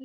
A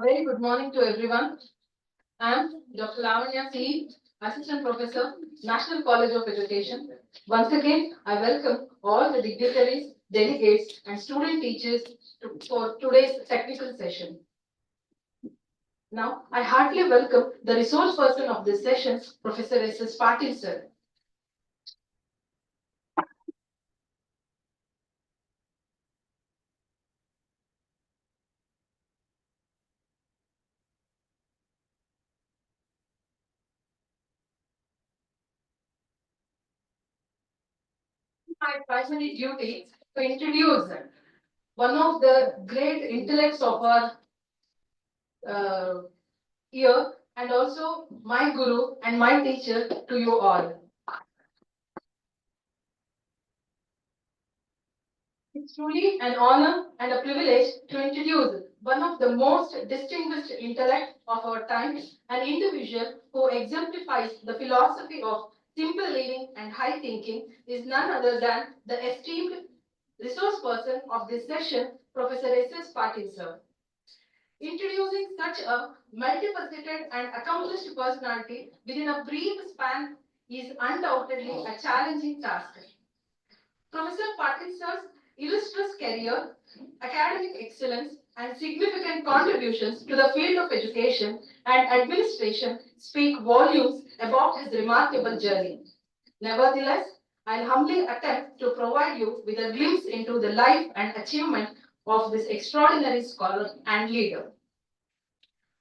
very good morning to everyone. I am Dr. Lavanya C, Assistant Professor, National College of Education. Once again, I welcome all the dignitaries, delegates, and student teachers for today's technical session. Now, I heartily welcome the resource person of this session, Professor S.S. Patil sir. My primary duty to introduce one of the great intellects of our year and also my guru and my teacher to you all. It's truly an honor and a privilege to introduce one of the most distinguished intellect of our time, an individual who exemplifies the philosophy of simple living and high thinking is none other than the esteemed resource person of this session, Professor S.S. Patil sir. Introducing such a multifaceted and accomplished personality within a brief span is undoubtedly a challenging task. Professor Patil sir's illustrious career, academic excellence, and significant contributions to the field of education and administration speak volumes about his remarkable journey. Nevertheless, I'll humbly attempt to provide you with a glimpse into the life and achievement of this extraordinary scholar and leader.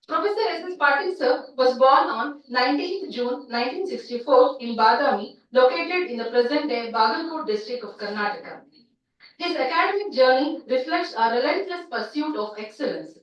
Professor S.S. Patil sir was born on 19th June 1964 in Badami, located in the present-day Bagalkot district of Karnataka. His academic journey reflects a relentless pursuit of excellence.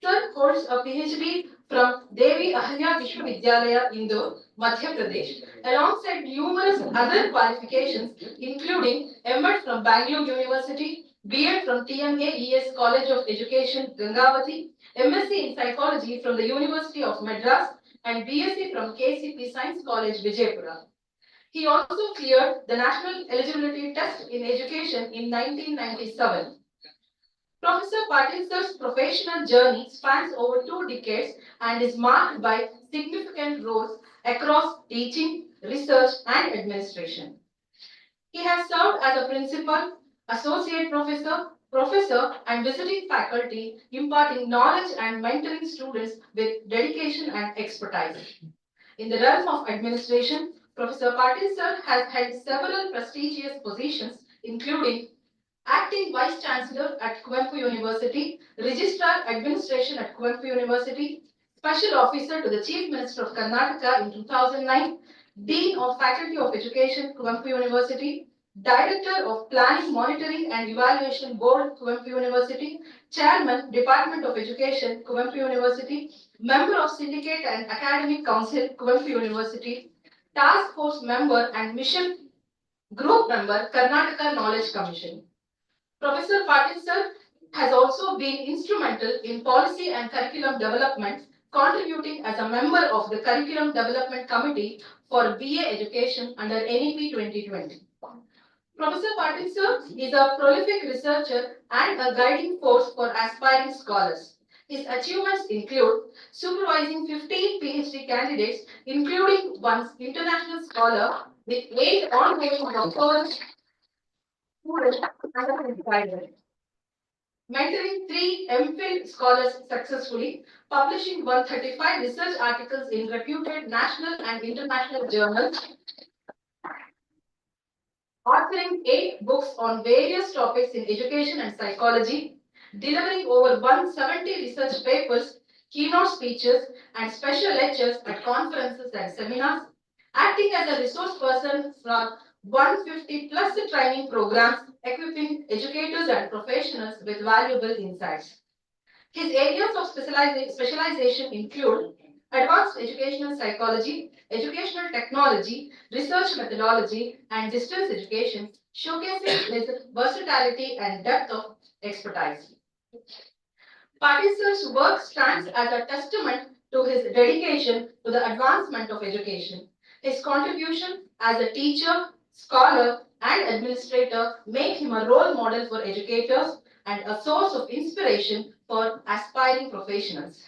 Sir holds a PhD from Devi Ahalya Vishwavidyalaya, Indore, Madhya Pradesh, alongside numerous other qualifications, including M.Ed from Bangalore University, B.Ed from TMA College of Education, Gangavati, MSc in Psychology from the University of Madras, and BSc from KCP Science College, Vijaypura. He also cleared the National Eligibility Test in Education in 1997. Professor Patil's professional journey spans over 2 decades and is marked by significant roles across teaching, research, and administration. He has served as a principal, associate professor, professor, and visiting faculty, imparting knowledge and mentoring students with dedication and expertise. In the realm of administration, Professor Patil sir has held several prestigious positions, including Acting Vice Chancellor at Kuvempu University, Registrar Administration at Kuvempu University, Special Officer to the Chief Minister of Karnataka in 2009, Dean of Faculty of Education, Kuvempu University, Director of Planning, Monitoring and Evaluation Board, Kuvempu University, Chairman, Department of Education, Kuvempu University, Member of Syndicate and Academic Council, Kuvempu University, Task Force Member and Mission Group Member, Karnataka Knowledge Commission. Professor Patil sir has also been instrumental in policy and curriculum development, contributing as a member of the Curriculum Development Committee for BA Education under NEP 2020. Professor Patil sir is a prolific researcher and a guiding force for aspiring scholars. His achievements include supervising 15 PhD candidates, including one international scholar with 8 ongoing doctoral students under his guidance, mentoring 3 MPhil scholars successfully, publishing 135 research articles in reputed national and international journals, authoring 8 books on various topics in education and psychology, delivering over 170 research papers, keynote speeches, and special lectures at conferences and seminars, acting as a resource person for 150 plus training programs, equipping educators and professionals with valuable insights. His areas of specialization include advanced educational psychology, educational technology, research methodology, and distance education, showcasing his versatility and depth of expertise. Patisar's work stands as a testament to his dedication to the advancement of education. His contribution as a teacher, scholar, and administrator make him a role model for educators and a source of inspiration for aspiring professionals.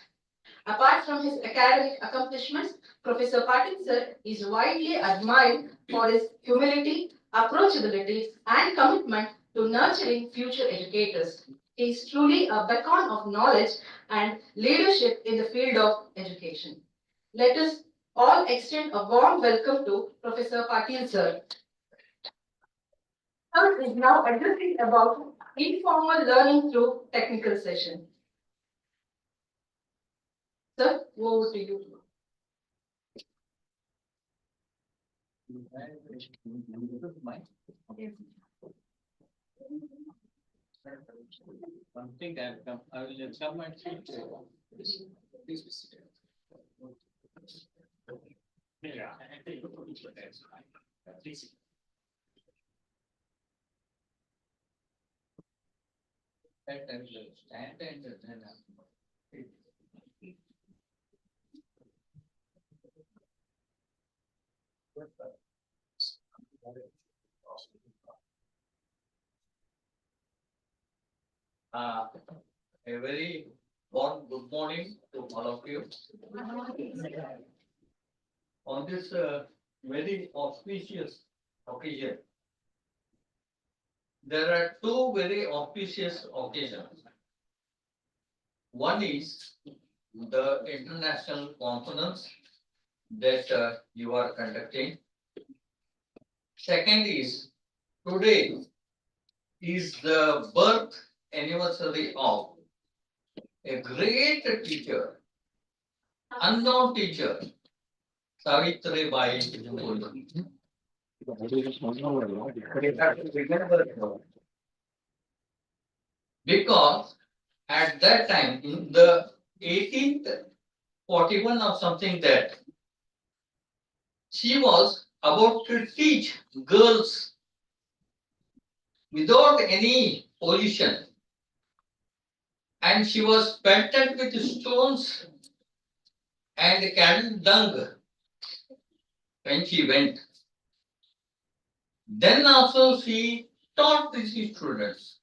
Apart from his academic accomplishments, Professor Patil sir is widely admired for his humility, approachability, and commitment to nurturing future educators. He is truly a beacon of knowledge and leadership in the field of education. Let us all extend a warm welcome to Professor Patil sir. Sir is now addressing about informal learning through technical session. Sir, over to you. One thing I will come and see. Please be seated. Yeah. Please. And stand and then. A very warm good morning to all of you. On this very auspicious occasion, there are two very auspicious occasions. One is the international conference that you are conducting. Second is today is the birth anniversary of a great teacher, unknown teacher, Savitribai Phule. Because at that time, in the 1841 or something, that she was about to teach girls without any pollution, and she was pelted with stones and cattle dung when she went. Then also she taught these students.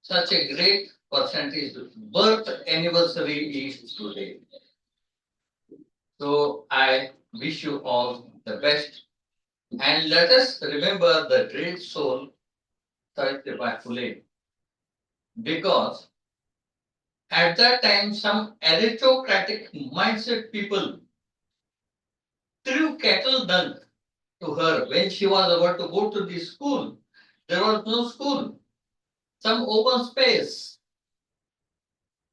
Such a great percentage birth anniversary is today. So I wish you all the best, and let us remember the great soul Savitribai Phule, because at that time some aristocratic mindset people threw cattle dung to her when she was about to go to the school. There was no school, some open space.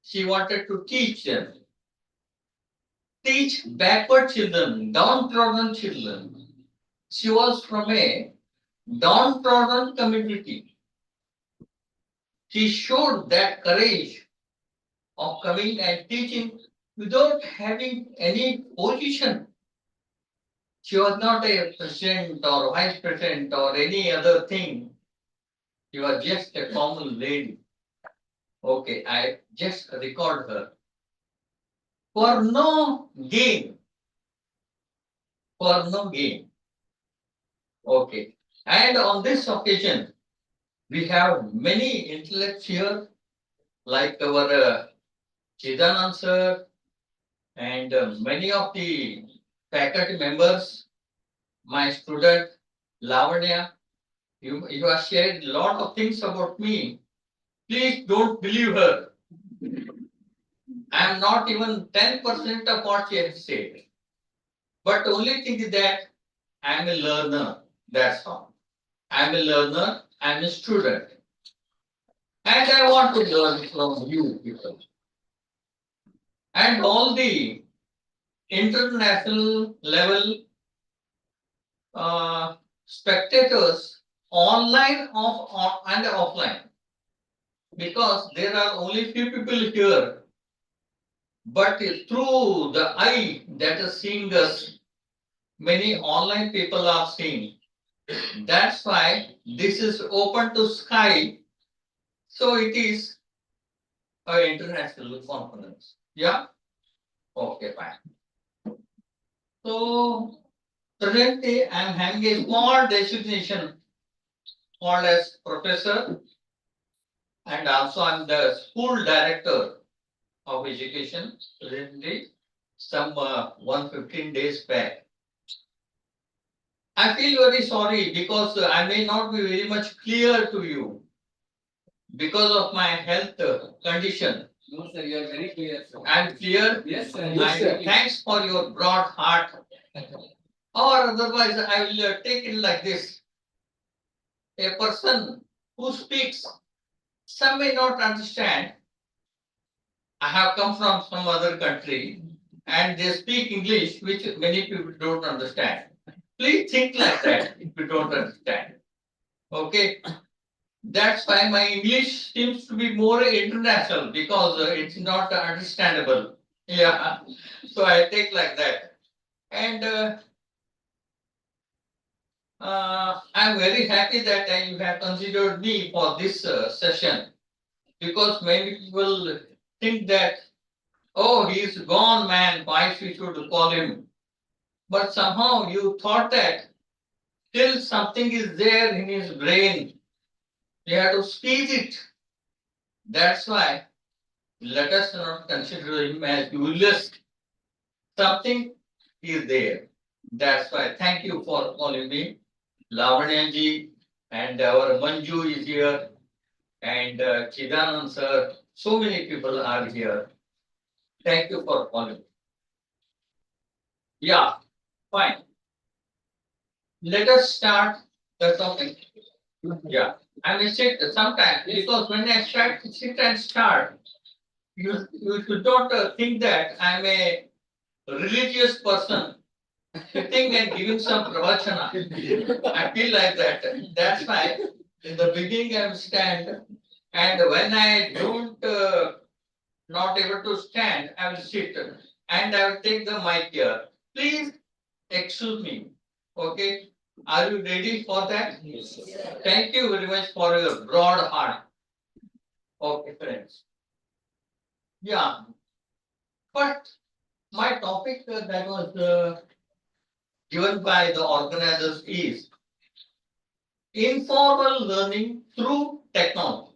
She wanted to teach them. teach backward children, downtrodden children. She was from a downtrodden community. She showed that courage of coming and teaching without having any position. She was not a president or vice president or any other thing. She was just a common lady. Okay, I just record her. For no gain. For no gain. Okay. And on this occasion, we have many intellects here, like our Chidanand sir and many of the faculty members, my student Lavanya. You have shared a lot of things about me. Please don't believe her. I am not even 10% of what she has said. But only thing is that I am a learner. That's all. I am a learner. I am a student. And I want to learn from you people. And all the international level spectators, online and offline. Because there are only few people here. But through the eye that is seeing us, many online people are seeing. That's why this is open to sky. So it is an international conference. Yeah? Okay, fine. So presently I am having a small designation called as professor, and also I am the school director of education presently some 115 days back. I feel very sorry because I may not be very much clear to you because of my health condition. No, sir, you are very clear, sir. I am clear. Yes, sir. And thanks for your broad heart. Or otherwise, I will take it like this. A person who speaks, some may not understand. I have come from some other country and they speak English, which many people don't understand. Please think like that if you don't understand. Okay. That's why my English seems to be more international because it's not understandable. Yeah. So I take like that. And I'm very happy that you have considered me for this session because many people think that, oh, he's gone, man, why we should call him? But somehow you thought that still something is there in his brain. You have to squeeze it. That's why let us not consider him as useless. Something is there. That's why thank you for calling me. Lavanya ji and our Manju is here and Chidanand sir. So many people are here. Thank you for calling. Yeah, fine. Let us start the topic. Yeah, I may sit sometime because when I sit and start, you should not think that I'm a religious person sitting and giving some pravachana. I feel like that. That's why in the beginning I stand, and when I don't not able to stand, I will sit and I will take the mic here. Please excuse me. Okay. Are you ready for that? Yes, sir. Thank you very much for your broad heart. Okay, friends. Yeah. But my topic that was given by the organizers is informal learning through technology.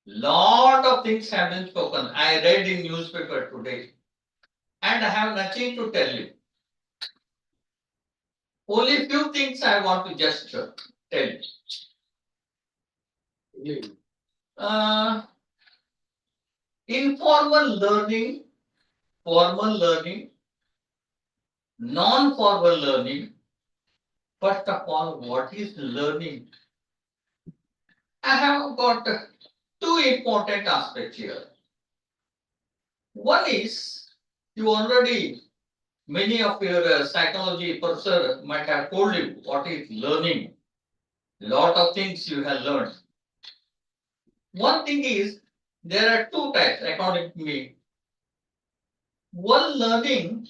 Lot of things have been spoken. I read in newspaper today, and I have nothing to tell you. Only few things I want to just tell you. Informal learning, formal learning, non-formal learning. First of all, what is learning? I have got two important aspects here. One is You already, many of your psychology professor might have told you what is learning. Lot of things you have learned. One thing is, there are two types according to me. One learning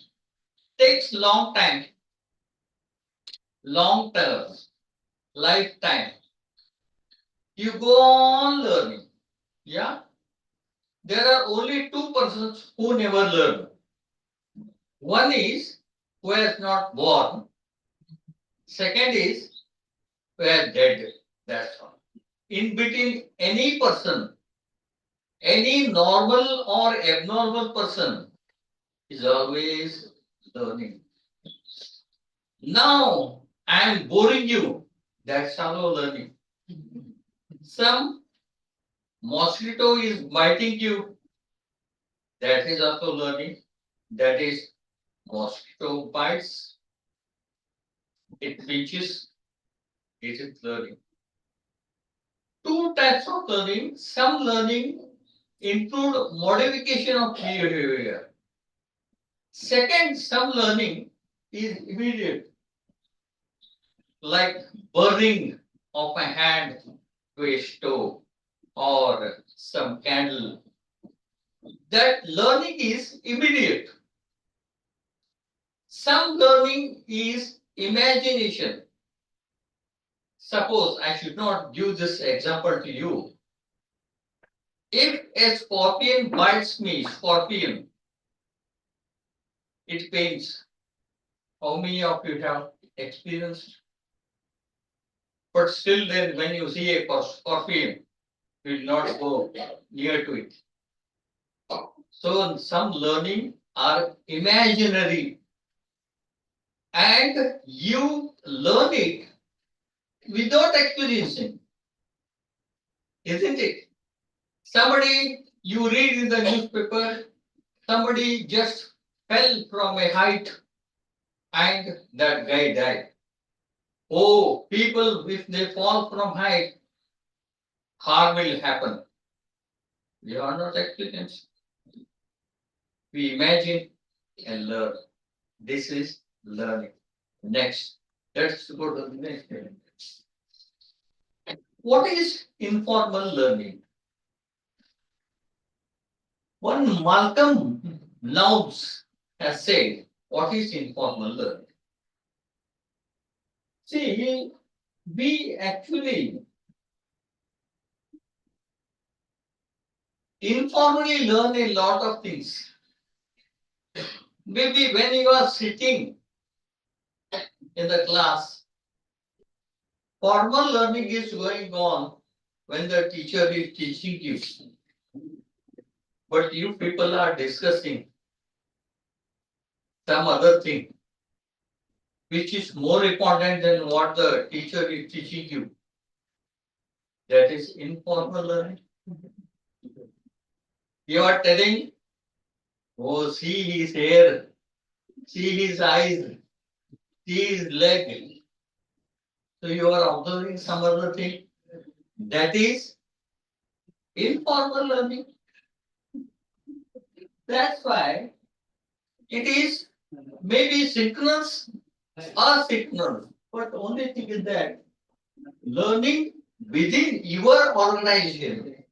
takes long time, long term, lifetime. You go on learning. Yeah. There are only two persons who never learn. One is who has not born. Second is who has dead. That's all. In between any person, any normal or abnormal person is always learning. Now I am boring you. That's shallow learning. Some mosquito is biting you. That is also learning. That is mosquito bites. It pinches. It is learning. Two types of learning. Some learning include modification of behavior. Second, some learning is immediate, like burning of a hand to a stove or some candle. That learning is immediate. Some learning is imagination. Suppose I should not give this example to you. If a scorpion bites me, scorpion, it pains. How many of you have experienced? But still then when you see a scorpion, you will not go near to it. So some learning are imaginary and you learn it without experiencing, isn't it? Somebody you read in the newspaper, somebody just fell from a height and that guy died. Oh, people, if they fall from height, harm will happen. We are not experienced. We imagine and learn. This is learning. Next, let's go to the next thing. What is informal learning? One Malcolm Knowles has said, what is informal learning? See, we actually informally learn a lot of things. Maybe when you are sitting in the class, formal learning is going on when the teacher is teaching you. But you people are discussing some other thing which is more important than what the teacher is teaching you. That is informal learning. You are telling, oh, see his hair, see his eyes, see his leg. So you are observing some other thing. That is informal learning. That's why it is maybe synchronous or synchronous. But only thing is that learning within your organization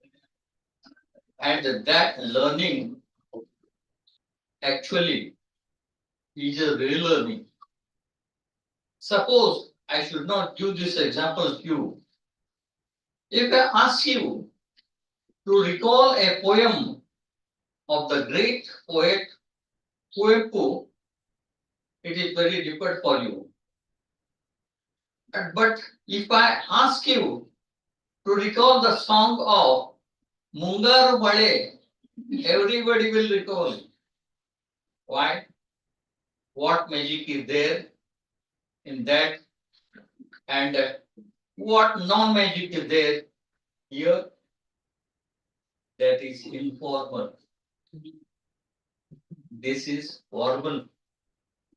and that learning actually is a real learning. Suppose I should not give this example to you. If I ask you to recall a poem of the great poet Kuempu, it is very difficult for you. But if I ask you to recall the song of Mungaru Bale, everybody will recall it. Why? What magic is there in that? And what non-magic is there here? That is informal. This is formal.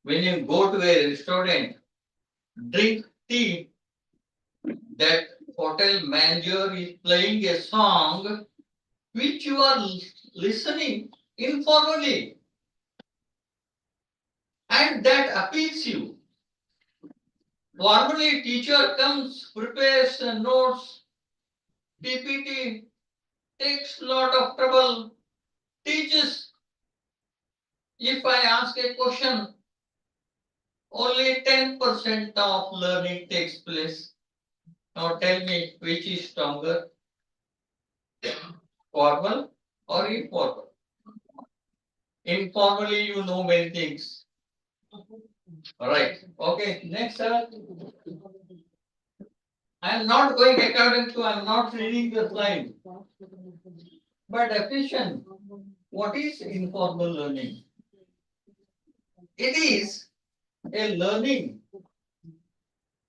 When you go to a restaurant, drink tea, that hotel manager is playing a song which you are listening informally. and that appeals you. Formally, teacher comes, prepares notes, PPT, takes lot of trouble, teaches. If I ask a question, only 10% of learning takes place. Now tell me which is stronger, formal or informal? Informally, you know many things. Right. Okay, next, sir. I am not going according to, I am not reading the slide. But definition, what is informal learning? It is a learning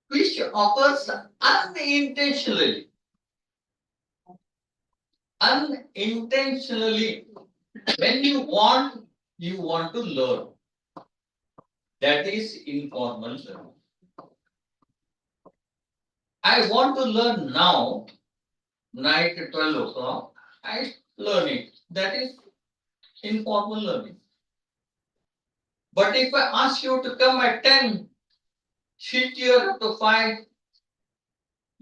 which occurs unintentionally. Unintentionally. When you want to learn. That is informal learning. I want to learn now, night at 12 o'clock, I learn it. That is informal learning. But if I ask you to come at 10, sit here to 5,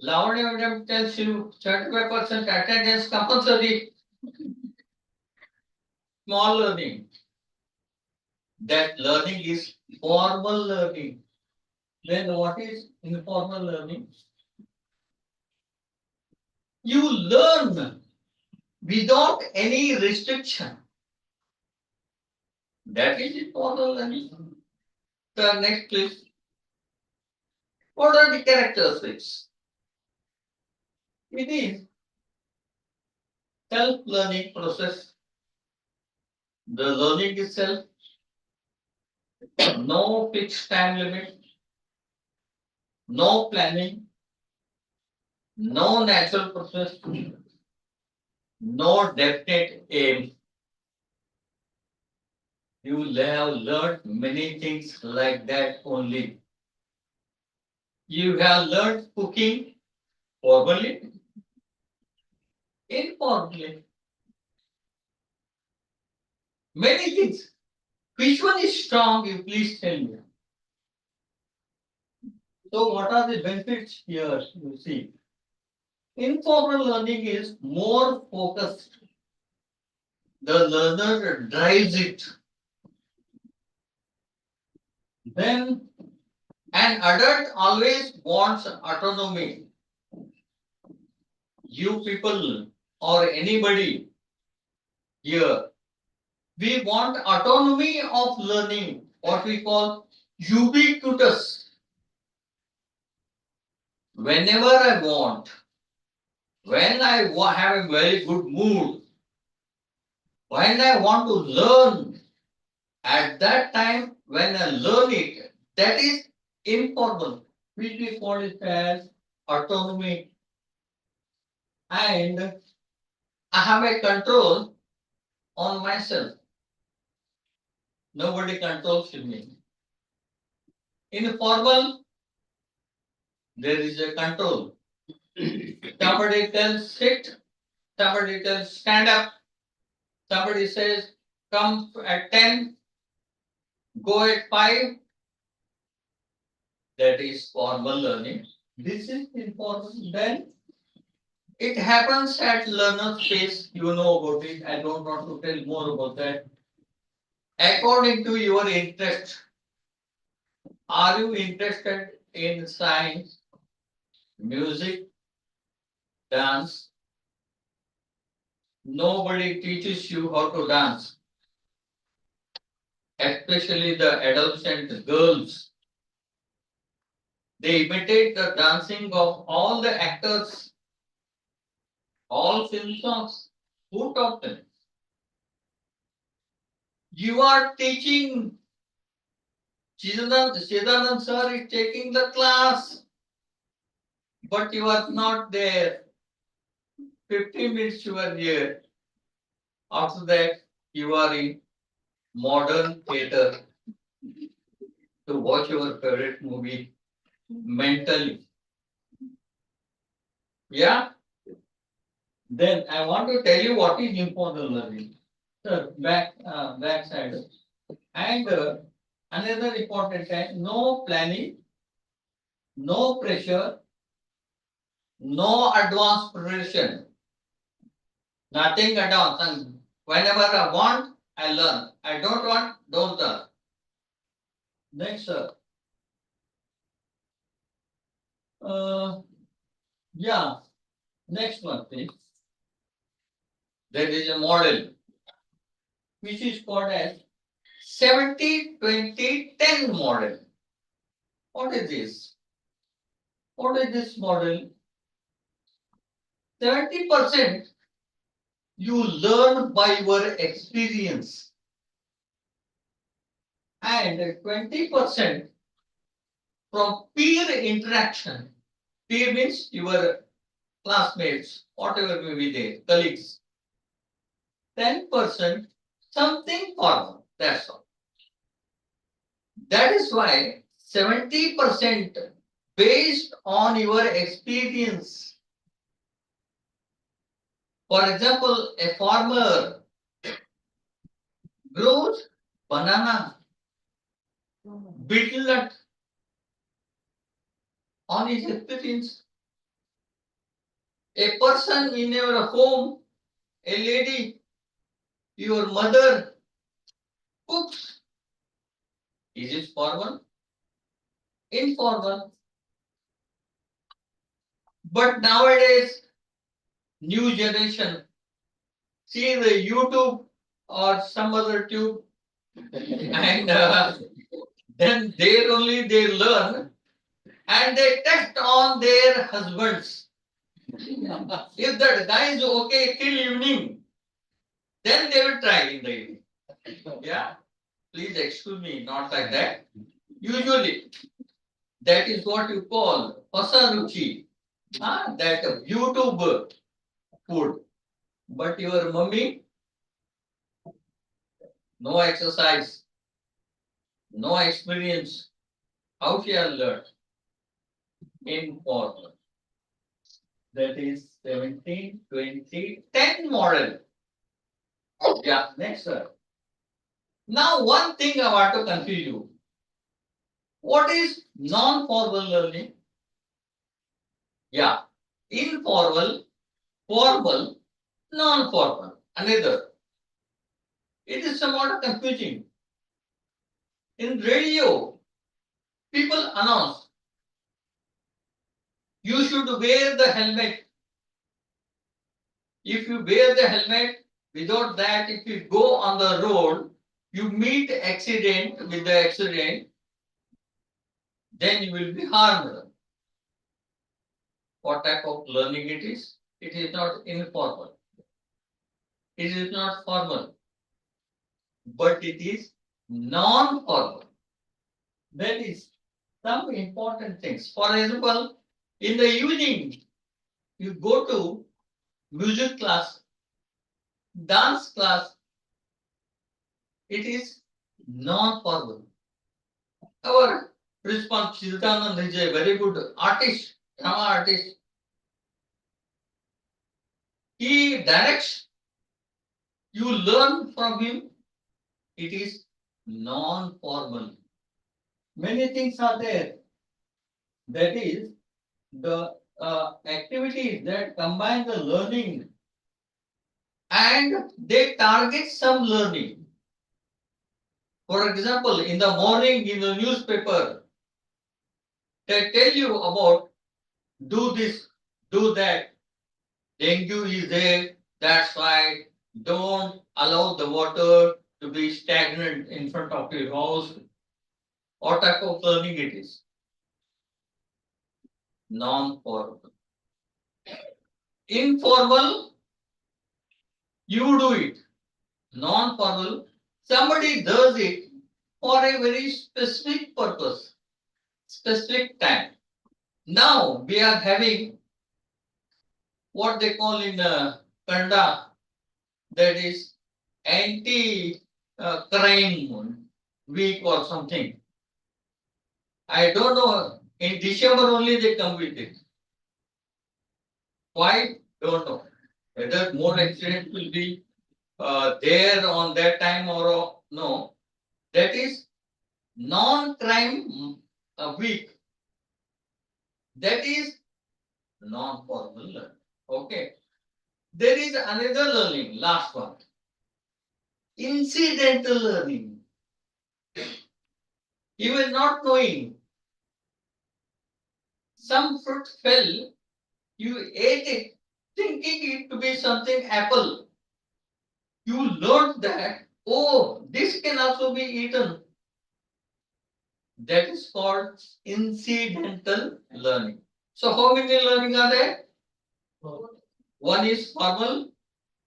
Lavanya madam tells you 35% attendance compulsory, small learning. That learning is formal learning. Then what is informal learning? You learn without any restriction. That is informal learning. The next please. What are the characteristics? It is self-learning process. The learning itself, no fixed time limit, no planning, no natural process, no definite aim. You have learned many things like that only. You have learned cooking formally, informally. Many things. Which one is strong? You please tell me. So, what are the benefits here? You see, informal learning is more focused. The learner drives it. Then, an adult always wants autonomy. You people or anybody here, we want autonomy of learning, what we call ubiquitous. Whenever I want, when I have a very good mood, when I want to learn, at that time when I learn it, that is informal, which we call it as autonomy. And I have a control on myself. Nobody controls me. In formal, there is a control. Somebody tells sit, somebody tells stand up, somebody says come at 10, go at 5. That is formal learning. This is informal. Then it happens at learner's pace. You know about it. I don't want to tell more about that. According to your interest, are you interested in science, music, dance? Nobody teaches you how to dance, especially the adolescent girls. They imitate the dancing of all the actors, all film songs. Who taught them? You are teaching. Chidanand sir is taking the class, but you are not there. 15 minutes you are here. After that, you are in modern theater to watch your favorite movie mentally. Yeah? Then I want to tell you what is informal learning. Sir, back side. And Another important time, no planning, no pressure, no advance preparation. Nothing advance. And whenever I want, I learn. I don't want, don't learn. Next, sir. Yeah, next one, please. There is a model which is called as 70-20-10 model. What is this? What is this model? 70% you learn by your experience, and 20% from peer interaction. Peer means your classmates, whatever may be there, colleagues. 10% something formal. That's all. That is why 70% based on your experience. For example, a farmer grows banana, betel nut on his experience. A person in your home, a lady, your mother cooks. Is it formal? Informal. But nowadays, new generation, see the YouTube or some other tube, and then there only they learn, and they test on their husbands. If that guy is okay till evening, then they will try in the evening. Yeah, please excuse me, not like that. Usually, that is what you call pasaruchi, that YouTube food. But your mummy, no exercise, no experience. How she has learned? Informal. That is 17-20-10 model. Yeah, next sir. Now one thing I want to confuse you. What is non-formal learning? Yeah, informal, formal, non-formal. Another. It is somewhat confusing. In radio, people announce you should wear the helmet. If you wear the helmet, without that, if you go on the road, you meet accident with the accident, then you will be harmed. What type of learning it is? It is not informal. It is not formal, but it is non-formal. That is some important things. For example, in the evening, you go to music class, dance class. It is non-formal. Our principal Chidanand is a very good artist, drama artist. He directs, you learn from him. It is non-formal. Many things are there. That is the activities that combine the learning and they target some learning. For example, in the morning in the newspaper, they tell you about do this, do that. Dengue is there, that's why don't allow the water to be stagnant in front of your house. What type of learning it is? Non-formal. Informal, you do it. Non-formal, somebody does it for a very specific purpose, specific time. Now we are having what they call in Kannada, that is anti-crime week or something. I don't know. In December only they come with it. Why? Don't know. Whether more accidents will be there on that time or no. That is non-crime week. That is non-formal learning. Okay. There is another learning, last one. Incidental learning. You were not knowing. Some fruit fell, you ate it, thinking it to be something apple. You learned that, oh, this can also be eaten. That is called incidental learning. So how many learning are there? One is formal,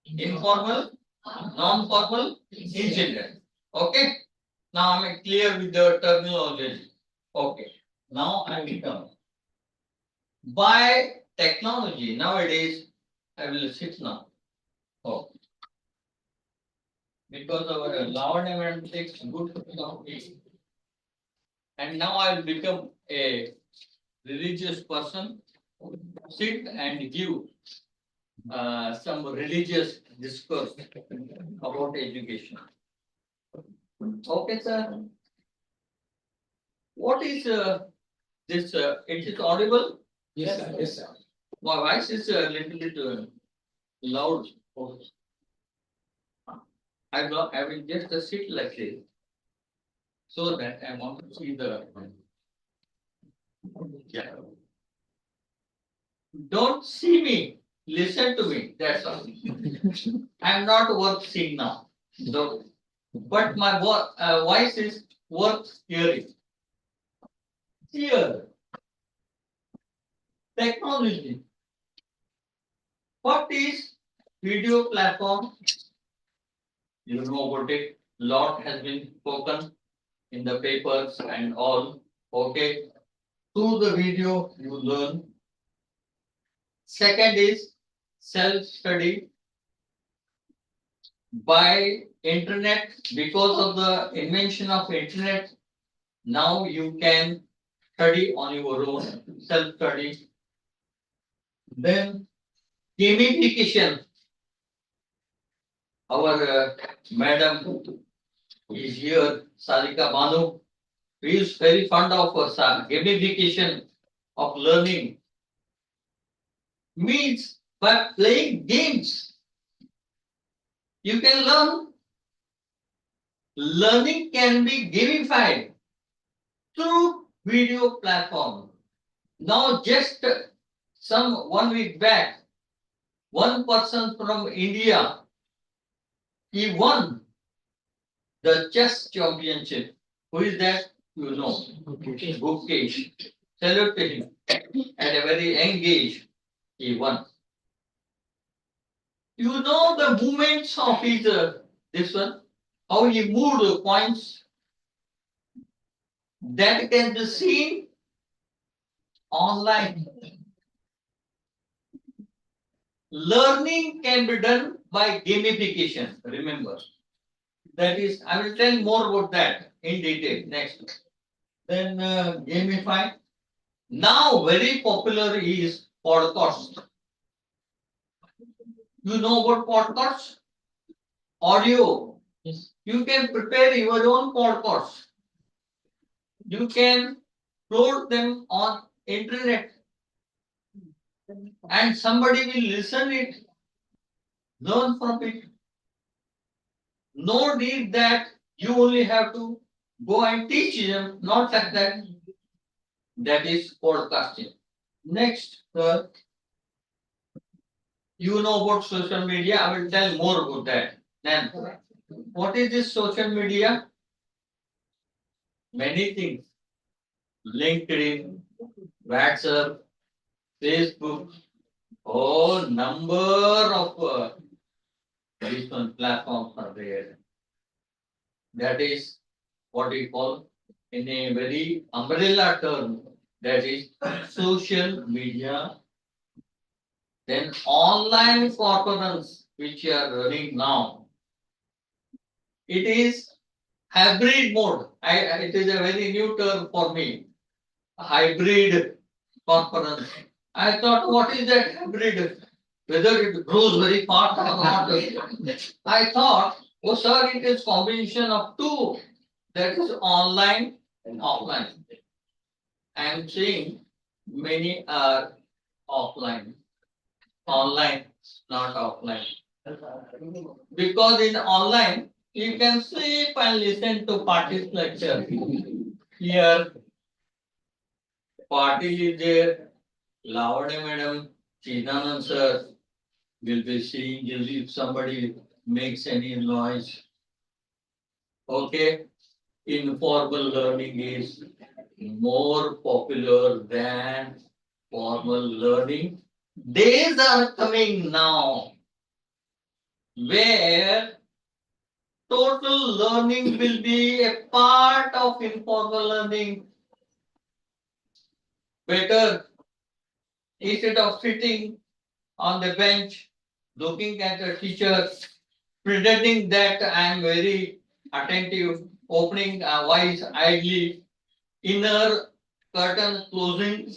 informal, non-formal, incident. Okay. Now I'm clear with the terminology. Okay. Now I will come. By technology nowadays, I will sit now. Oh. Because our Lavanya takes good technology. And now I will become a religious person, sit and give some religious discourse about education. Okay, sir. What is this? It is audible? Yes, sir. Yes, sir. My voice is a little bit loud. I will just sit like this, so that I want to see the. Yeah. Don't see me. Listen to me. That's all. I'm not worth seeing now. So, but my voice is worth hearing. Here, technology. What is video platform? You know about it. Lot has been spoken in the papers and all. Okay. Through the video, you learn. Second is self-study by internet. Because of the invention of internet, now you can study on your own, self-study. Then gamification. Our madam is here, Sarika Banu. He is very fond of gamification of learning. Means by playing games, you can learn. Learning can be gamified through video platform. Now just some 1 week back, one person from India, he won the chess championship. Who is that? You know. Okay. Gukesh. Salute to him. At a very young age, he won. You know the movements of his this one, how he moved the coins. That can be seen online. Learning can be done by gamification. Remember, that is, I will tell more about that in detail next. Then gamify. Now very popular is podcast. You know about podcast? Audio. Yes. You can prepare your own podcast. You can upload them on internet, and somebody will listen it, learn from it. No need that you only have to go and teach them, not like that. That is podcasting. Next, you know about social media. I will tell more about that. Then, what is this social media? Many things. LinkedIn, WhatsApp, Facebook, all number of these platforms are there. That is what we call in a very umbrella term, that is social media. Then online conference which you are running now. It is hybrid mode. It is a very new term for me. Hybrid conference. I thought, what is that hybrid? Whether it grows very fast or not. I thought, oh sir, it is combination of two. That is online offline. I am seeing many are offline, online, not offline. Because in online, you can sleep and listen to party's lecture. Here, party is there, Lavanya madam, Chinanand sir will be seeing if somebody makes any noise. Okay, informal learning is more popular than formal learning. Days are coming now where total learning will be a part of informal learning. Better instead of sitting on the bench looking at the teacher, pretending that I am very attentive, opening eyes idly, inner curtain closing,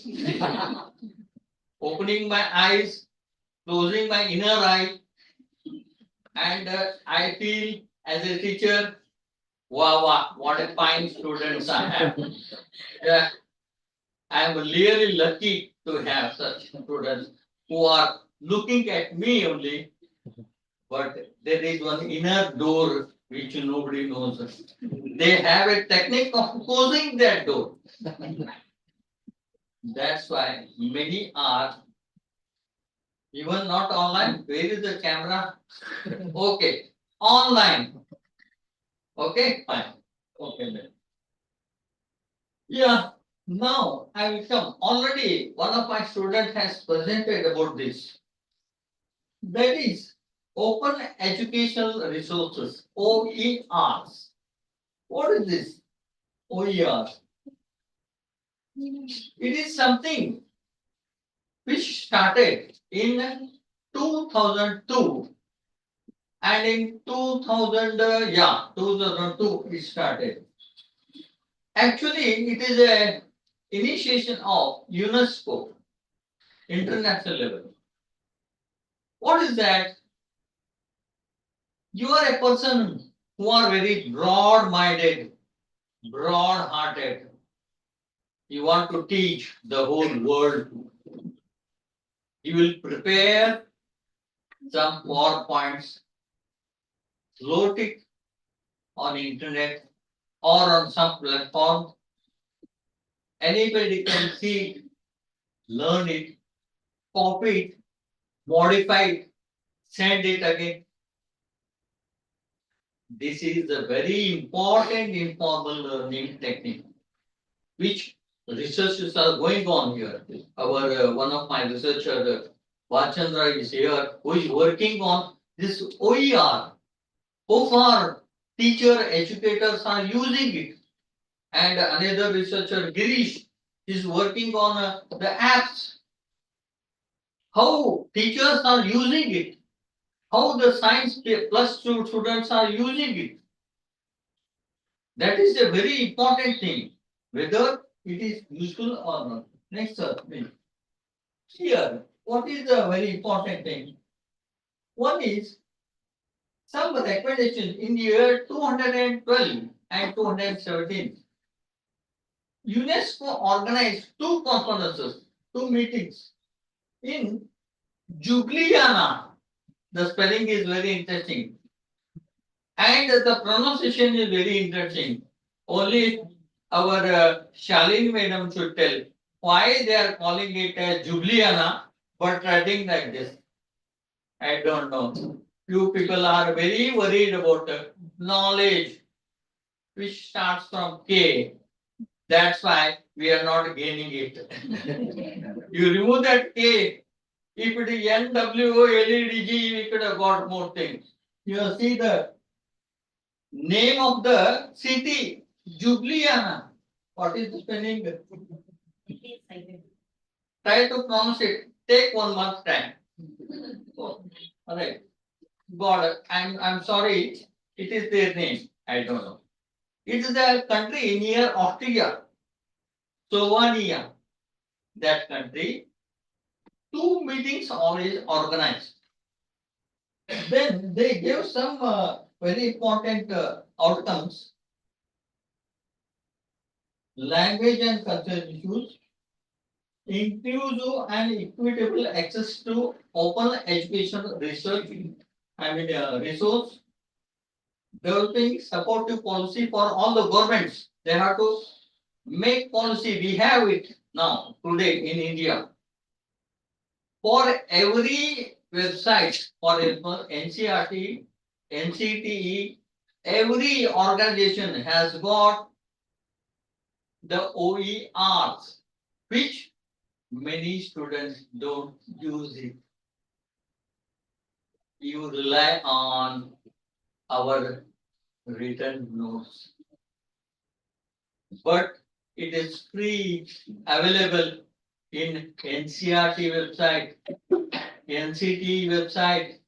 opening my eyes, closing my inner eye, and I feel as a teacher, wow, wow, what a fine students I have. Yeah, I am really lucky to have such students who are looking at me only, but there is one inner door which nobody knows. They have a technique of closing that door. That's why many are even not online. Where is the camera? Okay, online. Okay, fine. Okay, then. Yeah, now I will come. Already one of my students has presented about this. That is Open Educational Resources, OERs. What is this? OER. It is something which started in 2002 and in 2002 it started. Actually, it is a initiation of UNESCO, international level. What is that? You are a person who are very broad-minded, broad-hearted. You want to teach the whole world. You will prepare some PowerPoints, load it on internet or on some platform. Anybody can see it, learn it, copy it, modify it, send it again. This is a very important informal learning technique, which researches are going on here. Our one of my researcher, Vachandra is here, who is working on this OER. So far, teacher educators are using it, and another researcher, Girish, is working on the apps. How teachers are using it, how the science plus two students are using it. That is a very important thing, whether it is useful or not. Next, sir, please. Here, what is the very important thing? One is some recommendation in the year 212 and 217. UNESCO organized two conferences, two meetings in Ljubljana. The spelling is very interesting. And the pronunciation is very interesting. Only our Shalini madam should tell why they are calling it as Ljubljana, but writing like this. I don't know. You people are very worried about knowledge, which starts from K. That's why we are not gaining it. You remove that K. If it is NWOLEDG, we could have got more things. You see the name of the city, Ljubljana. What is the spelling? Try to pronounce it. Take 1 month time. Oh, all right. God, I'm sorry. It is their name. I don't know. It is a country near Austria, Slovenia. That country. Two meetings always organized. Then they gave some very important outcomes. language and cultural issues, inclusive and equitable access to open education research, resource, developing supportive policy for all the governments. They have to make policy. We have it now today in India. For every website, for example, NCRT, NCTE, every organization has got the OERs, which many students don't use it. You rely on our written notes. But it is free, available in NCRT website, NCT website,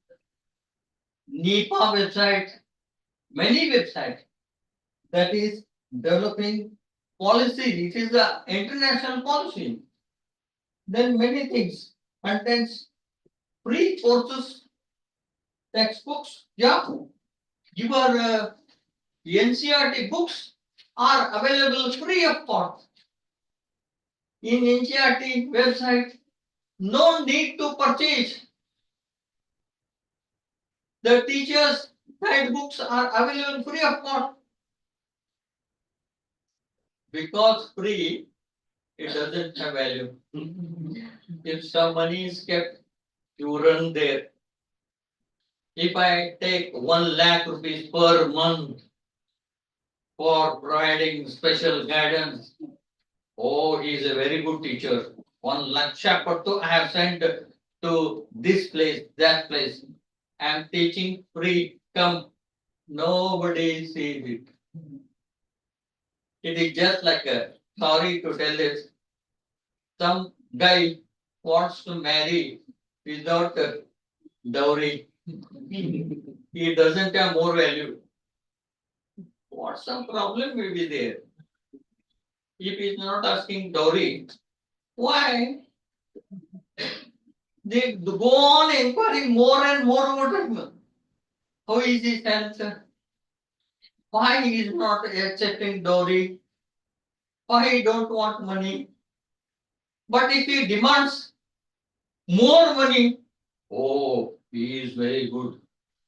NEPA website, many websites that is developing policy. It is the international policy. Then many things, contents, free courses, textbooks, yeah. Your NCRT books are available free of cost. In NCRT website, no need to purchase. The teachers' guidebooks are available free of cost. Because free, it doesn't have value. If some money is kept, you run there. If I take 1 lakh rupees per month for providing special guidance, oh, he is a very good teacher. 1 lakh Pattu I have sent to this place, that place. I am teaching free, come. Nobody sees it. It is just like a, sorry to tell this, some guy wants to marry without a dowry. He doesn't have more value. What some problem may be there? If he is not asking dowry, why? They go on inquiring more and more about him. How is his health? Why he is not accepting dowry? Why he don't want money? But if he demands more money, oh, he is very good.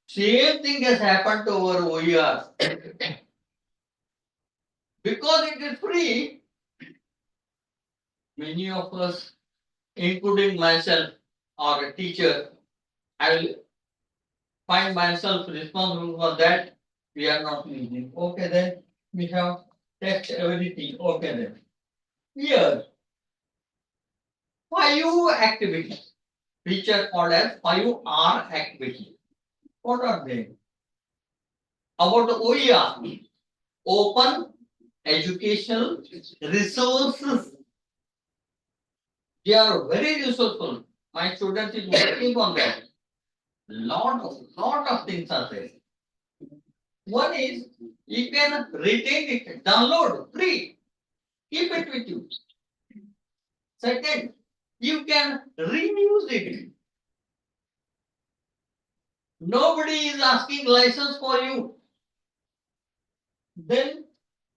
Same thing has happened to our OER. Because it is free, many of us, including myself or a teacher, I will find myself responsible for that. We are not using. Okay, then we have test everything. Okay, then. Here, 5 activities. Teacher called as 5R activity. What are they? About the OER, open educational resources. They are very resourceful. My student is working on that. Lot of things are there. One is you can retain it, download free, keep it with you. Second, you can reuse it. Nobody is asking license for you. Then,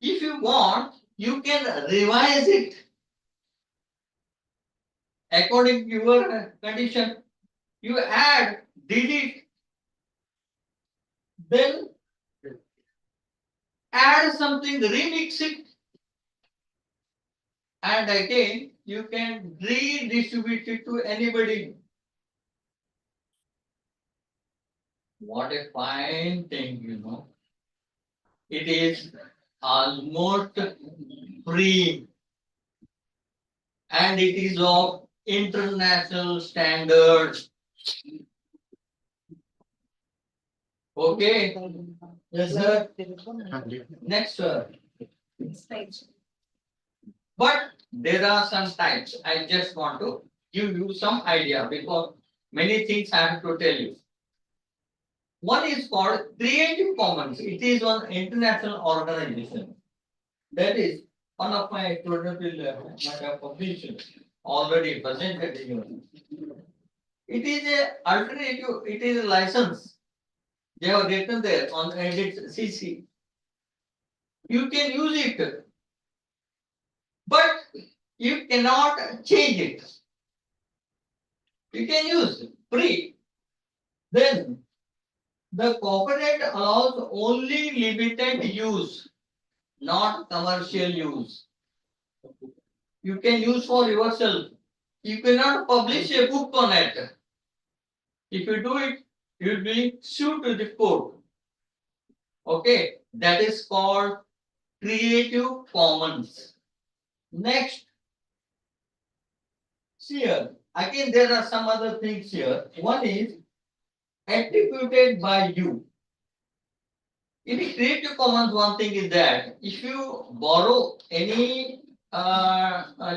if you want, you can revise it according to your condition. You add, delete, then add something, remix it, and again you can redistribute it to anybody. What a fine thing, you know. It is almost free and it is of international standards. Okay. Yes, sir. Next, sir. But there are some types. I just want to give you some idea because many things I have to tell you. One is called Creative Commons. It is an international organization. That is one of my students will might have published already presented here. It is a alternative. It is a license. They have written there on its CC. You can use it. you cannot change it. You can use free. Then the copyright allows only limited use, not commercial use. You can use for yourself. You cannot publish a book on it. If you do it, you will be sued to the court. Okay, that is called Creative Commons. Next, see here, again there are some other things here. One is attributed by you. In the Creative Commons, one thing is that if you borrow any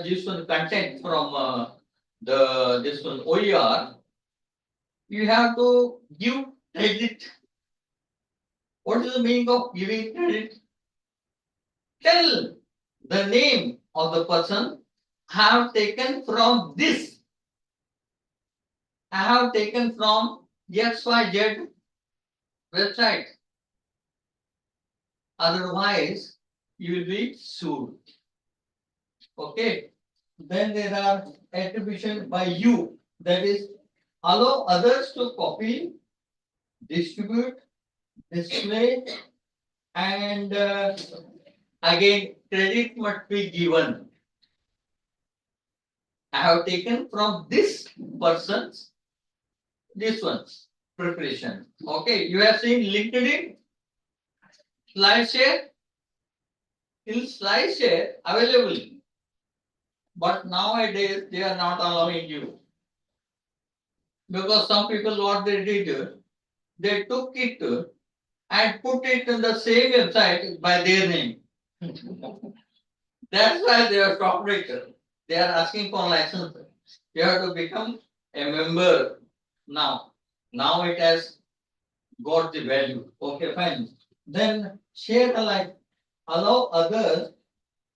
this one content from this one OER, you have to give credit. What is the meaning of giving credit? Tell the name of the person I have taken from this. I have taken from XYZ website. Otherwise, you will be sued. Okay. Then there are attribution by you, that is allow others to copy, distribute, display, and again credit must be given. I have taken from this person's this one's preparation. Okay, you have seen LinkedIn, SlideShare. In SlideShare available, but nowadays they are not allowing you. Because some people what they did, they took it and put it in the same website by their name. That's why they are stopped it. They are asking for license. You have to become a member now. Now it has got the value. Okay, fine. Then share alike. Allow others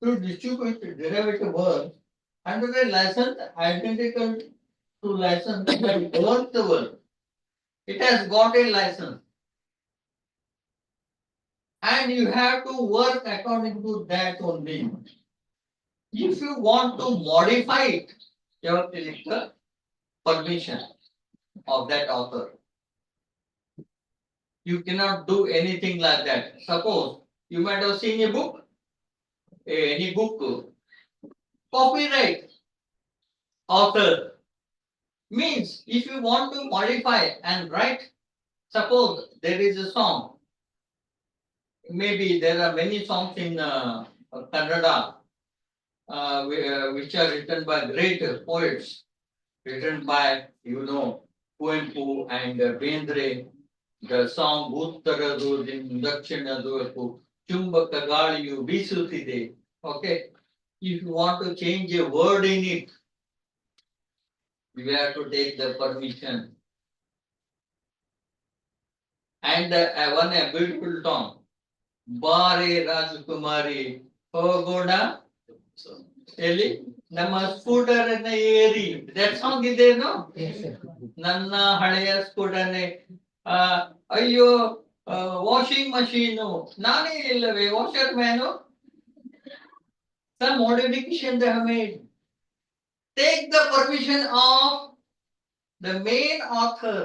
to distribute derivative work under a license identical to license that owns the work. It has got a license. And you have to work according to that only. If you want to modify it, you have to take the permission of that author. You cannot do anything like that. Suppose you might have seen a book, any book, copyright author means if you want to modify and write, suppose there is a song, maybe there are many songs in Kannada which are written by great poets, written by Kuempu and Bendre. The song Uttaradu Dakshinadu Chumbaka Galiyu Bisutide. Okay, if you want to change a word in it, you have to take the permission. And one a beautiful song, Bare Rajkumari Hogoda Eli Nama scooter na eri. That song is there, no? ನನ್ನ ಹಳೆಯ ಸ್ಕೂಟರ್ನೆ ಅಯ್ಯೋ washing machine ನಾನೇ ಇಲ್ಲವೇ washer man. Some modification they have made. Take the permission of the main author.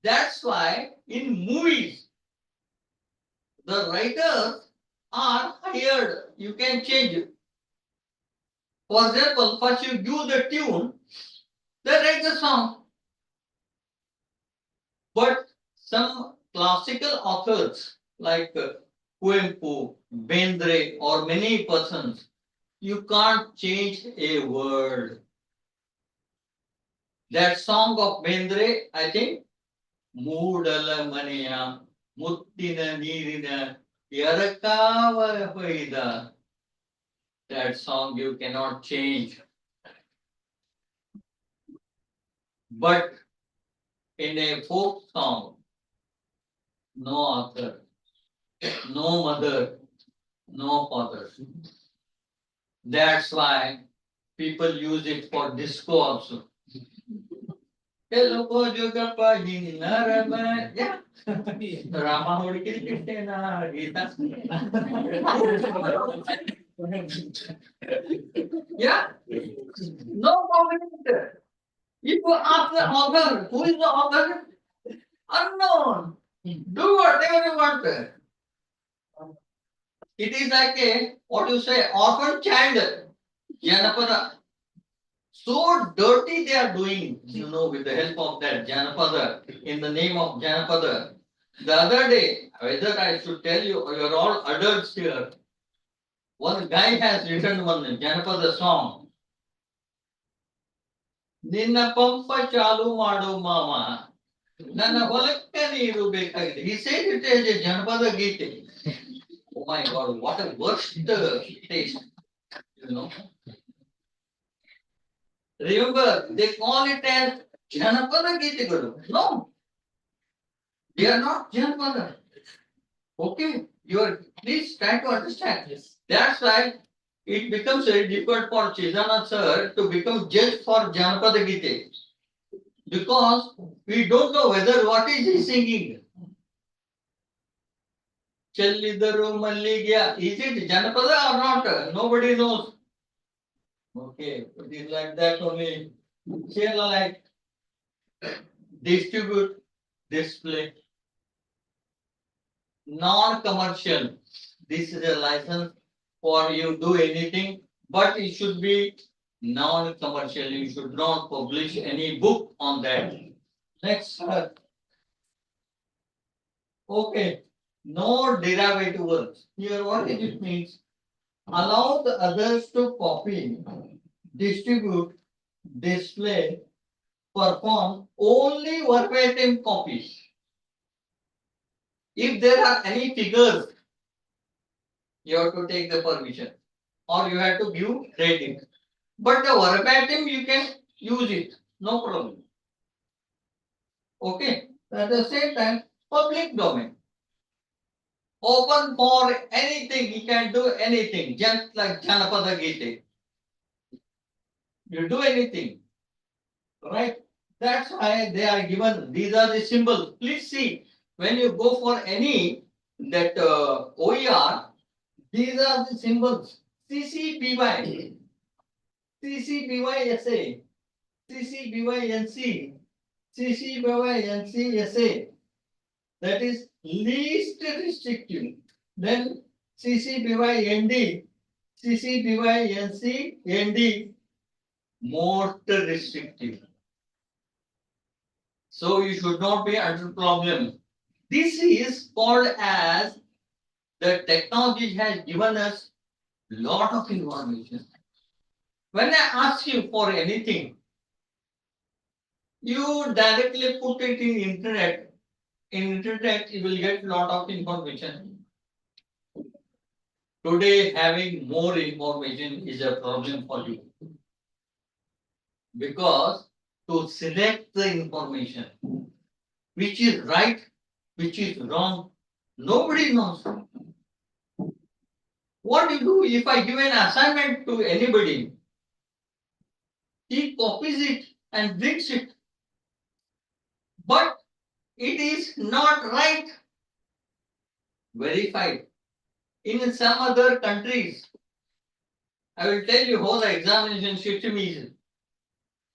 That's why in movies the writers are hired. You can change it. For example, first you give the tune, they write the song. But some classical authors like Kuempu, Bendre, or many persons, you can't change a word. That song of Bendre, I think, Moodala Maniya, Muttina Nirina, Yarakava Hoida. That song you cannot change. But in a folk song, no author, no mother, no father. That's why people use it for disco also. Hello, Jogappa, yeah. Rama Hudikiri Krishna Gita. Yeah, no comment. If you ask the author, who is the author? Unknown. Do whatever you want. It is like a, what you say, orphan child. Janapada. So dirty they are doing, with the help of that Janapada, in the name of Janapada. The other day, whether I should tell you, or you're all adults here, one guy has written one Janapada song. ನಿನ್ನ ಪಂಪ ಚಾಲು ಮಾಡು ಮಾಮ ನನ್ನ ಹೊಲಕ್ಕೆ ನೀರು ಬೇಕಾಗಿದೆ. He said it as a ಜನಪದ ಗೀತೆ. Oh my God, what a worst taste, you know. Remember, they call it as Janapada Geetegalu. No, they are not Janapada. Okay, you are, please try to understand this. That's why it becomes very difficult for Chidana sir to become judge for Janapada Geete. Because we don't know whether what is he singing. Challidaru Malligya, is it Janapada or not? Nobody knows. Okay, it is like that only. Here like distribute, display, non-commercial. This is a license for you do anything, but it should be non-commercial. You should not publish any book on that. Next, okay, no derivative words. Here, what it means? Allow the others to copy, distribute, display, perform only verbatim copies. If there are any figures, you have to take the permission or you have to give rating. But the verbatim you can use it, no problem. Okay, at the same time, public domain. Open for anything, you can do anything, just like Janapada Geete. You do anything, right? That's why they are given, these are the symbols. Please see, when you go for any that OER, these are the symbols. CCBY, CCBYSA, CCBYNC, CCBYNCSA. That is least restrictive. Then CCBYND, CCBYNCND, most restrictive. So you should not be under problem. This is called as the technology has given us lot of information. When I ask you for anything, you directly put it in internet. In internet, you will get lot of information. Today, having more information is a problem for you. Because to select the information, which is right, which is wrong, nobody knows. What do you do if I give an assignment to anybody? He copies it and brings it. But it is not right. Verified. In some other countries, I will tell you how the examination system is.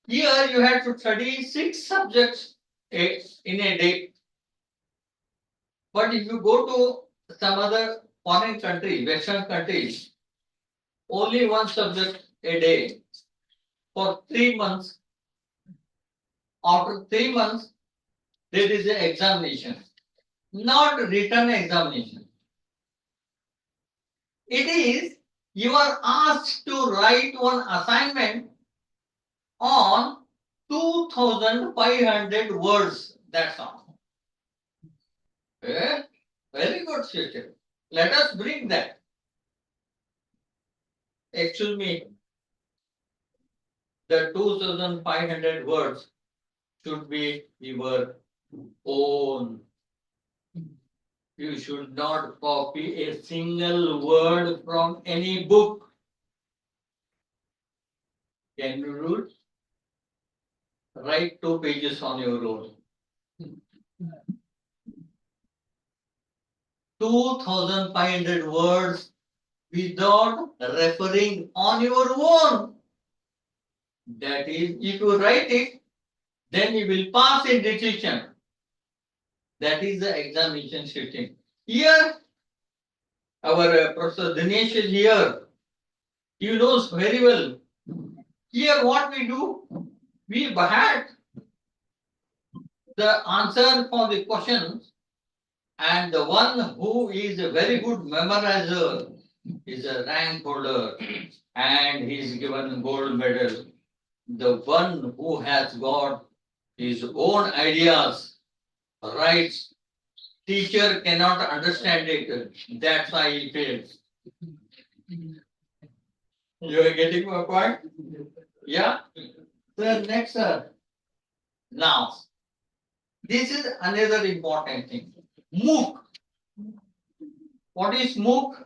Here you have to study 6 subjects in a day. But if you go to some other foreign country, Western countries, only 1 subject a day for 3 months. After 3 months, there is an examination, not written examination. It is, you are asked to write one assignment on 2,500 words. That's all. Very good system. Let us bring that. Excuse me. The 2,500 words should be your own. You should not copy a single word from any book. Can you do it? Write 2 pages on your own. 2,500 words without referring on your own. That is, if you write it, then you will pass in decision. That is the examination sitting. Here, our Professor Dinesh is here. He knows very well. Here, what we do, we had the answer for the questions, and the one who is a very good memorizer is a rank holder, and he is given gold medal. The one who has got his own ideas, writes, teacher cannot understand it, that's why he fails. You are getting my point? Yeah? The next, now, this is another important thing. MOOC. What is MOOC?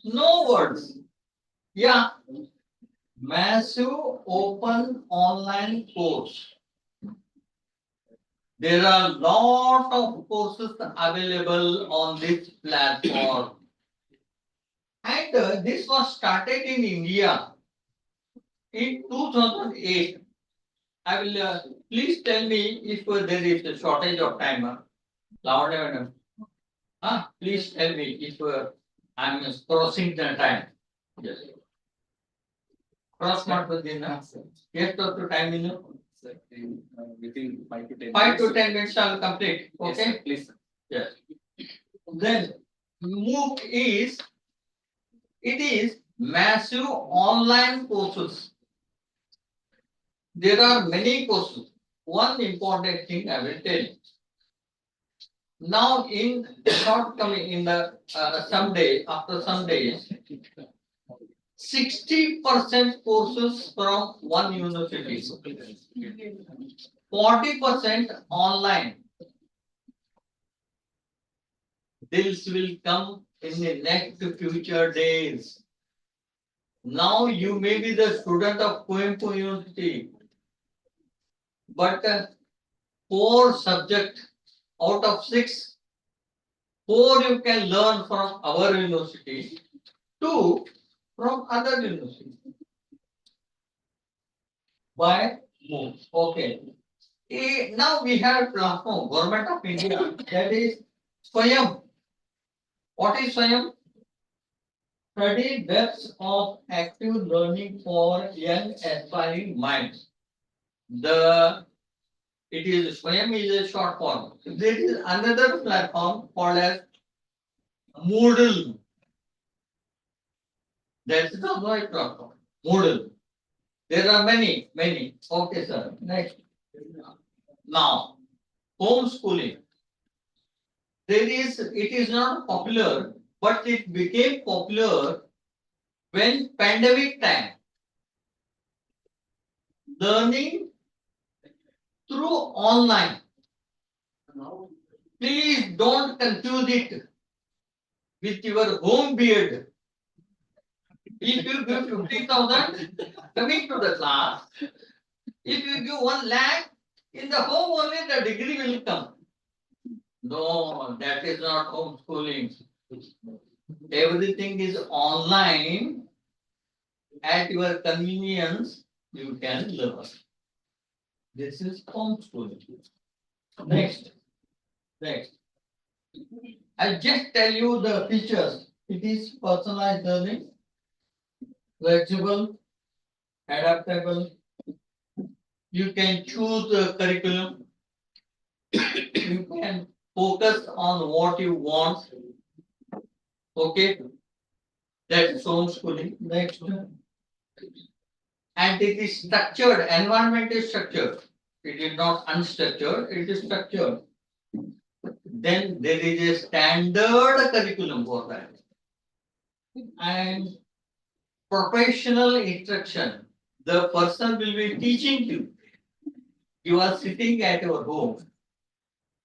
No words. Yeah. Massive open online course. There are lot of courses available on this platform. And this was started in India in 2008. I will please tell me if there is a shortage of time. Lavanya madam. Please tell me if I am crossing the time. Yes. Cross ಮಾಡ್ಬೋದೇನ? ಎಷ್ಟೊತ್ತು time ಇನ್ನು? Within 5 to 10 5 to minutes. 10 minutes I will complete. Yes, Okay. sir, please. Sir. Yes. Then MOOC is, it is massive online courses. There are many courses. One important thing I will tell you. Now in shortcoming in the some day, after some days, 60% courses from one university, 40% online. This will come in the next future days. Now you may be the student of Coimbatore University, but 4 subjects out of 6, 4 you can learn from our university, 2 from other university. By MOOC. Okay. Now we have platform, Government of India, that is Swayam. What is Swayam? Study depths of active learning for young aspiring minds. It is Swayam is a short form. There is another platform called as Moodle. That's the right platform. Moodle. There are many. Okay, sir. Next. Now, homeschooling. It is not popular, but it became popular when pandemic time. Learning through online. Please don't confuse it with your home beard. If you give 50,000 coming to the class, if you give 1 lakh, in the home only the degree will come. No, that is not homeschooling. Everything is online. At your convenience, you can learn. This is homeschooling. Next. I just tell you the features. It is personalized learning, flexible, adaptable. You can choose the curriculum. You can focus on what you want. Okay. That's homeschooling. Next. And it is structured. Environment is structured. It is not unstructured. It is structured. Then there is a standard curriculum for that. And professional instruction. The person will be teaching you. You are sitting at your home.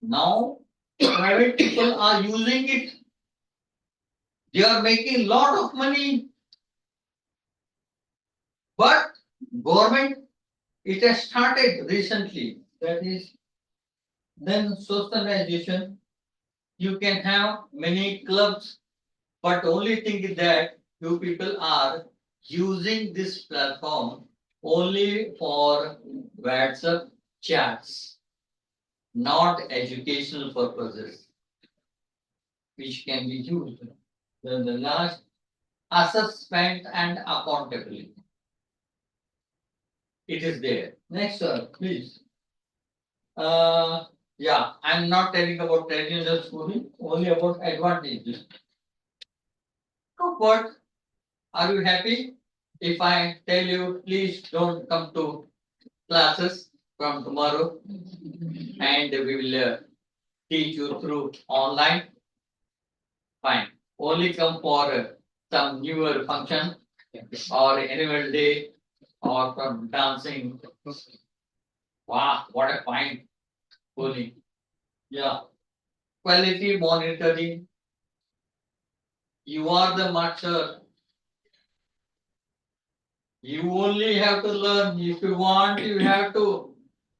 Now, private people are using it. They are making lot of money. But government, it has started recently. That is, then socialization. You can have many clubs, but only thing is that you people are using this platform only for WhatsApp chats, not educational purposes, which can be used. Then the last, assessment and accountability. It is there. Next, sir, please. Yeah, I'm not telling about traditional schooling, only about advantages. So what, are you happy? If I tell you, please don't come to classes from tomorrow and we will teach you through online. Fine, only come for some newer function or annual day or from dancing. Wow, what a fine schooling. Yeah, quality monitoring. You are the master. You only have to learn. If you want, you have to.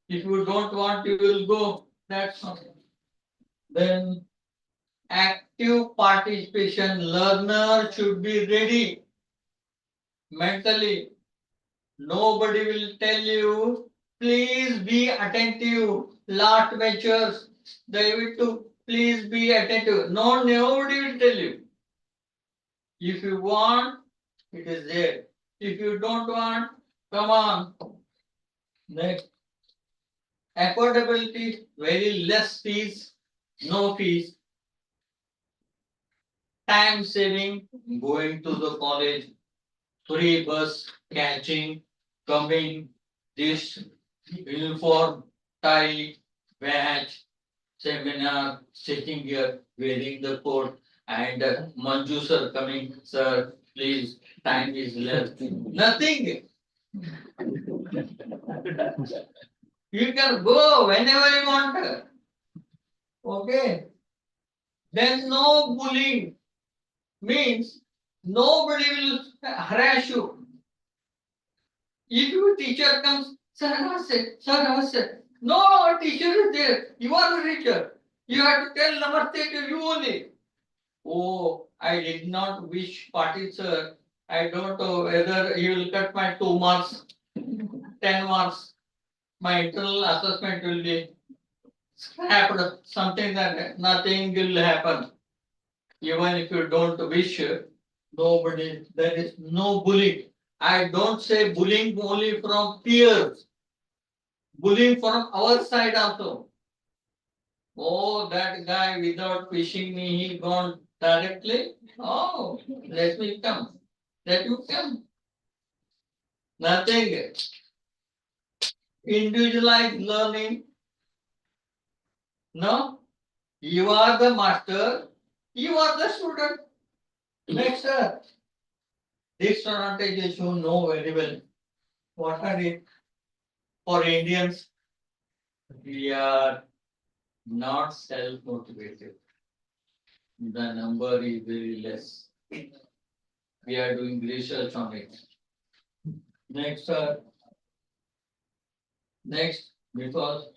If you don't want, you will go. That's something. Then active participation. Learner should be ready mentally. Nobody will tell you, please be attentive. Lot ventures, David, please be attentive. No, nobody will tell you. If you want, it is there. If you don't want, come on. Next. Affordability, very less fees, no fees. Time saving, going to the college, free bus, catching, coming, this, uniform, tie, badge, seminar, sitting here, wearing the coat, and Manju sir coming, sir, please, time is left. Nothing. You can go whenever you want. Okay. Then no bullying means nobody will harass you. If your teacher comes, sir, namaste, sir, namaste. No teacher is there. You are the teacher. You have to tell namaste to you only. Oh, I did not wish Patil sir. I don't know whether he will cut my 2 marks, 10 marks. My internal assessment will be scrapped, something that nothing will happen. Even if you don't wish, nobody, there is no bullying. I don't say bullying only from peers. Bullying from our side also. Oh, that guy without wishing me, he gone directly. Oh, let me come. Let you come. Nothing. Individualized learning. No, you are the master, you are the student. Next, sir. Disadvantages you know very well. What are it? For Indians, we are not self-motivated. The number is very less. We are doing research on it. Next, next, because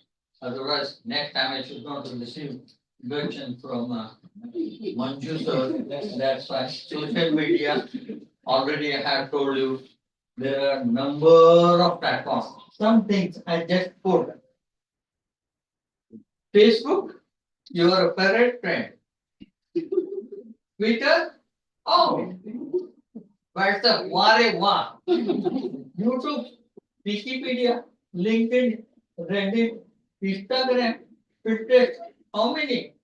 otherwise next time I should not receive introduction from Manju sir. That's why social media, already I have told you, there are number of platforms. Some things I just put. Facebook, your favorite friend. Twitter, oh, WhatsApp, ware wa. YouTube, Wikipedia, LinkedIn, Reddit, Instagram, Pinterest, how many?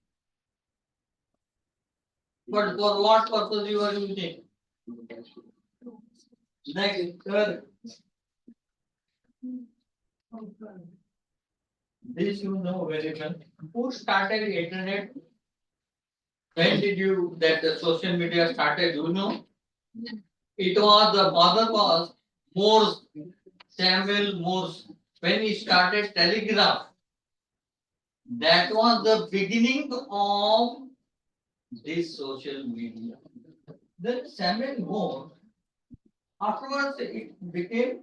But for what purpose you are using? Next, third. This you know very well. Who started internet? When did you that the social media started? You know? It was the father was Morse, Samuel Morse. When he started telegraph, that was the beginning of this social media. Then Samuel Morse, afterwards it became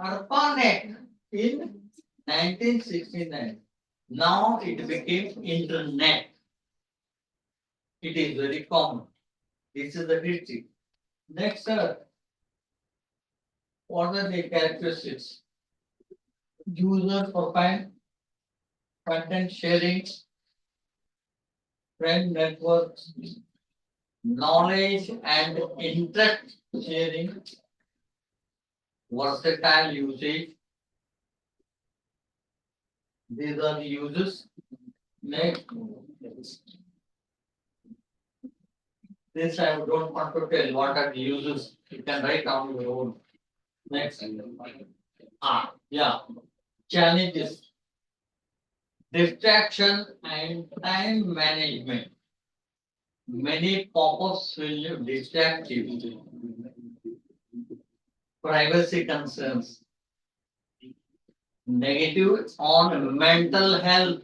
ARPANET in 1969. Now it became internet. It is very common. This is the history. Next, sir. What are the characteristics? User profile, content sharing, friend networks, knowledge and interest sharing, versatile usage. These are the uses. Next. This I don't want to tell what are the uses. You can write down your own. Next. Yeah. Challenges. Distraction and time management. Many pop-ups will distract you. Privacy concerns. Negative on mental health.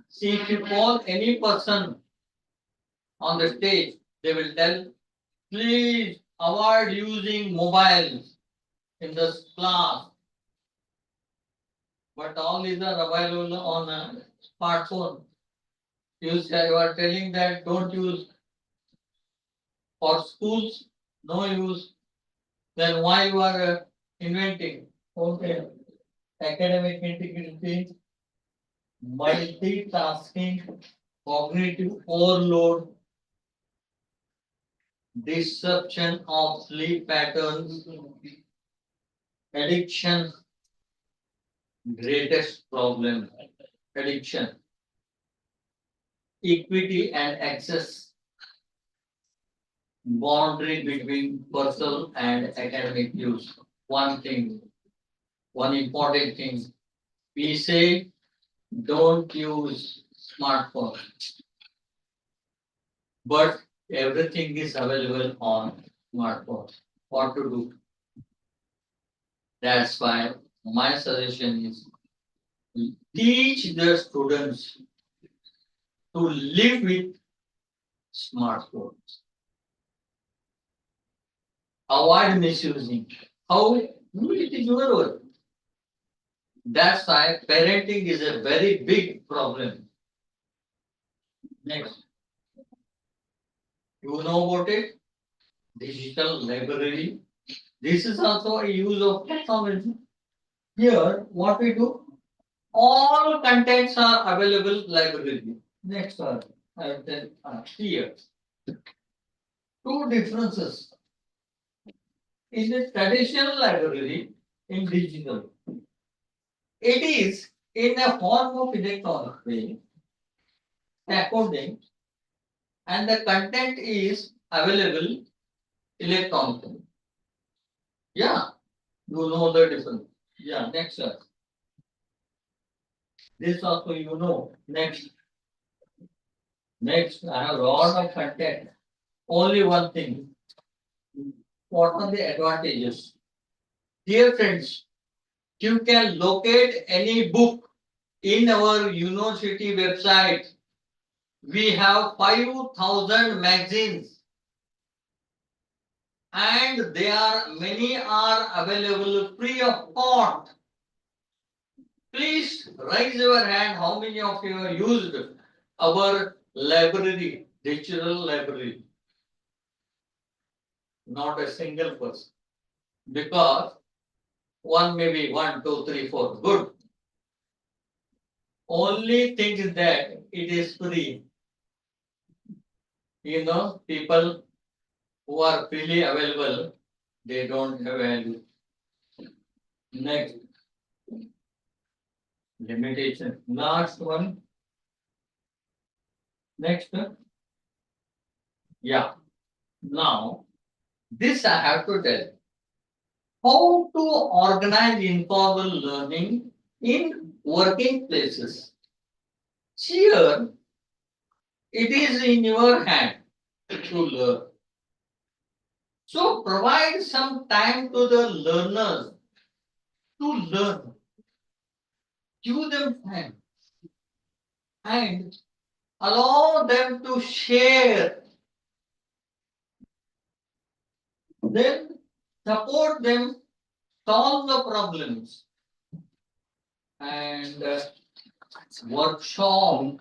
See, if you call any person on the stage, they will tell, please avoid using mobiles in this class. But all these are available on a smartphone. You are telling that don't use for schools, no use. Then why you are inventing? Okay. Academic integrity, multitasking, cognitive overload, disruption of sleep patterns, addiction, greatest problem, addiction, equity and access, boundary between personal and academic use. One thing, one important thing, we say don't use smartphone, but everything is available on smartphone. What to do? That's why my suggestion is teach the students to live with smartphones. Avoid misusing. How? It is your work. That's why parenting is a very big problem. Next. You know about it? Digital library. This is also a use of technology. Here, what we do? All contents are available library. Next one. Then here. Two differences. In the traditional library, in digital, it is in a form of electronic way, according, and the content is available electronically. Yeah, you know the difference. Yeah, next one. This also you know. Next. Next, I have a lot of content. Only one thing. What are the advantages? Dear friends, you can locate any book in our university website. We have 5,000 magazines and many are available free of cost. Please raise your hand how many of you have used our library, digital library. Not a single person. Because one maybe 1, 2, 3, 4. Good. Only thing is that it is free. You know, people who are freely available, they don't have value. Next. Limitation. Last one. Next. Yeah. Now, this I have to tell. How to organize informal learning in working places. Here, it is in your hand to learn. So provide some time to the learners to learn. Give them time and allow them to share. Then support them, solve the problems. And workshop.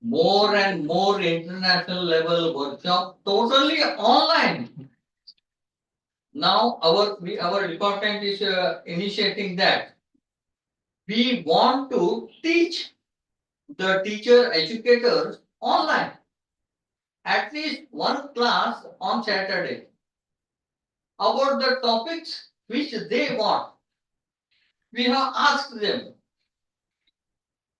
more and more international level workshop totally online. Now our department is initiating that. We want to teach the teacher educators online. At least one class on Saturday about the topics which they want. We have asked them,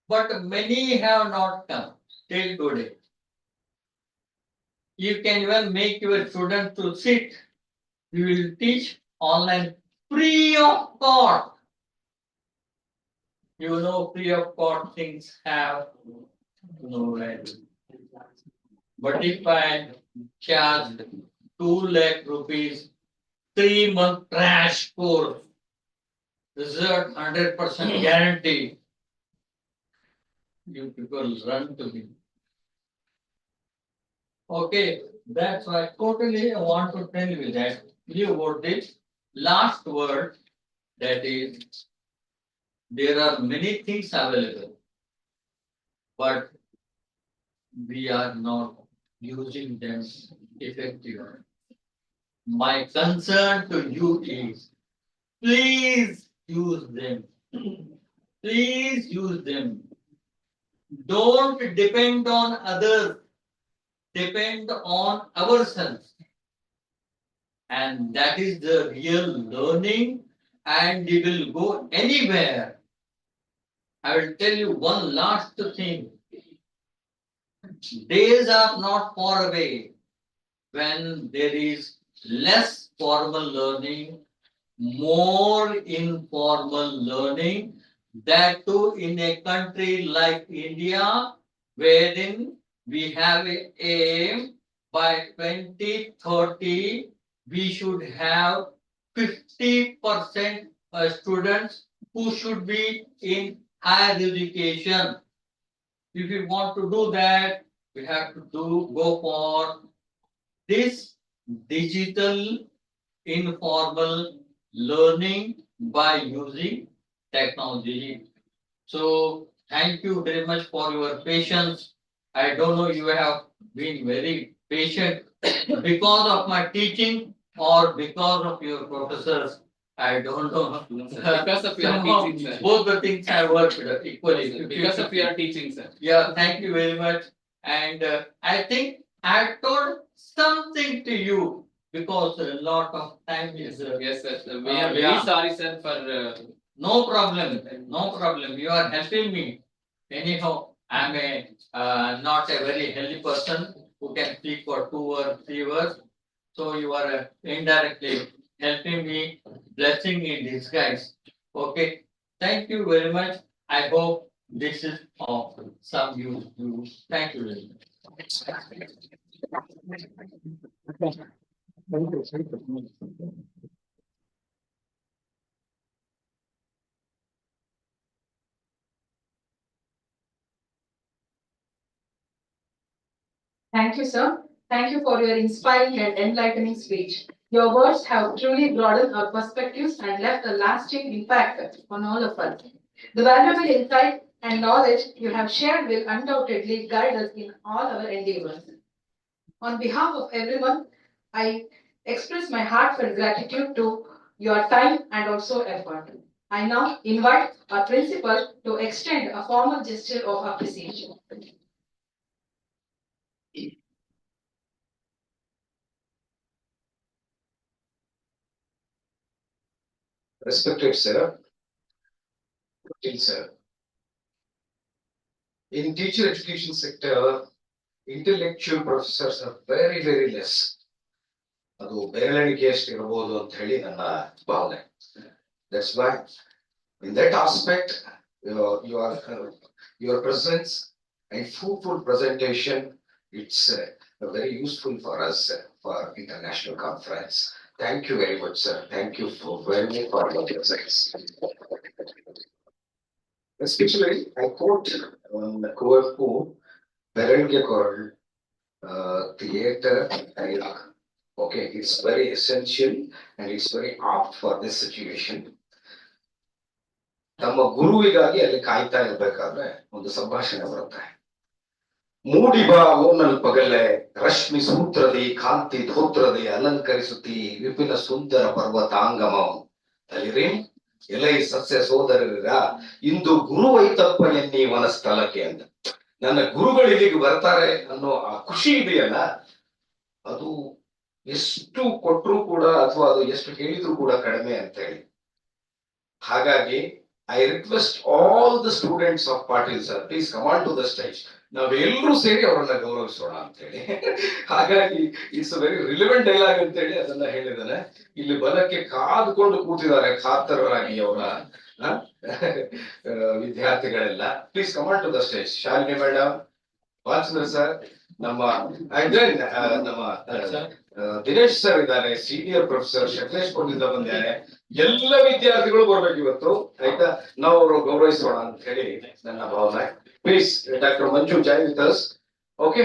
but many have not come till today. You can even make your student to sit. We will teach online free of cost. You know, free of cost things have no value. But if I charged 2 lakh rupees, 3-month crash course, result 100% guarantee, you people run to me. Okay, that's why totally I want to tell you that you about this last word, that is, there are many things available, but we are not using them effectively. My concern to you is, please use them. Please use them. Don't depend on others. Depend on ourselves. And that is the real learning, and we will go anywhere. I will tell you one last thing. Days are not far away when there is less formal learning, more informal learning, that too in a country like India, wherein we have a aim by 2030, we should have 50% students who should be in higher education. If we want to do that, we have to go for this digital informal learning by using technology. So thank you very much for your patience. I don't know, you have been very patient because of my teaching or because of your professors. I don't know. Because of your Somehow, teaching, sir. both the things have worked equally. Because of your teaching, sir. Yeah, thank you very much. And I think I told something to you because a lot of time is. Yes, sir. We are very yeah. sorry, sir, for No problem, no problem. You are helping me. Anyhow, I'm a not a very healthy person who can speak for 2 or 3 hours. So you are indirectly helping me, blessing in disguise. Okay, thank you very much. I hope this is of some use to you. Thank you very much. Thank you, sir. Thank you for your inspiring and enlightening speech. Your words have truly broadened our perspectives and left a lasting impact on all of us. The valuable insight and knowledge you have shared will undoubtedly guide us in all our endeavors. On behalf of everyone, I express my heartfelt gratitude to your time and also effort. I now invite our principal to extend a formal gesture of appreciation. Respected sir, dear sir. In teacher education sector, intellectual professors are very, very less. ಅದು ಬೆರಳೆಣಿಕೆಯಷ್ಟು ಇರಬಹುದು ಅಂತ ಹೇಳಿ ನನ್ನ ಭಾವನೆ. That's why in that aspect, your presence and fruitful presentation, it's very useful for us for international conference. Thank you very much, sir. Thank you for very much for your presence. Especially, I quote Kuvapu, Berenke Koral, theater dialogue. Okay, it's very essential and it's very apt for this situation. ನಮ್ಮ ಗುರುವಿಗಾಗಿ ಅಲ್ಲಿ ಕಾಯ್ತಾ ಇರ್ಬೇಕಾದ್ರೆ ಒಂದು ಸಂಭಾಷಣೆ ಬರುತ್ತೆ. ಮೂಡಿ ಬಾ ಓನಲ್ ಪಗಲೆ ರಶ್ಮಿ ಸೂತ್ರದಿ ಕಾಂತಿ ಧೋತ್ರದಿ ಅಲಂಕರಿಸುತ್ತಿ ವಿಪಿನ ಸುಂದರ ಪರ್ವತಾಂಗಮಂ ತಲಿರಿ ಎಲೈ ಸಸ್ಯ ಸೋದರರ ಇಂದು ಗುರುವೈತಪ್ಪ ಎನ್ನಿ ವನಸ್ಥಳಕ್ಕೆ ಅಂತ. ನನ್ನ ಗುರುಗಳು ಇಲ್ಲಿಗೆ ಬರ್ತಾರೆ ಅನ್ನೋ ಆ ಖುಷಿ ಇದೆಯಲ್ಲ, ಅದು ಎಷ್ಟು ಕೊಟ್ಟರು ಕೂಡ ಅಥವಾ ಅದು ಎಷ್ಟು ಹೇಳಿದ್ರು ಕೂಡ ಕಡಿಮೆ ಅಂತ ಹೇಳಿ. ಹಾಗಾಗಿ I request all the students of Patil sir, please come on to the stage. ನಾವೆಲ್ಲರೂ ಸೇರಿ ಅವರನ್ನ ಗೌರವಿಸೋಣ ಅಂತ ಹೇಳಿ. ಹಾಗಾಗಿ ಇಟ್ಸ್ ವೆರಿ ರಿಲಿವೆಂಟ್ ಡೈಲಾಗ್ ಅಂತ ಹೇಳಿ ಅದನ್ನ ಹೇಳಿದಾನೆ. ಇಲ್ಲಿ ಬಲಕ್ಕೆ ಕಾದುಕೊಂಡು ಕೂತಿದ್ದಾರೆ ಖಾತರರಾಗಿ ಅವರ ವಿದ್ಯಾರ್ಥಿಗಳೆಲ್ಲ. Please come on to the stage. Shalini madam, Walchandra sir, ನಮ್ಮ ನಮ್ಮ ದಿನೇಶ್ ಸರ್ ಇದ್ದಾರೆ, ಸೀನಿಯರ್ ಪ್ರೊಫೆಸರ್ ಶಕ್ಲೇಶ್ ಕೊಂಡಿಂದ ಬಂದಿದ್ದಾರೆ. ಎಲ್ಲ ವಿದ್ಯಾರ್ಥಿಗಳು ಬರ್ಬೇಕು ಇವತ್ತು, ಆಯ್ತಾ? ನಾವು ಅವರು ಗೌರವಿಸೋಣ ಅಂತ ಹೇಳಿ ನನ್ನ ಭಾವನೆ. Please doctor Manju join with us. Okay,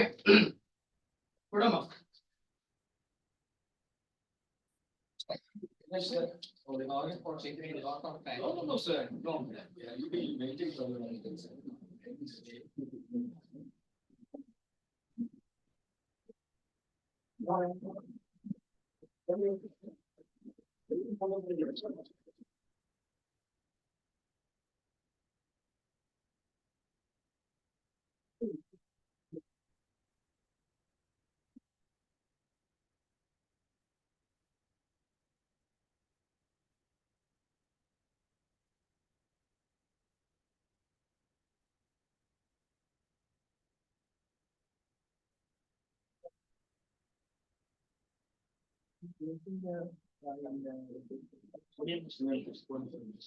ಕೊಡಮ್ಮ.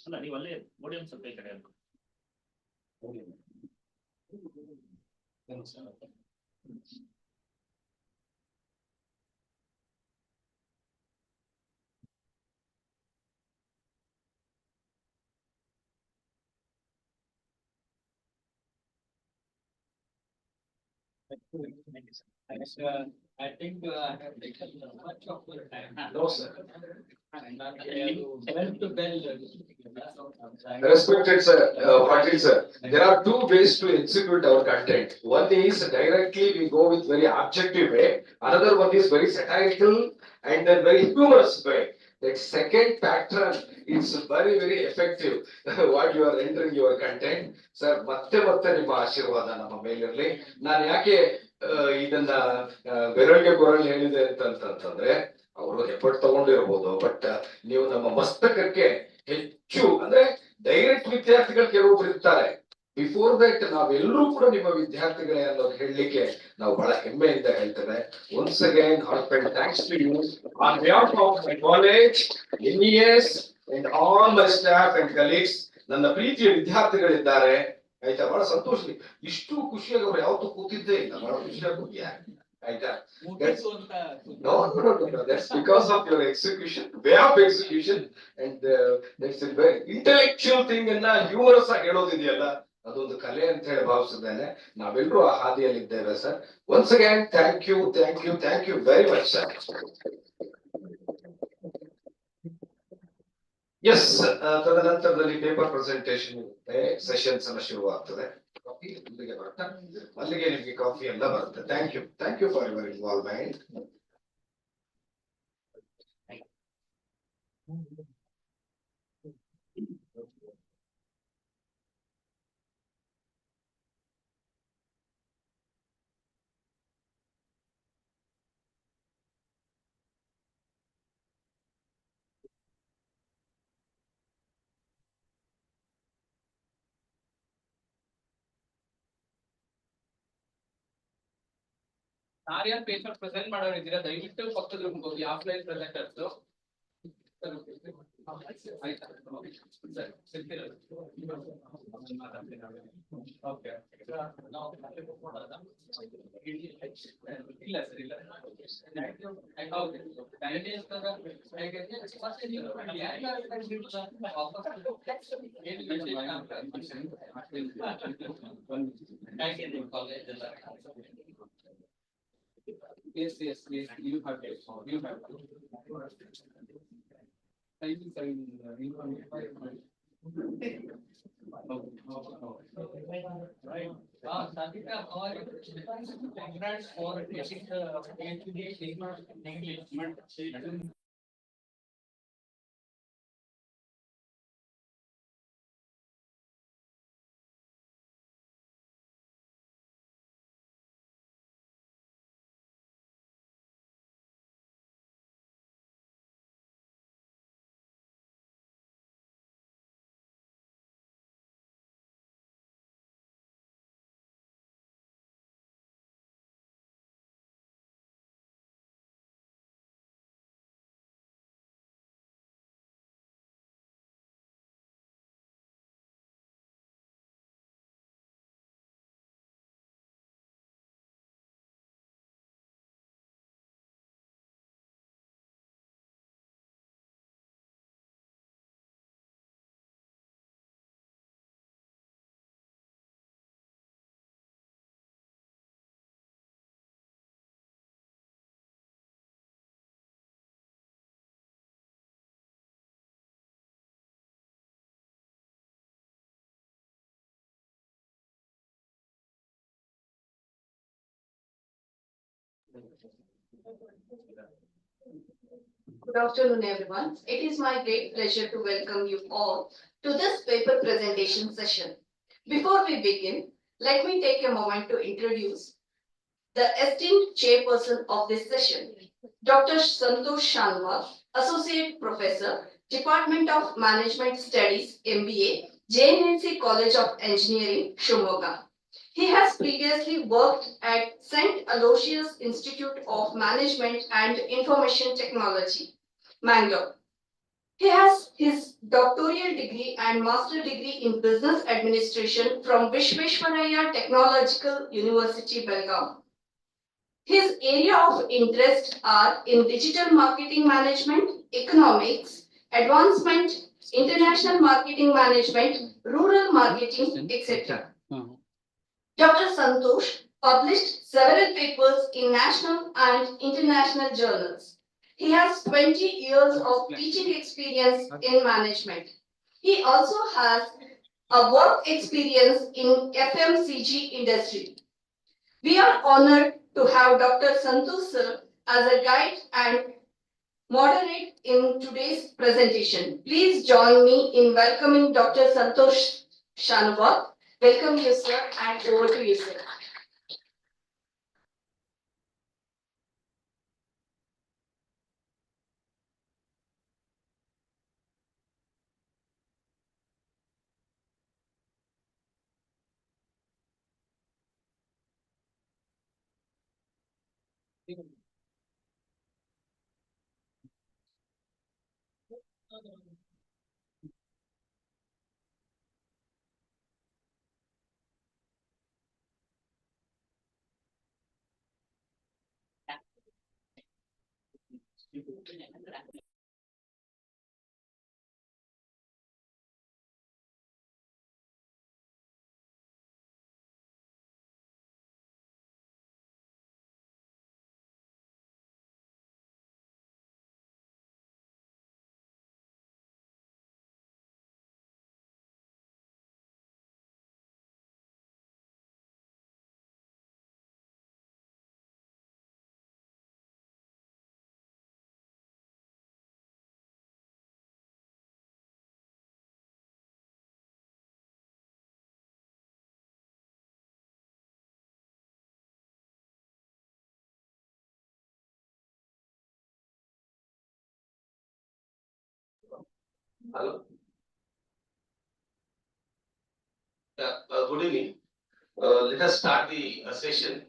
ಅಲ್ಲ ನೀವು ಅಲ್ಲೇ ಮೋಡಿಯಂ ಸ್ವಲ್ಪ ಈ ಕಡೆ ಅನ್ಕೊ. I think I have taken much of your time. No, sir. Respected Respected sir, Patil sir, there are two ways to execute our content. One is directly we go with very objective way. Another one is very satirical and then very humorous way. That second pattern is very very effective. What you are rendering your content, sir. ಮತ್ತೆ ಮತ್ತೆ ನಿಮ್ಮ ಆಶೀರ್ವಾದ ನಮ್ಮ ಮೇಲಿರಲಿ. ನಾನು ಯಾಕೆ ಇದನ್ನ ಬೆರಳಿಗೆ ಗೊರಳು ಹೇಳಿದೆ ಅಂತಂದ್ರೆ, ಅವರು ಎಫರ್ಟ್ ತಗೊಂಡಿರ್ಬೋದು, ಬಟ್ ನೀವು ನಮ್ಮ ಮಸ್ತಕಕ್ಕೆ ಹೆಚ್ಚು ಅಂದ್ರೆ ಡೈರೆಕ್ಟ್ ವಿದ್ಯಾರ್ಥಿಗಳು ಕೆಲವೊಬ್ರು ಇರ್ತಾರೆ. ಬಿಫೋರ್ ದಟ್ ನಾವೆಲ್ಲರೂ ಕೂಡ ನಿಮ್ಮ ವಿದ್ಯಾರ್ಥಿಗಳೇ ಅನ್ನೋದು ಹೇಳಲಿಕ್ಕೆ ನಾವು ಬಹಳ ಹೆಮ್ಮೆಯಿಂದ ಹೇಳ್ತೇವೆ. Once again heartfelt thanks to you on behalf of my college, NES and all my staff and colleagues. ನನ್ನ ಪ್ರೀತಿಯ ವಿದ್ಯಾರ್ಥಿಗಳಿದ್ದಾರೆ, ಆಯ್ತಾ? ಬಹಳ ಸಂತೋಷ. ಇಷ್ಟು ಖುಷಿಯಾಗಿ ಅವ್ರು ಯಾವತ್ತೂ ಕೂತಿದ್ದೇ ಇಲ್ಲ, ಬಹಳ ಖುಷಿಯಾಗಿ ಕೂತಿದ್ದಾರೆ, ಆಯ್ತಾ? No, that's because of your execution, way of execution, and that's a very intellectual thing. ಅನ್ನ ಹ್ಯೂಮರಸ್ ಆಗಿ ಹೇಳೋದಿದೆಯಲ್ಲ, ಅದೊಂದು ಕಲೆ ಅಂತ ಹೇಳಿ ಭಾವಿಸಿದ್ದೇನೆ. ನಾವೆಲ್ಲರೂ ಆ ಹಾದಿಯಲ್ಲಿ ಇದ್ದೇವೆ sir. Once again thank you, thank you, thank you very much sir. Yes, ತದನಂತರದಲ್ಲಿ ಪೇಪರ್ ಪ್ರೆಸೆಂಟೇಷನ್ ಇರುತ್ತೆ, ಸೆಷನ್ಸ್ ಎಲ್ಲ ಶುರುವಾಗ್ತದೆ. ಕಾಫಿ ಇಲ್ಲಿಗೆ ಬರುತ್ತೆ, ಅಲ್ಲಿಗೆ ನಿಮ್ಗೆ ಕಾಫಿ ಎಲ್ಲ ಬರುತ್ತೆ. Thank you for your involvement. ಯಾರ್ಯಾರು ಪೇಪರ್ ಪ್ರೆಸೆಂಟ್ ಮಾಡೋರು ಇದ್ದೀರಾ ದಯವಿಟ್ಟು ಪಕ್ಕದ ರೂಮ್ ಹೋಗಿ ಆಫ್ಲೈನ್ ಪ್ರೆಸೆಂಟರ್ಸ್. ಇಲ್ಲ ಸರ್, ಇಲ್ಲ. Yes, yes, yes. You have to. You have to. Thank you, sir. Right. Sangeeta, how are you? Congrats for getting the PhD engagement. Good afternoon, everyone. It is my great pleasure to welcome you all to this paper presentation session. Before we begin, let me take a moment to introduce the esteemed chairperson of this session, Dr. Santosh Shanwal, Associate Professor, Department of Management Studies, MBA, JNNC College of Engineering, Shimoga. He has previously worked at St. Aloysius Institute of Management and Information Technology, Mangalore. He has his doctoral degree and master degree in business administration from Vishveshwaraya Technological University, Belgaum. His area of interest are in digital marketing management, economics, advancement, international marketing management, rural marketing, etc. Dr. Santosh published several papers in national and international journals. He has 20 years of teaching experience in management. He also has a work experience in FMCG industry. We are honored to have Dr. Santosh sir as a guide and moderate in today's presentation. Please join me in welcoming Dr. Santosh Shanwal. Welcome you, sir, and over to you, sir. Hello. Yeah, good evening. Let us start the session.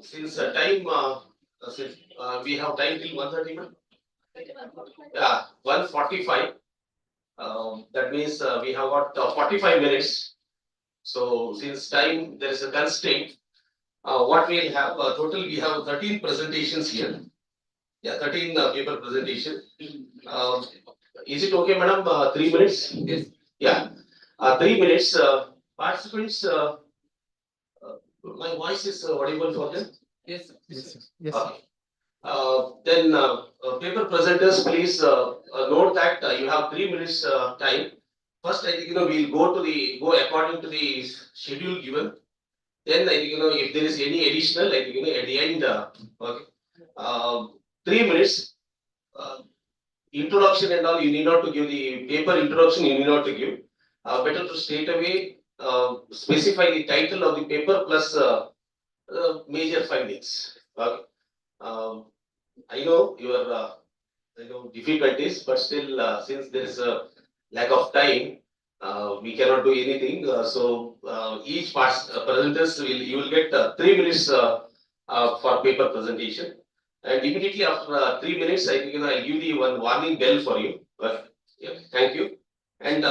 Since we have time till 1:30. Yeah, 1:45. That means we have got 45 minutes. So since time there is a constraint, what we'll have total we have 13 presentations here. Yeah, 13 paper presentation. Is it okay, madam? 3 minutes? Yes. Yeah. 3 minutes. Participants, my voice is audible for them? Yes, sir. Yes. Okay. Then paper presenters, please note that you have 3 minutes time first, I think, we'll go according to the schedule given. Then I think, if there is any additional, I think, at the end, okay, 3 minutes, introduction and all, you need not to give the paper introduction, you need not to give. Better to straight away, specify the title of the paper plus, major findings. Okay. I know your, difficulties, but still, since there is a lack of time, we cannot do anything. Each presenters you will get 3 minutes for paper presentation. And immediately after 3 minutes, I think I'll give the one warning bell for you. Yeah, thank you. And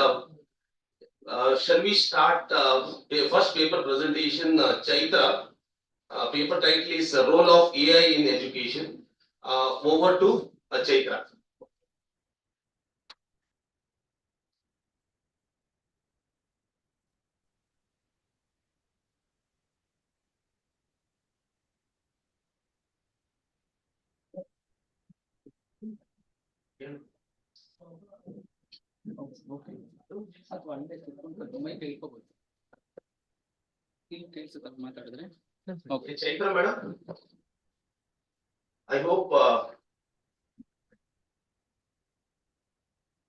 shall we start first paper presentation, Chaitra? Paper title is Role of AI in Education. Over to Chaitra. ಅಥವಾ ಅಲ್ಲೇ ಕೂತ್ಕೊಂಡು mic ಇಟ್ಕೋಬಹುದು. ಇಲ್ಲಿ ಕೇಳಿಸುತ್ತೆ ಮಾತಾಡಿದ್ರೆ. Okay, Chaitra madam. I hope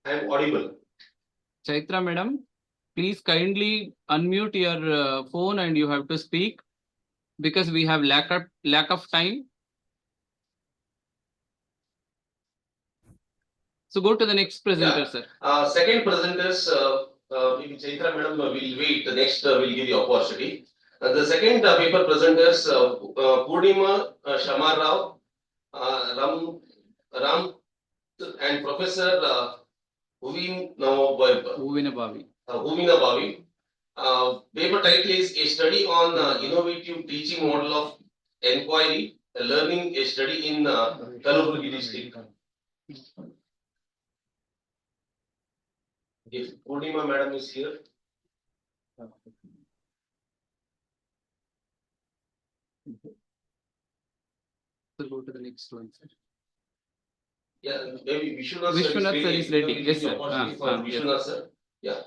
I am audible. Chaitra madam, please kindly unmute your phone and you have to speak because we have lack of time. So go to the next presenter, sir. Second presenters, maybe Chaitra madam will wait. The next will give the opportunity. The second paper presenters, Purnima Shamar Rao, Ram and Professor Huvina Bavi. Paper title is A Study on Innovative Teaching Model of Enquiry, Learning, a Study in Kalaburagi District. If Purnima madam is here. So go to the next one, sir. Yeah, maybe Vishwanath Vishwanath sir is ready. Yes, sir. Yes. Vishwanath sir. Yeah.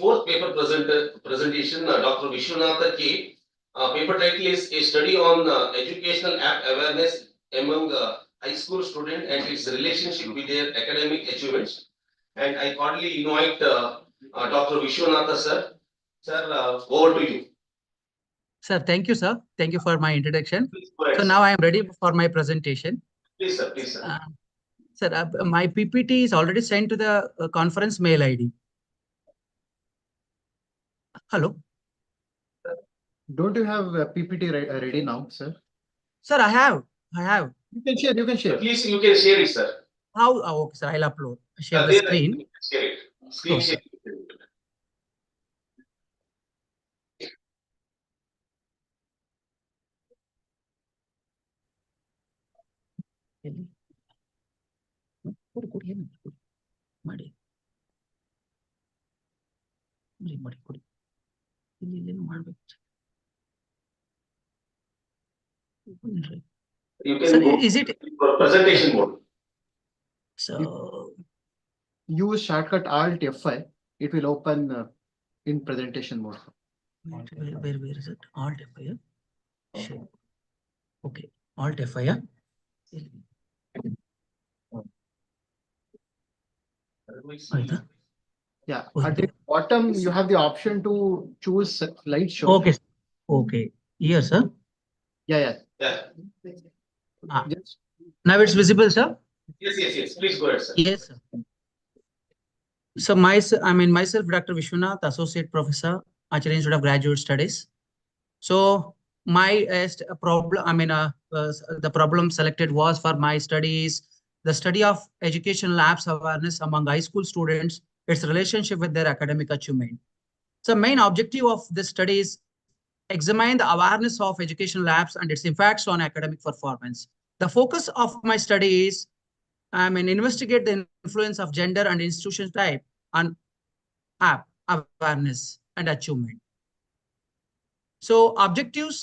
Fourth paper presentation, Dr. Vishwanath K. Paper title is A Study on Educational App Awareness among high school students and its relationship with their academic achievements. And I cordially invite Dr. Vishwanath sir. Sir, over to you. Sir, thank you, sir. Thank you for my introduction. Please go ahead, So sir. now I am ready for my presentation. Please, sir. Please, sir. Sir, my PPT is already sent to the conference mail ID. Hello, Don't you have a PPT ready now, sir? sir. I have. You can share. You can share. Please, you can share it, sir. How? Oh, okay, sir. I'll upload. Share the There, screen. you can share it. Screen Okay. share. ಕೊಡಿ ಏನು ಮಾಡಿ ಮಾಡಿ ಕೊಡಿ ಇಲ್ಲಿ ಇಲ್ಲೇನು ಮಾಡ್ಬೇಕು You can Sir, go is it for presentation mode. so? Use shortcut Alt F5. It will open in presentation mode. Where is it? Alt F5. Sure. Okay. Alt F5. ಆಯ್ತಾ? Yeah. Oh, At the bottom, you have the option to choose slideshow. Okay. Okay. Here, sir. Yeah. Yeah. Just Now it's visible, sir. Yes. Please go ahead, sir. Yes, sir. So myself, Dr. Vishwanath, Associate Professor, Acharya Institute of Graduate Studies. So my problem, the problem selected was for my studies, the study of educational apps awareness among high school students, its relationship with their academic achievement. So main objective of this study is examine the awareness of educational apps and its impacts on academic performance. The focus of my study is investigate the influence of gender and institution type on app awareness and achievement. So objectives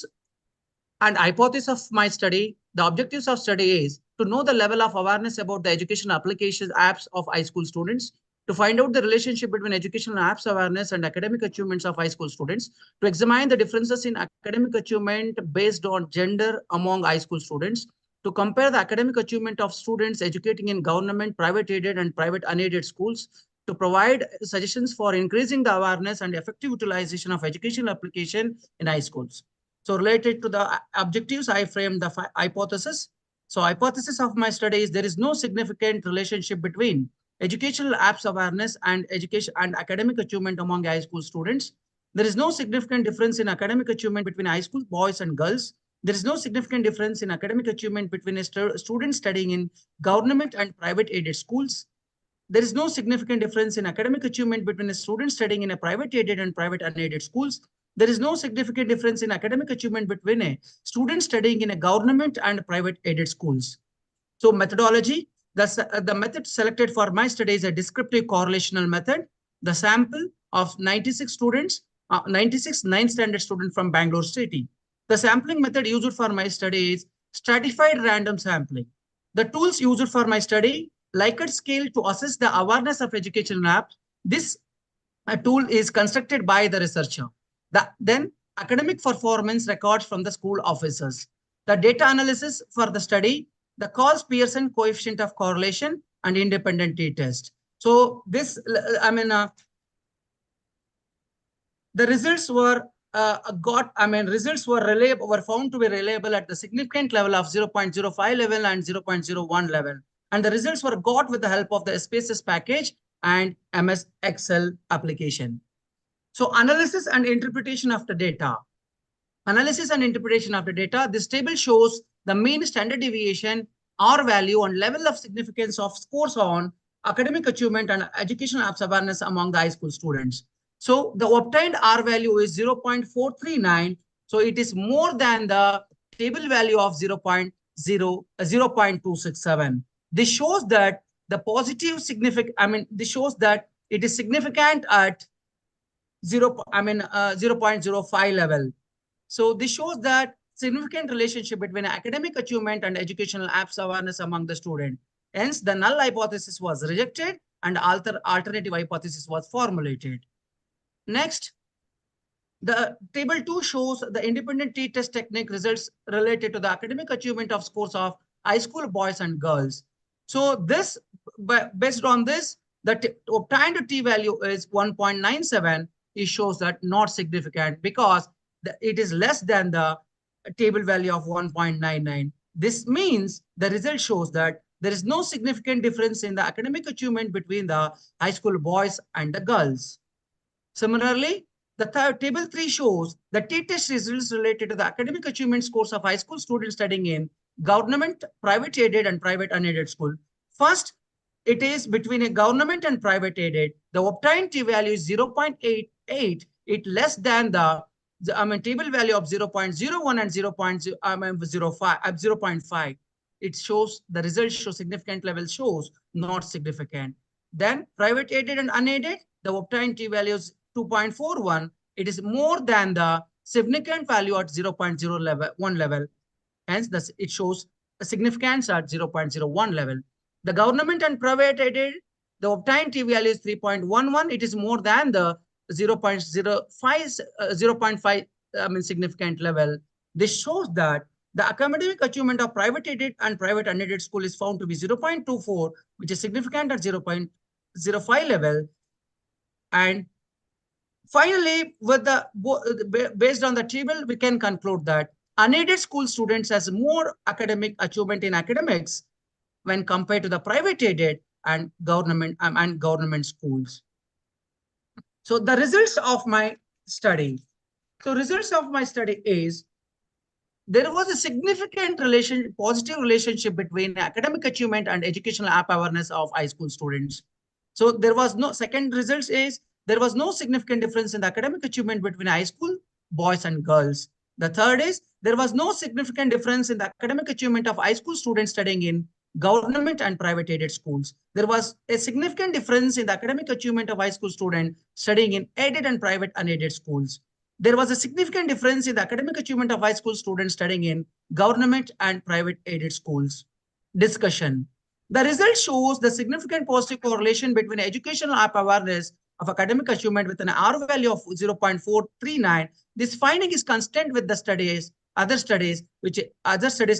and hypothesis of my study, the objectives of study is to know the level of awareness about the educational applications apps of high school students, to find out the relationship between educational apps awareness and academic achievements of high school students, to examine the differences in academic achievement based on gender among high school students, to compare the academic achievement of students educating in government, private aided and private unaided schools, to provide suggestions for increasing the awareness and effective utilization of educational application in high schools. So related to the objectives, I framed the hypothesis. So hypothesis of my study is there is no significant relationship between educational apps awareness and education and academic achievement among high school students. There is no significant difference in academic achievement between high school boys and girls. There is no significant difference in academic achievement between a student studying in government and private aided schools. There is no significant difference in academic achievement between a student studying in a private aided and private unaided schools. There is no significant difference in academic achievement between a student studying in a government and private aided schools. So methodology, the method selected for my study is a descriptive correlational method. The sample of 96 students, 96 9th standard students from Bangalore City. The sampling method used for my study is stratified random sampling. The tools used for my study, Likert scale to assess the awareness of educational apps. This tool is constructed by the researcher. Then academic performance records from the school officers. The data analysis for the study, the Coles-Pearson coefficient of correlation and independent t-test. So this, the results were results were found to be reliable at the significant level of 0.05 level and 0.01 level. And the results were got with the help of the SPSS package and MS Excel application. So analysis and interpretation of the data. Analysis and interpretation of the data. This table shows the mean standard deviation, R value and level of significance of scores on academic achievement and educational apps awareness among the high school students. So the obtained R value is 0.439. So it is more than the table value of 0.267. This shows that the positive significant, this shows that it is significant at 0.05 level. So this shows that significant relationship between academic achievement and educational apps awareness among the student. Hence, the null hypothesis was rejected and alternative hypothesis was formulated. Next, the table 2 shows the independent t-test technique results related to the academic achievement of scores of high school boys and girls. So this, based on this, the obtained t-value is 1.97. It shows that not significant because it is less than the table value of 1.99. This means the result shows that there is no significant difference in the academic achievement between the high school boys and the girls. Similarly, the table 3 shows the t-test results related to the academic achievement scores of high school students studying in government, private aided and private unaided school. First, it is between a government and private aided. The obtained t-value is 0.88. It less than the table value of 0.01 and 0.05. It shows the results show significant level shows not significant. Then private aided and unaided, the obtained t-value is 2.41. It is more than the significant value at 0.01 level. Hence, it shows a significance at 0.01 level. The government and private aided, the obtained t-value is 3.11. It is more than the 0.5 significant level. This shows that the academic achievement of private aided and private unaided school is found to be 0.24, which is significant at 0.05 level. And finally, with based on the table, we can conclude that unaided school students has more academic achievement in academics when compared to the private aided and government schools. So the results of my study. So results of my study is there was a significant positive relationship between academic achievement and educational app awareness of high school students. So there was no second results is there was no significant difference in the academic achievement between high school boys and girls. The third is there was no significant difference in the academic achievement of high school students studying in government and private aided schools. There was a significant difference in the academic achievement of high school students studying in aided and private unaided schools. There was a significant difference in the academic achievement of high school students studying in government and private aided schools. Discussion. The result shows the significant positive correlation between educational app awareness of academic achievement with an R value of 0.439. This finding is consistent with the other studies,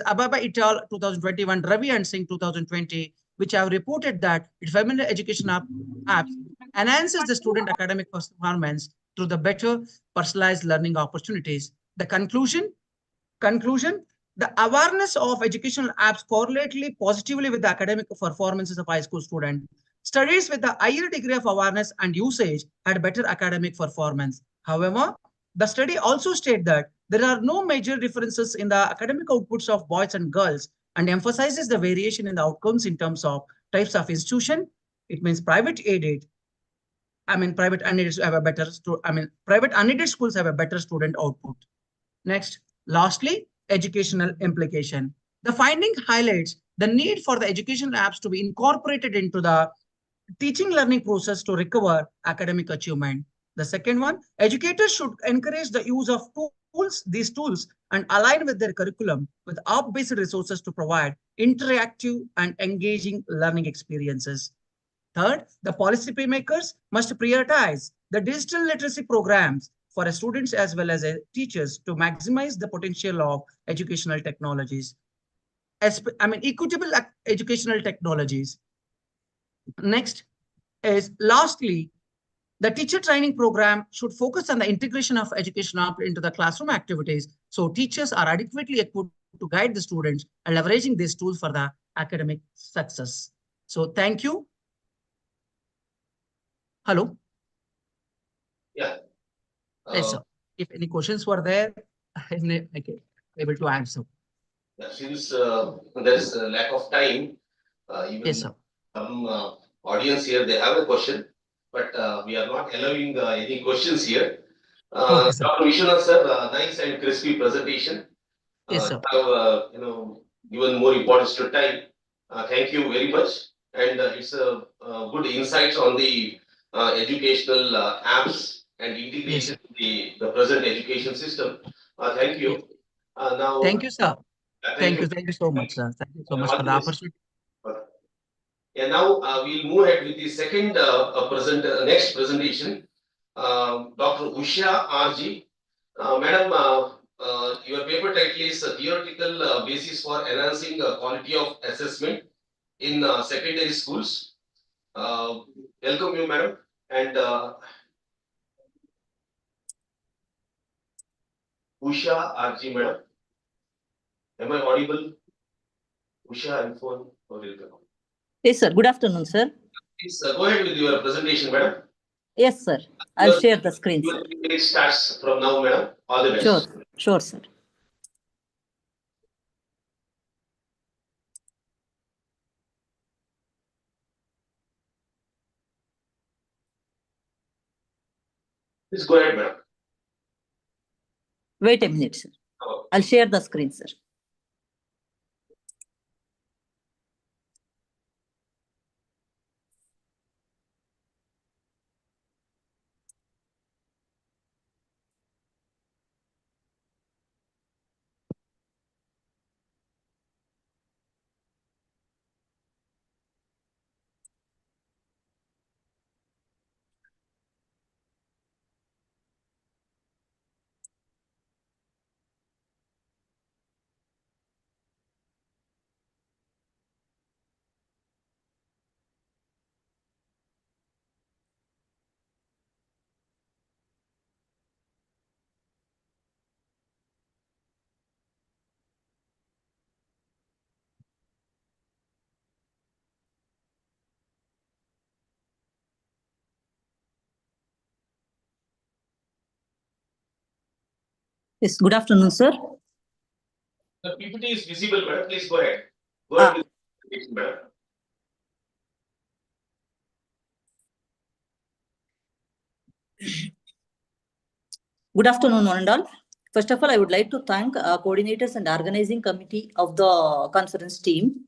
Ababa et al. 2021, Ravi and Singh 2020, which have reported that family education apps enhances the student academic performance through the better personalized learning opportunities. The conclusion, the awareness of educational apps correlately positively with the academic performances of high school students. Studies with a higher degree of awareness and usage had better academic performance. However, the study also stated that there are no major differences in the academic outputs of boys and girls and emphasizes the variation in the outcomes in terms of types of institution. It means private unaided private unaided schools have a better student output. Next, lastly, educational implication. The finding highlights the need for the educational apps to be incorporated into the teaching learning process to recover academic achievement. The second one, educators should encourage the use of these tools and align with their curriculum with app-based resources to provide interactive and engaging learning experiences. Third, the policymakers must prioritize the digital literacy programs for students as well as teachers to maximize the potential of educational technologies. Equitable educational technologies. Next is lastly, the teacher training program should focus on the integration of education into the classroom activities so teachers are adequately equipped to guide the students and leveraging these tools for the academic success. So thank you. Hello. Yeah. Yes, sir. If any questions were there, I'm able to answer. Since there is a lack of time, even Yes, sir. some audience here, they have a question, but we are not allowing any questions here. Okay, sir. Dr. Vishwanath sir, nice and crispy presentation. Yes, sir. Have given more importance to time. Thank you very much, and it's a good insights on the educational apps and integration in the present education system. Thank you. Now, Thank you, sir. thank you. Thank you so much, sir. Thank you so much All for the the best. opportunity. Yeah, now we'll move ahead with the second next presentation. Dr. Usha RG. Madam, your paper title is Theoretical Basis for Enhancing Quality of Assessment in Secondary Schools. Welcome you, madam. And Usha RG, madam. Am I audible? Usha, info. Yes, sir. Good afternoon, sir. Please go ahead with your presentation, madam. Yes, sir. I'll share the screen, sir. It starts from now, madam. All the best. Sure, sir. Please go ahead, madam. Wait a minute, sir. Oh. I'll share the screen, sir. Yes, good afternoon, sir. The PPT is visible, madam. Please go ahead. Go ahead with the presentation, madam. Good afternoon, one and all. First of all, I would like to thank coordinators and organizing committee of the conference team.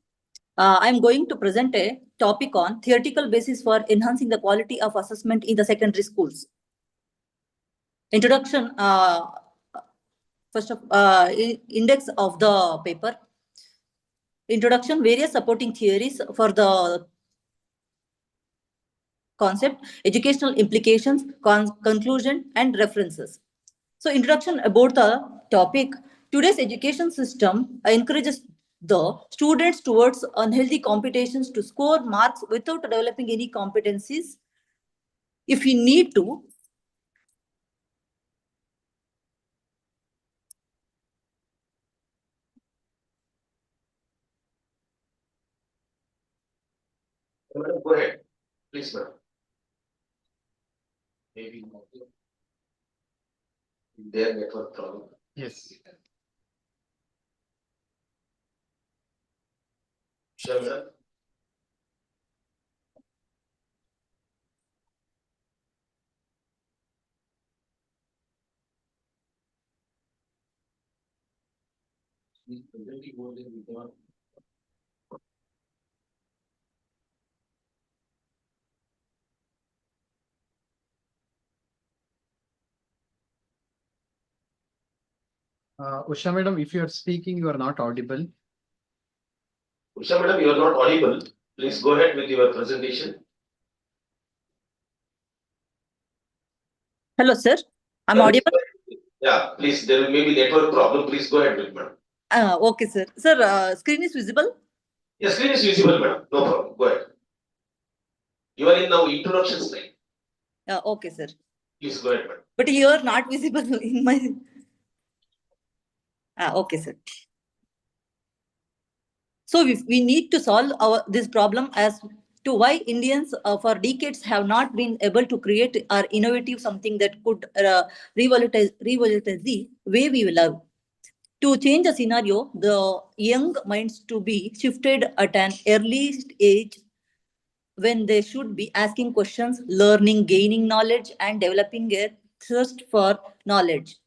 I'm going to present a topic on theoretical basis for enhancing the quality of assessment in the secondary schools. Introduction. First of index of the paper. introduction, various supporting theories for the concept, educational implications, conclusion, and references. So introduction about the topic. Today's education system encourages the students towards unhealthy competitions to score marks without developing any competencies. If we need to, Madam, go ahead, please, madam. Maybe their network problem. Yes. Sure, madam. Usha madam, if you are speaking, you are not audible. Usha madam, you are not audible. Please go ahead with your presentation. hello, sir. I'm audible. Yeah, please, there may be network problem. Please go ahead with madam. Okay, sir. Sir, screen is visible. Yes, screen is visible, madam. No problem. Go ahead. You are in now introduction slide. Okay, sir. Please go ahead, madam. But you are not visible in my. Okay, sir. So we need to solve this problem as to why Indians for decades have not been able to create or innovative something that could revolutionize the way we love. To change the scenario, the young minds to be shifted at an early age when they should be asking questions, learning, gaining knowledge, and developing a thirst for knowledge.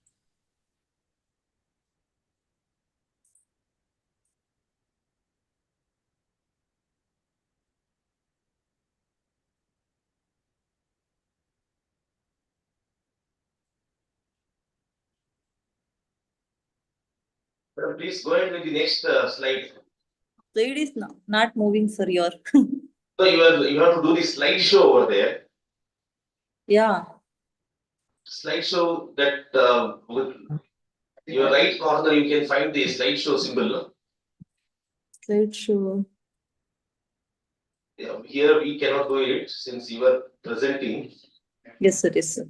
Madam, please go ahead with the next slide. Slide is not moving, sir. Your So you have to do the slideshow over there. yeah. Slideshow that with your right corner you can find the slideshow symbol. Slideshow. Yeah, here we cannot do it since you are presenting. Yes, sir. Yes, sir.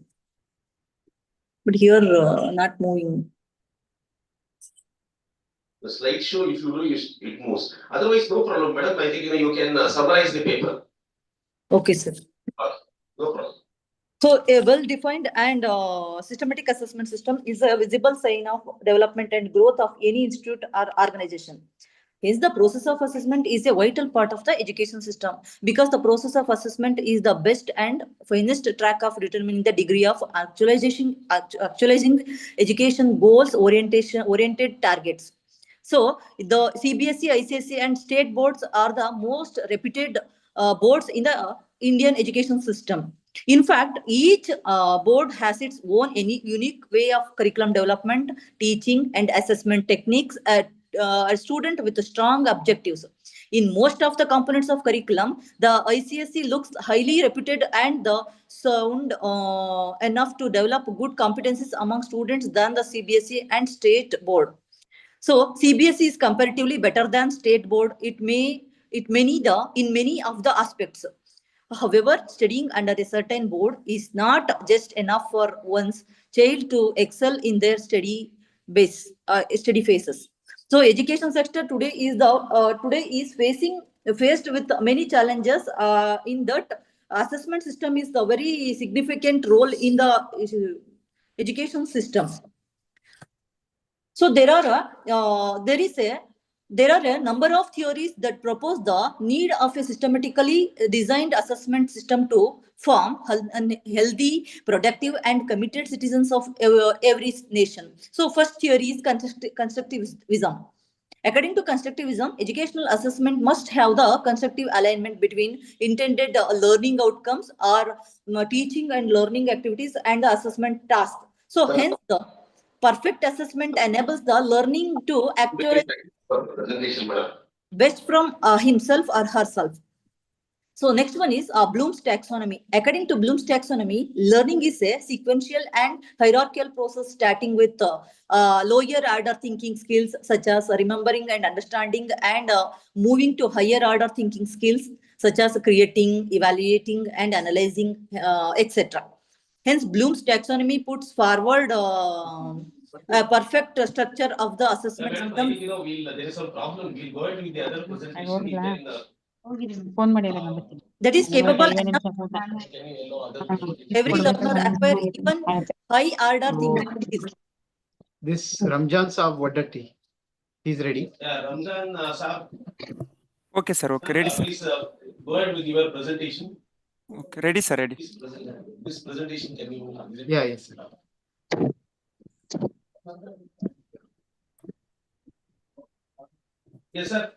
But here not moving. The slideshow, if you do, it moves. Otherwise, no problem, madam. I think you can summarize the paper. Okay, sir. No problem. So a well-defined and systematic assessment system is a visible sign of development and growth of any institute or organization. Hence, the process of assessment is a vital part of the education system because the process of assessment is the best and finest track of determining the degree of actualizing education goals oriented targets. So the CBSE, ICSE, and state boards are the most reputed boards in the Indian education system. In fact, each board has its own unique way of curriculum development, teaching, and assessment techniques at a student with strong objectives. In most of the components of curriculum, the ICSE looks highly reputed and the sound enough to develop good competencies among students than the CBSE and state board. So CBSE is comparatively better than state board. In many of the aspects. However, studying under a certain board is not just enough for one's child to excel in their study phases. So, education sector today is faced with many challenges. In that, assessment system is a very significant role in the education system. So there are a number of theories that propose the need of a systematically designed assessment system to form healthy, productive, and committed citizens of every nation. So first theory is constructivism. According to constructivism, educational assessment must have the constructive alignment between intended learning outcomes or teaching and learning activities and the assessment task. So hence the perfect assessment enables the learning to actualize. Presentation, madam. best from himself or herself. So next one is Bloom's taxonomy. According to Bloom's taxonomy, learning is a sequential and hierarchical process starting with lower order thinking skills such as remembering and understanding, and moving to higher order thinking skills such as creating, evaluating, and analyzing, etc. Hence, Bloom's taxonomy puts forward a perfect structure of the assessment Madam, system. there is a problem. We'll go ahead with the other presentation. You can, That is capable enough can you allow other every learner acquire even high order thinking skills. This Ramjan Saab Vadatti, he's ready. Yeah, Ramzan, Saab, Okay, sir. Okay, ready, sir. please go ahead with your presentation. Okay, ready, sir. Ready. This presentation, can you? Yeah, yes. Yes, sir.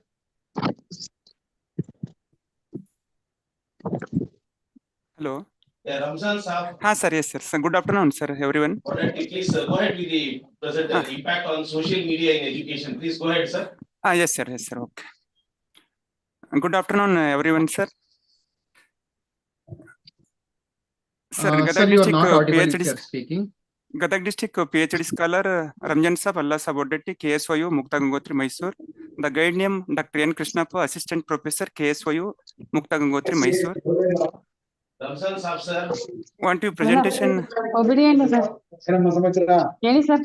Hello. Yeah, Ramzan Saab. Ha, sir. Yes, sir. So, good afternoon, sir, everyone. Please go ahead with the impact on social media in education. Please go ahead, sir. Yes, sir. Yes, sir. Okay. Good afternoon, everyone, sir. Sir, Sir, Gadag you are district not audible if PhD you are speaking. Gadag district PhD scholar Ramjan Saab Allah Saab Vadatti, KSYU, Mukta Gangotri, Mysore. The guide name Dr. N. Krishnappa, Assistant Professor, KSYU, Mukta Gangotri, Mysore. Ramzan Saab, sir. Want to presentation? Obedient, sir. ಹೇಳಿ sir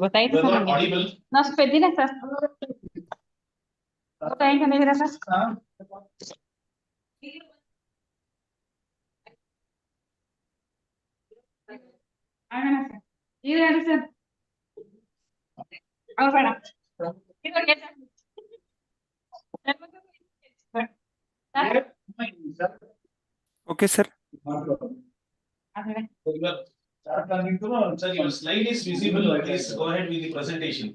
ಗೊತ್ತಾಯ್ತು You are sir not ನಮಗೆ audible. ನಾವು ಸ್ವಲ್ಪ ಎದ್ದಿಲ್ಲ sir ಊಟ ಹೆಂಗ್ ತಂದಿದ್ದೀರಾ sir ಆಗೋಣ sir ಈಗ ಹೇಳಿ ಸರ್ ಬೇಡ ಇವಾಗ Okay, sir. Sir, your slide is visible. Please go ahead with the presentation.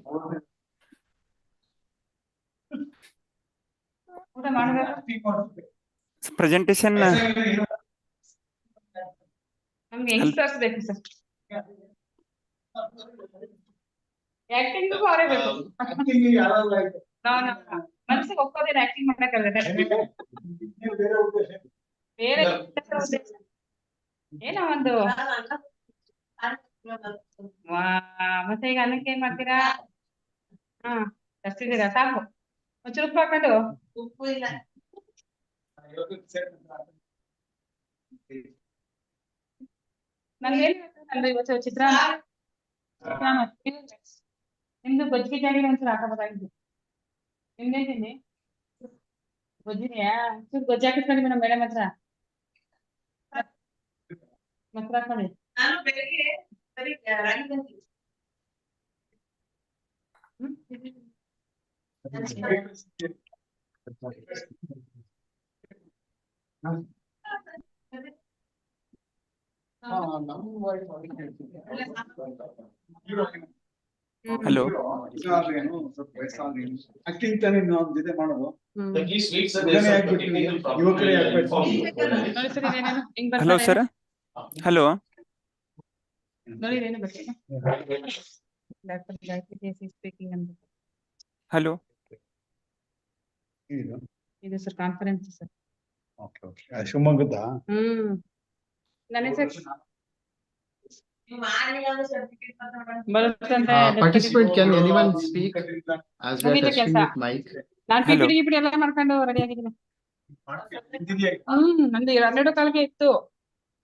ಊಟ ಮಾಡಬೇಕು Presentation. ನಮ್ಗೆ ಯಂಗ್ಸ್ಟರ್ಸ್ ಬೇಕು ಸರ್ ಆಕ್ಟಿಂಗ್ ಅವರೇ ಬೇಕು ಮನಸ್ಸಿಗೆ ಒಪ್ಪೋದೇನು ಆಕ್ಟಿಂಗ್ ಮಾಡಕ್ಕಾಗಲ್ಲ ಬೇರೆ ಏನೋ ಒಂದು ಮತ್ತೆ ಈಗ ಅನ್ನಕ್ಕೆ ಏನ್ ಮಾಡ್ತೀರಾ ಹಾ ಕಷ್ಟಿದ್ದೀರಾ ಸಾಕು ಒಂಚೂರು ಉಪ್ಪು ಹಾಕೊಂಡು ಉಪ್ಪು ಇಲ್ಲ ನಂಗೆ ಏನ್ ನಂದು ಇವತ್ತು ಚಿತ್ರಾನ್ನ ನಿಮ್ದು ಬಜ್ಜಿ ಜಾರಿಗೆ ಒಂಚೂರು ಹಾಕಬೇಕಾಗಿತ್ತು ನಿಮ್ದೇಂತೀನಿ ಗೊಜ್ಜಿದೆಯಾ ಒಂಚೂರು ಗೊಜ್ಜಿ ಹಾಕಿಸ್ಕೊಳ್ಳಿ ಮೇಡಮ್ ಮೇಡಮ್ ಹತ್ರ ಮೊಸರು ಹಾಕೊಳ್ಳಿ ನಾನು ಬೆಳಿಗ್ಗೆ ಸರಿ ರಾಗಿ ತಂದಿ Hello. Please wait, sir. There's a technical problem. Hello, sir. Hello. ನೋಡಿ ಏನು ಬರ್ತೀನಿ ಡಾಕ್ಟರ್ ಗಾಯತ್ರಿ ಸ್ಪೀಕಿಂಗ್ ಅಂತ Hello. ಇದು ಸರ್ ಕಾನ್ಫರೆನ್ಸ್ ಸರ್ ಶಿವಮೊಗ್ಗದ ನಾನೇ sir participant, can anyone speak as we are testing with mic? ನಾನು ಪಿಪಿಡಿ ಎಲ್ಲ ಮಾಡ್ಕೊಂಡು ರೆಡಿ ಆಗಿದ್ದೀನಿ ನಂದು 2:15 ಇತ್ತು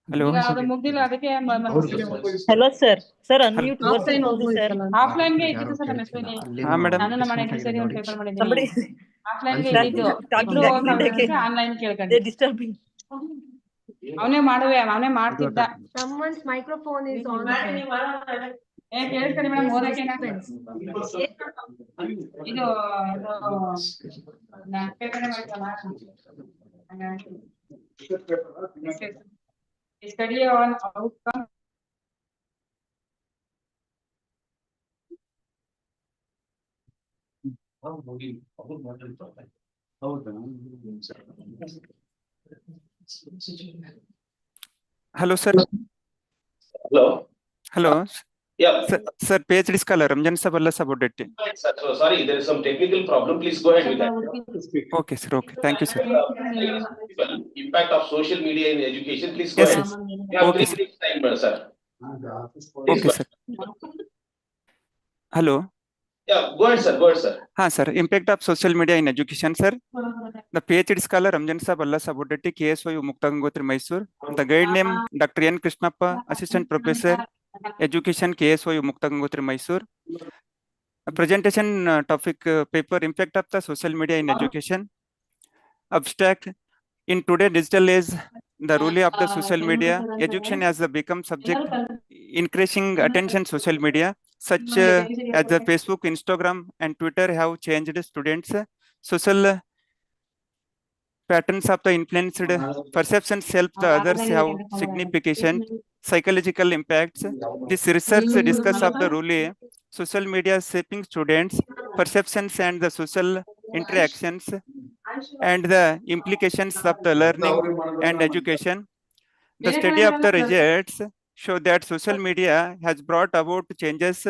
Hello. ಅದು ಮುಗ್ದಿಲ್ಲ ಅದಕ್ಕೆ Hello, sir. Sir, unmute yourself only, sir. Offline ಗೆ ಇತ್ತು ಸರ್ ನನ್ನ ಹೆಸರು madam. ನಾನು ನಮ್ಮ ಮನೆಗೆ ಸರಿ ಒಂದು ಪೇಪರ್ ಮಾಡಿದ್ದೀನಿ Somebody ಆಫ್ಲೈನ್ ಗೆ ಇದ್ದು ಆನ್ಲೈನ್ ಕೇಳ್ಕೊಂಡು they're disturbing. ಅವನೇ ಮಾಡ್ತಿದ್ದ Someone's microphone is on. ಕೇಳಿಸ್ಕೊಳ್ಳಿ ಮೇಡಮ್ ಓದಕ್ಕೆ ಇದು paper ಮಾಡ್ತಲ್ಲ study on outcome Hello, sir. Hello. Hello. Yeah. Sir, PhD scholar Ranjan sir Valla about it. Right, sir. So sorry, there is some technical problem. Please go ahead with that. Okay, sir. Okay. Thank you, sir. Impact of social media in education. Please go Yes, ahead. yes. You have Okay, 3 minutes time, sir. Please Okay, go sir. ahead. Hello. Yeah, go ahead, sir. Go ahead, sir. Sir. Impact of social media in education, sir. The PhD scholar Ranjan sir Valla about it. KSYU Mukta Gangotri, Mysore. The guide name Dr. N. Krishnappa, Assistant Professor, Education, KSYU Mukta Gangotri, Mysore. A presentation topic paper impact of the social media in education. Abstract. In today's digital age, the role of the social media, education has become subject increasing attention social media, such as the Facebook, Instagram, and Twitter have changed students' social patterns of the influenced perceptions help the others have significant psychological impacts. This research discusses of the role social media shaping students' perceptions and the social interactions and the implications of the learning and education. The study of the results show that social media has brought about changes.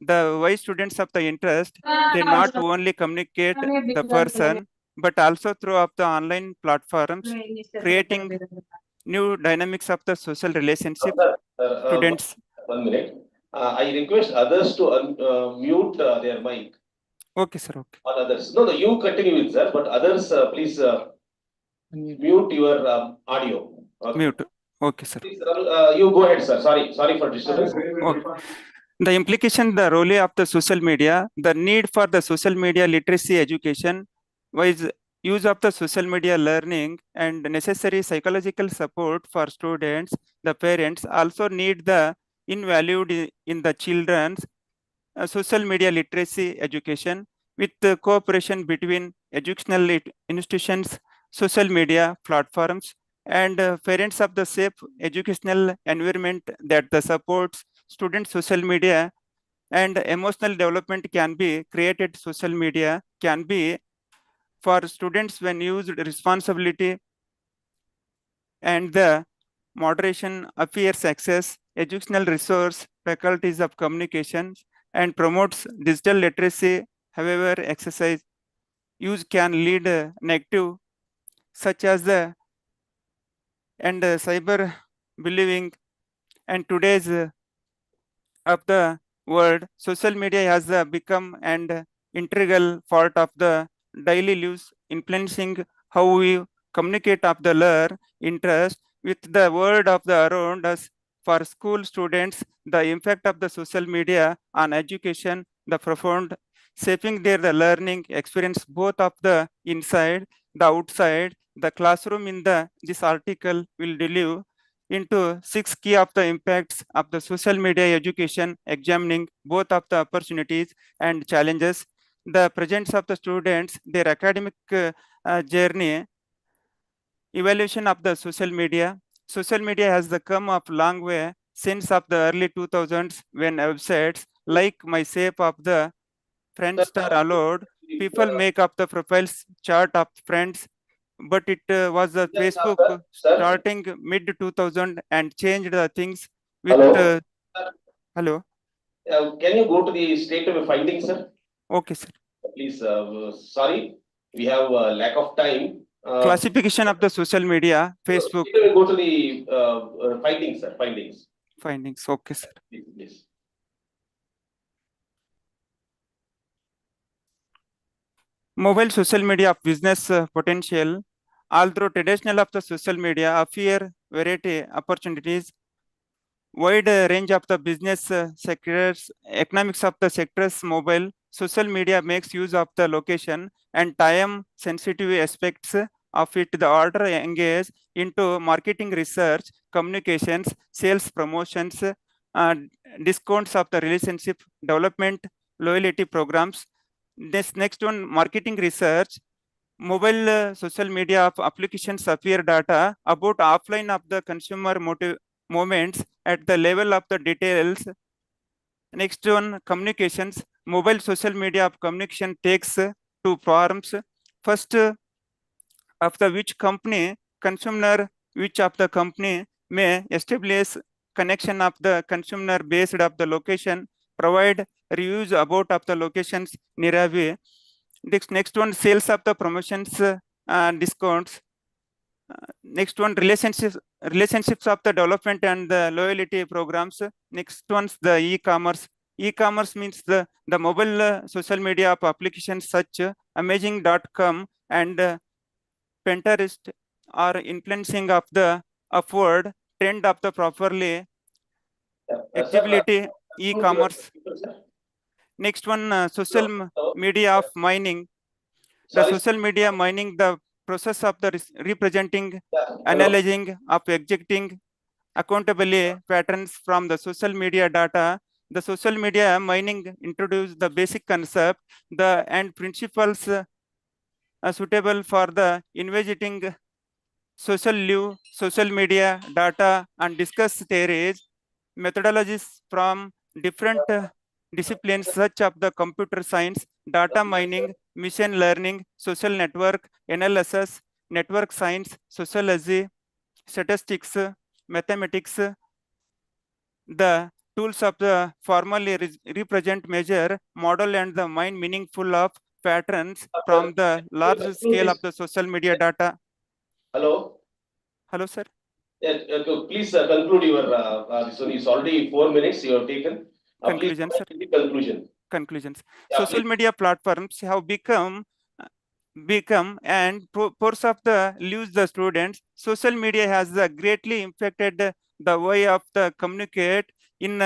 The way students of the interest, they not only communicate the person, but also through of the online platforms, creating new dynamics of the social relationship. Students. 1 minute. I request others to mute their mic. Okay, sir. Okay. All others. No, you continue with sir, but others, please mute your audio. Okay. Mute. Okay, sir. Please, you go ahead, sir. Sorry for disturbance. Okay. The implication, the role of the social media, the need for the social media literacy education, was use of the social media learning and necessary psychological support for students. The parents also need the invalued in the children's social media literacy education with the cooperation between educational institutions, social media platforms, and parents of the safe educational environment that the supports student social media and emotional development can be created. Social media can be for students when used responsibility and the moderation appears access educational resource faculties of communications and promotes digital literacy. However, exercise use can lead negative such as the and cyber bullying and today's of the world, social media has become an integral part of the daily lives, influencing how we communicate of the learn interest with the world of the around us. For school students, the impact of the social media on education, the profound shaping their the learning experience both of the inside, the outside, the classroom in the this article will delve into 6 key of the impacts of the social media education, examining both of the opportunities and challenges, the presence of the students, their academic journey, evaluation of the social media. Social media has come a long way since of the early 2000s when websites like MySafe of the Friendster allowed people make up the profiles chart of friends, but it was the Facebook starting mid 2000 and changed the things with Hello. Hello. Can you go to the state of findings, sir? Okay, sir. Please, sorry, we have lack of time. Classification of the social media, Facebook. Go to the findings, sir. Findings. Okay, sir. Please. Mobile social media of business potential. Although traditional of the social media appear variety opportunities, wide range of the business sectors, economics of the sectors, mobile, social media makes use of the location and time sensitive aspects of it. The order engage into marketing research, communications, sales promotions, discounts of the relationship development, loyalty programs. This next one, marketing research, mobile social media of applications appear data about offline of the consumer motive moments at the level of the details. Next one, communications, mobile social media of communication takes two forms. First, of the which company consumer, which of the company may establish connection of the consumer based of the location, provide reviews about of the locations nearby. Next one, sales of the promotions, discounts. Next one, relationships of the development and the loyalty programs. Next one's the e-commerce. E-commerce means the mobile social media of applications such Amazing.com and Pinterest are influencing of the upward trend of the properly activity e-commerce. Next one, social media of mining. The social media mining, the process of the representing, analyzing of extracting accountably patterns from the social media data. The social media mining introduced the basic concept, and principles suitable for the investigating social media data and discuss theories, methodologies from different disciplines such as the computer science, data mining, machine learning, social network analysis, network science, sociology, statistics, mathematics. The tools of the formally represent, measure, model, and the mine meaningful of patterns from the large scale of the social media data. Hello? Hello, sir. Please conclude your, this one is already 4 minutes you have taken. Conclusion, sir. Conclusion. Conclusions. Yeah, Social please. media platforms have become and force of the lose the students. Social media has greatly impacted the way of the communicate in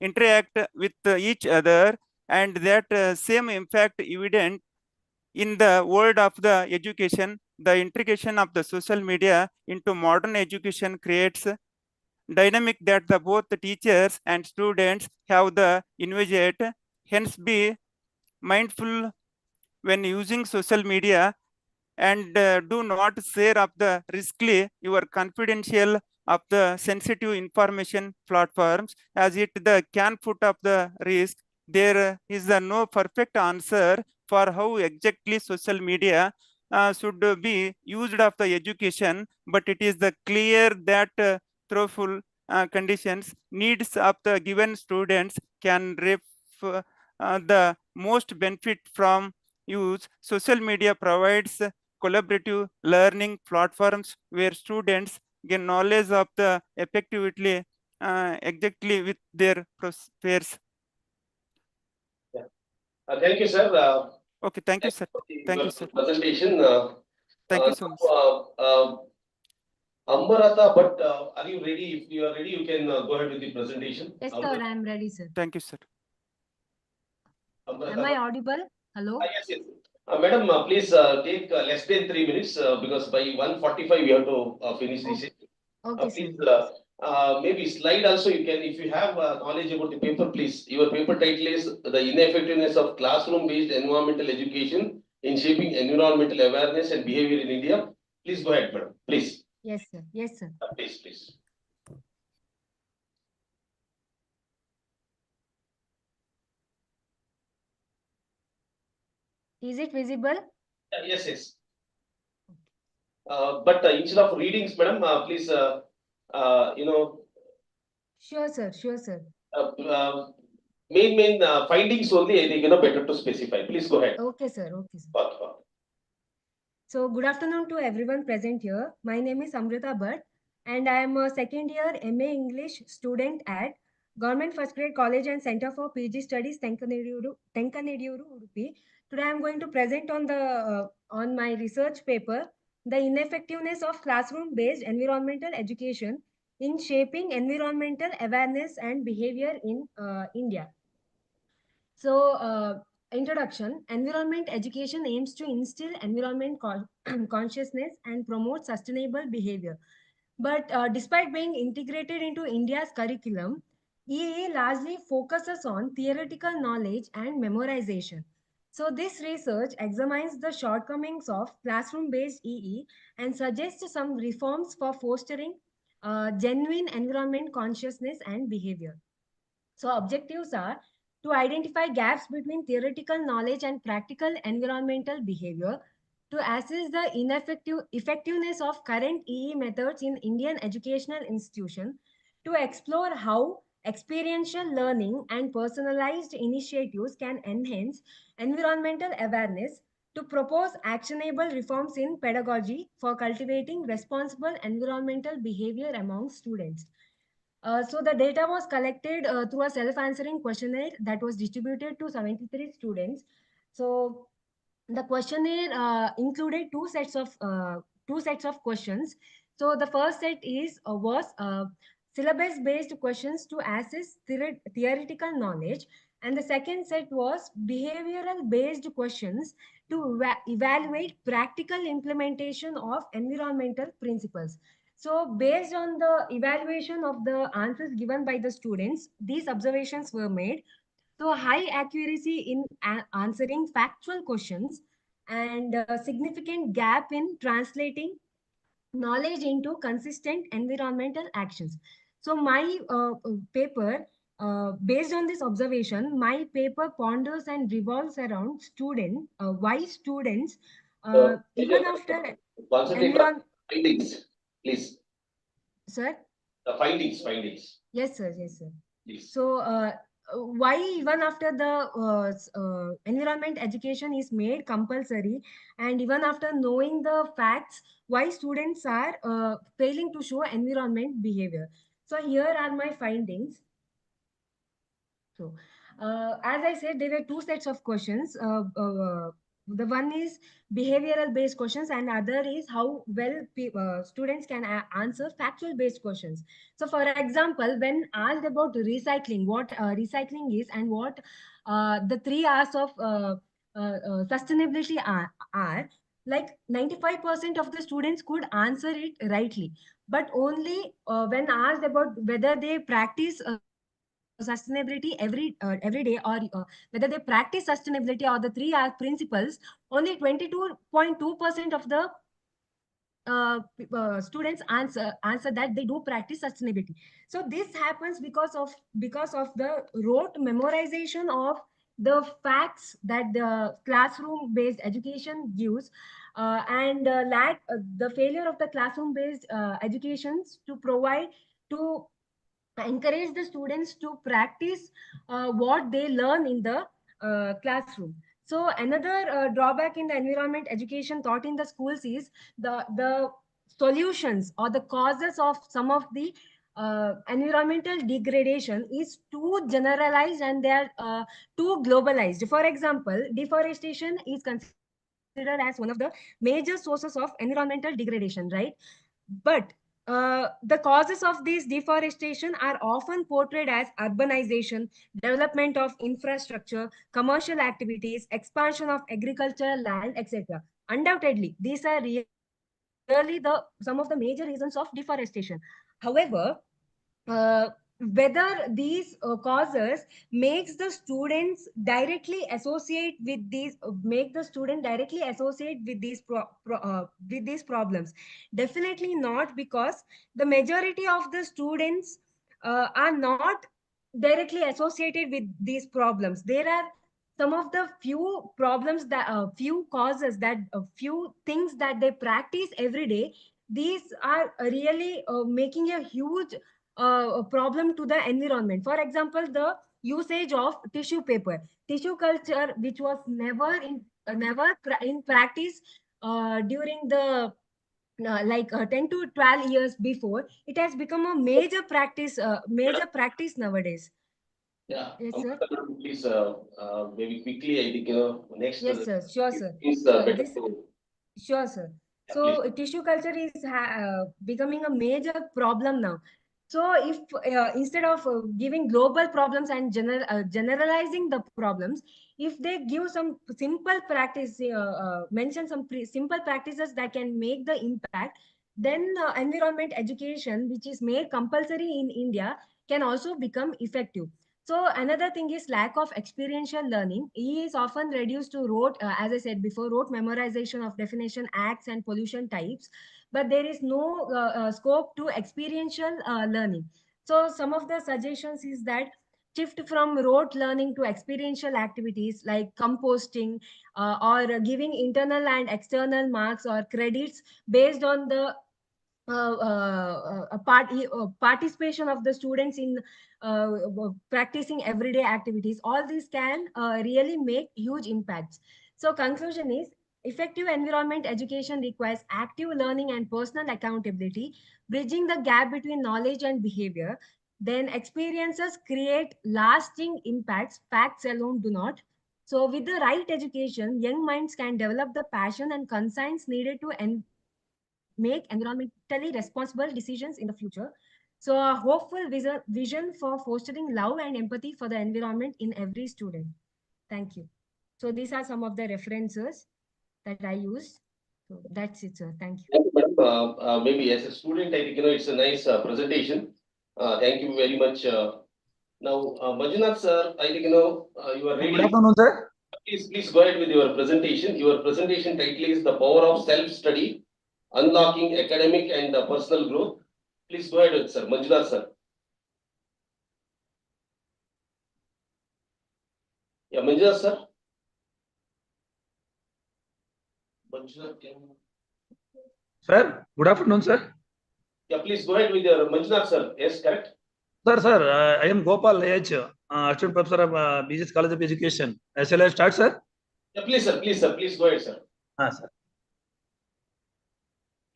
interact with each other, and that same impact evident in the world of the education. The integration of the social media into modern education creates dynamic that the both the teachers and students have the innovate. Hence, be mindful when using social media, and do not share of the risky your confidential of the sensitive information platforms, as it can put up the risk. There is no perfect answer for how exactly social media should be used of the education, but it is the clear that through full conditions needs of the given students can reap the most benefit from use. Social media provides collaborative learning platforms where students gain knowledge of the effectively exactly with their peers. Thank you, sir. Okay, thank you, sir. Thank you, sir. Presentation. Thank you so much. Ambarata, but are you ready? If you are ready, you can go ahead with the presentation. Yes, sir, I am ready, sir. Thank you, sir. Am I audible? Hello? Yes, yes. Madam, please take less than 3 minutes because by 1:45 we have to finish this. Okay, Please, sir. maybe slide also you can, if you have knowledge about the paper, please. Your paper title is The Ineffectiveness of Classroom-Based Environmental Education in Shaping Environmental Awareness and Behavior in India. Please go ahead, madam. Please. Yes, sir. Yes, sir. Please, please. Is it visible? Yes, yes. But instead of readings, madam, please, you know, Sure, sir. Sure, sir. main findings only, I think, better to specify. Please go ahead. Okay, sir. Okay, sir. Path. So, good afternoon to everyone present here. My name is Amrita Bhatt, and I am a second year MA English student at Government First Grade College and Center for PG Studies, Tenkanediyuru, Udupi. Today, I am going to present on my research paper, The Ineffectiveness of Classroom-Based Environmental Education in Shaping Environmental Awareness and Behavior in India. So, introduction. Environment education aims to instill environment consciousness and promote sustainable behavior. But despite being integrated into India's curriculum, EE largely focuses on theoretical knowledge and memorization. So this research examines the shortcomings of classroom-based EE and suggests some reforms for fostering genuine environment consciousness and behavior. So objectives are to identify gaps between theoretical knowledge and practical environmental behavior, to assess the effectiveness of current EE methods in Indian educational institutions, to explore how experiential learning and personalized initiatives can enhance environmental awareness, to propose actionable reforms in pedagogy for cultivating responsible environmental behavior among students. So the data was collected through a self-answering questionnaire that was distributed to 73 students. So the questionnaire included two sets of questions. So the first set was syllabus based questions to assess theoretical knowledge, and the second set was behavioral based questions to evaluate practical implementation of environmental principles. So based on the evaluation of the answers given by the students, these observations were made. So high accuracy in answering factual questions, and significant gap in translating knowledge into consistent environmental actions. So my paper, based on this observation, my paper ponders and revolves around why students, even after Concentrate on environ, findings, please. sir. The findings. Yes, sir. Yes, sir. Please. So, why even after the environment education is made compulsory, and even after knowing the facts, why students are failing to show environment behavior? So here are my findings. So, as I said, there were two sets of questions. The one is behavioral based questions, and other is how well students can answer factual based questions. So, for example, when asked about recycling, what recycling is and what the 3 R's of sustainability are, like 95% of the students could answer it rightly, but only when asked about whether they practice sustainability every day, or whether they practice sustainability or the 3R principles, only 22.2% of the students answer that they do practice sustainability. So this happens because of the rote memorization of the facts that the classroom based education gives, and the failure of the classroom based educations to provide, to encourage the students to practice what they learn in the classroom. So another drawback in the environment education taught in the schools is the solutions or the causes of some of the environmental degradation is too generalized, and they are too globalized. For example, deforestation is considered as one of the major sources of environmental degradation, right? But the causes of this deforestation are often portrayed as urbanization, development of infrastructure, commercial activities, expansion of agricultural land, etc. Undoubtedly, these are really some of the major reasons of deforestation. However, whether these causes makes the students directly associate with these make the student directly associate with with these problems, definitely not, because the majority of the students are not directly associated with these problems. There are some of the few problems that few causes that few things that they practice every day. These are really making a huge a problem to the environment. For example, the usage of tissue paper, tissue culture, which was never in practice during the 10 to 12 years before, it has become a major practice nowadays. Yeah. Yes, sir. Please, maybe quickly, I think, next. Yes, sir. Sure, sir. Is Sure. better This to. Sure, sir. Yeah, So please. tissue culture is becoming a major problem now. So if instead of giving global problems and generalizing the problems, if they give some simple practice, mention some simple practices that can make the impact, then environment education, which is made compulsory in India, can also become effective. So another thing is lack of experiential learning. E is often reduced to rote, as I said before, rote memorization of definition, acts, and pollution types. But there is no scope to experiential learning. So some of the suggestions is that shift from rote learning to experiential activities like composting, or giving internal and external marks or credits based on the participation of the students in practicing everyday activities. All these can really make huge impacts. So conclusion is, effective environment education requires active learning and personal accountability, bridging the gap between knowledge and behavior. Then experiences create lasting impacts, facts alone do not. So with the right education, young minds can develop the passion and conscience needed to make environmentally responsible decisions in the future. So a hopeful vision for fostering love and empathy for the environment in every student. Thank you. So these are some of the references that I used. So that's it, sir. Thank you. Thank you, madam. Maybe as a student, I think, it's a nice presentation. Thank you very much. Now, Manjunath sir, I think, you are ready. Good afternoon, sir. Please go ahead with your presentation. Your presentation title is The Power of Self-Study, Unlocking Academic and Personal Growth. Please go ahead, sir. Manjunath sir. Yeah, Manjunath sir. Manjunath, Sir, good afternoon, sir. yeah, please go ahead with your Manjunath sir. Yes, correct. Sir, I am Gopal H, Assistant Professor of BGS College of Education. Shall I start, sir? Yeah, please, sir. Please, sir. Please go ahead, sir. Sir.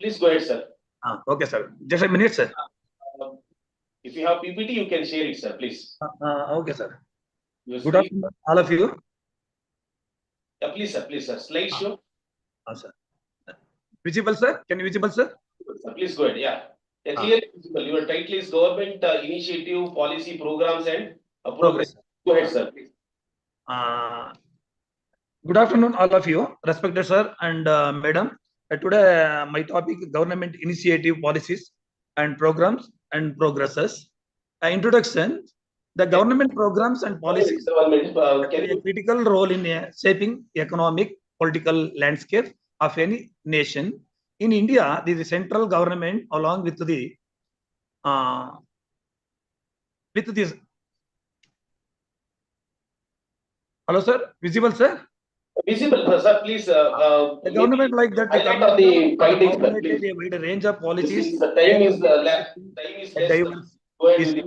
Please go ahead, sir. Okay, sir. Just a minute, sir. If you have PPT, you can share it, sir. Please. Okay, sir. Your Good screen. afternoon, all of you. Yeah, please, sir. Please, sir. Slideshow. Sir. Visible, sir? Can you visible, sir? Sir, please go ahead. Yeah. Yeah, clearly visible. Your title is Government Initiative, Policy, Programs, and Progress. Go ahead, sir. Please. Good afternoon, all of you, respected sir and madam. Today, my topic is government initiative, policies, and programs and progresses. Introduction: the government programs and policies play a critical role in shaping economic, political landscape of any nation. In India, the central government, along with this. Hello, sir. Visible, sir. Visible, sir. Please. The government like that. Highlight of the findings, sir, please. A wide range of policies. The time is less. Go ahead with it.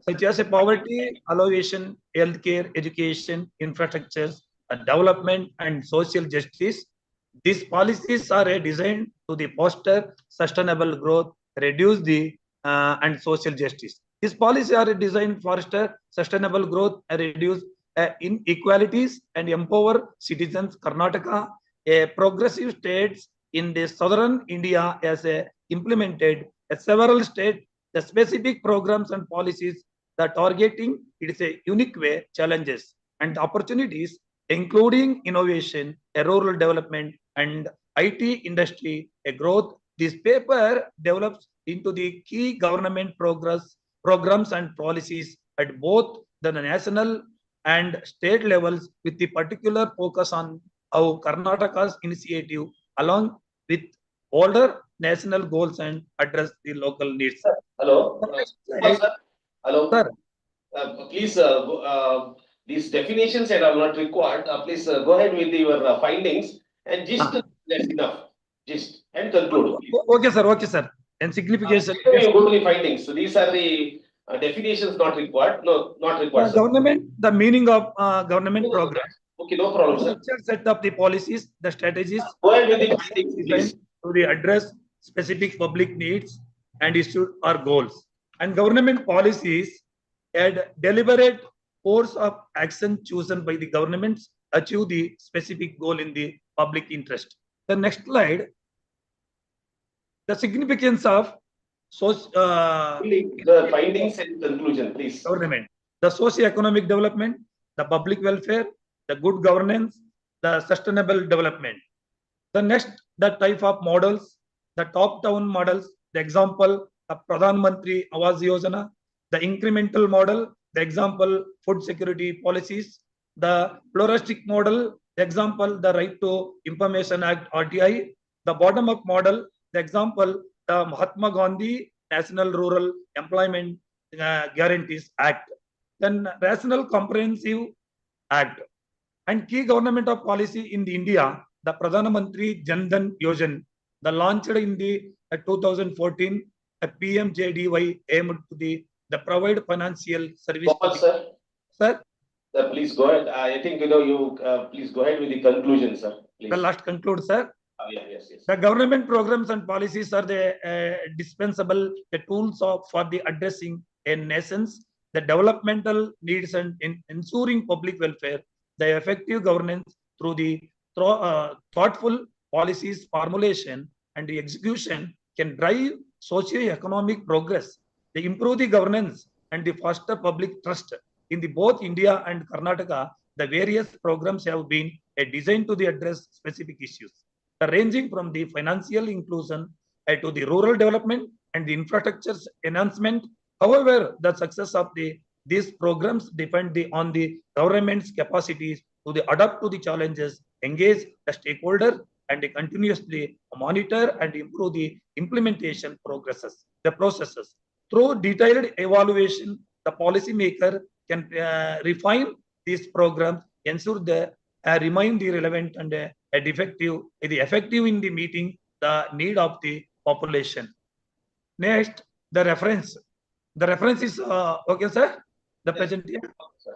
Such as poverty, alleviation, healthcare, education, infrastructures, development, and social justice. These policies are designed to foster sustainable growth, reduce and social justice. These policies are designed to foster sustainable growth and reduce inequalities and empower citizens. Karnataka, a progressive state in the southern India, has implemented several states the specific programs and policies that targeting it is a unique way challenges and opportunities, including innovation, a rural development, and IT industry, a growth. This paper develops into the key government programs and policies at both the national and state levels, with the particular focus on how Karnataka's initiative, along with older national goals, and address the local needs. Hello. Sir. Hello. Sir. Please, these definitions are not required. Please go ahead with your findings and just that's enough. Just and conclude. Okay, sir. Okay, sir. And signification. You go to the findings. So these are the definitions not required. No, not required. Government, the meaning of government program. Okay, no problem, sir. Set up the policies, the strategies. Go ahead with the findings, please. To address specific public needs and issues or goals. And government policies had deliberate course of action chosen by the governments achieve the specific goal in the public interest. The next slide, the significance of the findings and conclusion, please. Government, the socio-economic development, the public welfare, the good governance, the sustainable development. The next, the type of models, the top-down models, the example, the Pradhan Mantri Awas Yojana, the incremental model, the example, food security policies, the pluralistic model, the example, the Right to Information Act RTI, the bottom-up model, the example, the Mahatma Gandhi National Rural Employment Guarantees Act, then National Comprehensive Act, and key government of policy in India, the Pradhan Mantri Jan Dhan Yojana, the launched in the 2014 PMJDY aimed to the provide financial service. Gopal, sir. Sir, Sir, please go ahead. I think you please go ahead with the conclusion, sir. Please. the last conclude, sir. Yes, yes. The government programs and policies are the dispensable tools for the addressing a nation's the developmental needs and in ensuring public welfare. The effective governance through the thoughtful policies formulation and the execution can drive socio-economic progress. They improve the governance and the foster public trust. In the both India and Karnataka, the various programs have been designed to the address specific issues, ranging from the financial inclusion to the rural development and the infrastructure enhancement. However, the success of these programs depend on the government's capacities to adapt to the challenges, engage the stakeholder, and continuously monitor and improve the implementation the processes. Through detailed evaluation, the policymaker can refine these programs, ensure they remain the relevant and effective in the meeting the need of the population. Next, the reference. The reference is okay, sir. The present here.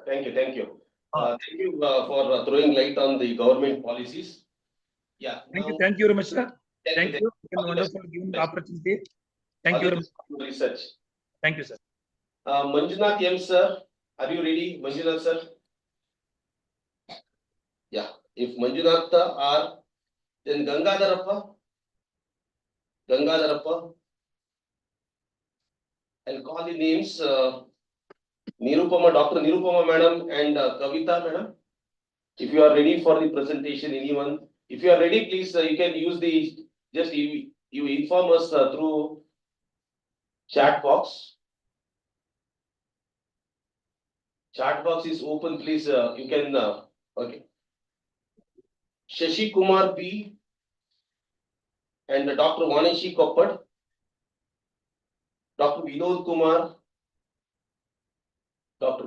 Thank you, thank you. Thank you for throwing light on the government policies. Yeah. Thank you very much, sir. Thank you. Wonderful giving the opportunity. Thank you very much. Research. Thank you, sir. Manjunath M, sir, are you ready, Manjunath, sir? Yeah. If Manjunath are, then Gangadharappa. I'll call the names. Nirupama, Dr. Nirupama madam and Kavita madam. If you are ready for the presentation, anyone. If you are ready, please, you can use you inform us through chat box. Chat box is open, please. You can, okay. Shashi Kumar P and Dr. Vaneshi Koppad, Dr. Vinod Kumar, Dr.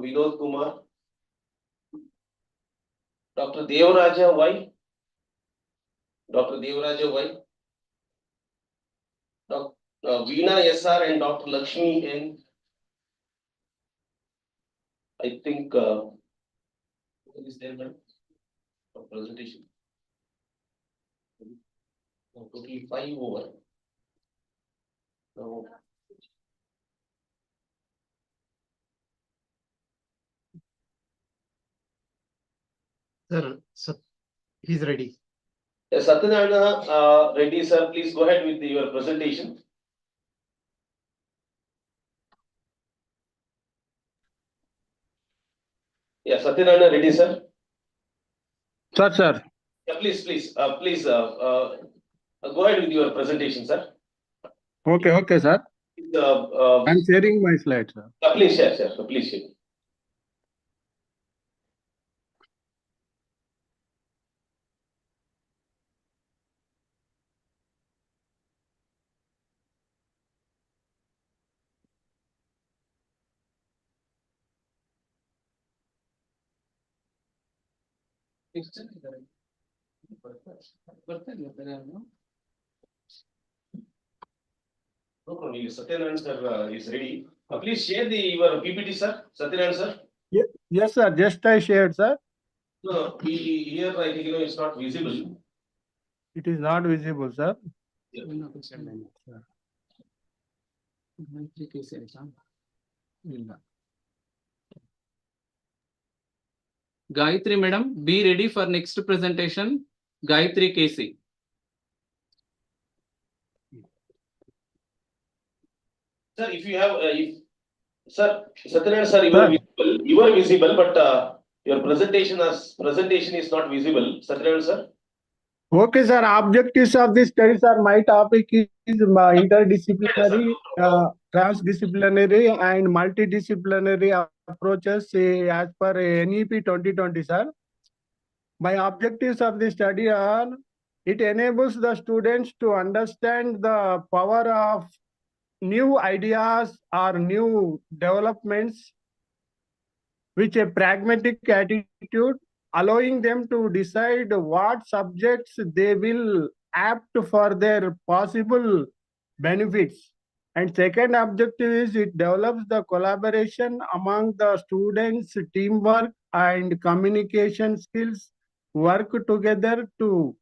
Devaraja Y, Dr. Veena SR and Dr. Lakshmi N. I think what is there, madam? Presentation. Totally 5 over. Now, Sir, he's ready. Satyanarayana Reddy, sir, please go ahead with your presentation. Yeah, Satyanarayana Reddy, sir. Sir. Yeah, please, go ahead with your presentation, sir. Okay, sir. I'm sharing my slides, sir. Please share, sir. Please share. Satyanarayana sir is ready. Please share your PPT, sir. Satyanarayana sir. Yes, sir. Just I shared, sir. No, here I think it's not visible. It is not visible, sir. Yeah. Gayatri madam, be ready for next presentation. Gayatri KC. Sir, if you have, sir, Satyanarayana sir, you are visible, but your presentation is not visible. Satyanarayana sir. Okay, sir. Objectives of this studies are my topic is interdisciplinary, transdisciplinary, and multidisciplinary approaches as per NEP 2020, sir. My objectives of the study are it enables the students to understand the power of new ideas or new developments with a pragmatic attitude, allowing them to decide what subjects they will apt for their possible benefits. And second objective is it develops the collaboration among the students, teamwork and communication skills, work together to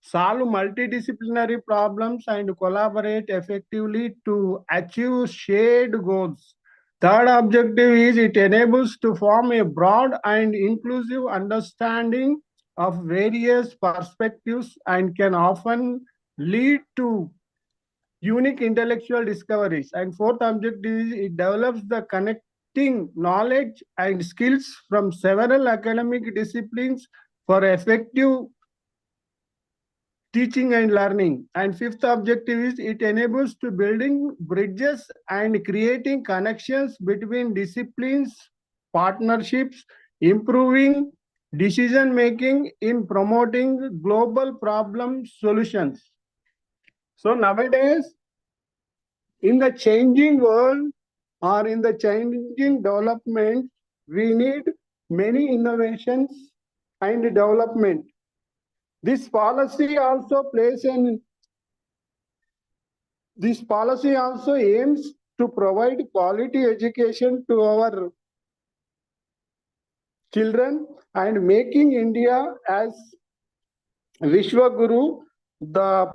solve multidisciplinary problems and collaborate effectively to achieve shared goals. Third objective is it enables to form a broad and inclusive understanding of various perspectives and can often lead to unique intellectual discoveries. And fourth objective is it develops the connecting knowledge and skills from several academic disciplines for effective teaching and learning. And fifth objective is it enables to building bridges and creating connections between disciplines, partnerships, improving decision making in promoting global problem solutions. So nowadays, in the changing world or in the changing development, we need many innovations and development. This policy also aims to provide quality education to our children and making India as Vishwaguru. The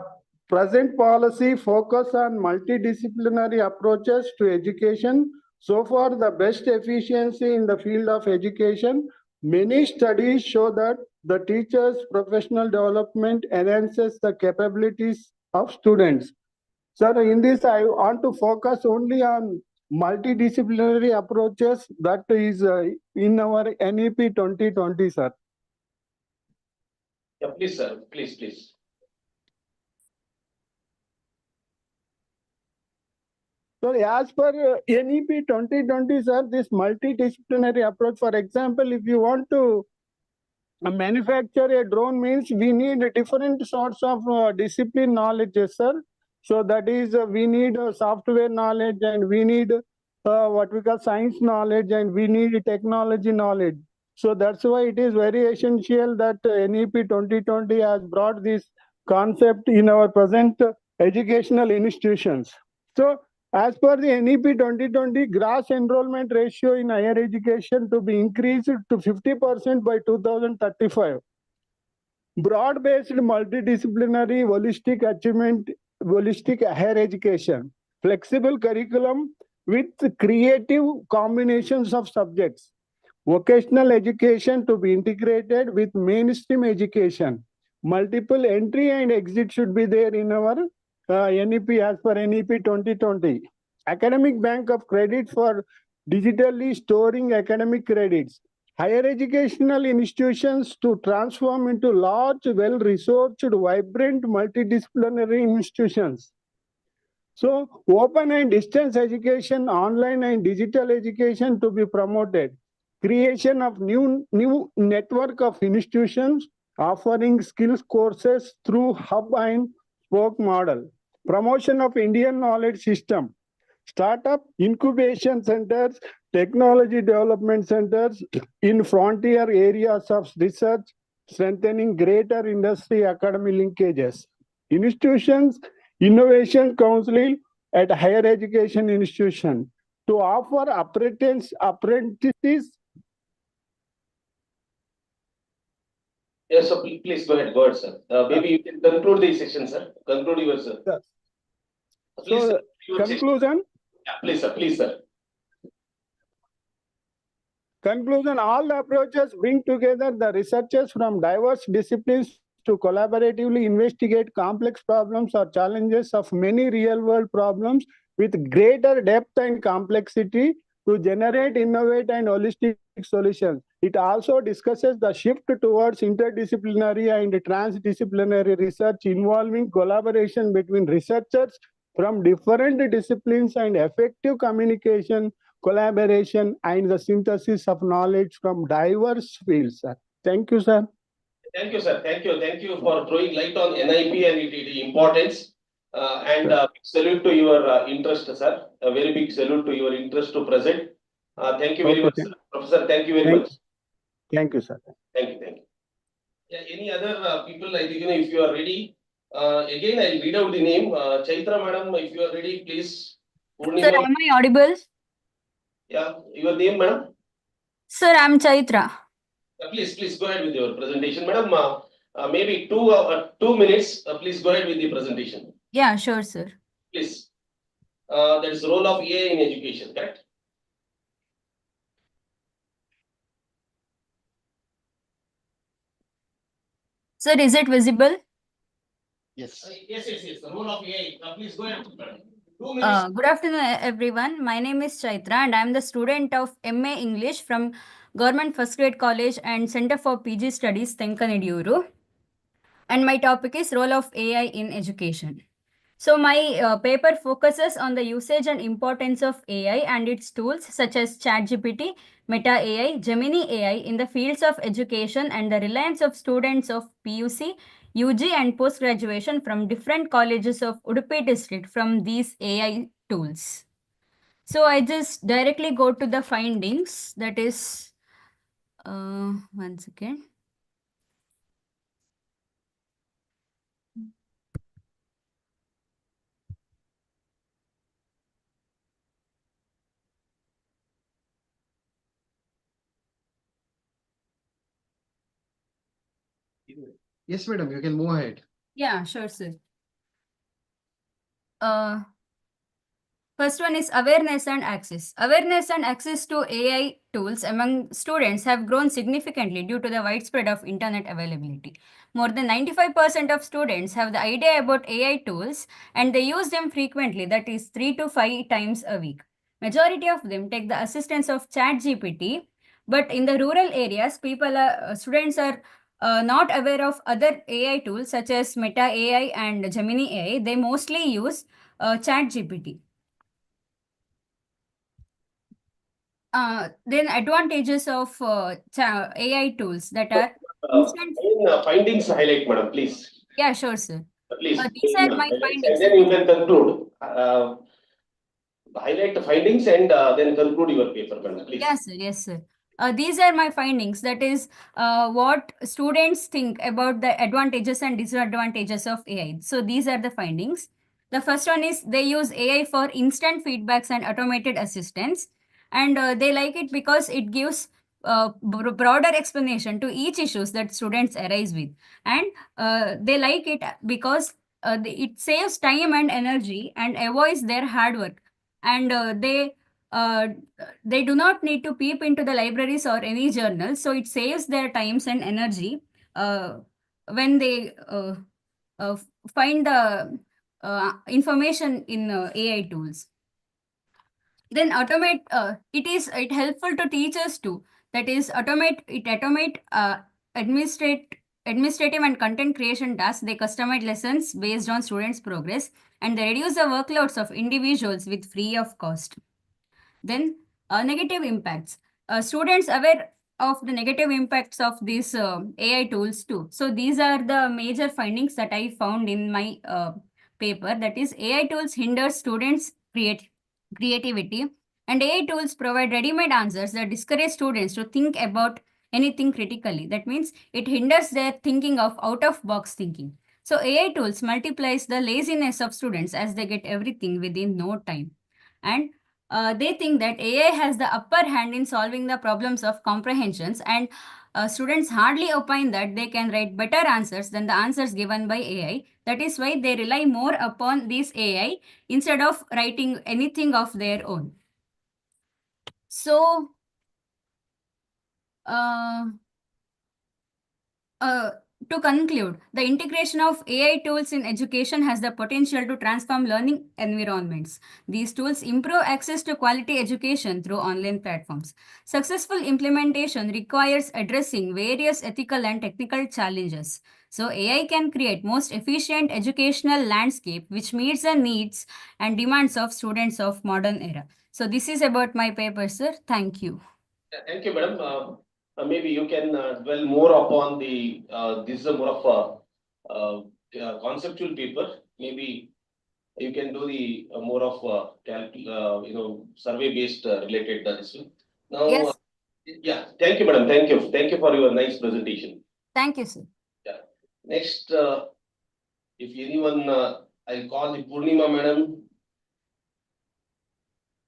present policy focus on multidisciplinary approaches to education. So far, the best efficiency in the field of education. Many studies show that the teachers' professional development enhances the capabilities of students. Sir, in this, I want to focus only on multidisciplinary approaches that is in our NEP 2020, sir. Yeah, please, sir. Please. So as per NEP 2020, sir, this multidisciplinary approach, for example, if you want to manufacture a drone means we need different sorts of discipline knowledge, sir. So that is, we need software knowledge and we need what we call science knowledge and we need technology knowledge. So that's why it is very essential that NEP 2020 has brought this concept in our present educational institutions. So as per the NEP 2020, gross enrollment ratio in higher education to be increased to 50% by 2035. Broad-based multidisciplinary holistic achievement, holistic higher education, flexible curriculum with creative combinations of subjects, vocational education to be integrated with mainstream education. Multiple entry and exit should be there in our NEP as per NEP 2020. Academic bank of credit for digitally storing academic credits. Higher educational institutions to transform into large, well-resourced, vibrant, multidisciplinary institutions. So open and distance education, online and digital education to be promoted. Creation of new network of institutions offering skills courses through hub and spoke model. Promotion of Indian knowledge system. Startup incubation centers, technology development centers in frontier areas of research, strengthening greater industry academy linkages. Institutions, innovation council at higher education institution to offer apprentices. Yes, so please go ahead, sir. Maybe you can conclude the section, sir. Conclude yours, sir. Yes. Please, So, sir, your conclusion. Yeah, please, sir. Conclusion, all the approaches bring together the researchers from diverse disciplines to collaboratively investigate complex problems or challenges of many real-world problems with greater depth and complexity to generate, innovate, and holistic solutions. It also discusses the shift towards interdisciplinary and transdisciplinary research involving collaboration between researchers from different disciplines and effective communication, collaboration, and the synthesis of knowledge from diverse fields, sir. Thank you, sir. Thank you, sir. Thank you for throwing light on NIP and its importance. Salute to your interest, sir. A very big salute to your interest to present. Thank you very much, sir. Professor. Thank you very much. Thank you, sir. Thank you. Yeah, any other people, I think, if you are ready, Again, I'll read out the name. Chaitra madam, if you are ready, please. Sir, am I audible? Yeah, your name, madam? Sir, I'm Chaitra. Please go ahead with your presentation, madam. Maybe 2 minutes. Please go ahead with the presentation. Yeah, sure, sir. Please. That is the role of AI in education, correct? Sir, is it visible? Yes. Yes. The role of AI. Please go ahead, madam. 2 minutes. Good afternoon, everyone. My name is Chaitra and I'm the student of MA English from Government First Grade College and Center for PG Studies, Tenkanidiyuru. And my topic is role of AI in education. So my paper focuses on the usage and importance of AI and its tools such as ChatGPT, Meta AI, Gemini AI in the fields of education and the reliance of students of PUC, UG and post-graduation from different colleges of Udupi district from these AI tools. So I just directly go to the findings, that is, one second. Yes, madam, you can move ahead. Yeah, sure, sir. First one is awareness and access. Awareness and access to AI tools among students have grown significantly due to the widespread of internet availability. More than 95% of students have the idea about AI tools and they use them frequently, that is 3 to 5 times a week. Majority of them take the assistance of ChatGPT, but in the rural areas, students are not aware of other AI tools such as Meta AI and Gemini AI. They mostly use ChatGPT. Then advantages of AI tools that are instant. Findings highlight, madam, please. Yeah, sure, sir. Please. These are my findings. And then you can conclude. Highlight the findings and then conclude your paper, madam, please. Yes, sir. Yes, sir. These are my findings. That is what students think about the advantages and disadvantages of AI. So these are the findings. The first one is they use AI for instant feedbacks and automated assistance. And they like it because it gives broader explanation to each issues that students arise with. And they like it because it saves time and energy and avoids their hard work. And they do not need to peep into the libraries or any journals, so it saves their times and energy when they find the information in AI tools. Then it helpful to teachers too. That is automate administrative and content creation tasks. They customize lessons based on students' progress and they reduce the workloads of individuals with free of cost. Then negative impacts. Students aware of the negative impacts of these AI tools too. So these are the major findings that I found in my paper. That is, AI tools hinder students' creativity and AI tools provide ready-made answers that discourage students to think about anything critically. That means it hinders their thinking of out-of-box thinking. So AI tools multiplies the laziness of students as they get everything within no time. And they think that AI has the upper hand in solving the problems of comprehensions and students hardly opine that they can write better answers than the answers given by AI. That is why they rely more upon this AI instead of writing anything of their own. So, to conclude, the integration of AI tools in education has the potential to transform learning environments. These tools improve access to quality education through online platforms. Successful implementation requires addressing various ethical and technical challenges. So AI can create most efficient educational landscape which meets the needs and demands of students of modern era. So this is about my paper, sir. Thank you. Thank you, madam. Maybe you can dwell more upon the, this is a more of a conceptual paper. Maybe you can do the more of survey based related this one. Now, yes. Yeah, thank you, madam. Thank you. Thank you for your nice presentation. Thank you, sir. Yeah. Next, If anyone, I'll call the Purnima madam,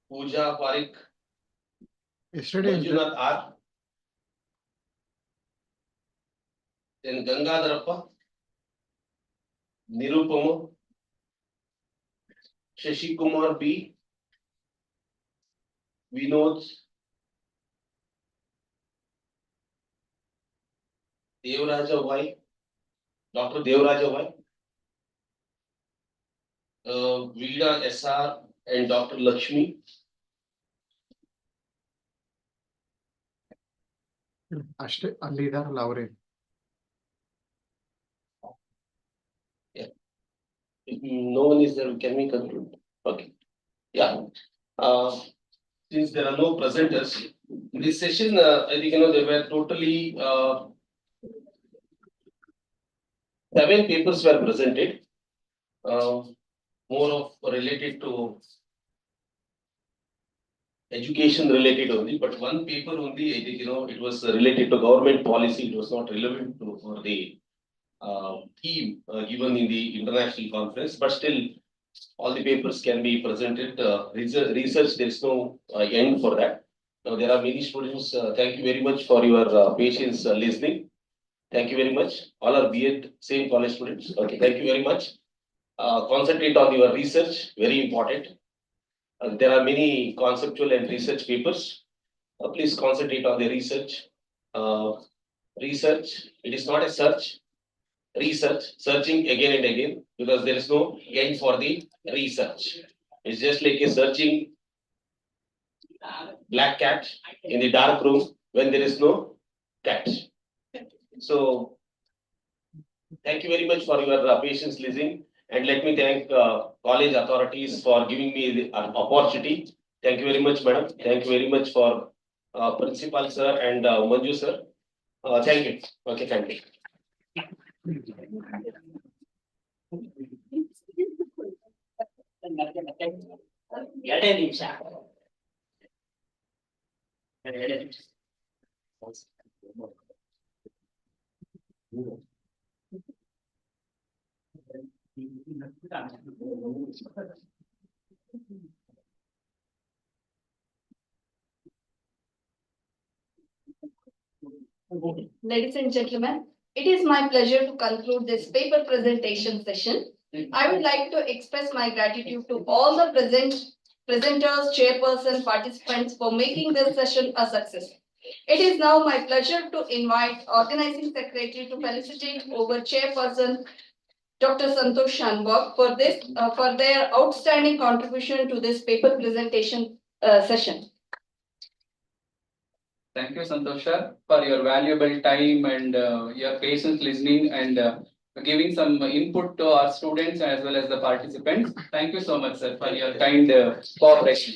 Pooja Parik, Yesterday, Manjunath R. Then Gangadharappa, Nirupama, Shashi Kumar B, Vinod, Devaraja Y, Dr. Devaraja Y, Vida SR and Dr. Lakshmi. ಅಷ್ಟೇ ಅಲ್ಲಿ ಇದಾರಲ್ಲ ಅವರೇ. If no one is there, can we conclude? Okay. Yeah. Since there are no presenters, in this session, I think there were totally 7 papers were presented. More of related to education related only, but one paper only, I think it was related to government policy. It was not relevant to for the theme given in the international conference, but still all the papers can be presented. Research, there is no end for that. Now there are many students. Thank you very much for your patience listening. Thank you very much. All are B.Ed, same college students. Okay, thank you very much. Concentrate on your research, very important. There are many conceptual and research papers. Please concentrate on the research. Research, it is not a search. Research, searching again and again, because there is no end for the research. It's just like a searching black cat in the dark room when there is no cat. So, thank you very much for your patience listening, and let me thank college authorities for giving me the opportunity. Thank you very much, madam. Thank you very much for principal sir and Manju sir. Thank you. Okay, thank you. ಎರಡೇ ನಿಮಿಷ. ಎರಡೇ ನಿಮಿಷ. Ladies and gentlemen, it is my pleasure to conclude this paper presentation session. I would like to express my gratitude to all the presenters, chairperson, participants for making this session a success. It is now my pleasure to invite organizing secretary to felicitate over chairperson Dr. Santosh Shanbhag for their outstanding contribution to this paper presentation session. Thank you, Santosh sir, for your valuable time and your patience listening and giving some input to our students as well as the participants. Thank you so much, sir, for your kind cooperation.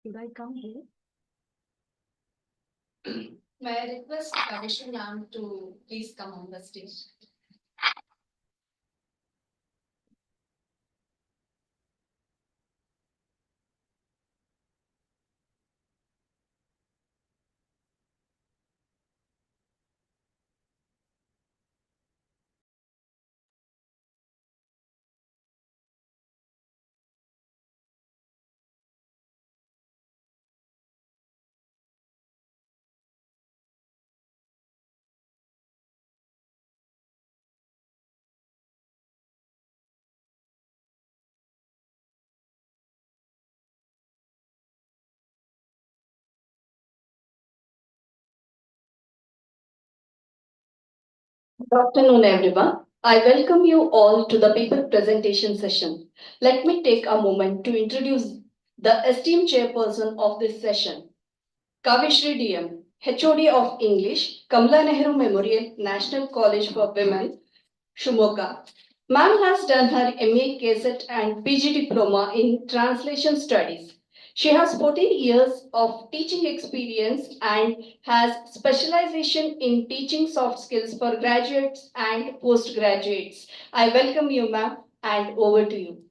Should I come here? May I request Kavishri ma'am to please come on the stage? Good afternoon, everyone. I welcome you all to the paper presentation session. Let me take a moment to introduce the esteemed chairperson of this session, Kavishri DM, HOD of English, Kamala Nehru Memorial National College for Women, Shimoga. Ma'am has done her MA KSET and PG diploma in translation studies. She has 14 years of teaching experience and has specialization in teaching soft skills for graduates and postgraduates. I welcome you, ma'am, and over to you.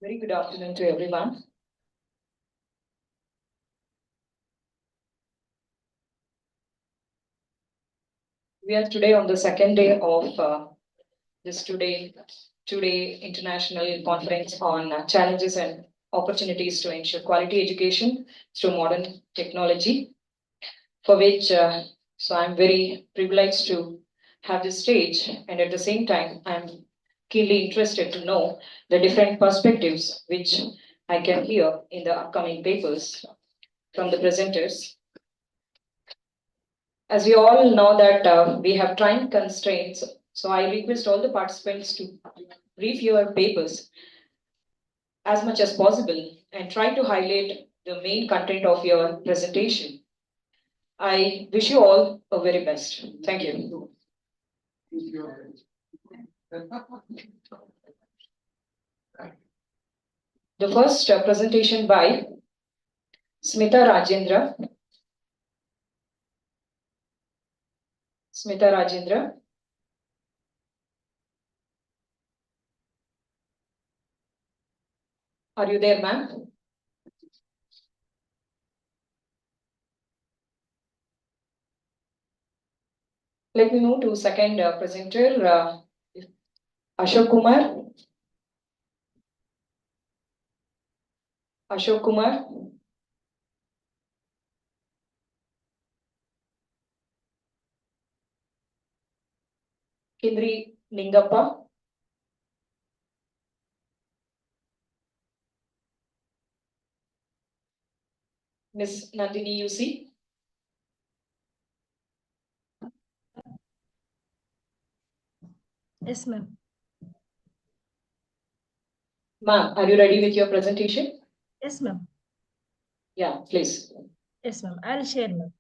Very good afternoon to everyone. We are today on the second day of this two-day international conference on challenges and opportunities to ensure quality education through modern technology, for which so I'm very privileged to have this stage, and at the same time I'm keenly interested to know the different perspectives which I can hear in the upcoming papers from the presenters. As we all know that we have time constraints, so I request all the participants to brief your papers as much as possible and try to highlight the main content of your presentation. I wish you all a very best. Thank you. The first presentation by Smita Rajendra. Smita Rajendra. Are you there, ma'am? Let me move to second presenter, Ashok Kumar. Ashok Kumar. Kindri Ningappa. Miss Nandini UC. Yes, ma'am. Ma'am, are you ready with your presentation? Yes, ma'am. Yeah, please. Yes, ma'am. I'll share, ma'am.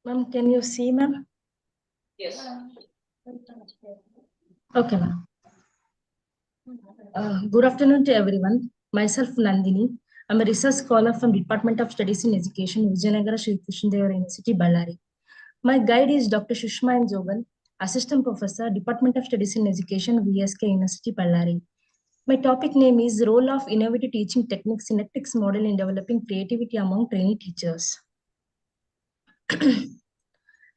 Ma'am, can you see, ma'am? Yes. Okay, ma'am. Good afternoon to everyone. Myself, Nandini. I'm a research scholar from Department of Studies in Education, Vijayanagara Sri Krishnadevara University, Ballari. My guide is Dr. Shushma N. Jogal, Assistant Professor, Department of Studies in Education, VSK University, Ballari. My topic name is Role of Innovative Teaching Techniques Synaptics Model in Developing Creativity Among Trainee Teachers.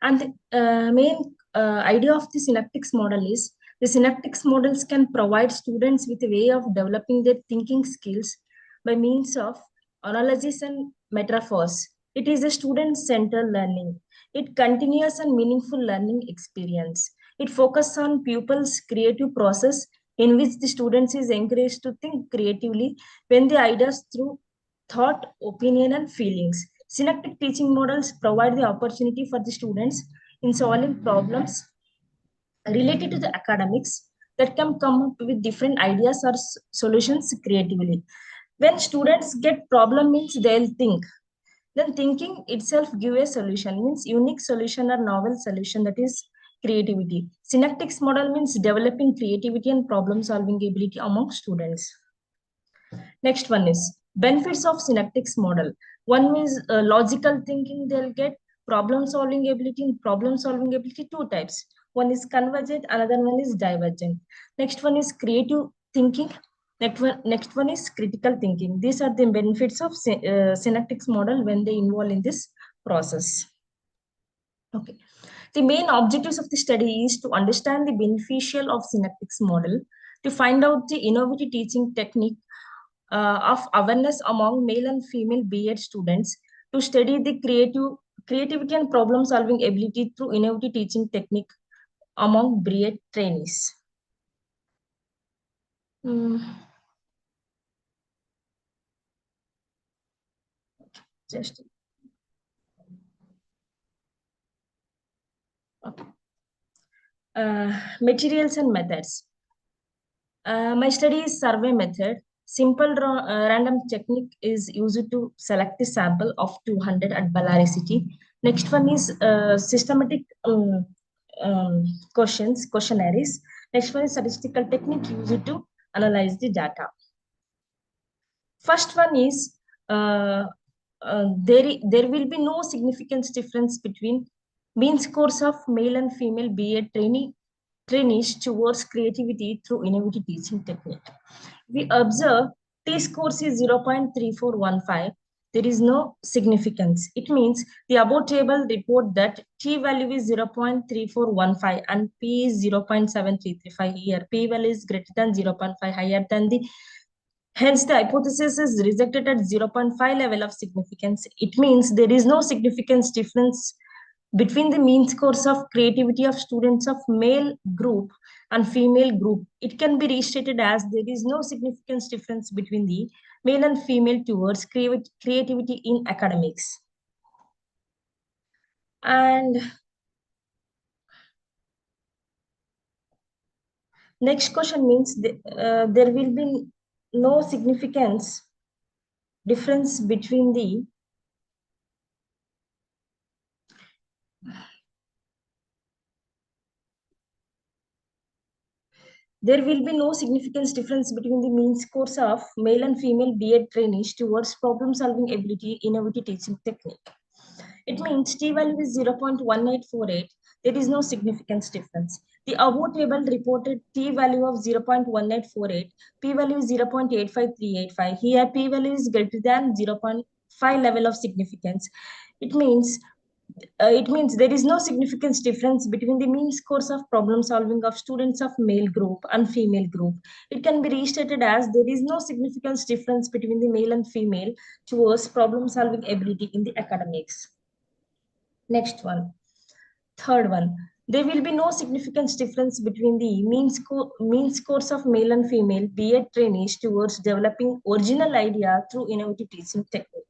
And the main idea of the synaptics model is the synaptics models can provide students with a way of developing their thinking skills by means of analogies and metaphors. It is a student-centered learning. It continuous and meaningful learning experience. It focuses on pupils' creative process in which the students is encouraged to think creatively when the ideas through thought, opinion, and feelings. Synaptic teaching models provide the opportunity for the students in solving problems related to the academics that can come up with different ideas or solutions creatively. When students get problem means they'll think. Then thinking itself give a solution means unique solution or novel solution, that is creativity. Synaptics model means developing creativity and problem solving ability among students. Next one is benefits of synaptics model. One is logical thinking, they'll get problem solving ability. In problem solving ability, two types. One is convergent, another one is divergent. Next one is creative thinking. Next one is critical thinking. These are the benefits of synaptics model when they involve in this process. Okay. The main objectives of the study is to understand the beneficial of synaptics model, to find out the innovative teaching technique of awareness among male and female B.Ed students, to study the creativity and problem solving ability through innovative teaching technique among B.Ed trainees. Just okay. Materials and methods. My study is survey method. Simple random technique is used to select the sample of 200 at Ballari City. Next one is systematic questionnaires. Next one is statistical technique used to analyze the data. First one is there will be no significant difference between mean scores of male and female B.Ed trainees towards creativity through innovative teaching technique. We observe T-scores is 0.3415. There is no significance. It means the above table report that T value is 0.3415 and P is 0.7335 here. P value is greater than 0.5 higher than the, hence the hypothesis is rejected at 0.5 level of significance. It means there is no significance difference between the mean scores of creativity of students of male group and female group. It can be restated as there is no significance difference between the male and female towards creativity in academics. And next question means there will be no significance difference between the there will be no significance difference between the mean scores of male and female B.Ed trainees towards problem solving ability in innovative teaching technique. It means T value is 0.1848. There is no significance difference. The above table reported T value of 0.1848. P value is 0.85385. Here P value is greater than 0.5 level of significance. It means there is no significance difference between the mean scores of problem solving of students of male group and female group. It can be restated as there is no significance difference between the male and female towards problem solving ability in the academics. Next one, third one. There will be no significance difference between the mean scores of male and female B.Ed trainees towards developing original idea through innovative teaching technique.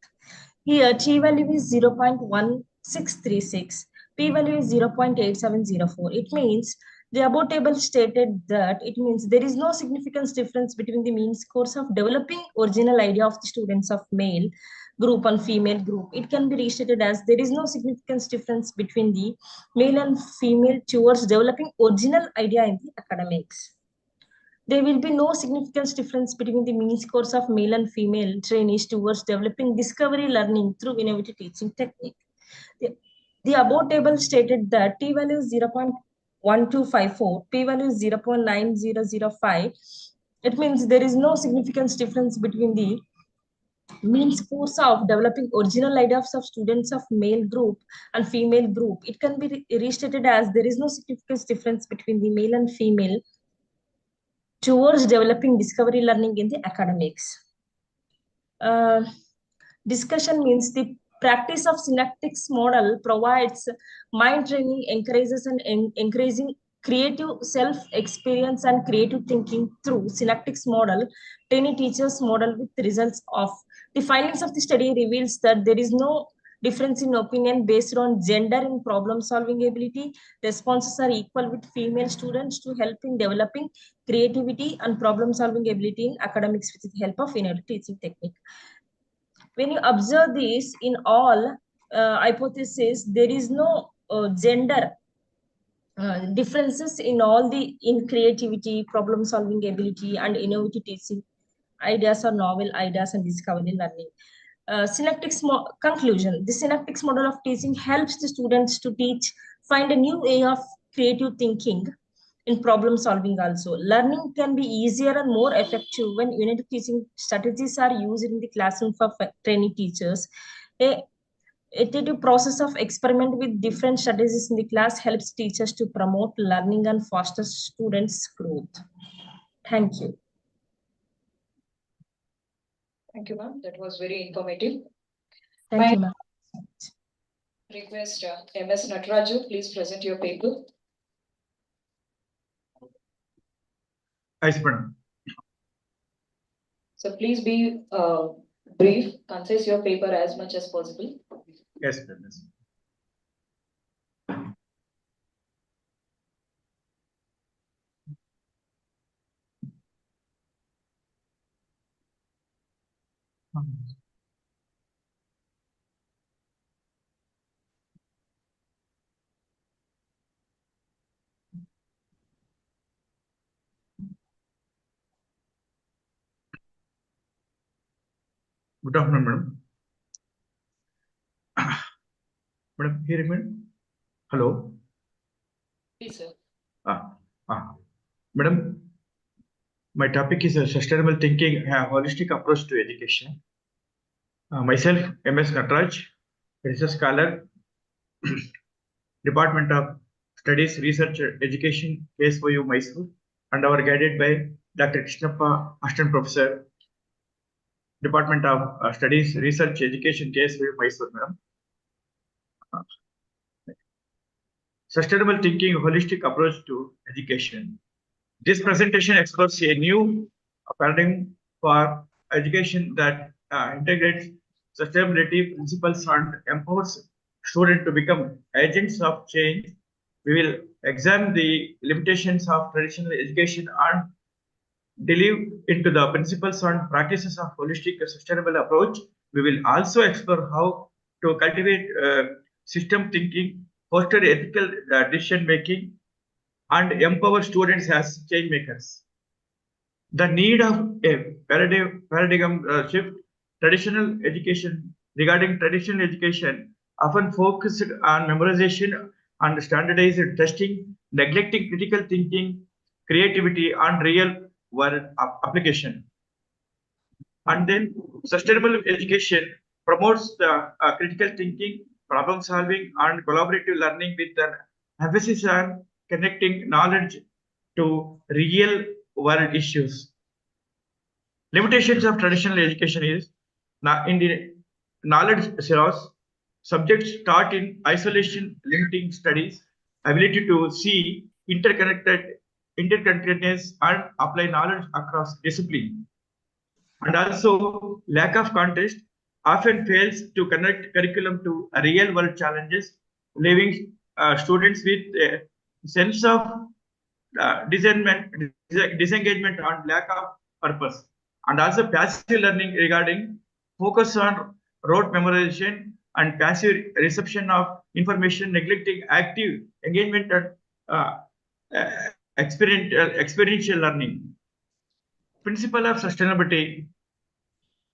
Here, T value is 0.1636, P value is 0.8704. It means the above table stated that it means there is no significance difference between the mean scores of developing original idea of the students of male group and female group. It can be restated as there is no significance difference between the male and female towards developing original idea in the academics. There will be no significance difference between the mean scores of male and female trainees towards developing discovery learning through innovative teaching technique. The above table stated that T value is 0.1254, P value is 0.9005. It means there is no significance difference between the mean scores of developing original ideas of students of male group and female group. It can be restated as there is no significance difference between the male and female towards developing discovery learning in the academics. Discussion means the Practice of synaptics model provides mind training, encourages and encouraging creative self-experience and creative thinking through synaptics model. Training teachers model with results of the findings of the study reveals that there is no difference in opinion based on gender in problem solving ability. Responses are equal with female students to help in developing creativity and problem solving ability in academics with the help of innovative teaching technique. When you observe this in all hypotheses, there is no gender differences in all the in creativity, problem solving ability, and innovative teaching ideas or novel ideas and discovery learning. Synaptics conclusion. The synaptics model of teaching helps the students to find a new way of creative thinking in problem solving also. Learning can be easier and more effective when unit teaching strategies are used in the classroom for training teachers. A iterative process of experiment with different strategies in the class helps teachers to promote learning and foster students' growth. Thank you. Thank you, ma'am. That was very informative. Thank you, ma'am. Request MS Nataraju, please present your paper. Yes, madam. So please be brief, concise your paper as much as possible. Yes, madam. Yes. Good afternoon, madam. Madam, hear me? Hello. Please, sir. Madam, my topic is sustainable thinking, a holistic approach to education. Myself, MS Nataraj, research scholar, Department of Studies, Research, Education, KSOU, Mysore, and our guided by Dr. Krishnappa, Assistant Professor, Department of Studies, Research, Education, KSOU, Mysore, madam. Sustainable thinking, holistic approach to education. This presentation explores a new paradigm for education that integrates sustainability principles and empowers students to become agents of change. We will examine the limitations of traditional education and delve into the principles and practices of holistic sustainable approach. We will also explore how to cultivate system thinking, foster ethical decision making, and empower students as change makers. The need of a paradigm shift. Traditional education often focused on memorization and standardized testing, neglecting critical thinking, creativity, and real world application. And then sustainable education promotes the critical thinking, problem solving, and collaborative learning with an emphasis on connecting knowledge to real world issues. Limitations of traditional education is in the knowledge silos, subjects taught in isolation, limiting studies, ability to see interconnectedness and apply knowledge across discipline. And also lack of context often fails to connect curriculum to real world challenges, leaving students with a sense of disengagement and lack of purpose. And also passive learning regarding focus on rote memorization and passive reception of information, neglecting active engagement and experiential learning. Principle of sustainability,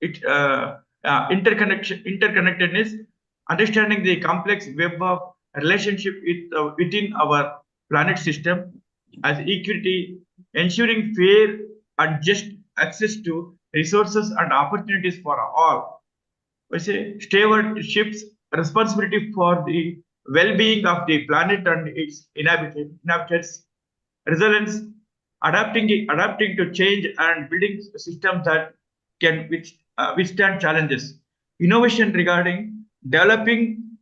interconnectedness, understanding the complex web of relationship within our planet system as equity, ensuring fair and just access to resources and opportunities for all. We say stewardship's responsibility for the well-being of the planet and its inhabitants, resilience, adapting to change and building systems that can withstand challenges. Innovation regarding developing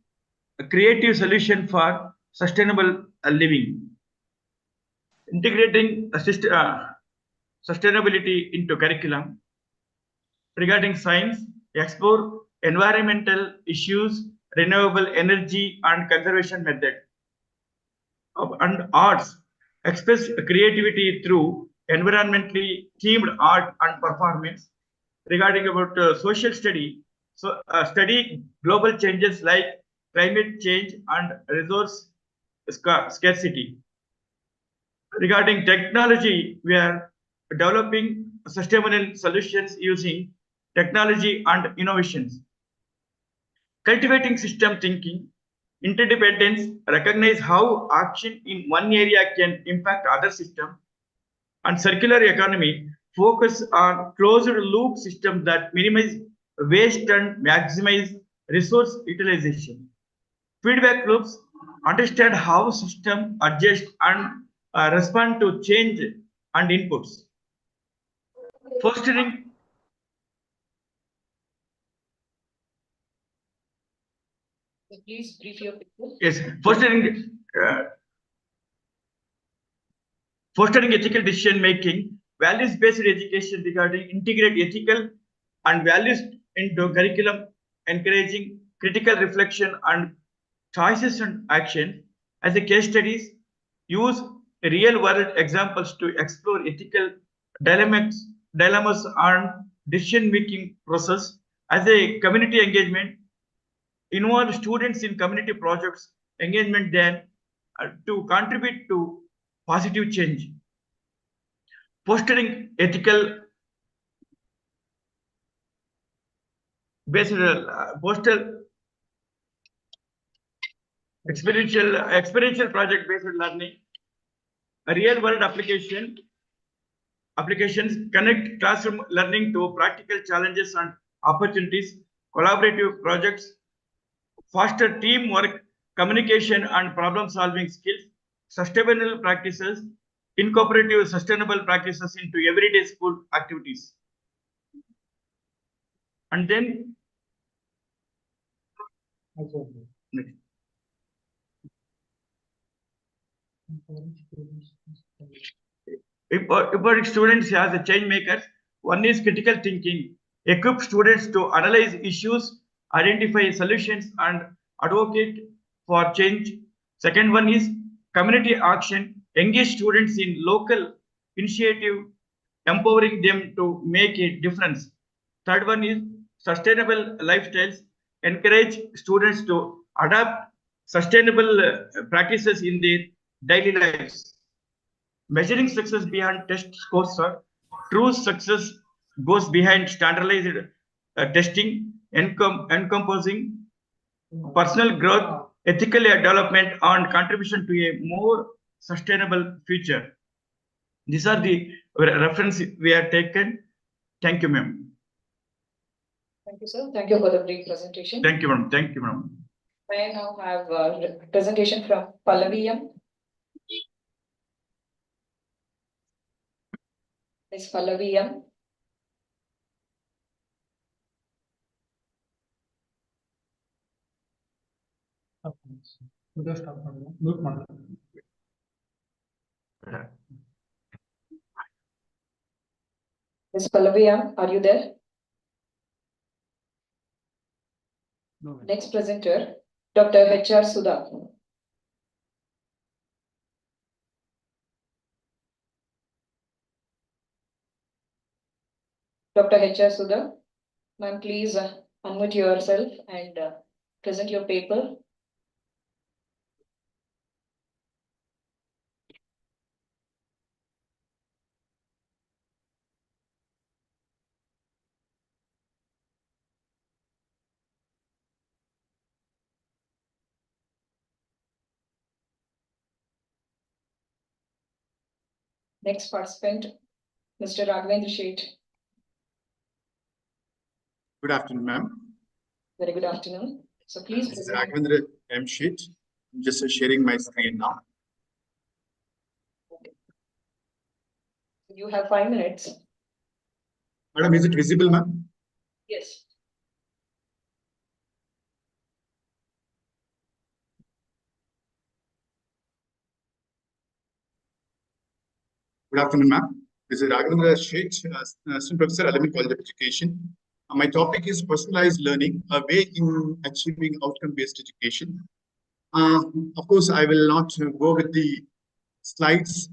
a creative solution for sustainable living, integrating sustainability into curriculum. Regarding science, explore environmental issues, renewable energy and conservation methods. And arts, express creativity through environmentally themed art and performance. Regarding about social study, so study global changes like climate change and resource scarcity. Regarding technology, we are developing sustainable solutions using technology and innovations. Cultivating system thinking, interdependence, recognize how action in one area can impact other systems, and circular economy, focus on closed loop systems that minimize waste and maximize resource utilization. Feedback loops, understand how system adjust and respond to change and inputs. Fostering Please brief your people. Yes, fostering ethical decision making, values-based education regarding integrate ethical and values into curriculum, encouraging critical reflection and choices and action. As a case studies, use real-world examples to explore ethical dilemmas and decision-making process. As a community engagement, involve students in community projects, engagement then to contribute to positive change. Fostering ethical based experiential project based learning, a real world applications connect classroom learning to practical challenges and opportunities, collaborative projects, foster teamwork, communication and problem solving skills, sustainable practices, incorporate sustainable practices into everyday school activities. And then next. Important students as a change makers. One is critical thinking. Equip students to analyze issues, identify solutions, and advocate for change. Second one is community action. Engage students in local initiative, empowering them to make a difference. Third one is sustainable lifestyles. Encourage students to adopt sustainable practices in their daily lives. Measuring success beyond test scores, sir. True success goes behind standardized testing, encompassing personal growth, ethical development, and contribution to a more sustainable future. These are the reference we have taken. Thank you, ma'am. Thank you, sir. Thank you for the brief presentation. Thank you, ma'am. Thank you, ma'am. I now have a presentation from Pallavi M. Ms. Pallavi M. Ms. Pallavi M, are you there? No. Next presenter, Dr. H.R. Sudha. Dr. H.R. Sudha, ma'am, please unmute yourself and present your paper. Next participant, Mr. Raghavendra Sheth. Good afternoon, ma'am. Very good afternoon. So please. This is Raghavendra M. Sheth. I'm just sharing my screen now. You have 5 minutes. Madam, is it visible, ma'am? Yes. Good afternoon, ma'am. This is Raghavendra Sheth, Assistant Professor, Al-Amin College of Education. My topic is personalized learning, a way in achieving outcome-based education. Of course, I will not go with the slides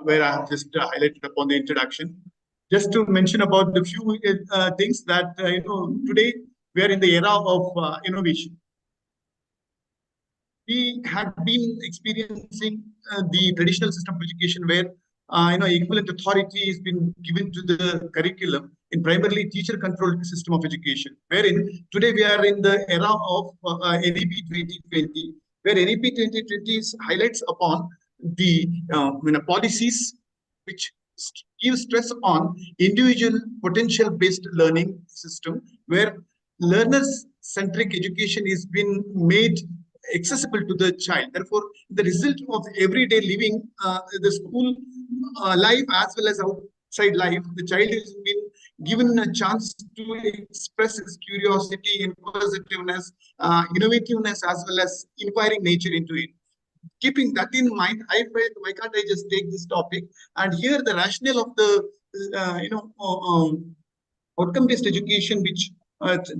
where I have just highlighted upon the introduction. Just to mention about the few things that, today we are in the era of innovation. We had been experiencing the traditional system of education where equivalent authority has been given to the curriculum in primarily teacher-controlled system of education, wherein today we are in the era of NEP 2020, where NEP 2020 highlights upon the policies which give stress on individual potential-based learning system, where learners-centric education is been made accessible to the child. Therefore, the result of everyday living, the school life as well as outside life, the child has been given a chance to express his curiosity, inquisitiveness, innovativeness, as well as inquiring nature into it. Keeping that in mind, I felt, why can't I just take this topic? And here the rationale of the outcome-based education, which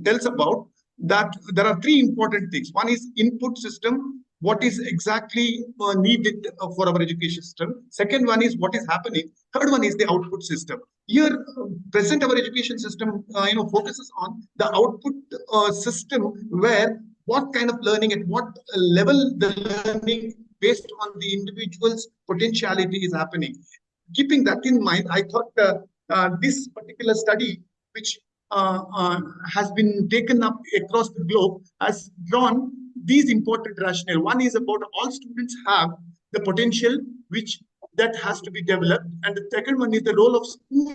tells about that there are three important things. One is input system, what is exactly needed for our education system. Second one is what is happening. Third one is the output system. Here, present our education system, focuses on the output system, where what kind of learning at what level the learning based on the individual's potentiality is happening. Keeping that in mind, I thought this particular study, which has been taken up across the globe, has drawn these important rationale. One is about all students have the potential which that has to be developed, and the second one is the role of school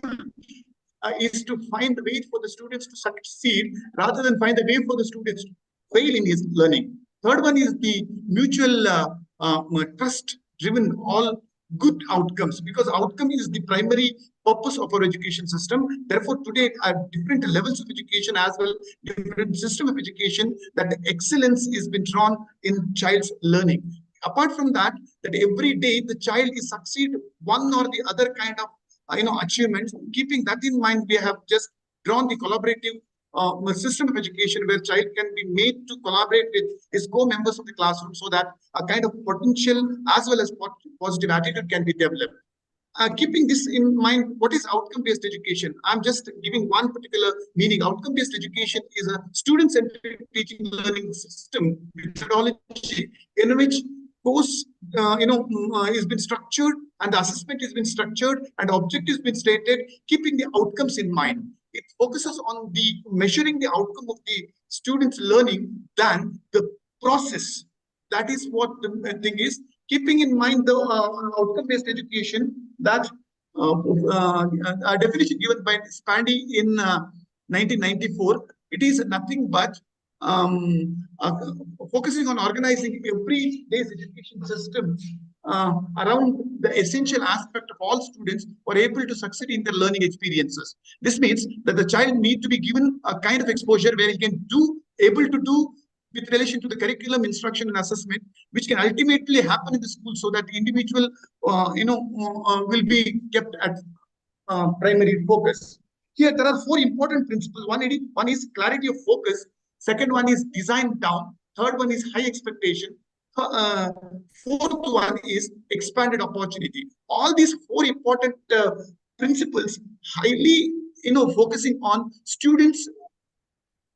is to find the way for the students to succeed rather than find the way for the students to fail in his learning. Third one is the mutual trust-driven all good outcomes, because outcome is the primary purpose of our education system. Therefore, today at different levels of education as well, different system of education, that the excellence is been drawn in child's learning. Apart from that, that every day the child is succeed one or the other kind of achievements. Keeping that in mind, we have just drawn the collaborative system of education where child can be made to collaborate with his co-members of the classroom, so that a kind of potential as well as positive attitude can be developed. Keeping this in mind, what is outcome-based education? I'm just giving one particular meaning. Outcome-based education is a student-centered teaching learning system methodology in which course has been structured and the assessment has been structured and objectives been stated, keeping the outcomes in mind. It focuses on the measuring the outcome of the students' learning than the process. That is what the thing is. Keeping in mind the outcome-based education, that a definition given by Spandy in 1994, it is nothing but focusing on organizing every day's education system around the essential aspect of all students who are able to succeed in their learning experiences. This means that the child need to be given a kind of exposure where he can able to do with relation to the curriculum, instruction, and assessment, which can ultimately happen in the school, so that the individual, will be kept at primary focus. Here, there are four important principles. One is clarity of focus. Second one is design down. Third one is high expectation. Fourth one is expanded opportunity. All these four important principles highly, focusing on students'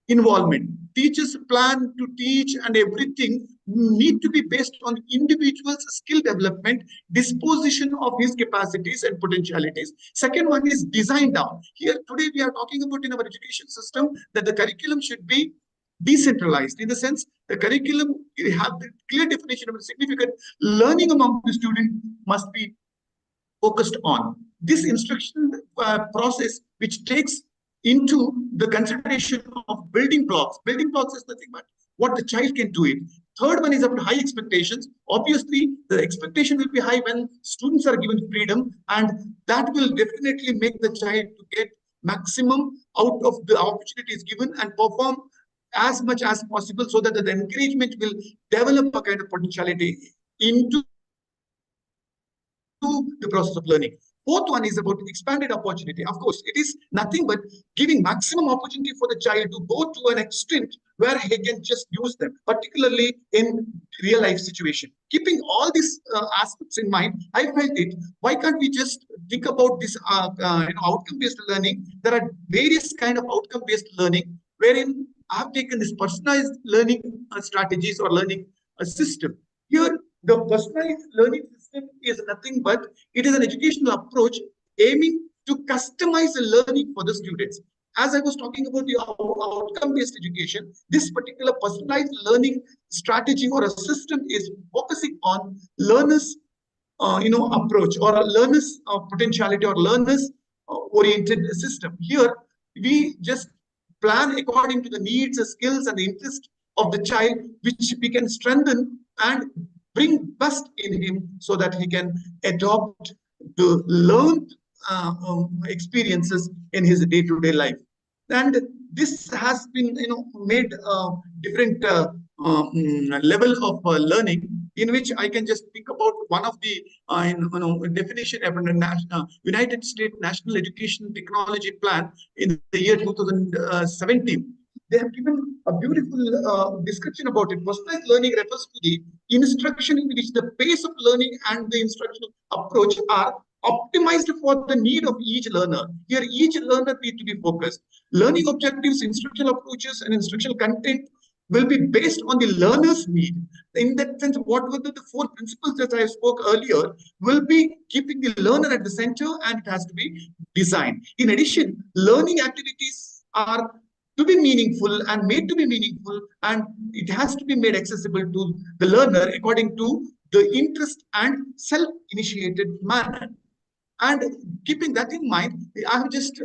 involvement. Teachers plan to teach and everything need to be based on individual's skill development, disposition of his capacities and potentialities. Second one is design down. Here today we are talking about in our education system that the curriculum should be decentralized, in the sense the curriculum have the clear definition of a significant learning among the student must be focused on. This instruction process, which takes into the consideration of building blocks. Building blocks is nothing but what the child can do it. Third one is about high expectations. Obviously, the expectation will be high when students are given freedom, and that will definitely make the child to get maximum out of the opportunities given and perform as much as possible, so that the encouragement will develop a kind of potentiality into the process of learning. Fourth one is about expanded opportunity. Of course, it is nothing but giving maximum opportunity for the child to go to an extent where he can just use them, particularly in real life situation. Keeping all these aspects in mind, I felt it. Why can't we just think about this outcome-based learning? There are various kind of outcome-based learning wherein I have taken this personalized learning strategies or learning system. Here, the personalized learning system is nothing but it is an educational approach aiming to customize the learning for the students. As I was talking about the outcome-based education, this particular personalized learning strategy or a system is focusing on learners' approach or a learners' potentiality or learners' oriented system. Here, we just plan according to the needs, the skills, and the interest of the child, which we can strengthen and bring best in him so that he can adopt the learned experiences in his day-to-day life. And this has been made different level of learning, in which I can just think about one of the definition of the United States National Education Technology Plan in the year 2017. They have given a beautiful description about it. Personalized learning refers to the instruction in which the pace of learning and the instructional approach are optimized for the need of each learner. Here, each learner needs to be focused. Learning objectives, instructional approaches, and instructional content will be based on the learner's need. In that sense, what were the four principles that I spoke earlier will be keeping the learner at the center, and it has to be designed. In addition, learning activities are to be meaningful and made to be meaningful, and it has to be made accessible to the learner according to the interest and self-initiated manner. And keeping that in mind, I have just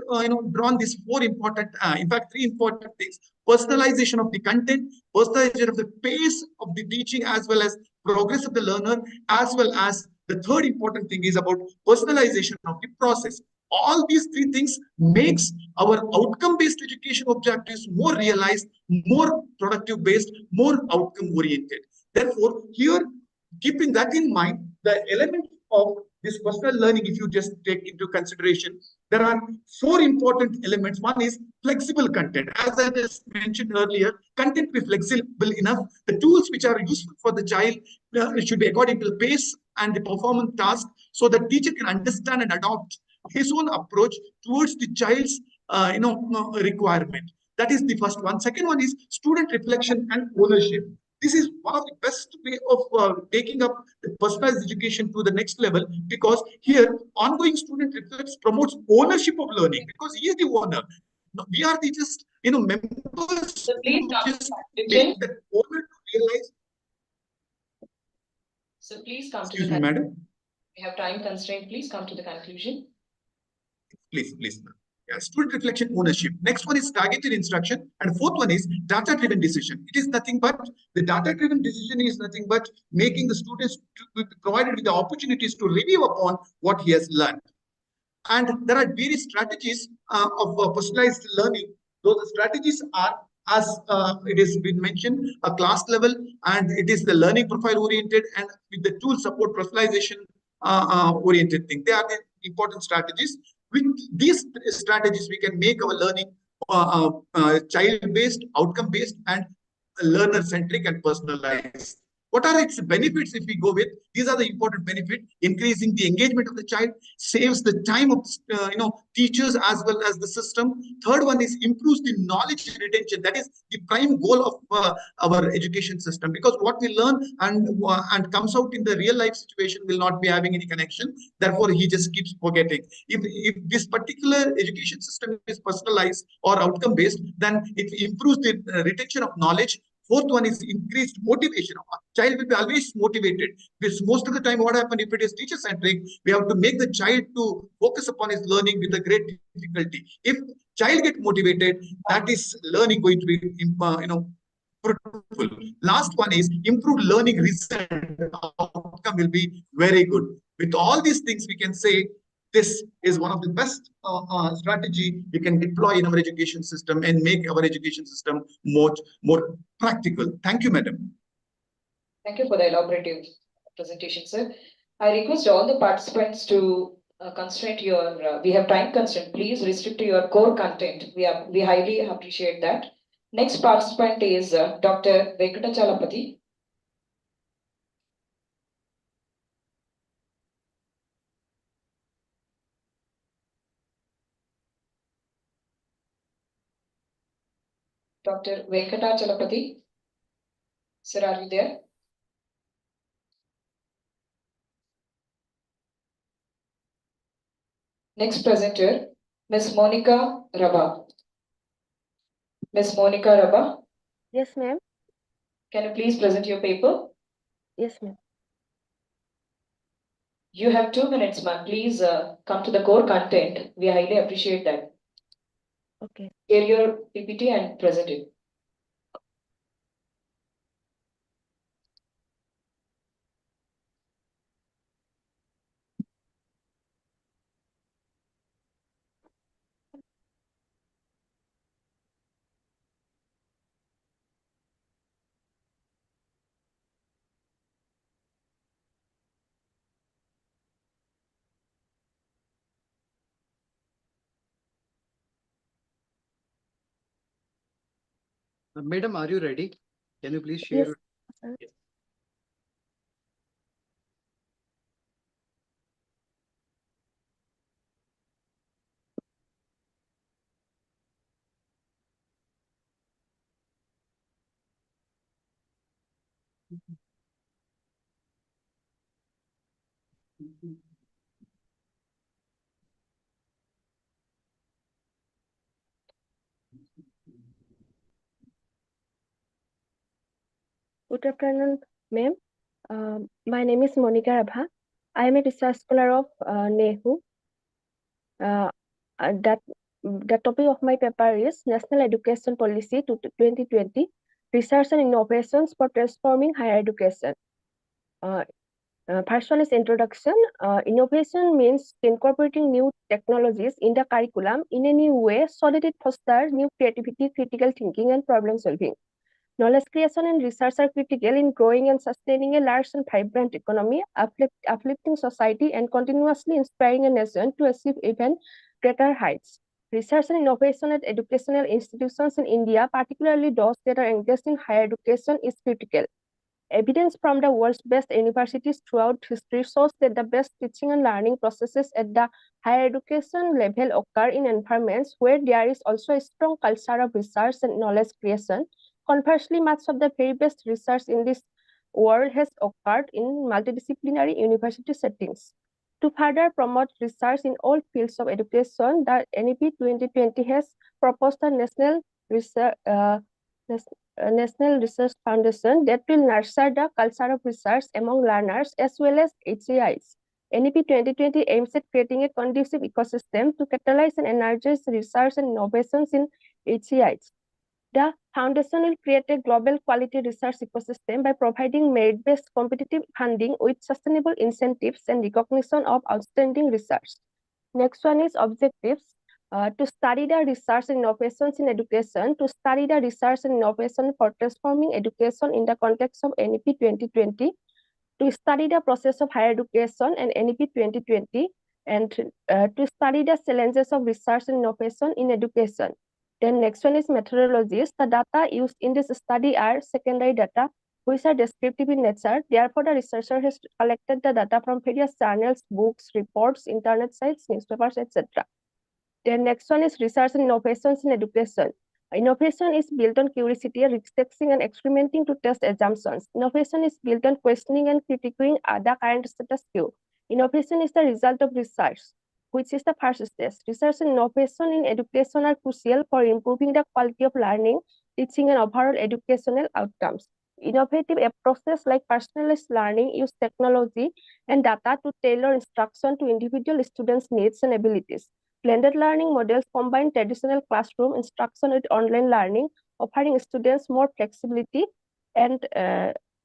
drawn these four important, in fact, three important things: personalization of the content, personalization of the pace of the teaching, as well as progress of the learner, as well as the third important thing is about personalization of the process. All these three things makes our outcome-based education objectives more realized, more productive-based, more outcome-oriented. Therefore, here, keeping that in mind, the element of this personal learning, if you just take into consideration, there are four important elements. One is flexible content. As I just mentioned earlier, content be flexible enough. The tools which are useful for the child should be according to the pace and the performance task, so the teacher can understand and adopt his own approach towards the child's requirement. That is the first one. Second one is student reflection and ownership. This is one of the best way of taking up the personalized education to the next level, because here ongoing student reflex promotes ownership of learning, because he is the owner. We are the just members. So please just take the owner to realize. So please come to Excuse the me, madam. We have time constraint. Please come to the conclusion. Please. Yeah, student reflection, ownership. Next one is targeted instruction, and fourth one is data-driven decision. It is nothing but the data-driven decision is nothing but making the students to be provided with the opportunities to review upon what he has learned. And there are various strategies of personalized learning. Those strategies are, as it has been mentioned, a class level, and it is the learning profile oriented, and with the tool support personalization oriented thing. They are the important strategies. With these strategies, we can make our learning child-based, outcome-based, and learner-centric and personalized. What are its benefits if we go with? These are the important benefits: increasing the engagement of the child, saves the time of teachers as well as the system. Third one is improves the knowledge retention. That is the prime goal of our education system, because what we learn and comes out in the real life situation will not be having any connection. Therefore, he just keeps forgetting. If this particular education system is personalized or outcome based, then it improves the retention of knowledge. Fourth one is increased motivation. A child will be always motivated, because most of the time what happens if it is teacher-centric, we have to make the child to focus upon his learning with a great difficulty. If child get motivated, that is learning going to be fruitful. Last one is improved learning result. Outcome will be very good. With all these things, we can say this is one of the best strategy we can deploy in our education system and make our education system more practical. Thank you, madam. Thank you for the elaborative presentation, sir. I request all the participants to constraint your, we have time constraint, please restrict to your core content. We highly appreciate that. Next participant is Dr. Venkatachalapati. Dr. Venkatachalapati. Sir, are you there? Next presenter, Ms. Monica Rabha. Ms. Monica Rabha, Yes, ma'am. can you please present your paper? Yes, ma'am. You have 2 minutes, ma'am. Please come to the core content. We highly appreciate that. Okay. Share your PPT and present it. Madam, are you ready? Can you please share? Yes, sir. Good afternoon, ma'am. My name is Monica Rabha. I am a research scholar of NEHU. The topic of my paper is National Education Policy to 2020, Research and Innovations for Transforming Higher Education. First one is introduction. Innovation means incorporating new technologies in the curriculum in a new way so that it fosters new creativity, critical thinking, and problem solving. Knowledge creation and research are critical in growing and sustaining a large and vibrant economy, uplifting society, and continuously inspiring a nation to achieve even greater heights. Research and innovation at educational institutions in India, particularly those that are engaged in higher education, is critical. Evidence from the world's best universities throughout history shows that the best teaching and learning processes at the higher education level occur in environments where there is also a strong culture of research and knowledge creation. Conversely, much of the very best research in this world has occurred in multidisciplinary university settings. To further promote research in all fields of education, the NEP 2020 has proposed a National Research Foundation that will nurture the culture of research among learners as well as HAIs. NEP 2020 aims at creating a conducive ecosystem to catalyze and energize research and innovations in HAIs. The foundation will create a global quality research ecosystem by providing merit-based competitive funding with sustainable incentives and recognition of outstanding research. Next one is objectives. To study the research and innovations in education, to study the research and innovation for transforming education in the context of NEP 2020, to study the process of higher education and NEP 2020, and to study the challenges of research and innovation in education. Then next one is methodologies. The data used in this study are secondary data, which are descriptive in nature. Therefore, the researcher has collected the data from various journals, books, reports, internet sites, newspapers, etc. Then next one is research and innovations in education. Innovation is built on curiosity, risk-taking, and experimenting to test assumptions. Innovation is built on questioning and critiquing the current status quo. Innovation is the result of research, which is the first stage. Research and innovation in education are crucial for improving the quality of learning, teaching, and overall educational outcomes. Innovative approaches like personalized learning use technology and data to tailor instruction to individual students' needs and abilities. Blended learning models combine traditional classroom instruction with online learning, offering students more flexibility and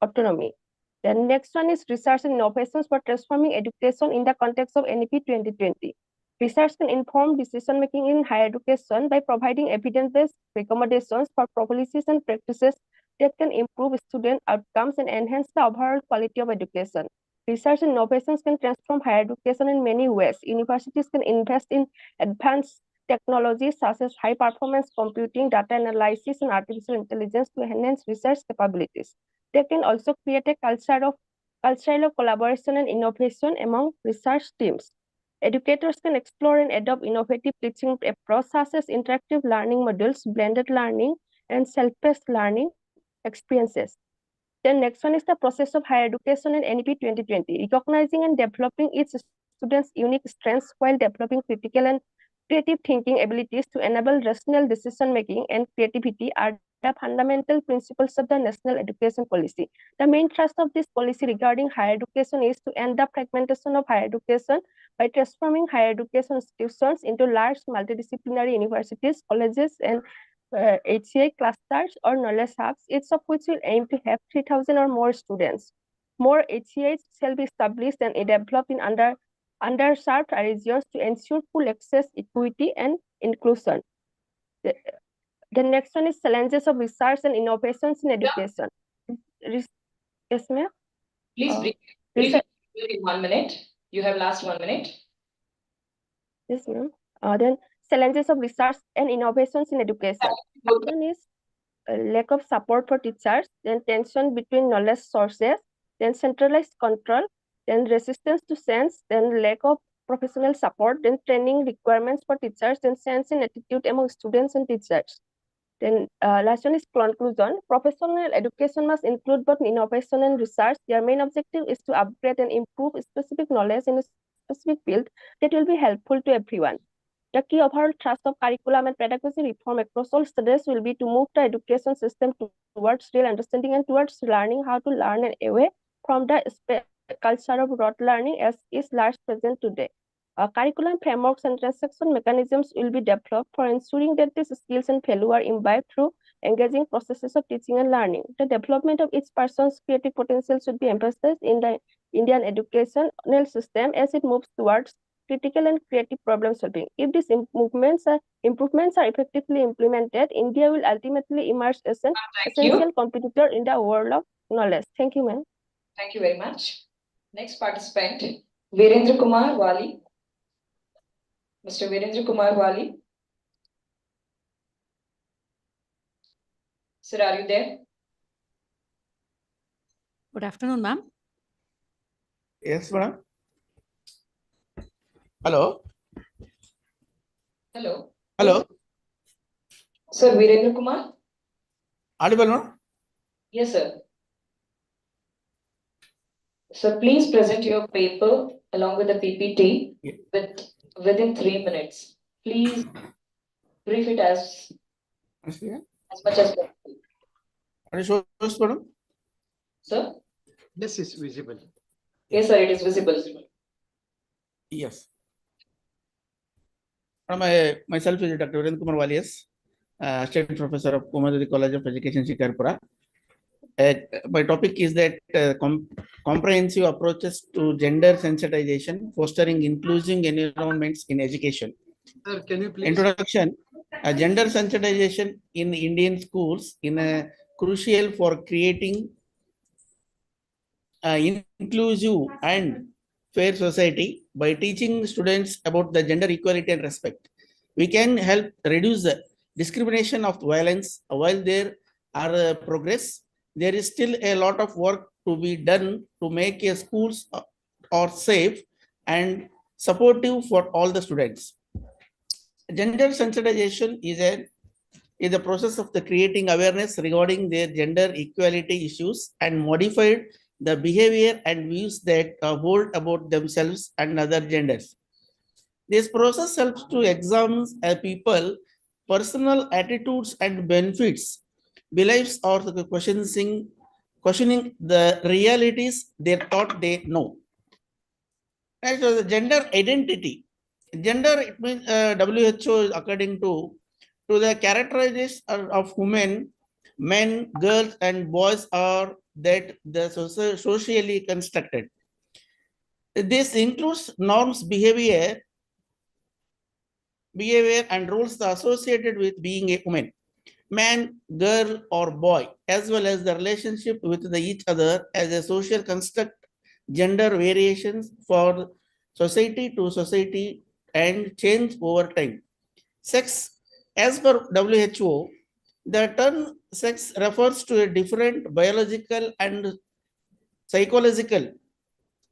autonomy. The next one is research and innovations for transforming education in the context of NEP 2020. Research can inform decision-making in higher education by providing evidence-based recommendations for policies and practices that can improve student outcomes and enhance the overall quality of education. Research and innovations can transform higher education in many ways. Universities can invest in advanced technologies such as high performance computing, data analysis, and artificial intelligence to enhance research capabilities. They can also create a culture of collaboration and innovation among research teams. Educators can explore and adopt innovative teaching approaches such as interactive learning modules, blended learning, and self-paced learning experiences. Then next one is the process of higher education in NEP 2020, recognizing and developing each student's unique strengths while developing critical and creative thinking abilities to enable rational decision making and creativity are the fundamental principles of the National Education Policy. The main thrust of this policy regarding higher education is to end the fragmentation of higher education by transforming higher education institutions into large multidisciplinary universities, colleges, and HCI clusters or knowledge hubs, each of which will aim to have 3,000 or more students. More HCIs shall be established and developed in underserved regions to ensure full access, equity, and inclusion. The next one is challenges of research and innovations in education. Yes, ma'am. Please brief in 1 minute. You have last 1 minute. Yes, ma'am. Then challenges of research and innovations in education. One is lack of support for teachers, then tension between knowledge sources, then centralized control, then resistance to change, then lack of professional support, then training requirements for teachers, then sense and attitude among students and teachers. Then last one is conclusion. Professional education must include both innovation and research. Their main objective is to upgrade and improve specific knowledge in a specific field that will be helpful to everyone. The key overall thrust of curriculum and pedagogy reform across all studies will be to move the education system towards real understanding and towards learning how to learn and away from the culture of rote learning as is large present today. Curriculum frameworks and transaction mechanisms will be developed for ensuring that these skills and value are imbibed through engaging processes of teaching and learning. The development of each person's creative potential should be emphasized in the Indian educational system as it moves towards critical and creative problem solving. If these improvements are effectively implemented, India will ultimately emerge as an essential competitor in the world of knowledge. Thank you, ma'am. Thank you very much. Next participant, Virendra Kumar Wali. Mr. Virendra Kumar Wali. Sir, are you there? Good afternoon, ma'am. Yes, madam. Hello. Hello. Hello. Sir, Virendra Kumar? Audible, no? Yes, sir. So please present your paper along with the PPT within 3 minutes. Please brief it as much as possible. Are you sure, madam? Sir? This is visible. Yes, sir, it is visible. Yes. Myself is Dr. Virendra Kumar Walias, Assistant Professor of Komaduri College of Education, Shikarpura. My topic is that comprehensive approaches to gender sensitization, fostering inclusive environments in education. Sir, can you please? Introduction. Gender sensitization in Indian schools is crucial for creating inclusive and fair society. By teaching students about the gender equality and respect, we can help reduce the discrimination of violence. While there are progress, there is still a lot of work to be done to make a schools are safe and supportive for all the students. Gender sensitization is a process of the creating awareness regarding their gender equality issues and modified the behavior and views that hold about themselves and other genders. This process helps to examine a people personal attitudes and benefits, beliefs, or questioning the realities they thought they know. Right, so the gender identity. Gender, it means WHO according to the characteristics of women, men, girls, and boys are that the socially constructed. This includes norms, behavior and rules associated with being a woman, man, girl, or boy, as well as the relationship with each other as a social construct gender variations for society to society and change over time. Sex, as per WHO, the term sex refers to a different biological and psychological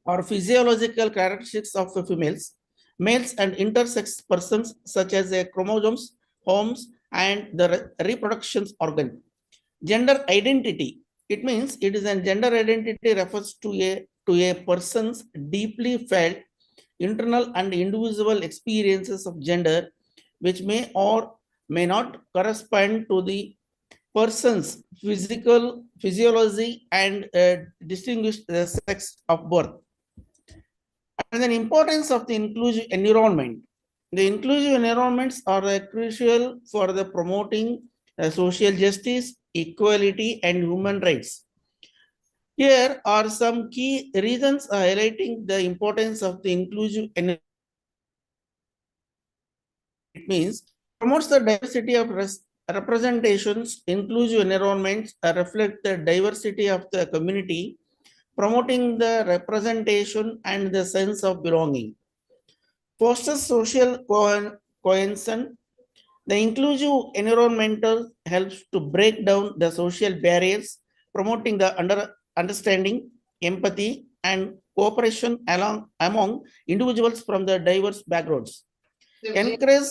or physiological characteristics of females, males and intersex persons such as a chromosomes, hormones, and the reproduction organ. Gender identity, it means it is a gender identity refers to a person's deeply felt internal and individual experiences of gender, which may or may not correspond to the person's physiology and distinguish the sex of birth. And then importance of the inclusive environment. The inclusive environments are crucial for the promoting social justice, equality, and human rights. Here are some key reasons highlighting the importance of the inclusive environment. It means promotes the diversity of representations. Inclusive environments reflect the diversity of the community, promoting the representation and the sense of belonging. Fosters social cohesion. The inclusive environmental helps to break down the social barriers, promoting the understanding, empathy, and cooperation among individuals from the diverse backgrounds. Encourage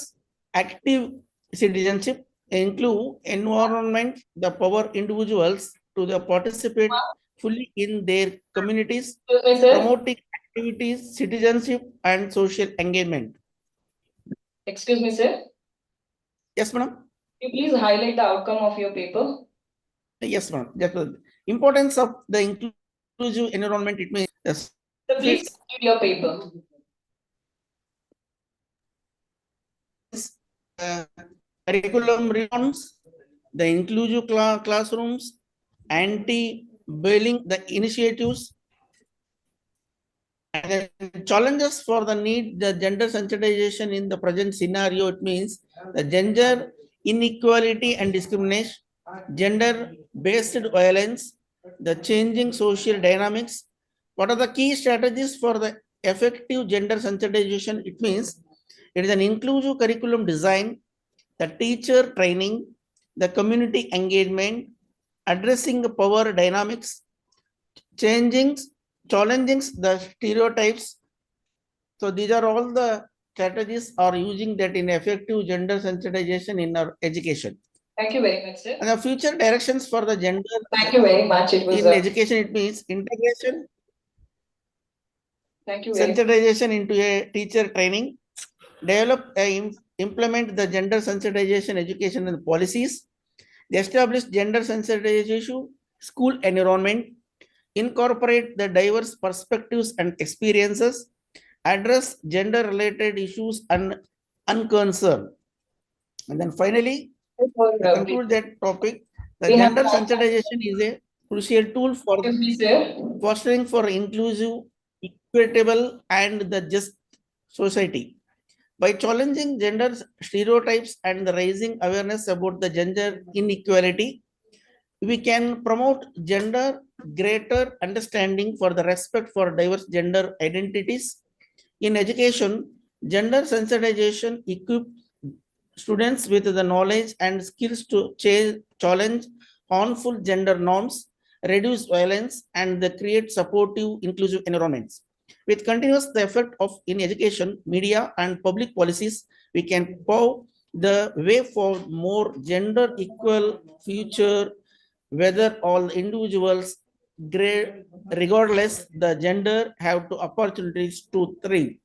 active citizenship, include environment, the power individuals to the participate fully in their communities, promoting activities, citizenship, and social engagement. Excuse me, sir. Yes, madam. You please highlight the outcome of your paper. Yes, madam. The importance of the inclusive environment, it means yes. So please read your paper. Curriculum reforms, the inclusive classrooms, anti-bullying, the initiatives, and the challenges for the need, the gender sensitization in the present scenario. It means the gender inequality and discrimination, gender-based violence, the changing social dynamics. What are the key strategies for the effective gender sensitization? It means it is an inclusive curriculum design, the teacher training, the community engagement, addressing the power dynamics, challenging the stereotypes. So these are all the strategies are using that in effective gender sensitization in our education. Thank you very much, sir. And the future directions for the gender. Thank you very much. It was in education, it means integration. Thank you very much. Sensitization into a teacher training, develop implement the gender sensitization education and policies, establish gender sensitization school environment, incorporate the diverse perspectives and experiences, address gender related issues and unconcerned. And then finally, to conclude that topic, the gender sensitization is a crucial tool for fostering for inclusive, equitable, and the just society. By challenging gender stereotypes and raising awareness about the gender inequality, we can promote gender greater understanding for the respect for diverse gender identities. In education, gender sensitization equips students with the knowledge and skills to challenge harmful gender norms, reduce violence, and create supportive, inclusive environments. With continuous the effect of in education, media, and public policies, we can pave the way for more gender equal future, whether all individuals, regardless the gender, have the opportunities to thrive.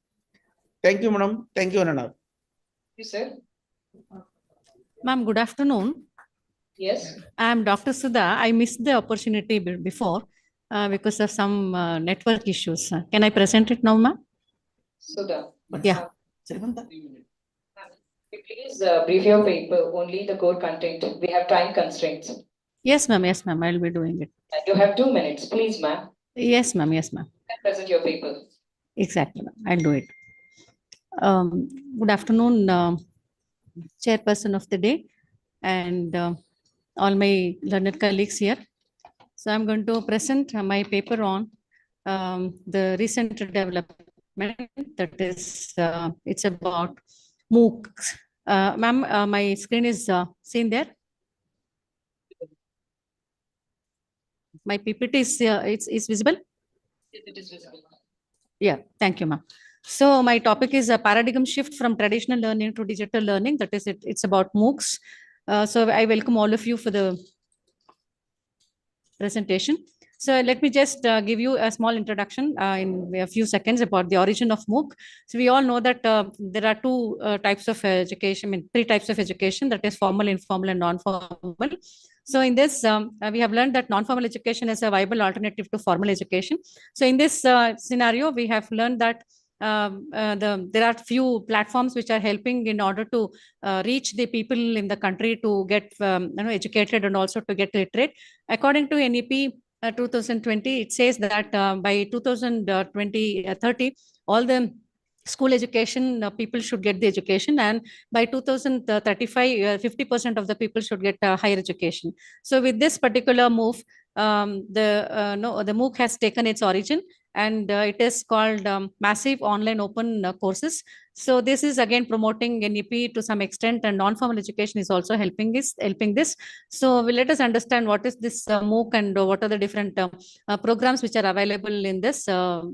Thank you, madam. Thank you, Anna. You said. Ma'am, good afternoon. Yes. I am Dr. Sudha. I missed the opportunity before because of some network issues. Can I present it now, ma'am? Sudha. Yeah. Please brief your paper, only the core content. We have time constraints. Yes, ma'am. Yes, ma'am. I'll be doing it. You have 2 minutes, please, ma'am. Yes, ma'am. Yes, ma'am. Present your paper. Exactly, ma'am. I'll do it. Good afternoon, chairperson of the day, and all my learned colleagues here. So I'm going to present my paper on the recent development, that is, it's about MOOCs. Ma'am, my screen is seen there. My PPT is it's visible. It is visible. Yeah, thank you, ma'am. So my topic is a paradigm shift from traditional learning to digital learning. That is, it's about MOOCs. So I welcome all of you for the presentation. So let me just give you a small introduction in a few seconds about the origin of MOOC. So we all know that there are two types of education, I mean, three types of education, that is formal, informal, and non-formal. So in this, we have learned that non-formal education is a viable alternative to formal education. So in this scenario, we have learned that there are few platforms which are helping in order to reach the people in the country to get educated and also to get literate. According to NEP 2020, it says that by 2030, all the school education people should get the education, and by 2035 50% of the people should get higher education. So with this particular move, the MOOC has taken its origin, and it is called massive online open courses. So this is again promoting NEP to some extent, and non-formal education is also helping this. So let us understand what is this MOOC and what are the different programs which are available in this. So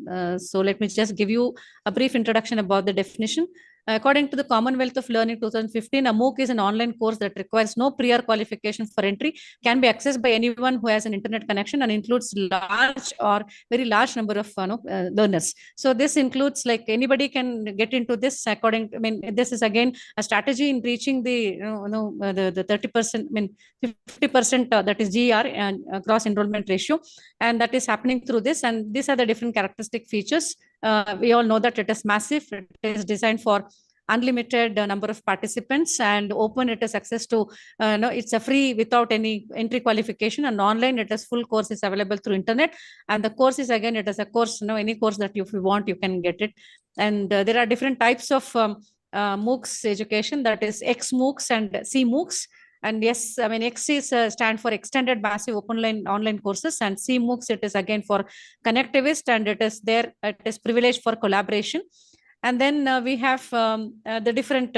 let me just give you a brief introduction about the definition. According to the Commonwealth of Learning 2015, a MOOC is an online course that requires no prior qualification for entry, can be accessed by anyone who has an internet connection, and includes large or very large number of learners. So this includes, like, anybody can get into this. This is again a strategy in reaching the the 30%, 50% that is GR and gross enrollment ratio, and that is happening through this. And these are the different characteristic features. We all know that it is massive. It is designed for unlimited number of participants, and open, it is access to it's a free without any entry qualification, and online it is full course is available through internet. And the course is, again, it is a course, any course that if you want, you can get it. And there are different types of MOOCs education, that is XMOOCs and CMOOCs. And yes, I mean, X is stand for extended massive open online courses, and CMOOCs, it is again for connectivist, and it is privileged for collaboration. And then we have the different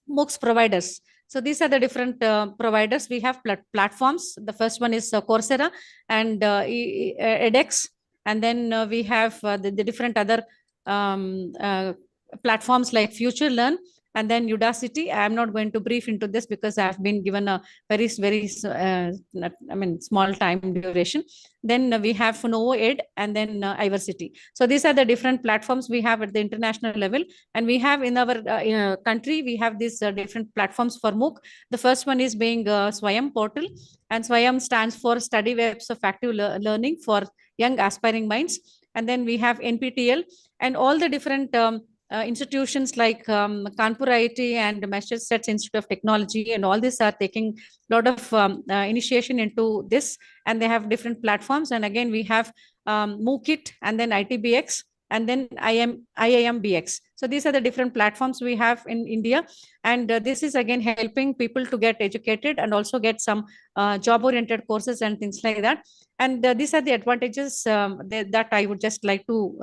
MOOCs providers. So these are the different providers. We have platforms. The first one is Coursera and edX. And then we have the different other platforms like FutureLearn, and then Udacity. I am not going to brief into this because I have been given a very small time duration. Then we have NovoEd, and then Iversity. So these are the different platforms we have at the international level. And we have in our country, we have these different platforms for MOOC. The first one is being Swayam portal, and Swayam stands for Study Webs of Active Learning for Young Aspiring Minds. And then we have NPTEL, and all the different institutions like Kanpur IIT and Massachusetts Institute of Technology, and all these are taking a lot of initiation into this, and they have different platforms. And again, we have MOOCit, and then ITBX, and then IIMBX. So these are the different platforms we have in India, and this is again helping people to get educated and also get some job-oriented courses and things like that. And these are the advantages that I would just like to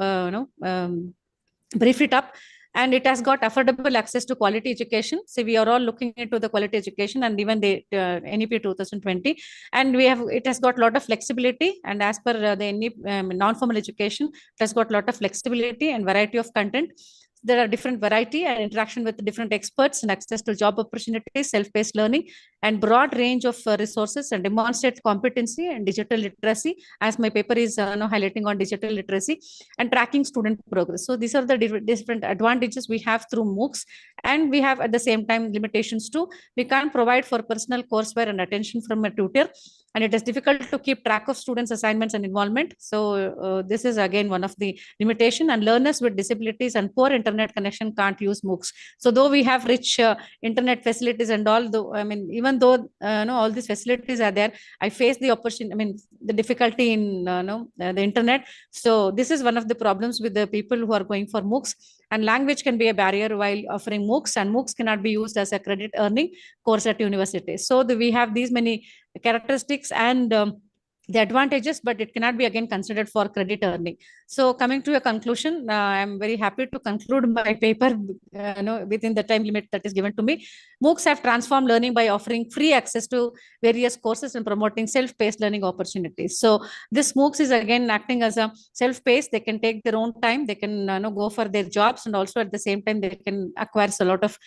brief it up. And it has got affordable access to quality education. So we are all looking into the quality education, and even the NEP 2020. And it has got a lot of flexibility. And as per the NEP non-formal education, it has got a lot of flexibility and variety of content. There are different variety and interaction with different experts, and access to job opportunities, self-paced learning, and broad range of resources, and demonstrate competency and digital literacy, as my paper is highlighting on digital literacy, and tracking student progress. So these are the different advantages we have through MOOCs. And we have at the same time limitations too. We can't provide for personal courseware and attention from a tutor, and it is difficult to keep track of students' assignments and involvement. So this is again one of the limitation, and learners with disabilities and poor internet connection can't use MOOCs. So though we have rich internet facilities and all, even though all these facilities are there, I face the opportunity, the difficulty in the internet. So this is one of the problems with the people who are going for MOOCs. And language can be a barrier while offering MOOCs, and MOOCs cannot be used as a credit earning course at university. So we have these many characteristics and the advantages, but it cannot be again considered for credit earning. So coming to a conclusion, I'm very happy to conclude my paper within the time limit that is given to me. MOOCs have transformed learning by offering free access to various courses and promoting self-paced learning opportunities. So this MOOCs is again acting as a self-paced. They can take their own time. They can go for their jobs, and also at the same time they can acquire a lot of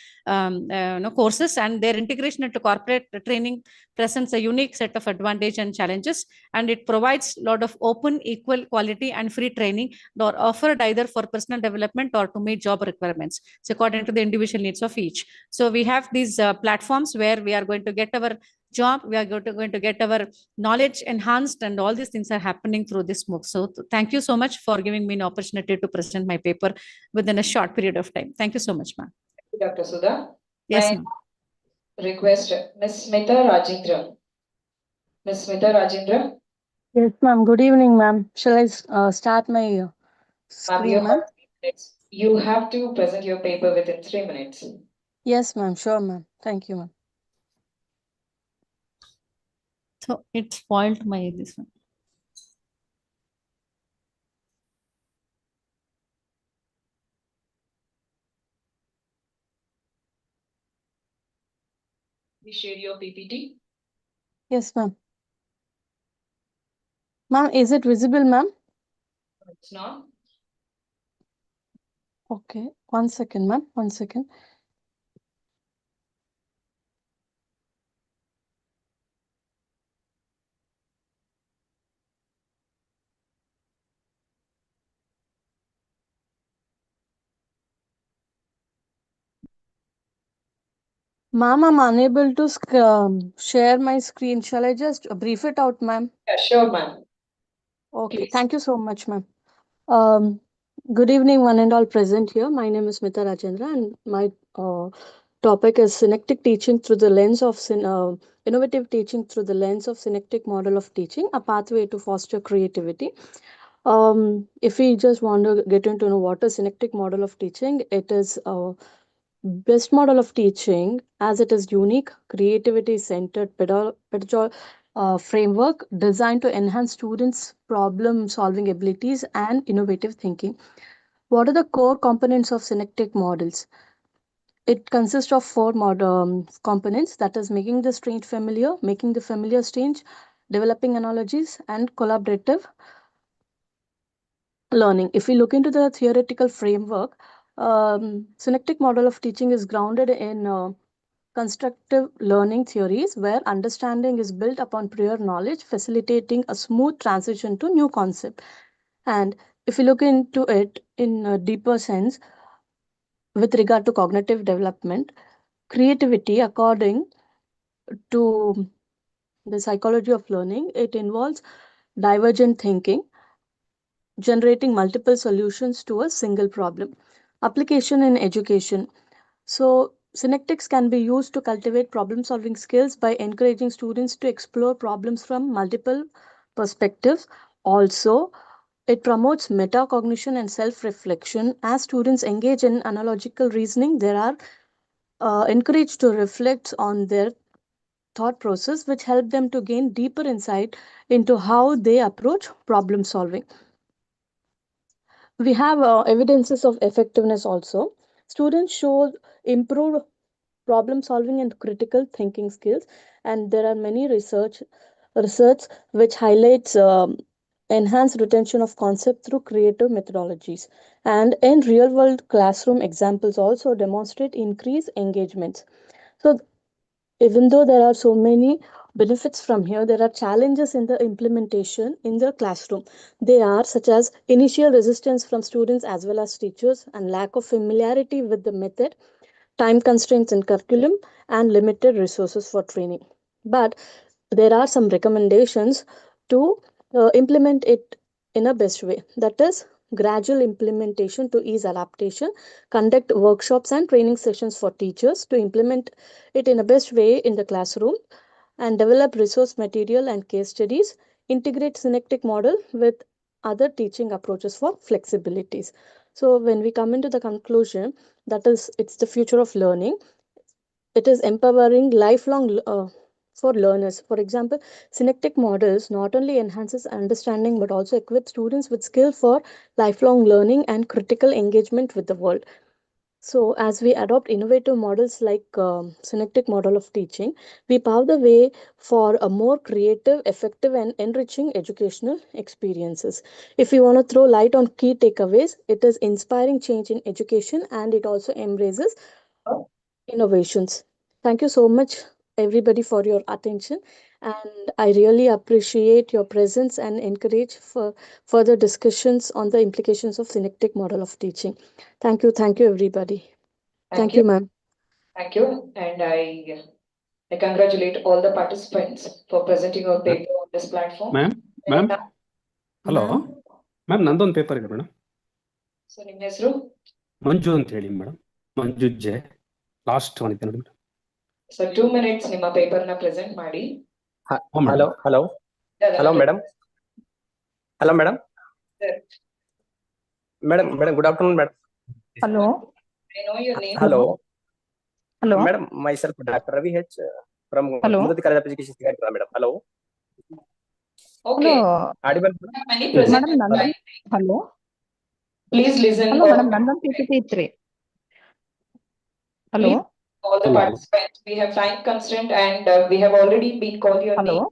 courses, and their integration into corporate training presents a unique set of advantages and challenges, and it provides a lot of open, equal, quality, and free training that are offered either for personal development or to meet job requirements. So according to the individual needs of each. So we have these platforms where we are going to get our job, we are going to get our knowledge enhanced, and all these things are happening through this MOOC. So thank you so much for giving me an opportunity to present my paper within a short period of time. Thank you so much, ma'am. Dr. Sudha. Yes, I request Ms. Smita Rajendra. Ms. Smita Rajendra. Yes, ma'am. Good evening, ma'am. Shall I start my Ma'am, screen, ma'am? you have to present your paper within 3 minutes. Yes, ma'am. Sure, ma'am. Thank you, ma'am. So it spoiled my this one. Please share your PPT. Yes, ma'am. Ma'am, is it visible, ma'am? It's not. Okay. 1 second, ma'am. 1 second. Ma'am, I'm unable to share my screen. Shall I just brief it out, ma'am? Yeah, sure, ma'am. Okay. Please. Thank you so much, ma'am. Good evening, one and all present here. My name is Smita Rajendra, and my topic is synectic teaching through the lens of innovative teaching through the lens of synectic model of teaching, a pathway to foster creativity. If we just want to get into know what is synectic model of teaching, it is a best model of teaching as it is unique, creativity centered pedagogical framework designed to enhance students' problem solving abilities and innovative thinking. What are the core components of synectic models? It consists of 4 components, that is making the strange familiar, making the familiar strange, developing analogies, and collaborative learning. If we look into the theoretical framework, synectic model of teaching is grounded in constructive learning theories where understanding is built upon prior knowledge, facilitating a smooth transition to new concept. And if we look into it in a deeper sense, with regard to cognitive development, creativity, according to the psychology of learning, it involves divergent thinking, generating multiple solutions to a single problem. Application in education. So, synectics can be used to cultivate problem solving skills by encouraging students to explore problems from multiple perspectives. Also, it promotes metacognition and self reflection. As students engage in analogical reasoning, they are encouraged to reflect on their thought process, which help them to gain deeper insight into how they approach problem solving. We have evidences of effectiveness also. Students show improved problem solving and critical thinking skills, and there are many research which highlights enhanced retention of concept through creative methodologies. And in real world classroom examples also demonstrate increased engagements. So even though there are so many benefits from here, there are challenges in the implementation in the classroom. They are such as initial resistance from students as well as teachers, and lack of familiarity with the method, time constraints in curriculum, and limited resources for training. But there are some recommendations to implement it in a best way. That is gradual implementation to ease adaptation, conduct workshops and training sessions for teachers to implement it in a best way in the classroom, and develop resource material and case studies, integrate synectic model with other teaching approaches for flexibilities. So when we come into the conclusion, that is, it's the future of learning. It is empowering lifelong for learners. For example, synectic models not only enhances understanding but also equip students with skill for lifelong learning and critical engagement with the world. So, as we adopt innovative models like synectic model of teaching, we pave the way for a more creative, effective, and enriching educational experiences. If we want to throw light on key takeaways, it is inspiring change in education and it also embraces innovations. Thank you so much, everybody, for your attention. And I really appreciate your presence and encourage for further discussions on the implications of synectic model of teaching. Thank you, everybody. Thank you, ma'am. Thank you. And I congratulate all the participants for presenting your paper on this platform. Ma'am hello ma'am ನಂದೊಂದು paper ಇದೆ madam. So ನಿಮ್ಮ ಹೆಸರು? ಮಂಜು ಅಂತ ಹೇಳಿ madam, ಮಂಜು J. Last one ಇದೆ ನೋಡಿ madam. So 2 minutes ನಿಮ್ಮ paper ನ ಪ್ರೆಸೆಂಟ್ ಮಾಡಿ. Hello hello hello madam. Hello madam. Madam good afternoon madam. Hello. I know your name. Hello. Hello. Madam, myself Dr. Ravi H from Hello. Murthy College of Education, Srinagar, madam. Hello. Okay. Audible? Many present. Hello. Please listen. Hello, madam. Nandan PPT3. Hello. All the participants. We have time constraint and we have already been called your name.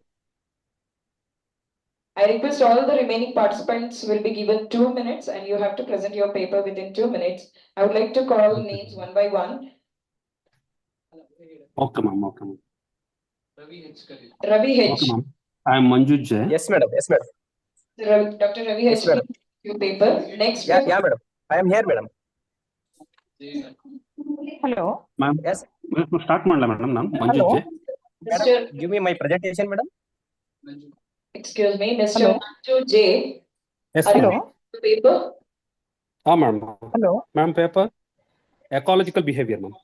I request all the remaining participants will be given 2 minutes and you have to present your paper within 2 minutes. I would like to call names one by one. Okay, ma'am. Ravi H. Okay, ma'am. I am Manju J. Yes, madam. Yes, madam. Dr. Ravi H. Yes, madam. Your paper. Next. Yeah, madam. I am here, madam. Hello. Ma'am. Yes. Start ಮಾಡಲ್ಲ madam ನಾನು ಮಂಜು Hello. J. Madam, give me my presentation, madam. Excuse me, Mr. Hello. Manju J. Yes, Are you ma'am. the paper? Ma'am. Hello. Ma'am, paper ecological behavior, ma'am.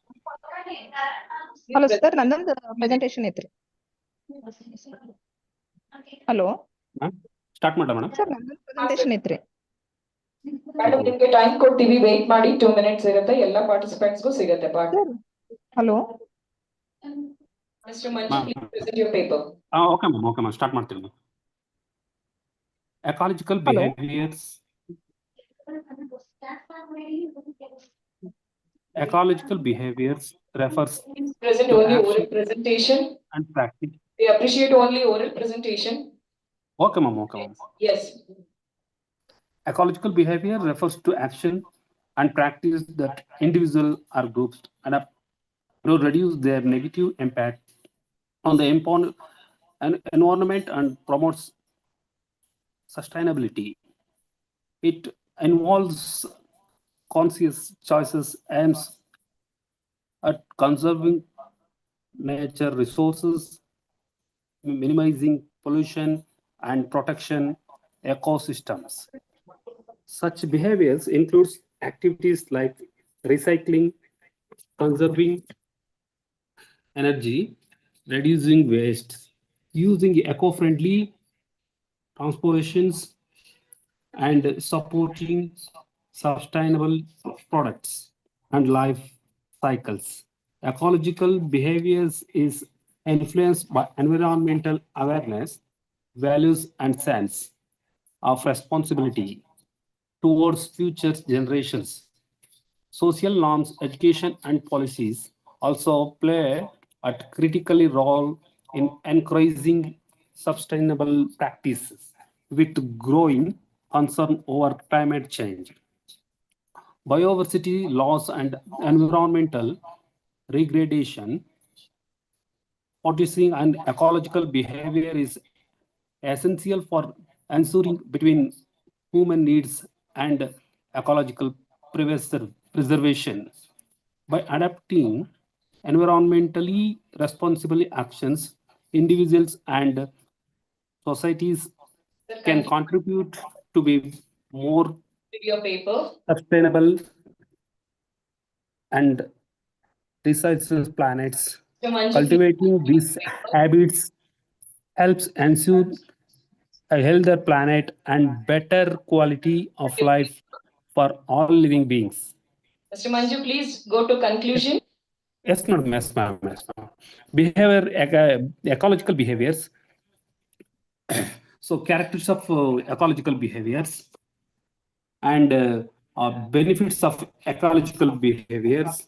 Hello, sir. Nandan presentation ಐತ್ರಿ. Hello. Ma'am, start ಮಾಡಲ್ಲ madam. Sir, ನಂದೊಂದು presentation ಐತ್ರಿ. Madam, ನಿಮಗೆ time ಕೊಡ್ತೀವಿ, wait ಮಾಡಿ. 2 minutes ಇರುತ್ತೆ. ಎಲ್ಲ participants ಗೂ ಸಿಗುತ್ತೆ ಪಾಠ. Hello. Mr. Manju, Ma'am. please present your paper. Okay, ma'am. Start ಮಾಡ್ತೀನಿ ma'am. Ecological Hello. behaviors. Ecological behaviors refers Present to only action oral presentation. and practice. We appreciate only oral presentation. Okay, ma'am. Yes. Ecological behavior refers to action and practice that individuals or groups adapt to reduce their negative impact on the environment and promotes sustainability. It involves conscious choices aims at conserving nature resources, minimizing pollution, and protection ecosystems. Such behaviors includes activities like recycling, conserving energy, reducing waste, using eco-friendly transportations, and supporting sustainable products and life cycles. Ecological behaviors is influenced by environmental awareness, values, and sense of responsibility towards future generations. Social norms, education, and policies also play a critical role in encouraging sustainable practices with growing concern over climate change. Biodiversity loss and environmental degradation, policing and ecological behavior is essential for ensuring between human needs and ecological preservation. By adapting environmentally responsible actions, individuals and societies can contribute to be more With your paper. sustainable and resilient planets. So, Manju, Cultivating these habits helps ensure a healthier planet and better quality of life for all living beings. Mr. Manju, please go to conclusion. Yes, madam. Yes, ma'am. Yes, ma'am. Ecological behaviors. So characters of ecological behaviors and benefits of ecological behaviors,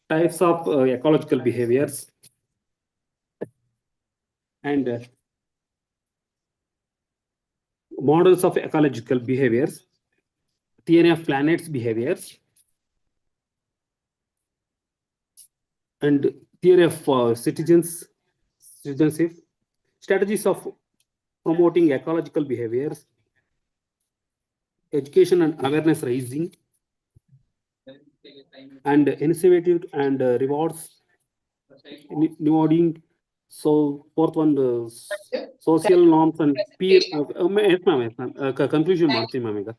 types of ecological behaviors, and models of ecological behaviors, theory of planets behaviors, and theory of citizenship, strategies of promoting ecological behaviors, education and awareness raising, and incentive and rewards, rewarding. So fourth one, social norms and peer. Yes, ma'am. Yes, ma'am. Conclusion, ಮಾಡ್ತೀನಿ ma'am ಈಗ.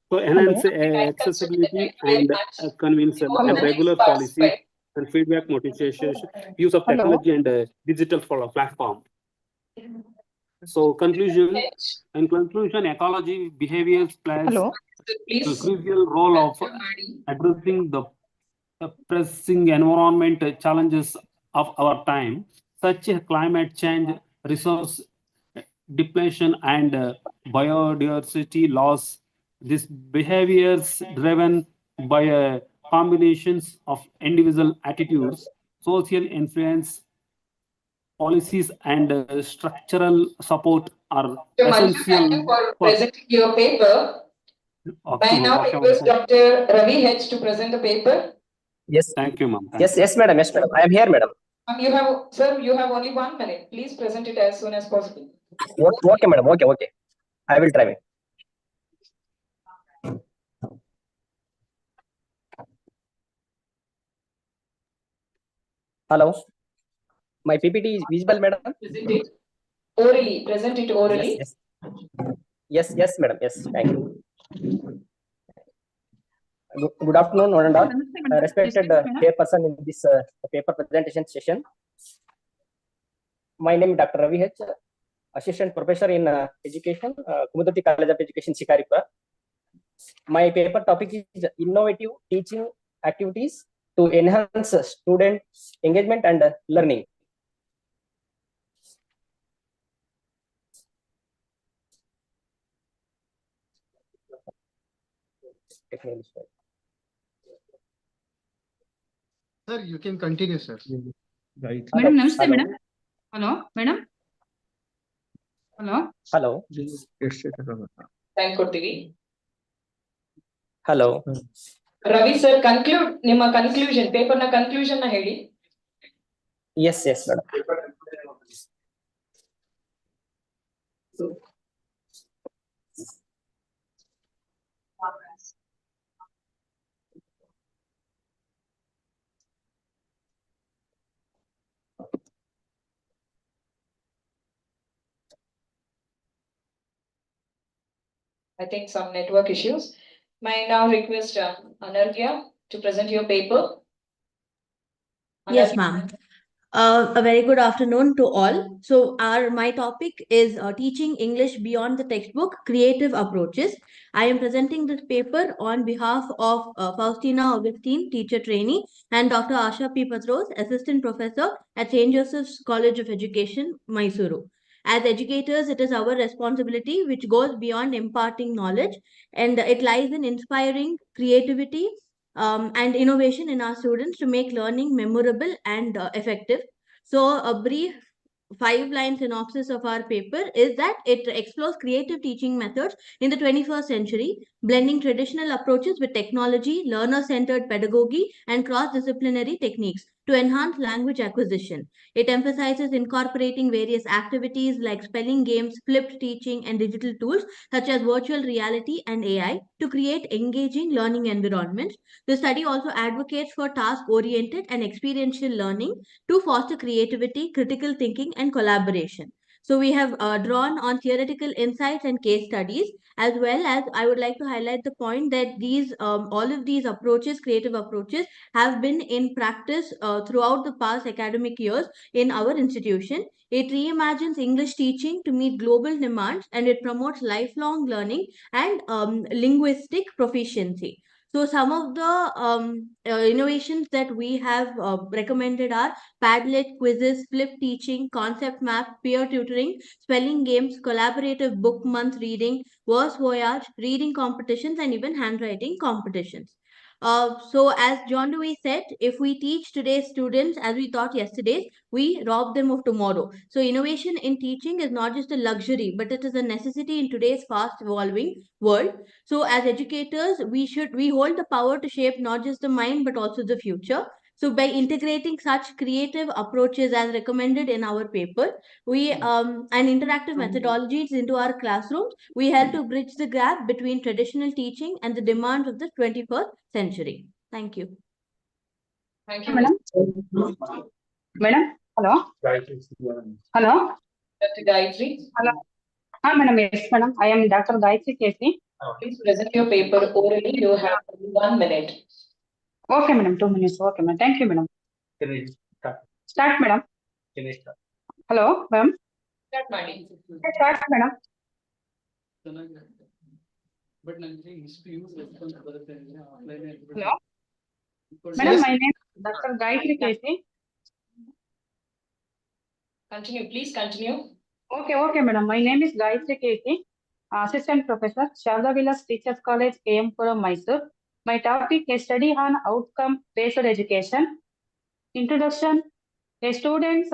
So enhance accessibility and convince Hello. regular policy and feedback motivation, use of Hello. technology and digital platform. So conclusion, in conclusion, ecology behaviors plays Hello. a crucial role of addressing the pressing environment challenges of our time, such as climate change, resource depletion, and biodiversity loss. These behaviors driven by combinations of individual attitudes, social influence, policies, and structural support are So Manju, essential thank you for for presenting your paper. May I now request Dr. Ravi H to present the paper. Yes. Thank you, ma'am. Yes, yes, madam. Yes, madam. I am here, madam. Sir, you have only 1 minute. Please present it as soon as possible. Okay, madam. Okay, okay. I will try. Hello. My PPT is visible, madam. Present it orally. Present it orally. Yes, yes, yes, madam. Yes, thank you. Good afternoon, one and all. Respected chairperson in this paper presentation session. My name is Dr. Ravi H, Assistant Professor in Education, Kumudati College of Education, Shikaripura. My paper topic is innovative teaching activities to enhance student engagement and learning. Sir, you can continue, sir. Right. Madam, namaste, madam. Hello, madam. Hello. Hello. Thank you. Hello. Ravi sir, conclude ನಿಮ್ಮ conclusion, paper na conclusion na ಹೇಳಿ. Yes, yes, madam. I think some network issues. May I now request Anarghya to present your paper? Yes, ma'am. A very good afternoon to all. So, my topic is teaching English beyond the textbook, creative approaches. I am presenting this paper on behalf of Faustina Augustine, teacher trainee, and Dr. Asha P. Patros, assistant professor at St. Joseph's College of Education, Mysuru. As educators, it is our responsibility which goes beyond imparting knowledge, and it lies in inspiring creativity and innovation in our students to make learning memorable and effective. So, a brief 5-line synopsis of our paper is that it explores creative teaching methods in the 21st century, blending traditional approaches with technology, learner-centered pedagogy, and cross-disciplinary techniques to enhance language acquisition. It emphasizes incorporating various activities like spelling games, flipped teaching, and digital tools such as virtual reality and AI to create engaging learning environments. The study also advocates for task-oriented and experiential learning to foster creativity, critical thinking, and collaboration. So we have drawn on theoretical insights and case studies, as well as I would like to highlight the point that these all of these approaches, creative approaches, have been in practice throughout the past academic years in our institution. It reimagines English teaching to meet global demands, and it promotes lifelong learning and linguistic proficiency. So some of the innovations that we have recommended are Padlet, quizzes, flip teaching, concept map, peer tutoring, spelling games, collaborative book month reading, verse voyage, reading competitions, and even handwriting competitions. So as John Dewey said, if we teach today's students as we taught yesterday's, we rob them of tomorrow. So innovation in teaching is not just a luxury, but it is a necessity in today's fast evolving world. So as educators, we hold the power to shape not just the mind, but also the future. So by integrating such creative approaches as recommended in our paper, we and interactive methodologies into our classrooms, we help to bridge the gap between traditional teaching and the demands of the 21st century. Thank you. Thank you, Madam. Madam, hello. Hello. Dr. Gayatri. Hello. Madam, yes, madam. I am Dr. Gayatri Kesi. Please present your paper orally. You have 1 minute. Okay, madam. 2 minutes. Okay, madam. Thank you, madam. Start, madam. Hello, madam. Start, Madi. Start, madam. Hello. Madam, my name is Dr. Gayatri Kesi. Continue, please continue. Okay, madam. My name is Gayatri Kesi, Assistant Professor, Sharda Vilas Teachers College, Puram, Mysore. My topic is study on outcome-based education. Introduction. A student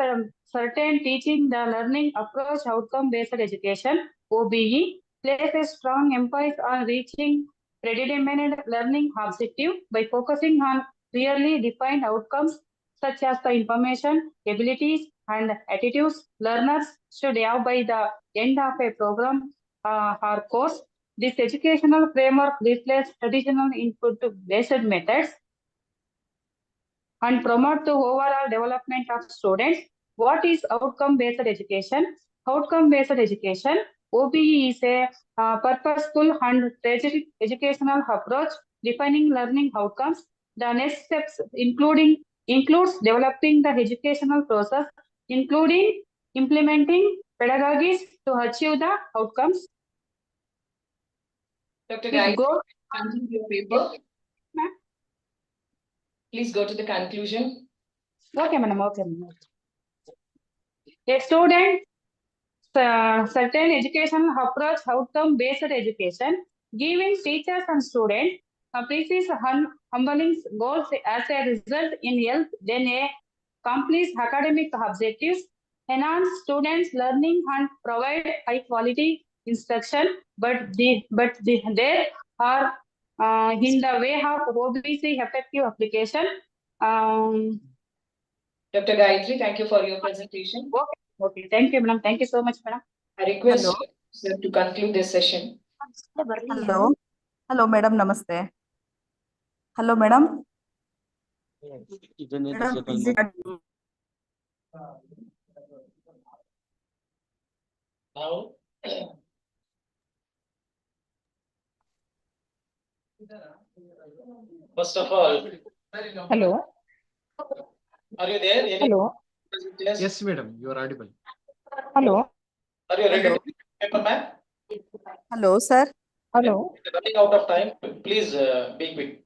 certain teaching the learning approach outcome-based education, OBE, places strong emphasis on reaching predetermined learning objective by focusing on clearly defined outcomes such as the information, abilities, and attitudes learners should have by the end of a program or course. This educational framework replaces traditional input-based methods and promote the overall development of students. What is outcome-based education? Outcome-based education, OBE is a purposeful and strategic educational approach defining learning outcomes. The next steps includes developing the educational process, including implementing pedagogies to achieve the outcomes. Dr. Guy, continue your paper. Please go to the conclusion. Okay, madam. Okay, madam. A student certain educational approach outcome-based education, giving teachers and students precise humbling goals as a result in health, then a complete academic objectives, enhance students' learning and provide high-quality instruction, but they are in the way of OBC effective application. Dr. Gayatri, thank you for your presentation. Okay, thank you, madam. Thank you so much, madam. I request sir to conclude this session. Hello. Hello, madam. Namaste. Hello, madam. Madam, is it Now, first of all, Hello. are you there? Any Hello. Yes, madam, you are audible. Hello. Are you ready to paper, ma'am? Hello, sir. Hello. Running out of time. Please be quick.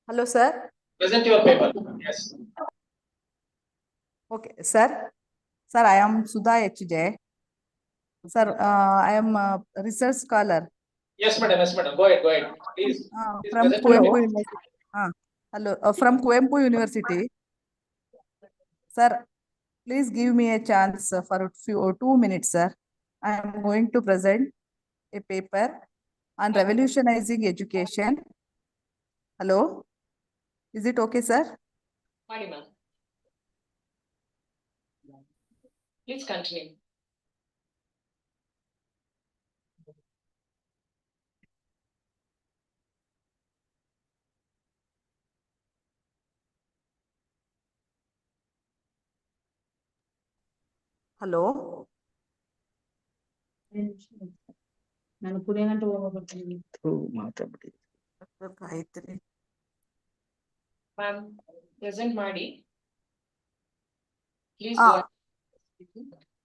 Hello, sir. Present your paper. Yes. Okay, sir. Sir, I am Sudha HJ. Sir, I am a research scholar Yes, madam. Yes, madam. Go ahead. Go ahead. Please. Please from present your Kuvempu paper. University. Hello, from Kuvempu University. Sir, please give me a chance for 2 minutes, sir. I am going to present a paper on revolutionizing education. Hello, is it okay, sir? Madi, ma'am. Please continue. Hello. Dr. Gayatri. Ma'am, present Madi. Please go ahead.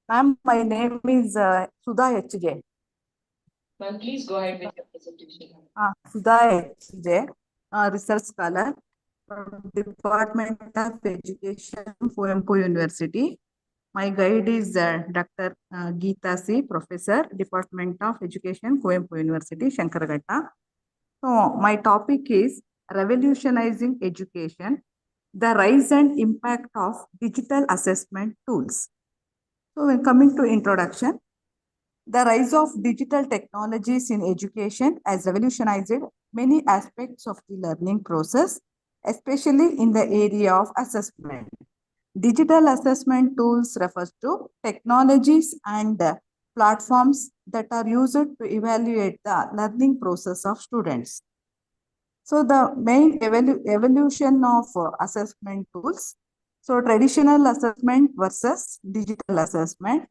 Ma'am, my name is Sudha HJ. Ma'am, please go ahead with your presentation. Sudha J, research scholar from Department of Education, Coimbatore University. My guide is Dr. Geeta C, Professor, Department of Education, Coimbatore University, Shankaraghatta. So my topic is revolutionizing education, the rise and impact of digital assessment tools. So when coming to introduction, the rise of digital technologies in education has revolutionized many aspects of the learning process, especially in the area of assessment. Digital assessment tools refers to technologies and platforms that are used to evaluate the learning process of students. So the main evolution of assessment tools. So traditional assessment versus digital assessment.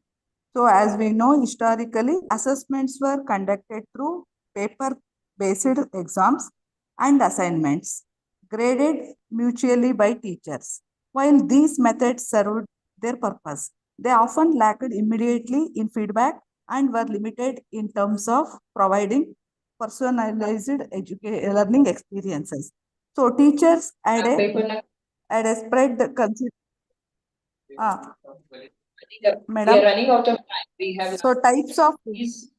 So as we know, historically, assessments were conducted through paper-based exams and assignments, graded mutually by teachers. While these methods served their purpose, they often lacked immediately in feedback and were limited in terms of providing personalized learning experiences. So teachers had a spread We are running out of time. We have so types of please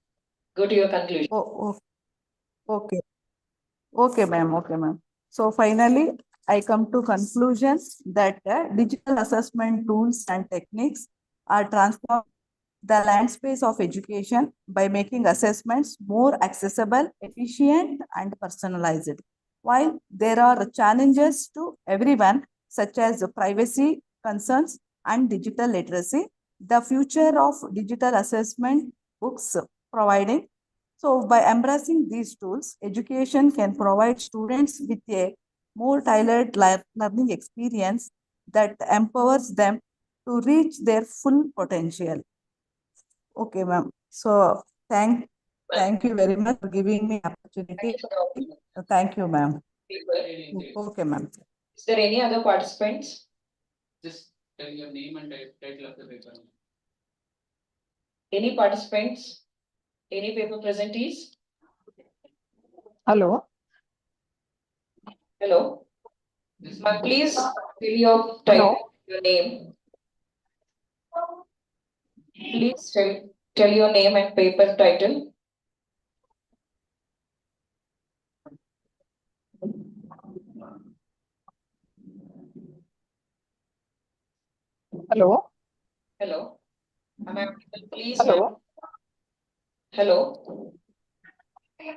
go to your conclusion. Okay. Okay, ma'am. Okay, ma'am. So finally, I come to conclusions that digital assessment tools and techniques are transforming the landscape of education by making assessments more accessible, efficient, and personalized. While there are challenges to everyone, such as privacy concerns and digital literacy, the future of digital assessment books providing. So by embracing these tools, education can provide students with a more tailored learning experience that empowers them to reach their full potential. Okay, ma'am. So thank you very much for giving me opportunity. Thank you, ma'am. Okay, ma'am. Is there any other participants? Just tell your name and title of the paper. Any participants? Any paper presentees? Hello. Hello. Ma'am, please tell your title, your name. Please tell your name and paper title. Hello. Hello. Am I audible? Please. Hello. Hello. Hello.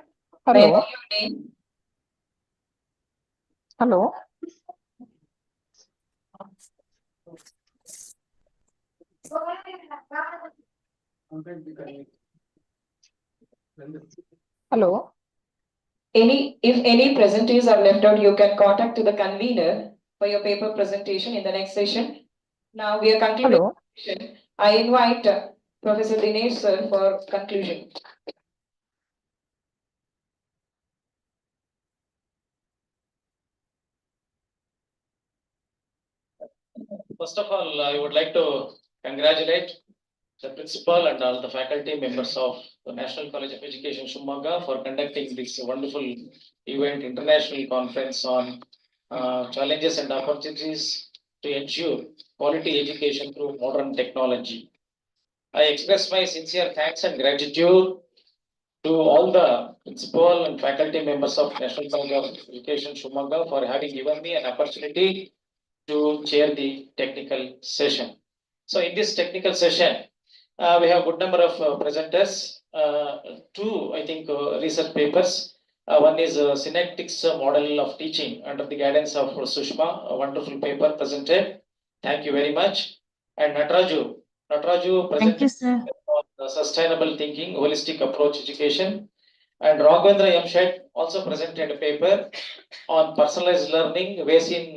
May I know your name? Hello. Hello. If any presentees are left out, you can contact to the convener for your paper presentation in the next session. Now we are concluding. Hello. the session. I invite Professor Dinesh sir for conclusion. First of all, I would like to congratulate the principal and all the faculty members of the National College of Education, Shivamogga, for conducting this wonderful event, international conference on challenges and opportunities to ensure quality education through modern technology. I express my sincere thanks and gratitude to all the principal and faculty members of National College of Education, Shivamogga, for having given me an opportunity to chair the technical session. So in this technical session, we have a good number of presenters, two, I think, research papers. One is Synaptics Model of Teaching under the guidance of Sushma, a wonderful paper presented. Thank you very much. And Nataraju presented on sustainable thinking, holistic approach education. And Raghavendra Yamshed also presented a paper on personalized learning, ways in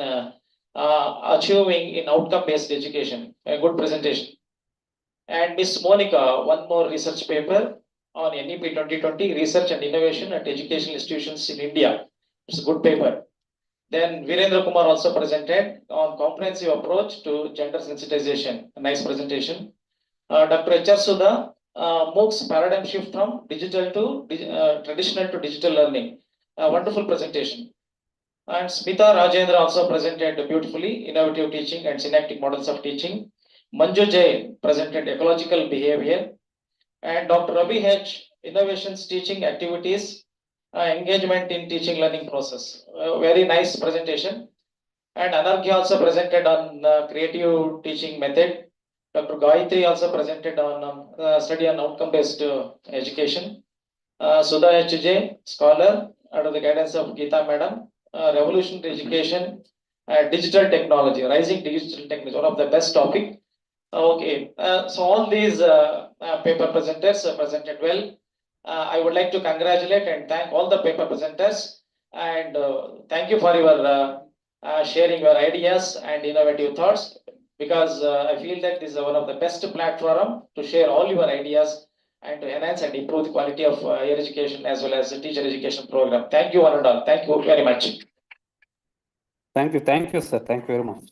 achieving in outcome-based education. A good presentation. And Miss Monica, one more research paper on NEP 2020, Research and Innovation at Educational Institutions in India. It's a good paper. Then Virendra Kumar also presented on comprehensive approach to gender sensitization. A nice presentation. Dr. H.R. Sudha MOOC's paradigm shift from digital to traditional to digital learning. A wonderful presentation. And Smita Rajendra also presented beautifully innovative teaching and synaptic models of teaching. Manju Jain presented ecological behavior. And Dr. Ravi H. Innovations teaching activities, engagement in teaching learning process. Very nice presentation. And Anargya also presented on creative teaching method. Dr. Gayatri also presented on study on outcome-based education. Sudha H.J., scholar, under the guidance of Geeta Madam, revolutionary education, digital technology, rising digital technology, one of the best topic. Okay, so all these paper presenters presented well. I would like to congratulate and thank all the paper presenters, and thank you for your sharing your ideas and innovative thoughts, because I feel that this is one of the best platform to share all your ideas and to enhance and improve the quality of higher education as well as the teacher education program. Thank you one and all. Thank you very much. Thank you, sir. Thank you very much.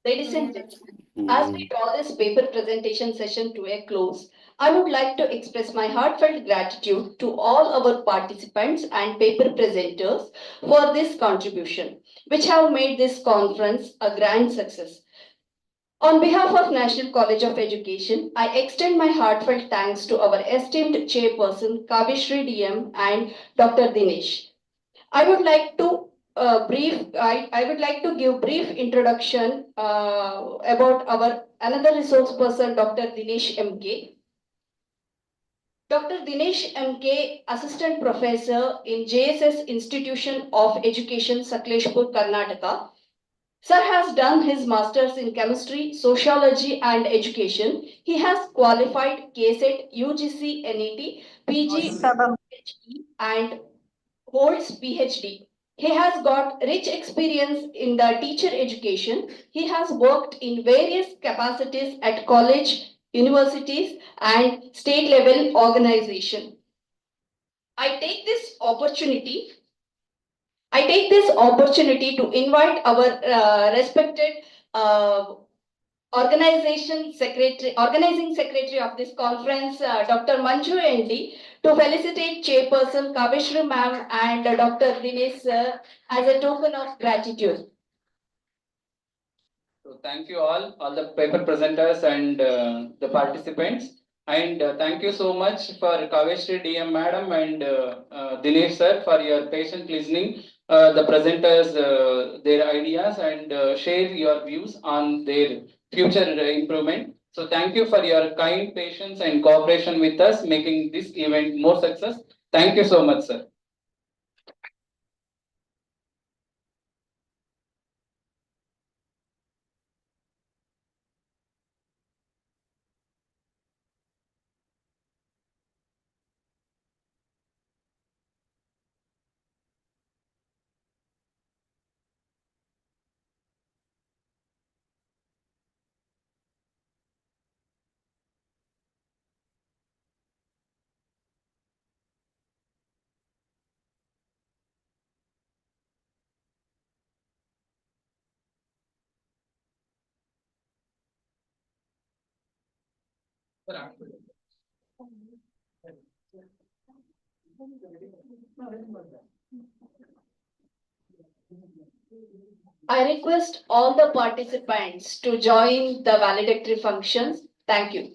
Ladies and gentlemen, as we draw this paper presentation session to a close, I would like to express my heartfelt gratitude to all our participants and paper presenters for this contribution, which have made this conference a grand success. On behalf of National College of Education, I extend my heartfelt thanks to our esteemed chairperson, Kavishri DM and Dr. Dinesh. I would like to I would like to give brief introduction about our another resource person, Dr. Dinesh MK. Dr. Dinesh MK, Assistant Professor in JSS Institution of Education, Sakleshpur, Karnataka. Sir has done his Masters in Chemistry, Sociology and Education. He has qualified KSET, UGC, NET, PG, and holds PhD. He has got rich experience in the teacher education. He has worked in various capacities at college, universities, and state level organization. I take this opportunity to invite our respected organizing secretary of this conference, Dr. Manju ND, to felicitate Chairperson Kavishri Ma'am and Dr. Dinesh sir as a token of gratitude. So thank you all the paper presenters and the participants. And thank you so much for Kaveshri DM Madam and Dinesh sir for your patient listening. The presenters, their ideas and share your views on their future improvement. So thank you for your kind patience and cooperation with us, making this event more success. Thank you so much, sir. I request all the participants to join the valedictory functions. Thank you.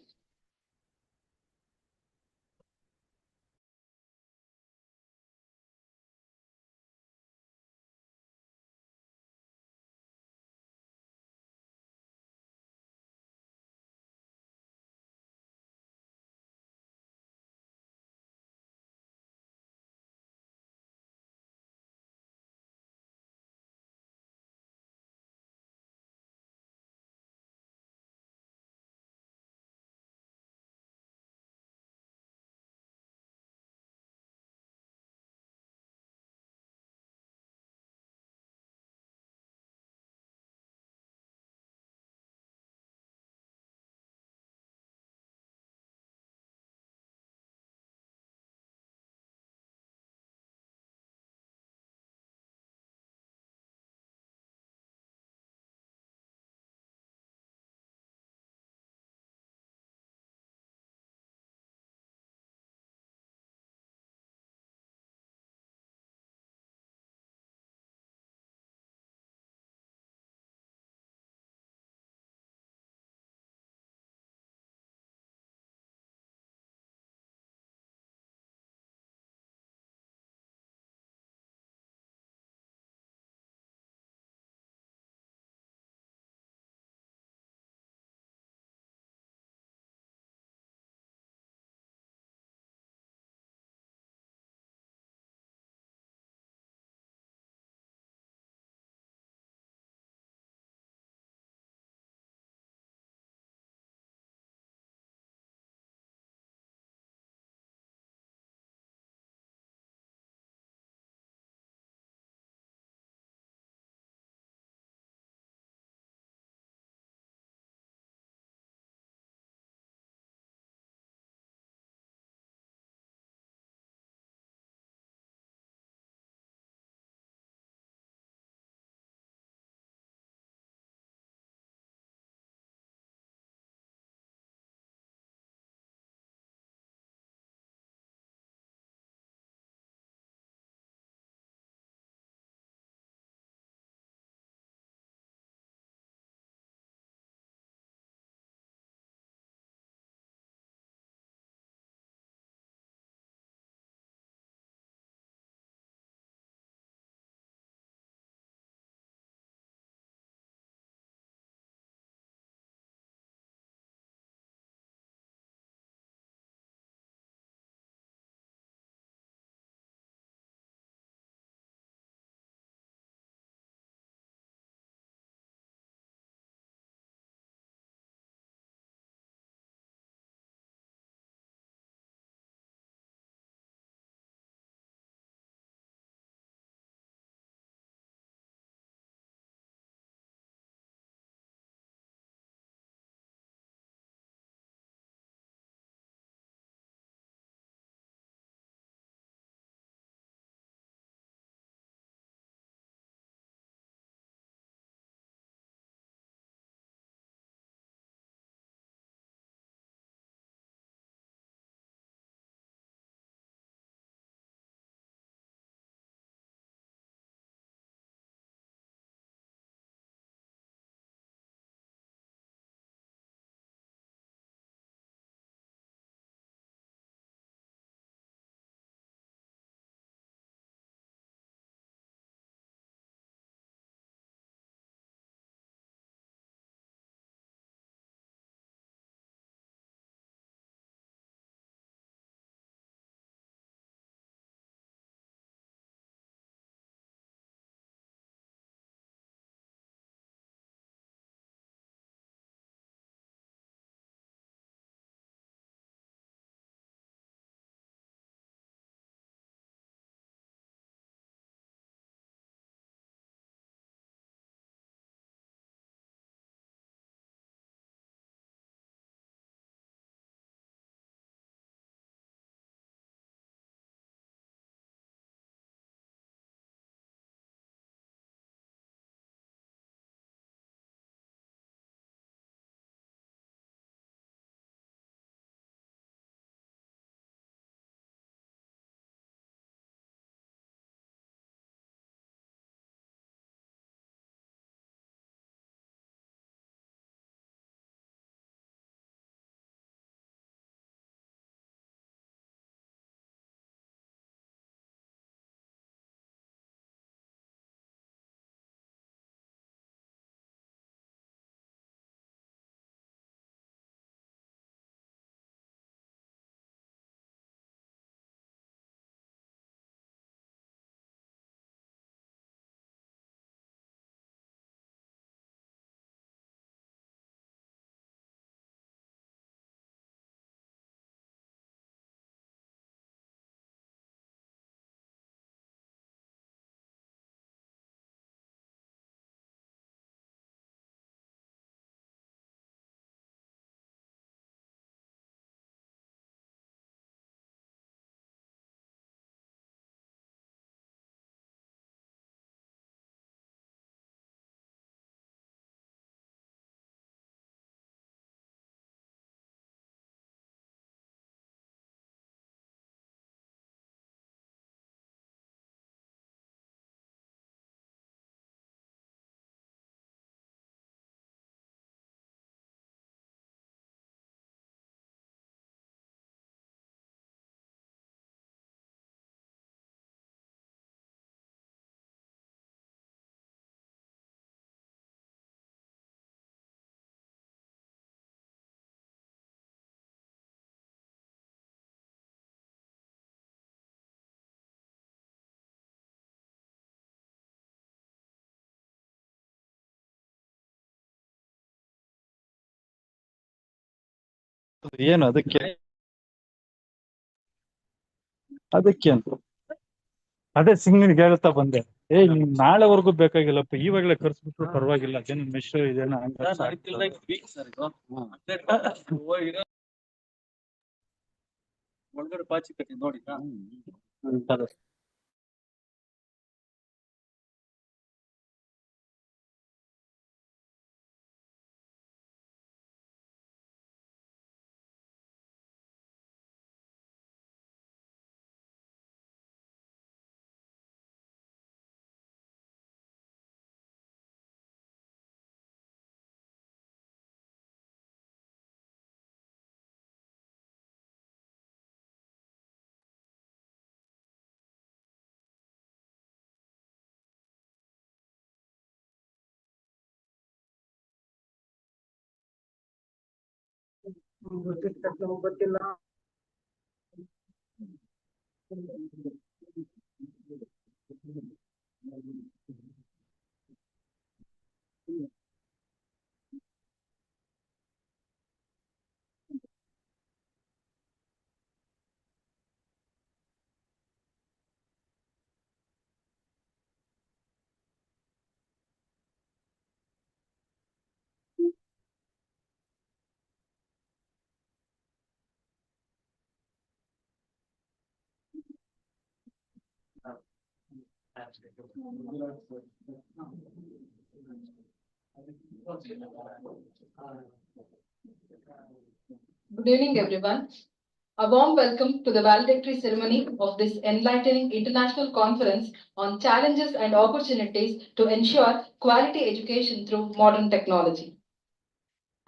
ಏನು ಅದಕ್ಕೆ ಅಂತ ಅದೇ ಸಿಂಗ್ನಿಗೆ ಹೇಳ್ತಾ ಬಂದೆ. ನಿಮ್ ನಾಳೆವರೆಗೂ ಬೇಕಾಗಿಲ್ಲಪ್ಪ, ಇವಾಗಲೇ ಕರ್ಸ್ಬಿಟ್ರು ಪರವಾಗಿಲ್ಲ, ಅದೇನು ಮೆಶ್ ಇದೇನೋ ಒಳಗಡೆ ಪಾಚಿ ಕಟ್ಟಿ ನೋಡಿ. ಗೊತ್ತಿಲ್ಲ. Good evening, everyone. A warm welcome to the valedictory ceremony of this enlightening international conference on challenges and opportunities to ensure quality education through modern technology.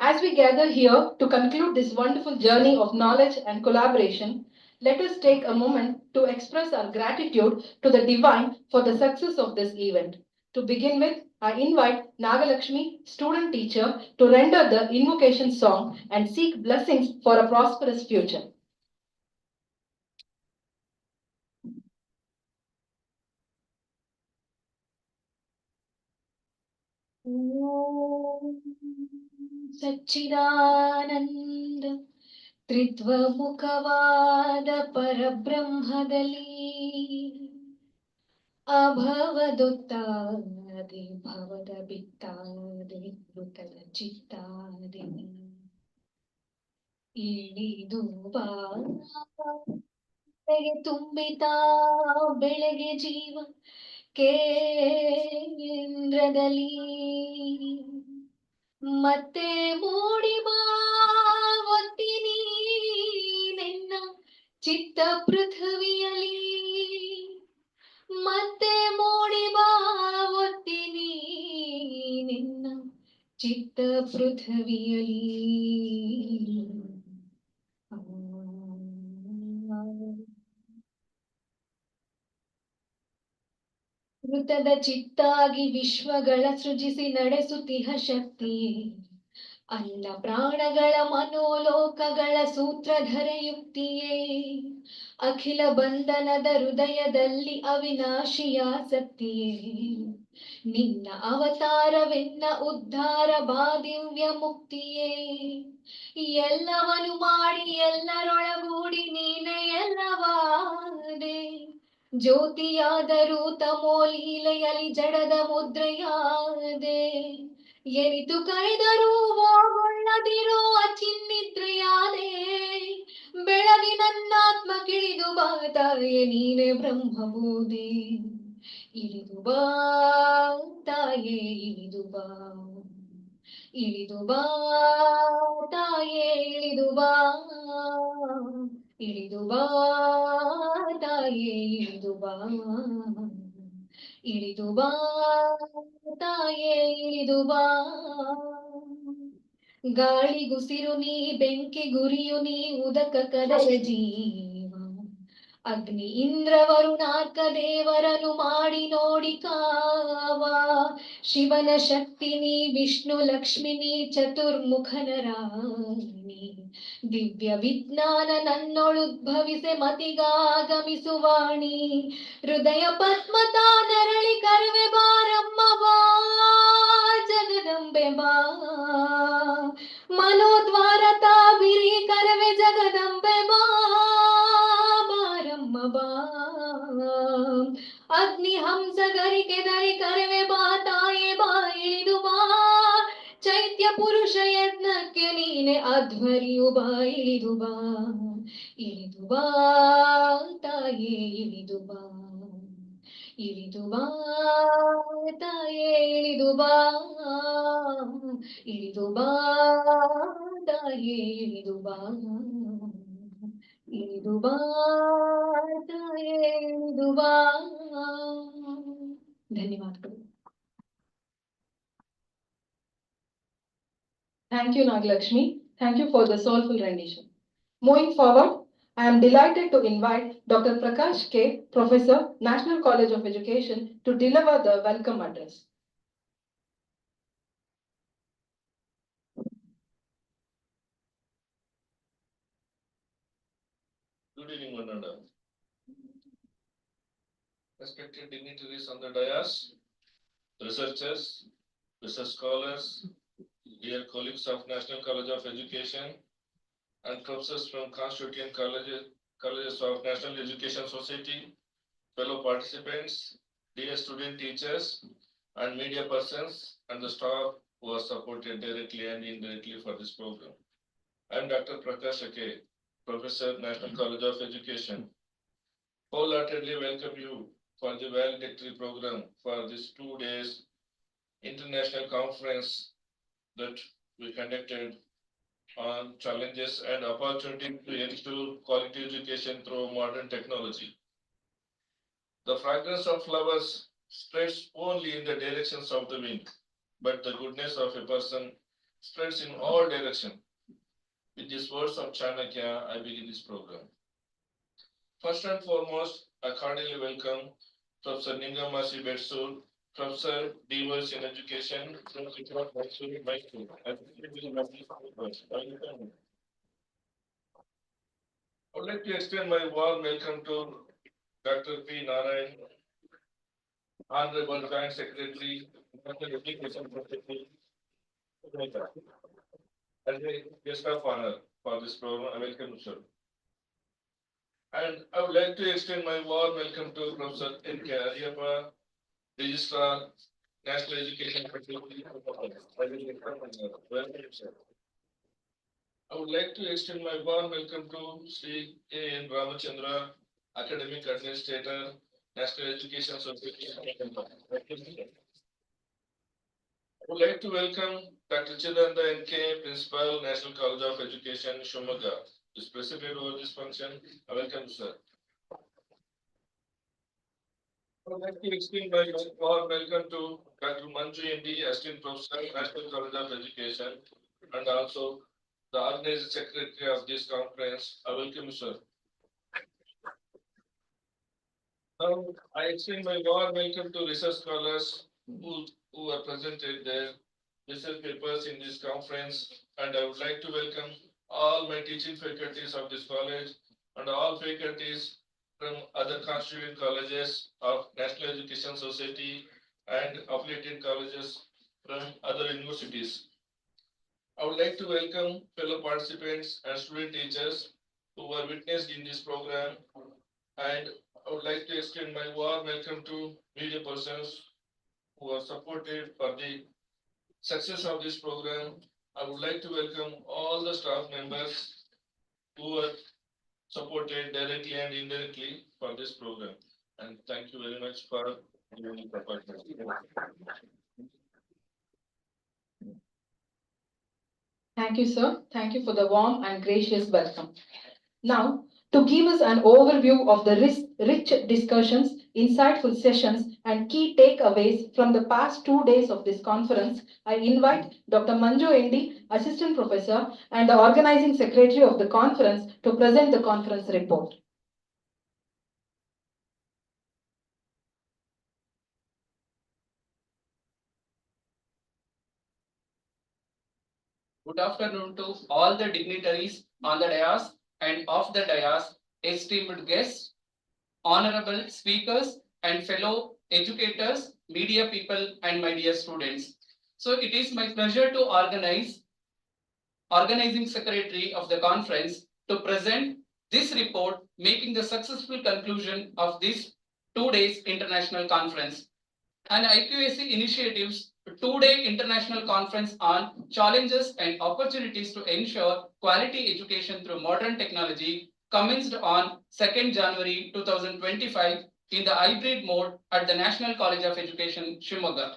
As we gather here to conclude this wonderful journey of knowledge and collaboration, let us take a moment to express our gratitude to the divine for the success of this event. To begin with, I invite Nagalakshmi, student teacher, to render the invocation song and seek blessings for a prosperous future. ಸಚ್ಚಿದಾನಂದ ತ್ರಿತ್ವಮುಖವಾದ ಪರಬ್ರಹ್ಮದಲ್ಲಿ ಅಭವದೊತ್ತಾದೆ ಭವದ ಬಿತ್ತಾದೆ ಮೃತದ ಚಿತ್ತಾದೆ ಇಳಿದು ಬಾ ತುಂಬಿತಾ ಬೆಳಗ್ಗೆ ಜೀವ ಕೇಂದ್ರದಲ್ಲಿ ಮತ್ತೆ ಮೂಡಿ ಬಾ ಒತ್ತೀನಿ ನಿನ್ನ ಚಿತ್ತ ಪೃಥ್ವಿಯಲ್ಲಿ ಮತ್ತೆ ಮೂಡಿ ಬಾ ಒತ್ತೀನಿ ನಿನ್ನ ಚಿತ್ತ ಪೃಥ್ವಿಯಲ್ಲಿ ಮೃತದ ಚಿತ್ತಾಗಿ ವಿಶ್ವಗಳ ಸೃಜಿಸಿ ನಡೆಸುತ್ತಿಹ ಶಕ್ತಿಯೇ ಅಲ್ಲ ಪ್ರಾಣಗಳ ಮನೋಲೋಕಗಳ ಸೂತ್ರಧರೆಯುಕ್ತಿಯೇ ಅಖಿಲ ಬಂಧನದ ಹೃದಯದಲ್ಲಿ ಅವಿನಾಶಿಯಾಸಕ್ತಿಯೇ ನಿನ್ನ ಅವತಾರವೆನ್ನ ಉದ್ಧಾರ ಬಾದಿವ್ಯ ಮುಕ್ತಿಯೇ ಎಲ್ಲವನು ಮಾಡಿ ಎಲ್ಲರೊಳಗೂಡಿ ನೀನೆ ಎಲ್ಲವಾದೆ ಜ್ಯೋತಿಯಾದರೂ ತಮೋಲೀಲೆಯಲ್ಲಿ ಜಡದ ಮುದ್ರೆಯಾದೆ ಎನಿತು ಕರೆದರೂ ಓಗೊಳ್ಳದಿರೋ ಅಚಿನ್ನಿದ್ರೆಯಾದೆ ಬೆಳಗಿ ನನ್ನಾತ್ಮ ಕಿಳಿದು ಬಾ ತಾಯೇ ನೀನೆ ಬ್ರಹ್ಮಬೋಧಿ ಇಳಿದು ಬಾ ತಾಯೇ ಇಳಿದು ಬಾ ಇಳಿದು ಬಾ ತಾಯೇ ಇಳಿದು ಬಾ ಇಳಿದು ಬಾ ತಾಯೇ ಇಳಿದು ಬಾ ಇಳಿದು ಬಾ ತಾಯೇ ಇಳಿದು ಬಾ ಗಾಳಿಗುಸಿರು ನೀ ಬೆಂಕಿ ಗುರಿಯು ನೀ ಉದಕ ಕದಯ ಜೀವ ಅಗ್ನಿ ಇಂದ್ರ ವರುಣಾರ್ಕ ದೇವರನು ಮಾಡಿ ನೋಡಿ ಕಾವ ಶಿವನ ಶಕ್ತಿ ನೀ ವಿಷ್ಣು ಲಕ್ಷ್ಮಿ ನೀ ಚತುರ್ಮುಖನ ರಾಣಿ ದಿವ್ಯ ವಿಜ್ಞಾನ ನನ್ನೊಳುದ್ಭವಿಸೆ ಮತಿಗಾಗಮಿಸುವಾಣಿ ಹೃದಯ ಪದ್ಮತ ನರಳಿ ಕರುವೆ ಬಾರಮ್ಮ ಬಾ ಜಗದಂಬೆ ಬಾ मनोद्वारता बिरी करवे जगदंबे बारम्म बाम अग्नि हंस गरी के दरी करवे बाताये बाइलिदु बा चैत्य पुरुष यज्ञಕ್ಕೆ ನೀನೆ ಅಧ್ವರಿಯು ಬಾ ಇಳಿದು ಬಾ ತಾಯೇ ಇಳಿದು ಬಾ ತಾಯೇ ಇಳಿದು ಬಾ ತಾಯೇ ಇಳಿದು ಬಾ ತಾಯೇ ಇಳಿದು ಬಾ ಧನ್ಯವಾದಗಳು. Thank you, Nagalakshmi. Thank you for the soulful rendition. Moving forward, I am delighted to invite Dr. Prakash K, Professor, National College of Education, to deliver the welcome address. Good evening, one and all. Respected dignitaries on the dais, researchers, research scholars, dear colleagues of National College of Education, and professors from constituent colleges of National Education Society, fellow participants, dear student teachers, and media persons, and the staff who are supported directly and indirectly for this program. I am Dr. Prakash K, Professor, National College of Education. Wholeheartedly welcome you for the valedictory program for this 2 days international conference that we conducted on challenges and opportunities to ensure quality education through modern technology. The fragrance of flowers spreads only in the directions of the wind, but the goodness of a person spreads in all directions. With these words of Chanakya, I begin this program. First and foremost, I cordially welcome Professor Ningamasi Betsur, Professor D.Voice in Education from Gujarat Mysore, Mysore. I would like to extend my warm welcome to Dr. P. Narayan, Honorable Joint Secretary, National Education Society, as a guest of honor for this program. I welcome you, sir. And I would like to extend my warm welcome to Professor N.K. Ariyappa, Registrar, National Education Society. Welcome, sir. I would like to extend my warm welcome to Sri A.N. Ramachandra, Academic Administrator, National Education Society. I would like to welcome Dr. Chidanda N.K., Principal, National College of Education, Shumaga, is president over this function. I welcome you, sir. I would like to extend my warm welcome to Dr. Manju N.D., Assistant Professor, National College of Education, and also the organizing secretary of this conference. I welcome you, sir. Now, I extend my warm welcome to research scholars who are presented their research papers in this conference, and I would like to welcome all my teaching faculties of this college and all faculties from other constituent colleges of National Education Society and affiliated colleges from other universities. I would like to welcome fellow participants and student teachers who were witnessed in this program, and I would like to extend my warm welcome to media persons who are supported for the success of this program. I would like to welcome all the staff members who were supported directly and indirectly for this program. And thank you very much for giving me the opportunity. Thank you, sir. Thank you for the warm and gracious welcome. Now, to give us an overview of the rich discussions, insightful sessions, and key takeaways from the past 2 days of this conference, I invite Dr. Manju N.D., Assistant Professor and the Organizing Secretary of the conference, to present the conference report. Good afternoon to all the dignitaries on the dais and off the dais, esteemed guests, honorable speakers, and fellow educators, media people, and my dear students. So it is my pleasure to organize organizing secretary of the conference, to present this report, making the successful conclusion of this 2 days international conference. And IQAC initiatives 2-day international conference on challenges and opportunities to ensure quality education through modern technology commenced on 2nd January 2025 in the hybrid mode at the National College of Education, Shimoga.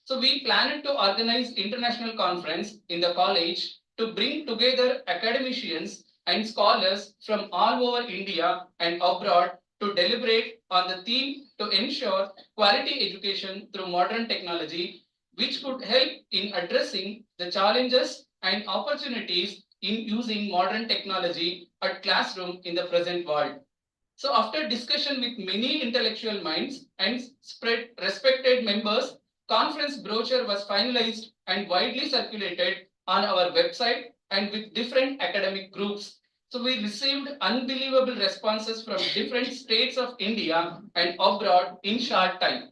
So we planned to organize international conference in the college to bring together academicians and scholars from all over India and abroad to deliberate on the theme to ensure quality education through modern technology, which could help in addressing the challenges and opportunities in using modern technology at classroom in the present world. So after discussion with many intellectual minds and respected members, conference brochure was finalized and widely circulated on our website and with different academic groups. So we received unbelievable responses from different states of India and abroad in short time.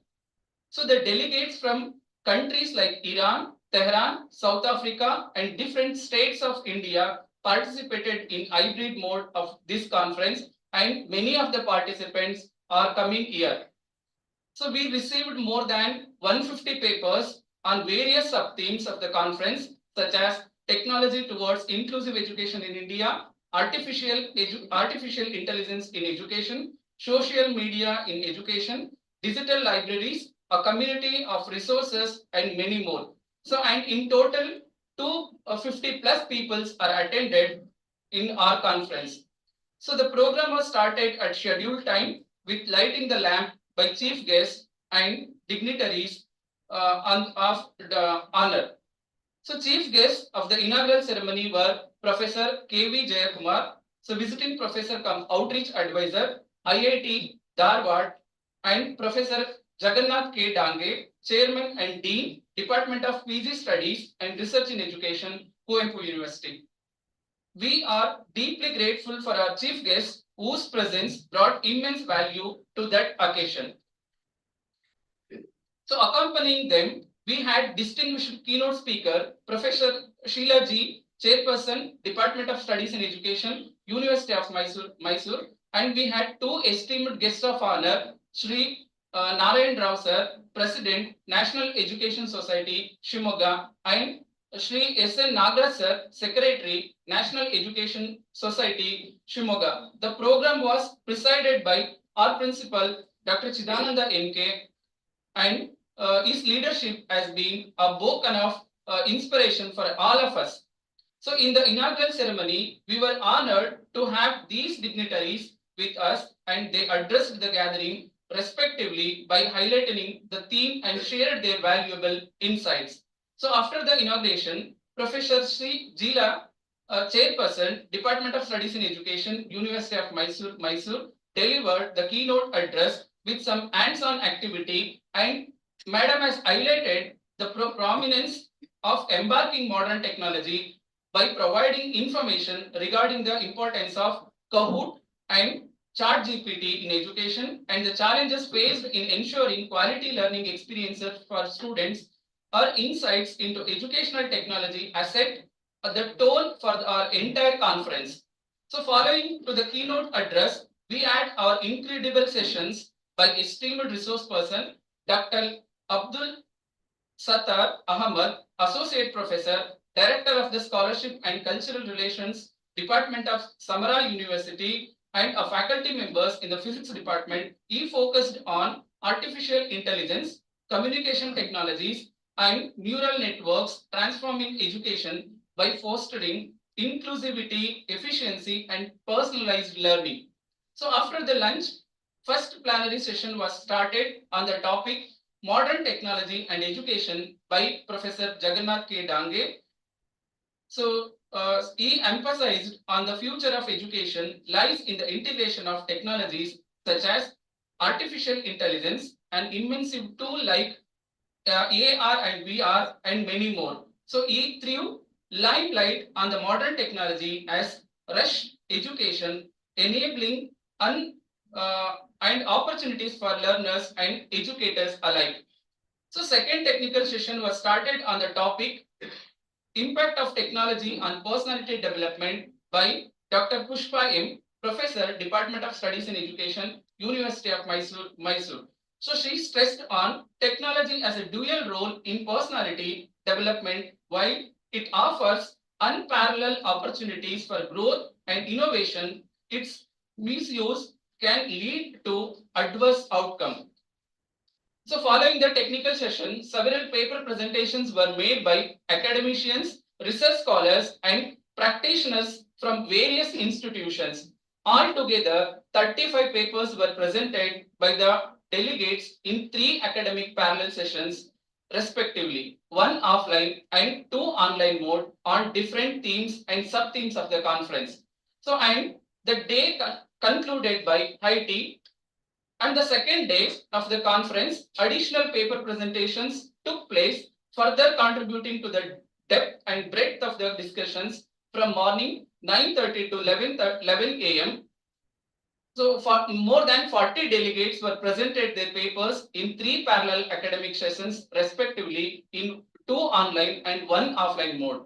So the delegates from countries like Iran, Tehran, South Africa, and different states of India participated in hybrid mode of this conference, and many of the participants are coming here. So we received more than 150 papers on various sub-themes of the conference, such as technology towards inclusive education in India, artificial intelligence in education, social media in education, digital libraries, a community of resources, and many more. So, and in total, 250 plus peoples are attended in our conference. So the program was started at scheduled time with lighting the lamp by chief guests and dignitaries of the honor. So chief guests of the inaugural ceremony were Professor K.V. Jayakumar, so visiting professor cum outreach advisor, IIT Dharwad, and Professor Jagannath K. Dange, Chairman and Dean, Department of PG Studies and Research in Education, Kuvempu University. We are deeply grateful for our chief guests whose presence brought immense value to that occasion. So accompanying them, we had distinguished keynote speaker, Professor Sheila G, Chairperson, Department of Studies in Education, University of Mysore, and we had two esteemed guests of honor, Shri Narayan Rao sir, President, National Education Society, Shimoga, and Shri S.N. Nagaraj sir, Secretary, National Education Society, Shimoga. The program was presided by our principal, Dr. Chidananda M.K., and his leadership has been a beacon of inspiration for all of us. So in the inaugural ceremony, we were honored to have these dignitaries with us, and they addressed the gathering respectively by highlighting the theme and shared their valuable insights. So after the inauguration, Professor Sri Jila, Chairperson, Department of Studies in Education, University of Mysore, delivered the keynote address with some hands-on activity, and Madam has highlighted the prominence of embarking modern technology by providing information regarding the importance of Kahoot and ChatGPT in education and the challenges faced in ensuring quality learning experiences for students. Our insights into educational technology has set the tone for our entire conference. So following to the keynote address, we had our incredible sessions by esteemed resource person, Dr. Abdul Sattar Ahmad, Associate Professor, Director of the Scholarship and Cultural Relations, Department of Samara University, and a faculty members in the Physics Department. He focused on artificial intelligence, communication technologies, and neural networks transforming education by fostering inclusivity, efficiency, and personalized learning. So after the lunch, first plenary session was started on the topic Modern Technology and Education by Professor Jagannath K. Dange. So he emphasized on the future of education lies in the integration of technologies such as artificial intelligence, an immersive tool like AR and VR, and many more. So he threw limelight on the modern technology as rush education, enabling and opportunities for learners and educators alike. So second technical session was started on the topic Impact of Technology on Personality Development by Dr. Pushpa M., Professor, Department of Studies in Education, University of Mysore. So she stressed on technology as a dual role in personality development. While it offers unparalleled opportunities for growth and innovation, its misuse can lead to adverse outcome. So following the technical session, several paper presentations were made by academicians, research scholars, and practitioners from various institutions. Altogether, 35 papers were presented by the delegates in 3 academic parallel sessions, respectively, 1 offline and 2 online mode on different themes and sub-themes of the conference. So, and the day concluded by high tea. And the second day of the conference, additional paper presentations took place, further contributing to the depth and breadth of the discussions from morning 9:30 to 11 a.m. So for more than 40 delegates were presented their papers in 3 parallel academic sessions, respectively, in 2 online and 1 offline mode.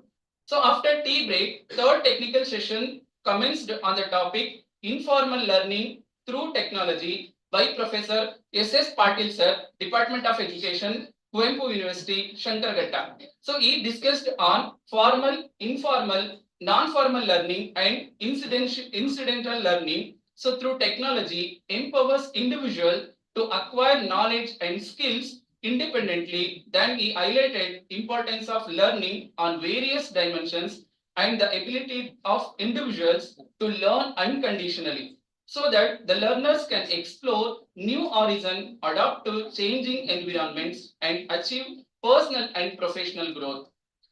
So after tea break, third technical session commenced on the topic Informal Learning Through Technology by Professor S.S. Patil Sir, Department of Education, Kuvempu University, Shankaraghatta. So he discussed on formal, informal, non-formal learning and incidental learning. So through technology empowers individual to acquire knowledge and skills independently. Then he highlighted importance of learning on various dimensions and the ability of individuals to learn unconditionally, so that the learners can explore new horizons, adapt to changing environments, and achieve personal and professional growth.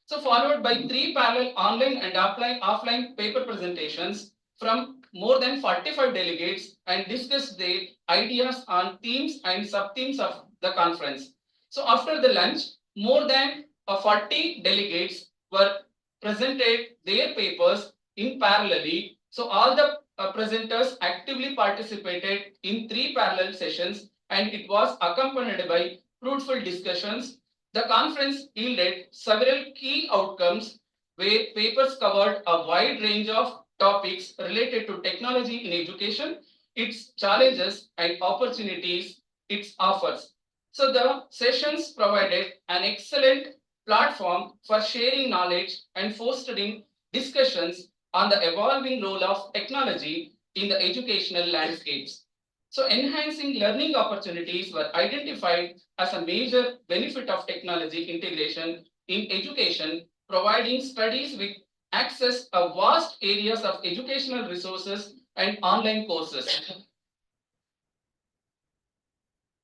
So followed by 3 parallel online and offline paper presentations from more than 45 delegates and discussed their ideas on themes and sub-themes of the conference. So after the lunch, more than 40 delegates were presented their papers in parallelly. So all the presenters actively participated in 3 parallel sessions, and it was accompanied by fruitful discussions. The conference yielded several key outcomes where papers covered a wide range of topics related to technology in education, its challenges and opportunities it offers. So the sessions provided an excellent platform for sharing knowledge and fostering discussions on the evolving role of technology in the educational landscapes. So enhancing learning opportunities were identified as a major benefit of technology integration in education, providing studies with access to vast areas of educational resources and online courses.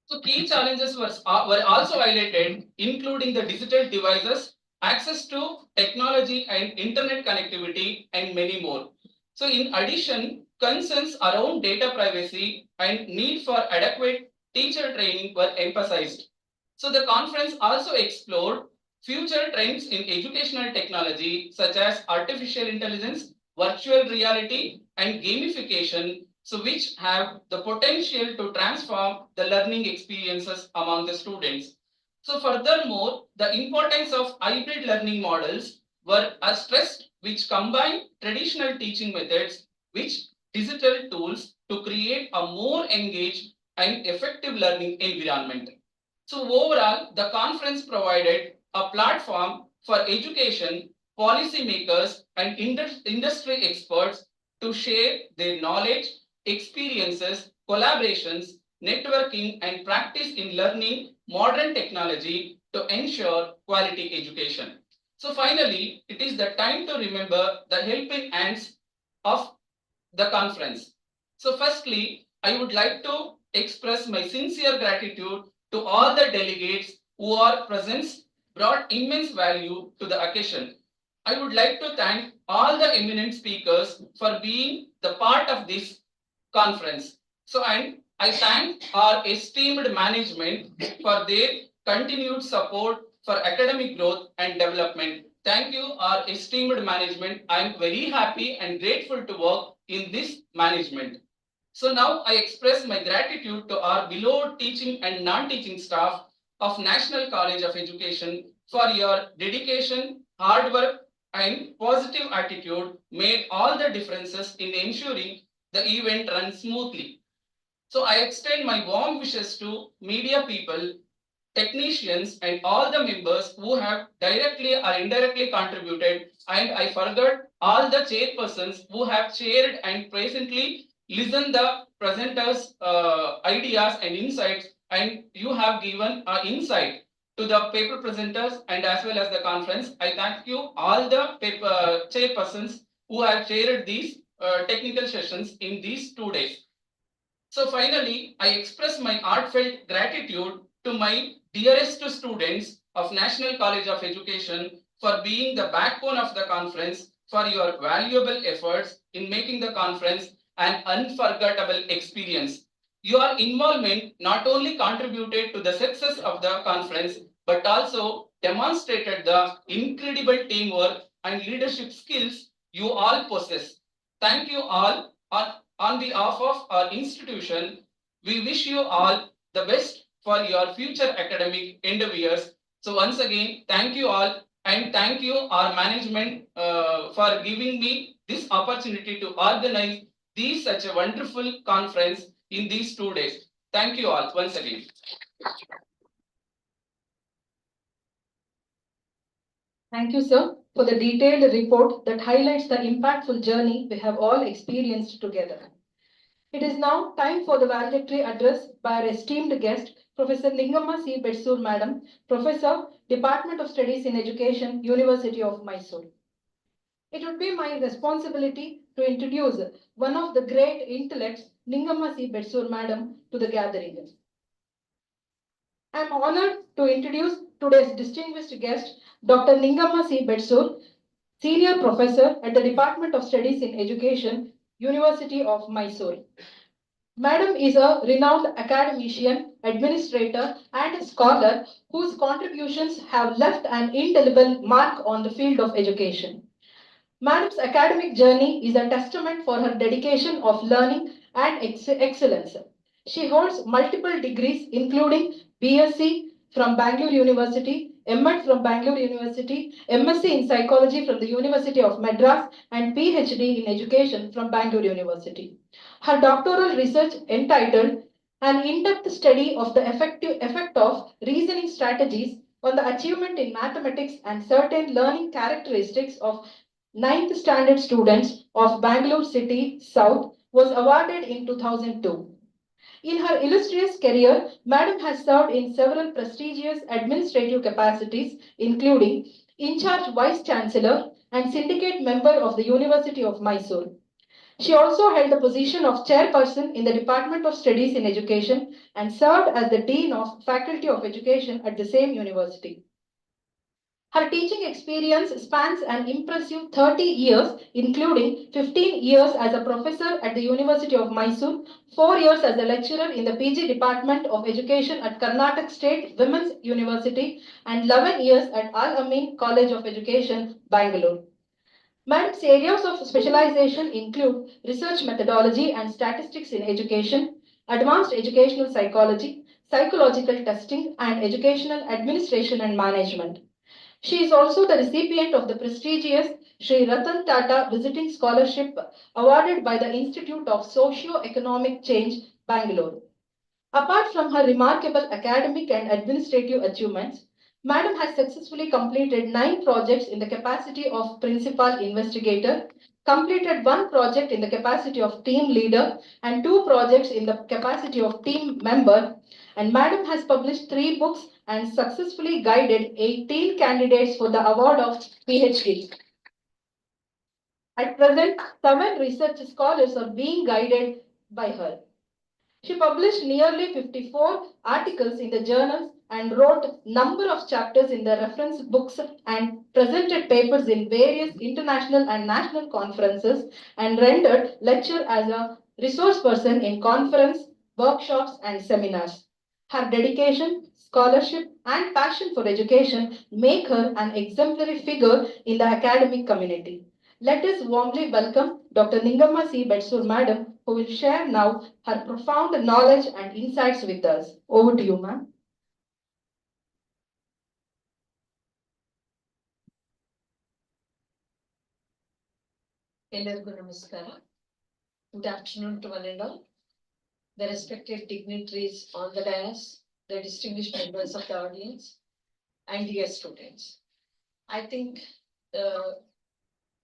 So key challenges were also highlighted, including the digital devices, access to technology and internet connectivity, and many more. So in addition, concerns around data privacy and need for adequate teacher training were emphasized. So the conference also explored future trends in educational technology such as artificial intelligence, virtual reality, and gamification, so which have the potential to transform the learning experiences among the students. So furthermore, the importance of hybrid learning models were stressed, which combine traditional teaching methods with digital tools to create a more engaged and effective learning environment. So overall, the conference provided a platform for education, policymakers, and industry experts to share their knowledge, experiences, collaborations, networking, and practice in learning modern technology to ensure quality education. So finally, it is the time to remember the helping hands of the conference. So firstly, I would like to express my sincere gratitude to all the delegates who are present, brought immense value to the occasion. I would like to thank all the eminent speakers for being the part of this conference. So, and I thank our esteemed management for their continued support for academic growth and development. Thank you, our esteemed management. I am very happy and grateful to work in this management. So now I express my gratitude to our beloved teaching and non-teaching staff of National College of Education for your dedication, hard work, and positive attitude made all the differences in ensuring the event runs smoothly. So I extend my warm wishes to media people, technicians, and all the members who have directly or indirectly contributed. And I forgot all the chairpersons who have chaired and presently listened the presenters' ideas and insights, and you have given insight to the paper presenters and as well as the conference. I thank you all the paper chairpersons who have chaired these technical sessions in these 2 days. So finally, I express my heartfelt gratitude to my dearest students of National College of Education for being the backbone of the conference, for your valuable efforts in making the conference an unforgettable experience. Your involvement not only contributed to the success of the conference, but also demonstrated the incredible teamwork and leadership skills you all possess. Thank you all. On behalf of our institution, we wish you all the best for your future academic endeavors. So once again, thank you all, and thank you our management for giving me this opportunity to organize this such a wonderful conference in these 2 days. Thank you all once again. Thank you, sir, for the detailed report that highlights the impactful journey we have all experienced together. It is now time for the valedictory address by our esteemed guest, Professor Lingamma C. Betsur Madam, Professor, Department of Studies in Education, University of Mysore. It would be my responsibility to introduce one of the great intellects, Lingamma C. Betsur Madam, to the gathering. I am honored to introduce today's distinguished guest, Dr. Lingamma C. Betsur, Senior Professor at the Department of Studies in Education, University of Mysore. Madam is a renowned academician, administrator, and scholar whose contributions have left an indelible mark on the field of education. Madam's academic journey is a testament for her dedication of learning and excellence. She holds multiple degrees, including BSc from Bangalore University, M.Ed from Bangalore University, MSc in Psychology from the University of Madras, and PhD in Education from Bangalore University. Her doctoral research entitled An In-Depth Study of the Effect of Reasoning Strategies on the Achievement in Mathematics and Certain Learning Characteristics of 9th Standard Students of Bangalore City South was awarded in 2002. In her illustrious career, Madam has served in several prestigious administrative capacities, including in-charge Vice Chancellor and syndicate member of the University of Mysore. She also held the position of chairperson in the Department of Studies in Education and served as the Dean of Faculty of Education at the same university. Her teaching experience spans an impressive 30 years, including 15 years as a professor at the University of Mysore, 4 years as a lecturer in the PG Department of Education at Karnataka State Women's University, and 11 years at Al-Amin College of Education, Bangalore. Madam's areas of specialization include research methodology and statistics in education, advanced educational psychology, psychological testing, and educational administration and management. She is also the recipient of the prestigious Sri Ratan Tata Visiting Scholarship awarded by the Institute of Socio-Economic Change, Bangalore. Apart from her remarkable academic and administrative achievements, Madam has successfully completed 9 projects in the capacity of principal investigator, completed 1 project in the capacity of team leader, and 2 projects in the capacity of team member. And Madam has published 3 books and successfully guided 18 candidates for the award of PhD. At present, 7 research scholars are being guided by her. She published nearly 54 articles in the journals and wrote number of chapters in the reference books and presented papers in various international and national conferences and rendered lecture as a resource person in conference, workshops, and seminars. Her dedication, scholarship, and passion for education make her an exemplary figure in the academic community. Let us warmly welcome Dr. Lingamma C. Betsur Madam, who will share now her profound knowledge and insights with us. Over to you, ma'am. Ellargu namaskara. Good afternoon to one and all. The respected dignitaries on the dais, the distinguished members of the audience, and dear students. I think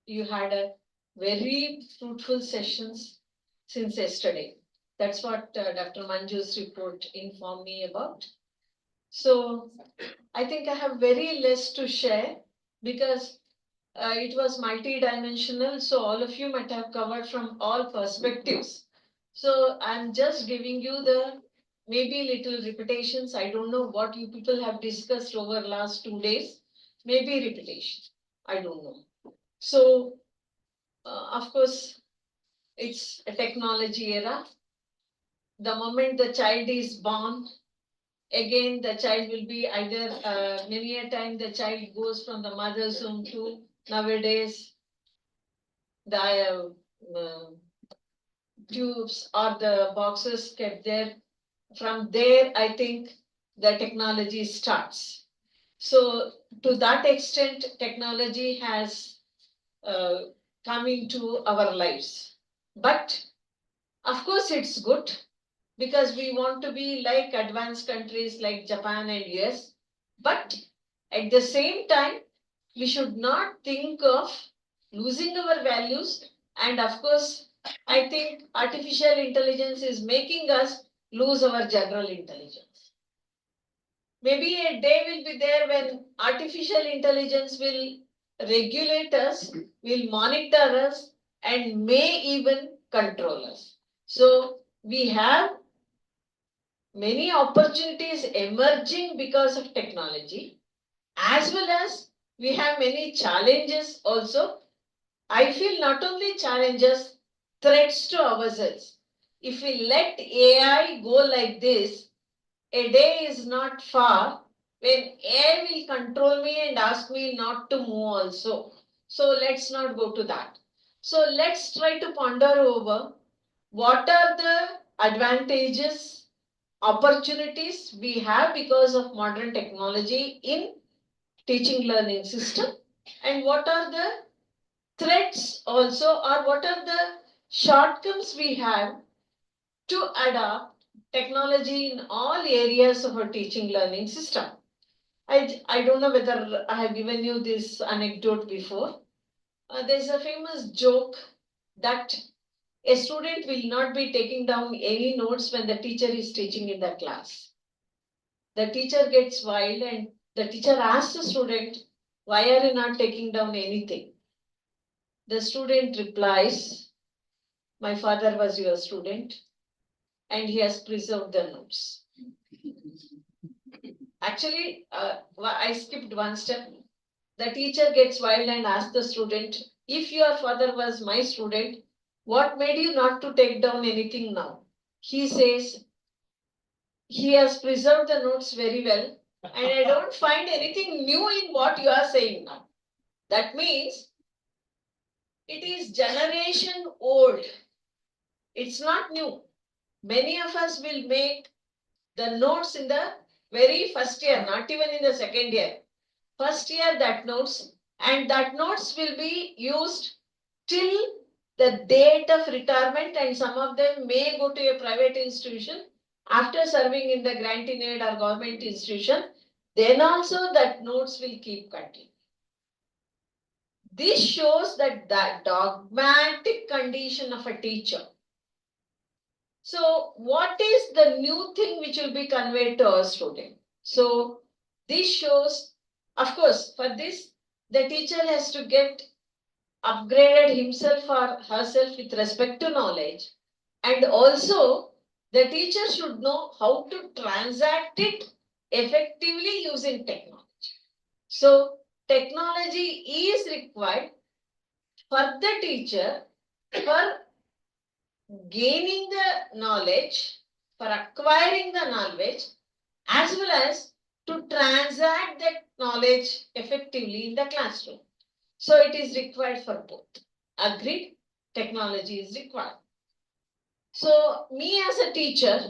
you had a very fruitful sessions since yesterday. That's what Dr. Manju's report informed me about. So I think I have very less to share because it was multi-dimensional, so all of you might have covered from all perspectives. So I'm just giving you the maybe little repetitions. I don't know what you people have discussed over last 2 days. Maybe repetition. I don't know. So of course, it's a technology era. The moment the child is born, again, the child will be either, many a time the child goes from the mother's womb to nowadays, the tubes or the boxes kept there. From there, I think the technology starts. So to that extent, technology has come into our lives. But of course, it's good because we want to be like advanced countries like Japan and US. But at the same time, we should not think of losing our values. And of course, I think artificial intelligence is making us lose our general intelligence. Maybe a day will be there when artificial intelligence will regulate us, will monitor us, and may even control us. So we have many opportunities emerging because of technology, as well as we have many challenges also. I feel not only challenges, threats to ourselves. If we let AI go like this, a day is not far when AI will control me and ask me not to move also. So let's not go to that. So let's try to ponder over what are the advantages, opportunities we have because of modern technology in teaching learning system, and what are the threats also, or what are the shortcomings we have to adopt technology in all areas of our teaching learning system. I don't know whether I have given you this anecdote before. There's a famous joke that a student will not be taking down any notes when the teacher is teaching in the class. The teacher gets wild and the teacher asks the student, why are you not taking down anything? The student replies, my father was your student and he has preserved the notes. Actually, I skipped one step. The teacher gets wild and asks the student, if your father was my student, what made you not to take down anything now? He says, he has preserved the notes very well, and I don't find anything new in what you are saying now. That means it is generation old. It's not new. Many of us will make the notes in the very first year, not even in the second year. First year that notes, and that notes will be used till the date of retirement, and some of them may go to a private institution after serving in the grant in aid or government institution. Then also that notes will keep continuing. This shows that dogmatic condition of a teacher. So what is the new thing which will be conveyed to our student? So this shows, of course, for this, the teacher has to get upgraded himself or herself with respect to knowledge. And also, the teacher should know how to transact it effectively using technology. So technology is required for the teacher for gaining the knowledge, for acquiring the knowledge, as well as to transact that knowledge effectively in the classroom. So it is required for both. Agreed? Technology is required. So me as a teacher,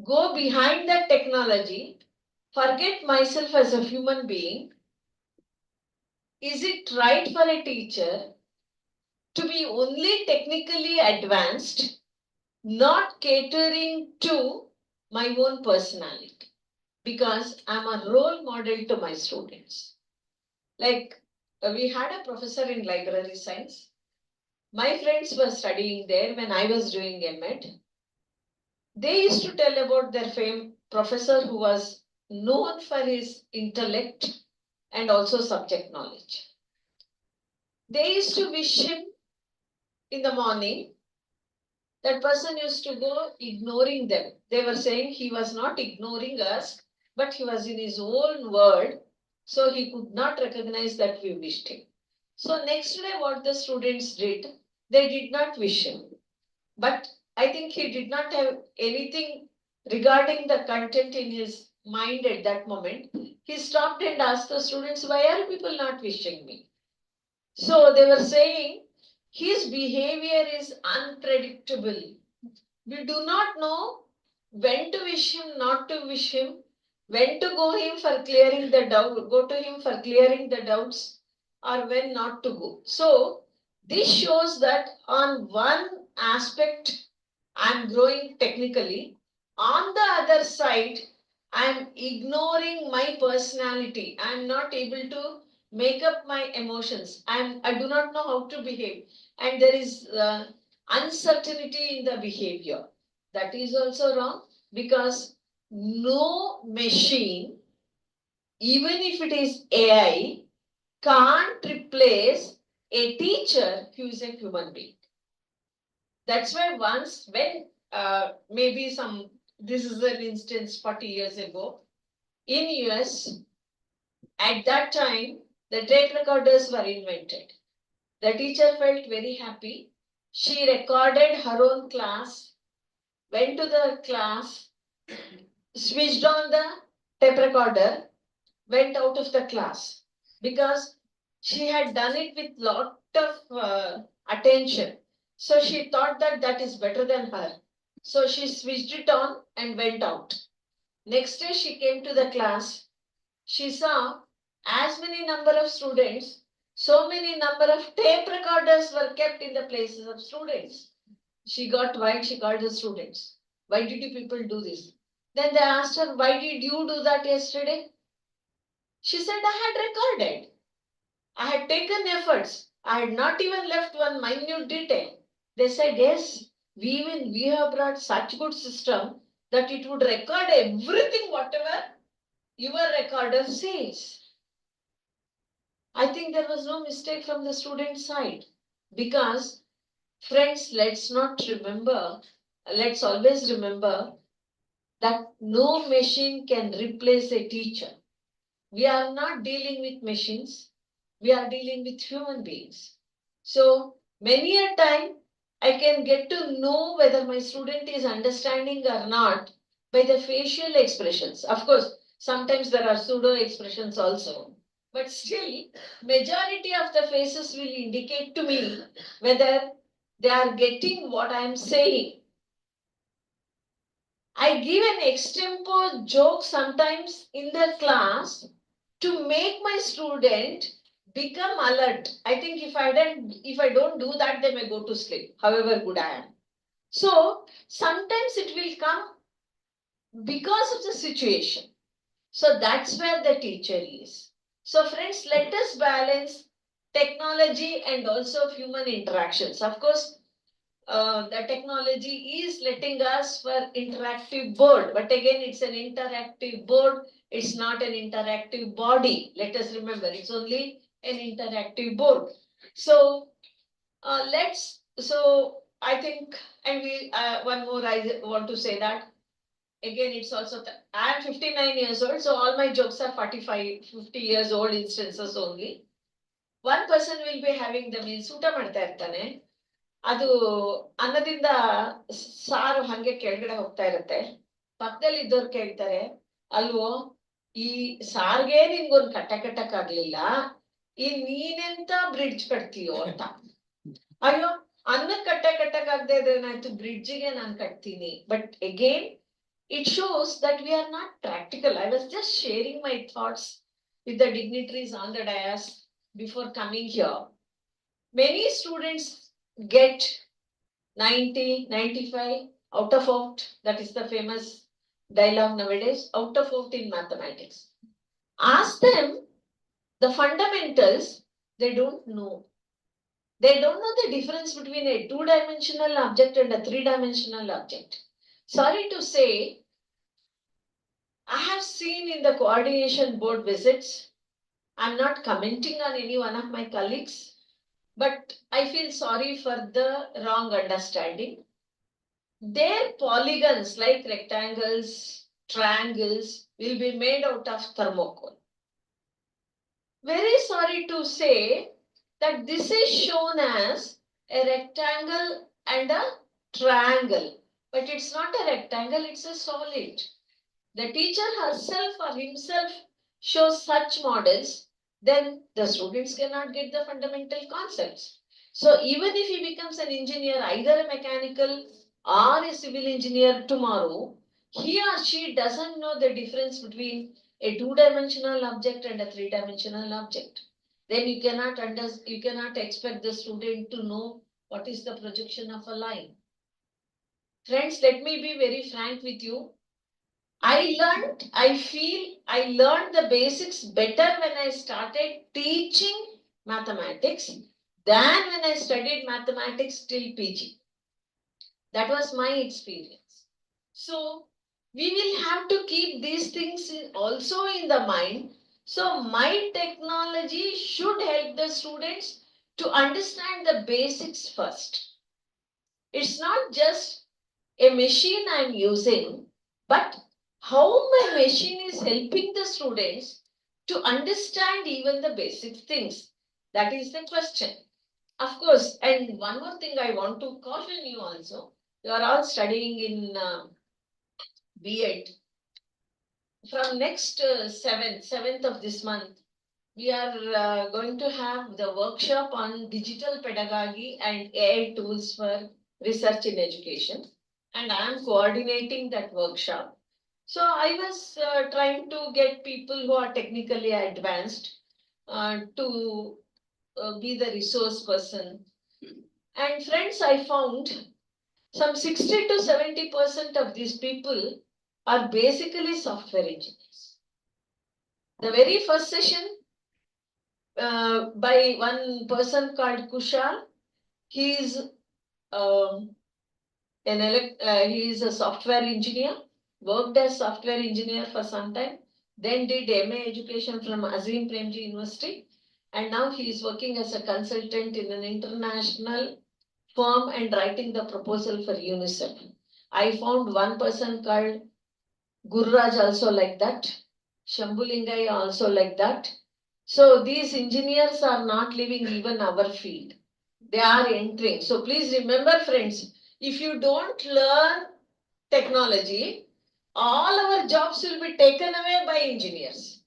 go behind that technology, forget myself as a human being. Is it right for a teacher to be only technically advanced, not catering to my own personality, because I'm a role model to my students. Like we had a professor in library science. My friends were studying there when I was doing MEd. They used to tell about their famed professor who was known for his intellect and also subject knowledge. They used to wish him in the morning. That person used to go ignoring them. They were saying he was not ignoring us, but he was in his own world, so he could not recognize that we wished him. So next day what the students did, they did not wish him. But I think he did not have anything regarding the content in his mind at that moment. He stopped and asked the students, why are people not wishing me? So they were saying, his behavior is unpredictable. We do not know when to wish him, not to wish him, when to go him for clearing the doubt, go to him for clearing the doubts, or when not to go. So this shows that on one aspect, I'm growing technically. On the other side, I'm ignoring my personality. I'm not able to make up my emotions. I do not know how to behave. And there is uncertainty in the behavior. That is also wrong, because no machine, even if it is AI, can't replace a teacher who is a human being. That's why once when maybe this is an instance 40 years ago, in US, at that time, the tape recorders were invented. The teacher felt very happy. She recorded her own class, went to the class, switched on the tape recorder, went out of the class, because she had done it with lot of attention. So she thought that that is better than her. So she switched it on and went out. Next day she came to the class. She saw as many number of students, so many number of tape recorders were kept in the places of students. She got wild, she called the students. Why did you people do this? Then they asked her, why did you do that yesterday? She said, I had recorded. I had taken efforts. I had not even left one minute detail. They said, yes, we have brought such good system that it would record everything, whatever your recorder says. I think there was no mistake from the student side, because friends, let's always remember that no machine can replace a teacher. We are not dealing with machines. We are dealing with human beings. So many a time I can get to know whether my student is understanding or not by the facial expressions. Of course, sometimes there are pseudo expressions also. But still, majority of the faces will indicate to me whether they are getting what I am saying. I give an extempore joke sometimes in the class to make my student become alert. I think if I don't do that, they may go to sleep, however good I am. So sometimes it will come because of the situation. So that's where the teacher is. So friends, let us balance technology and also human interactions. Of course, the technology is letting us for interactive board, but again, it's an interactive board. It's not an interactive body. Let us remember, it's only an interactive board. So I think, and one more I want to say that, again, it's also, I am 59 years old, so all my jokes are 45, 50 years old instances only. One person will be having the meals, ಊಟ ಮಾಡ್ತಾ ಇರ್ತಾನೆ. ಅದು ಅನ್ನದಿಂದ ಸಾರು ಹಂಗೆ ಕೆಳಗಡೆ ಹೋಗ್ತಾ ಇರುತ್ತೆ. ಪಕ್ಕದಲ್ಲಿ ಇದ್ದವ್ರು ಕೇಳ್ತಾರೆ, ಅಲ್ವೋ ಈ ಸಾರ್ಗೆ ನಿನ್ಗೊಂದು ಕಟ್ಟಕ್ಕಾಗ್ಲಿಲ್ಲ, ಈ ನೀನೆಂತ ಬ್ರಿಡ್ಜ್ ಕಟ್ತೀಯೋ ಅಂತ. ಅಯ್ಯೋ, ಅನ್ನಕ್ಕೆ ಕಟ್ಟಕ್ಕಾಗದೆ ಇದ್ರೆ ಏನಾಯ್ತು, ಬ್ರಿಡ್ಜಿಗೆ ನಾನು ಕಟ್ತೀನಿ. But again, it shows that we are not practical. I was just sharing my thoughts with the dignitaries on the dais before coming here. Many students get 90, 95 out of, that is the famous dialogue nowadays, out of in mathematics. Ask them the fundamentals, they don't know. They don't know the difference between a two-dimensional object and a three-dimensional object. Sorry to say, I have seen in the coordination board visits, I'm not commenting on any one of my colleagues, but I feel sorry for the wrong understanding. Their polygons like rectangles, triangles will be made out of thermocol. Very sorry to say that this is shown as a rectangle and a triangle, but it's not a rectangle, it's a solid. The teacher herself or himself shows such models, then the students cannot get the fundamental concepts. So even if he becomes an engineer, either a mechanical or a civil engineer tomorrow, he or she doesn't know the difference between a two-dimensional object and a three-dimensional object. Then you cannot expect the student to know what is the projection of a line. Friends, let me be very frank with you. I feel I learned the basics better when I started teaching mathematics than when I studied mathematics till PG. That was my experience. So we will have to keep these things also in the mind. So my technology should help the students to understand the basics first. It's not just a machine I'm using, but how my machine is helping the students to understand even the basic things. That is the question. Of course, and one more thing I want to caution you also. You are all studying in B.Ed. From next 7th of this month, we are going to have the workshop on digital pedagogy and AI tools for research in education. And I am coordinating that workshop. So I was trying to get people who are technically advanced to be the resource person. And friends, I found some 60 to 70% of these people are basically software engineers. The very first session by one person called Kushal, he is he is a software engineer, worked as software engineer for some time, then did MA education from Azim Premji University, and now he is working as a consultant in an international firm and writing the proposal for UNICEF. I found one person called Gurraj also like that, Shambhulingai also like that. So these engineers are not leaving even our field. They are entering. So please remember, friends, if you don't learn technology, all our jobs will be taken away by engineers.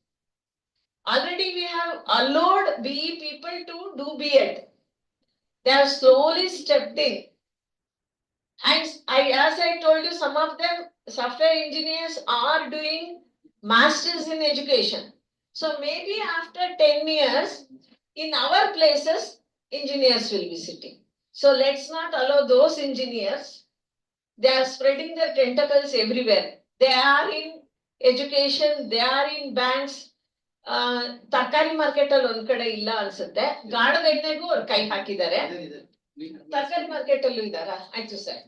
Already we have allowed BE people to do B.Ed. They have slowly stepped in. And as I told you, some of them, software engineers are doing masters in education. So maybe after 10 years, in our places, engineers will be sitting. So let's not allow those engineers. They are spreading their tentacles everywhere. They are in education, they are in banks. Tarkari market ಅಲ್ಲಿ ಒಂದ್ ಕಡೆ ಇಲ್ಲ ಅನ್ಸುತ್ತೆ. ಗಾಣದ ಎಣ್ಣೆಗೂ ಅವ್ರು ಕೈ ಹಾಕಿದ್ದಾರೆ. ತರಕಾರಿ market ಅಲ್ಲೂ ಇದಾರಾ? ಆಯ್ತು ಸರ್.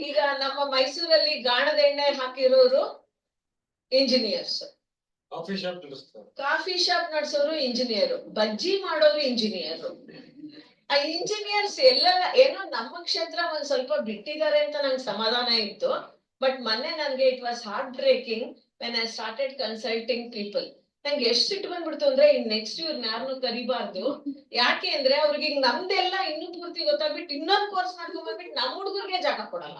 ಈಗ ನಮ್ಮ ಮೈಸೂರಲ್ಲಿ ಗಾಣದ ಎಣ್ಣೆ ಹಾಕಿರೋರು ಇಂಜಿನಿಯರ್ಸ್. ಕಾಫಿ ಶಾಪ್ ನಡೆಸೋರು ಇಂಜಿನಿಯರ್, ಬಜ್ಜಿ ಮಾಡೋರು ಇಂಜಿನಿಯರ್. ಆ ಇಂಜಿನಿಯರ್ಸ್ ಎಲ್ಲ ಏನೋ ನಮ್ಮ ಕ್ಷೇತ್ರ ಒಂದ್ ಸ್ವಲ್ಪ ಬಿಟ್ಟಿದ್ದಾರೆ ಅಂತ ನಂಗೆ ಸಮಾಧಾನ ಇತ್ತು. ಬಟ್ ಮೊನ್ನೆ ನನ್ಗೆ it was heart breaking when I started consulting people. ನಂಗೆ ಎಷ್ಟು ಸಿಟ್ಟು ಬಂದ್ಬಿಡ್ತು ಅಂದ್ರೆ ಇನ್ ನೆಕ್ಸ್ಟ್ ಇವ್ರನ್ನ ಯಾರನ್ನು ಕರಿಬಾರ್ದು. ಯಾಕೆ ಅಂದ್ರೆ ಅವ್ರಿಗೆ ಈಗ ನಮ್ದೆಲ್ಲ ಇನ್ನೂ ಪೂರ್ತಿ ಗೊತ್ತಾಗ್ಬಿಟ್ಟು ಇನ್ನೊಂದು ಕೋರ್ಸ್ ಮಾಡ್ಕೊಂಡ್ ಬಂದ್ಬಿಟ್ಟು ನಮ್ಮ ಹುಡುಗರಿಗೆ ಜಾಗ ಕೊಡಲ್ಲ.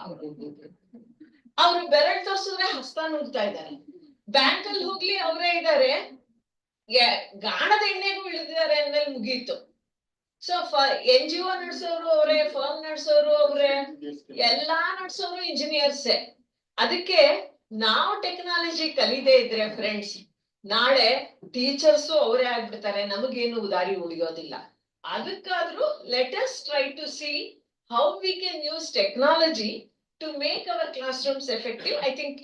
ಅವ್ರು ಬೆರಳು ತೋರ್ಸಿದ್ರೆ ಹಸ್ತ ನುಗ್ತಾ ಇದ್ದಾರೆ. ಬ್ಯಾಂಕ್ ಅಲ್ಲಿ ಹೋಗ್ಲಿ ಅವರೇ ಇದ್ದಾರೆ, ಗಾಣದ ಎಣ್ಣೆಗೂ ಇಳಿದಿದ್ದಾರೆ ಅಂದ್ಮೇಲೆ ಮುಗೀತು. ಸೊ NGO ನಡ್ಸೋರು ಅವ್ರೆ, ಫರ್ಮ್ ನಡ್ಸೋರು ಅವ್ರೆ, ಎಲ್ಲಾ ನಡ್ಸೋರು ಇಂಜಿನಿಯರ್ಸೇ. ಅದಕ್ಕೆ ನಾವು ಟೆಕ್ನಾಲಜಿ ಕಲಿದೇ ಇದ್ರೆ ಫ್ರೆಂಡ್ಸ್, ನಾಳೆ ಟೀಚರ್ಸು ಅವರೇ ಆಗ್ಬಿಡ್ತಾರೆ, ನಮಗೇನು ದಾರಿ ಉಳಿಯೋದಿಲ್ಲ. Adukadru, let us try to see how we can use technology to make our classrooms effective. I think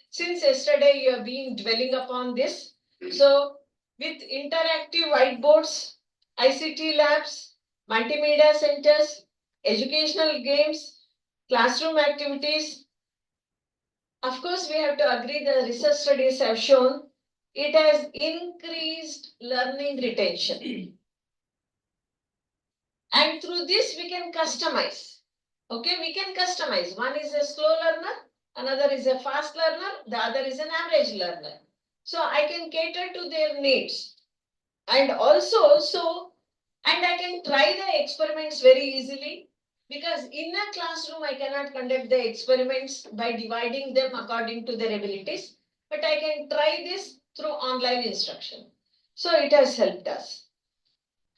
since yesterday you have been dwelling upon this. So with interactive whiteboards, ICT labs, multimedia centers, educational games, classroom activities, of course, we have to agree the research studies have shown it has increased learning retention. And through this, we can customize. Okay, we can customize. One is a slow learner, another is a fast learner, the other is an average learner. So I can cater to their needs. And also, and I can try the experiments very easily. Because in a classroom, I cannot conduct the experiments by dividing them according to their abilities, but I can try this through online instruction. So it has helped us.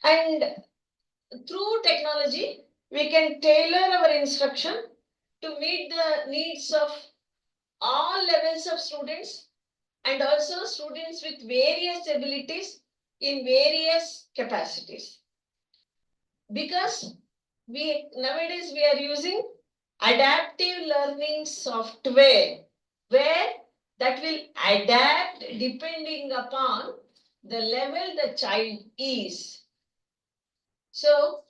And through technology, we can tailor our instruction to meet the needs of all levels of students and also students with various abilities in various capacities. Because nowadays we are using adaptive learning software where that will adapt depending upon the level the child is. So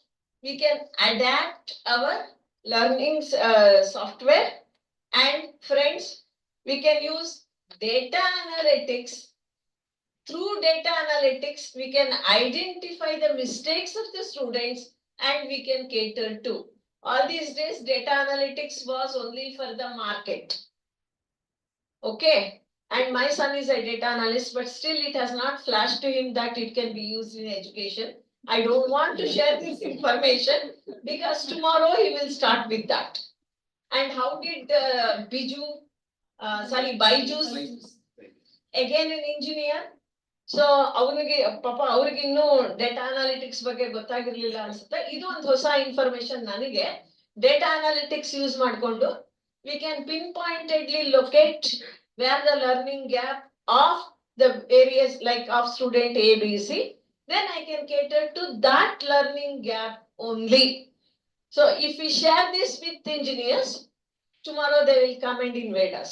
we can adapt our learning software, and friends, we can use data analytics. Through data analytics, we can identify the mistakes of the students and we can cater to. All these days, data analytics was only for the market. Okay. And my son is a data analyst, but still it has not flashed to him that it can be used in education. I don't want to share this information because tomorrow he will start with that. And how did Byju's, again an engineer? So ಅವನಿಗೆ ಪಾಪ ಅವ್ರಿಗೆ ಇನ್ನೂ data analytics ಬಗ್ಗೆ ಗೊತ್ತಾಗಿರ್ಲಿಲ್ಲ ಅನ್ಸುತ್ತೆ. ಇದು ಒಂದು ಹೊಸ information ನನಗೆ. ಡೇಟಾ ಅನಾಲಿಟಿಕ್ಸ್ ಯೂಸ್ ಮಾಡಿಕೊಂಡು we can pinpointedly locate where the learning gap of the areas like of student A, B, C. Then I can cater to that learning gap only. So if we share this with engineers, tomorrow they will come and invade us.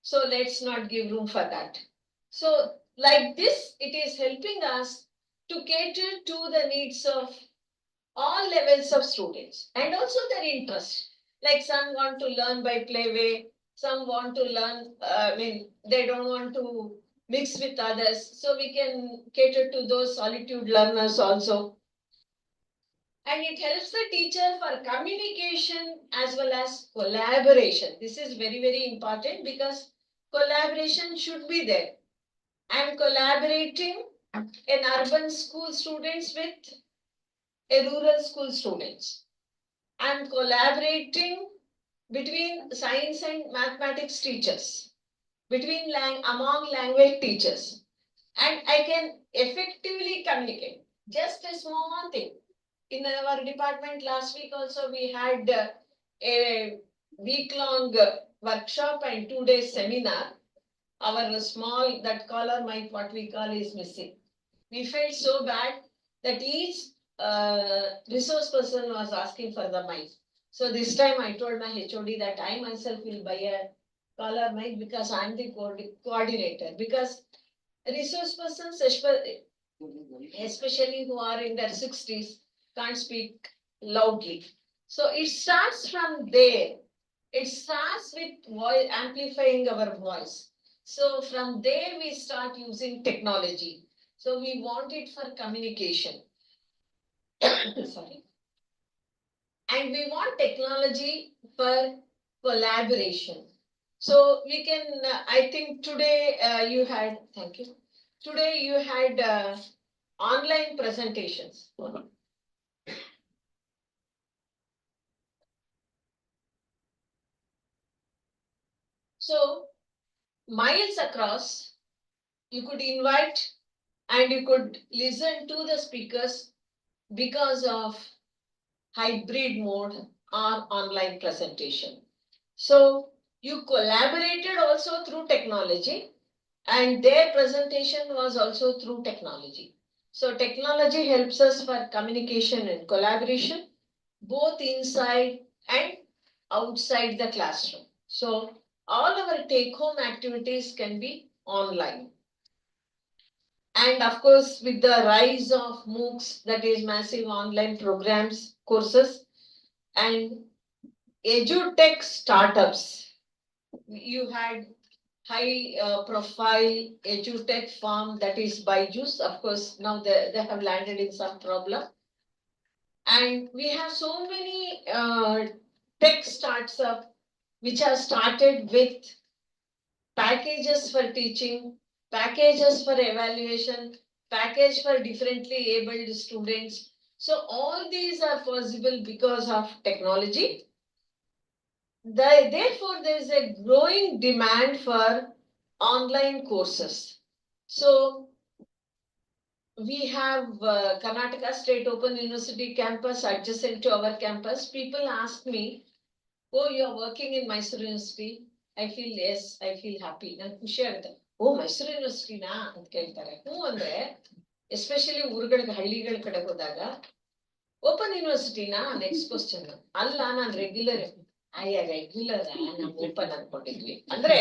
So let's not give room for that. So like this, it is helping us to cater to the needs of all levels of students and also their interest. Like some want to learn by playway, some want to learn, they don't want to mix with others. So we can cater to those solitude learners also. And it helps the teacher for communication as well as collaboration. This is very, very important because collaboration should be there. I'm collaborating in urban school students with a rural school students. I'm collaborating between science and mathematics teachers, among language teachers, and I can effectively communicate. Just a small thing. In our department last week also we had a week-long workshop and 2-day seminar. Our small, that collar mic, what we call, is missing. We felt so bad that each resource person was asking for the mic. So this time I told my HOD that I myself will buy a collar mic because I'm the coordinator. Because resource persons, especially who are in their 60s, can't speak loudly. So it starts from there. It starts with voice, amplifying our voice. So from there we start using technology. So we want it for communication. Sorry. And we want technology for collaboration. So we can, I think today you had, thank you. Today you had online presentations. So miles across, you could invite and you could listen to the speakers because of hybrid mode or online presentation. So you collaborated also through technology and their presentation was also through technology. So technology helps us for communication and collaboration, both inside and outside the classroom. So all our take-home activities can be online. And of course, with the rise of MOOCs, that is massive online programs, courses, and edutech startups, you had high profile edutech firm that is Byju's. Of course, now they have landed in some problem. And we have so many tech startups which have started with packages for teaching, packages for evaluation, package for differently abled students. So all these are possible because of technology. Therefore, there is a growing demand for online courses. So we have Karnataka State Open University campus adjacent to our campus. People ask me, oh, you're working in Mysore University. I feel yes, I feel happy. ನಾನು ಖುಷಿ ಆಗುತ್ತೆ. ಓ ಮೈಸೂರು ಯೂನಿವರ್ಸಿಟಿನಾ ಅಂತ ಕೇಳ್ತಾರೆ. ಅಂದ್ರೆ especially ಊರುಗಳಿಗೆ ಹಳ್ಳಿಗಳ ಕಡೆ ಹೋದಾಗ ಓಪನ್ ಯೂನಿವರ್ಸಿಟಿನಾ ನೆಕ್ಸ್ಟ್ ಕ್ವಶನ್. ಅಲ್ಲ ನಾನು ರೆಗ್ಯುಲರ್. ಅಯ್ಯ ರೆಗ್ಯುಲರ್ ನಾವು ಓಪನ್ ಅನ್ಕೊಂಡಿದ್ವಿ. ಅಂದ್ರೆ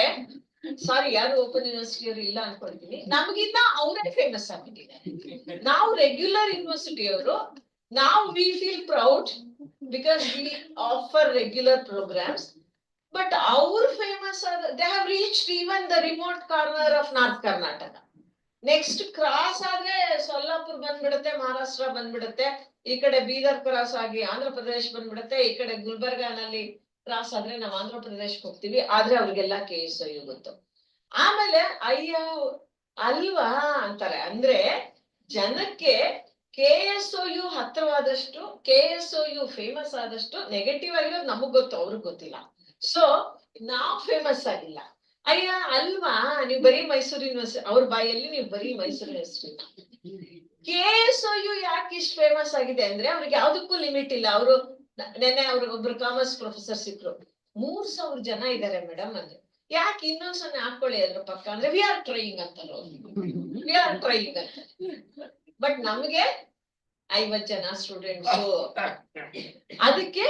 ಸಾರಿ ಯಾರು ಓಪನ್ ಯೂನಿವರ್ಸಿಟಿ ಅವರು ಇಲ್ಲ ಅನ್ಕೊಳ್ತೀನಿ. ನಮಗಿನ್ನ ಅವರೇ ಫೇಮಸ್ ಆಗ್ಬಿಟ್ಟಿದ್ದಾರೆ. ನಾವು ರೆಗ್ಯುಲರ್ ಯೂನಿವರ್ಸಿಟಿ ಅವರು now we feel proud because we offer regular programs, but our famous they have reached even the remote corner of North Karnataka. Next cross ಆದ್ರೆ ಸೊಲ್ಲಾಪುರ್ ಬಂದ್ಬಿಡುತ್ತೆ, ಮಹಾರಾಷ್ಟ್ರ ಬಂದ್ಬಿಡುತ್ತೆ, ಈ ಕಡೆ ಬೀದರ್ ಕ್ರಾಸ್ ಆಗಿ ಆಂಧ್ರ ಪ್ರದೇಶ್ ಬಂದ್ಬಿಡುತ್ತೆ, ಈ ಕಡೆ ಗುಲ್ಬರ್ಗಾನಲ್ಲಿ ಕ್ರಾಸ್ ಆದ್ರೆ ನಾವು ಆಂಧ್ರ ಪ್ರದೇಶಕ್ಕೆ ಹೋಗ್ತೀವಿ. ಆದ್ರೆ ಅವ್ರಿಗೆಲ್ಲ KSOU ಗೊತ್ತು. ಆಮೇಲೆ ಅಯ್ಯ ಅಲ್ವಾ ಅಂತಾರೆ. ಅಂದ್ರೆ ಜನಕ್ಕೆ KSOU ಹತ್ರವಾದಷ್ಟು, KSOU ಫೇಮಸ್ ಆದಷ್ಟು ನೆಗೆಟಿವ್ ಆಗಿರೋದು ನಮಗ್ ಗೊತ್ತು, ಅವ್ರಿಗೆ ಗೊತ್ತಿಲ್ಲ. ಸೊ ನಾವು ಫೇಮಸ್ ಆಗಿಲ್ಲ. ಅಯ್ಯ ಅಲ್ವಾ ನೀವು ಬರೀ ಮೈಸೂರು ಯೂನಿವರ್ಸಿಟಿ, ಅವ್ರ ಬಾಯಲ್ಲಿ ನೀವು ಬರೀ ಮೈಸೂರು ಯೂನಿವರ್ಸಿಟಿ. KSOU ಯಾಕೆ ಇಷ್ಟು ಫೇಮಸ್ ಆಗಿದೆ ಅಂದ್ರೆ ಅವ್ರಿಗೆ ಯಾವ್ದಕ್ಕೂ ಲಿಮಿಟ್ ಇಲ್ಲ. ಅವರು ನೆನ್ನೆ ಒಬ್ರು ಕಾಮರ್ಸ್ ಪ್ರೊಫೆಸರ್ ಸಿಕ್ರು, 3,000 ಜನ ಇದ್ದಾರೆ ಮೇಡಮ್ ಅಂದ್ರೆ. ಯಾಕೆ ಇನ್ನೊಂದ್ಸಲ ಹಾಕೊಳ್ಳಿ ಅದ್ರ ಪಕ್ಕ ಅಂದ್ರೆ ವಿ ಆರ್ ಟ್ರೈಯಿಂಗ್ ಅಂತಾರೆ ಅವ್ರು. ವಿ ಆರ್ ಟ್ರೈಯಿಂಗ್ ಅಂತ. ಬಟ್ ನಮ್ಗೆ 50 ಜನ ಸ್ಟೂಡೆಂಟ್ಸ್, ಅದಕ್ಕೆ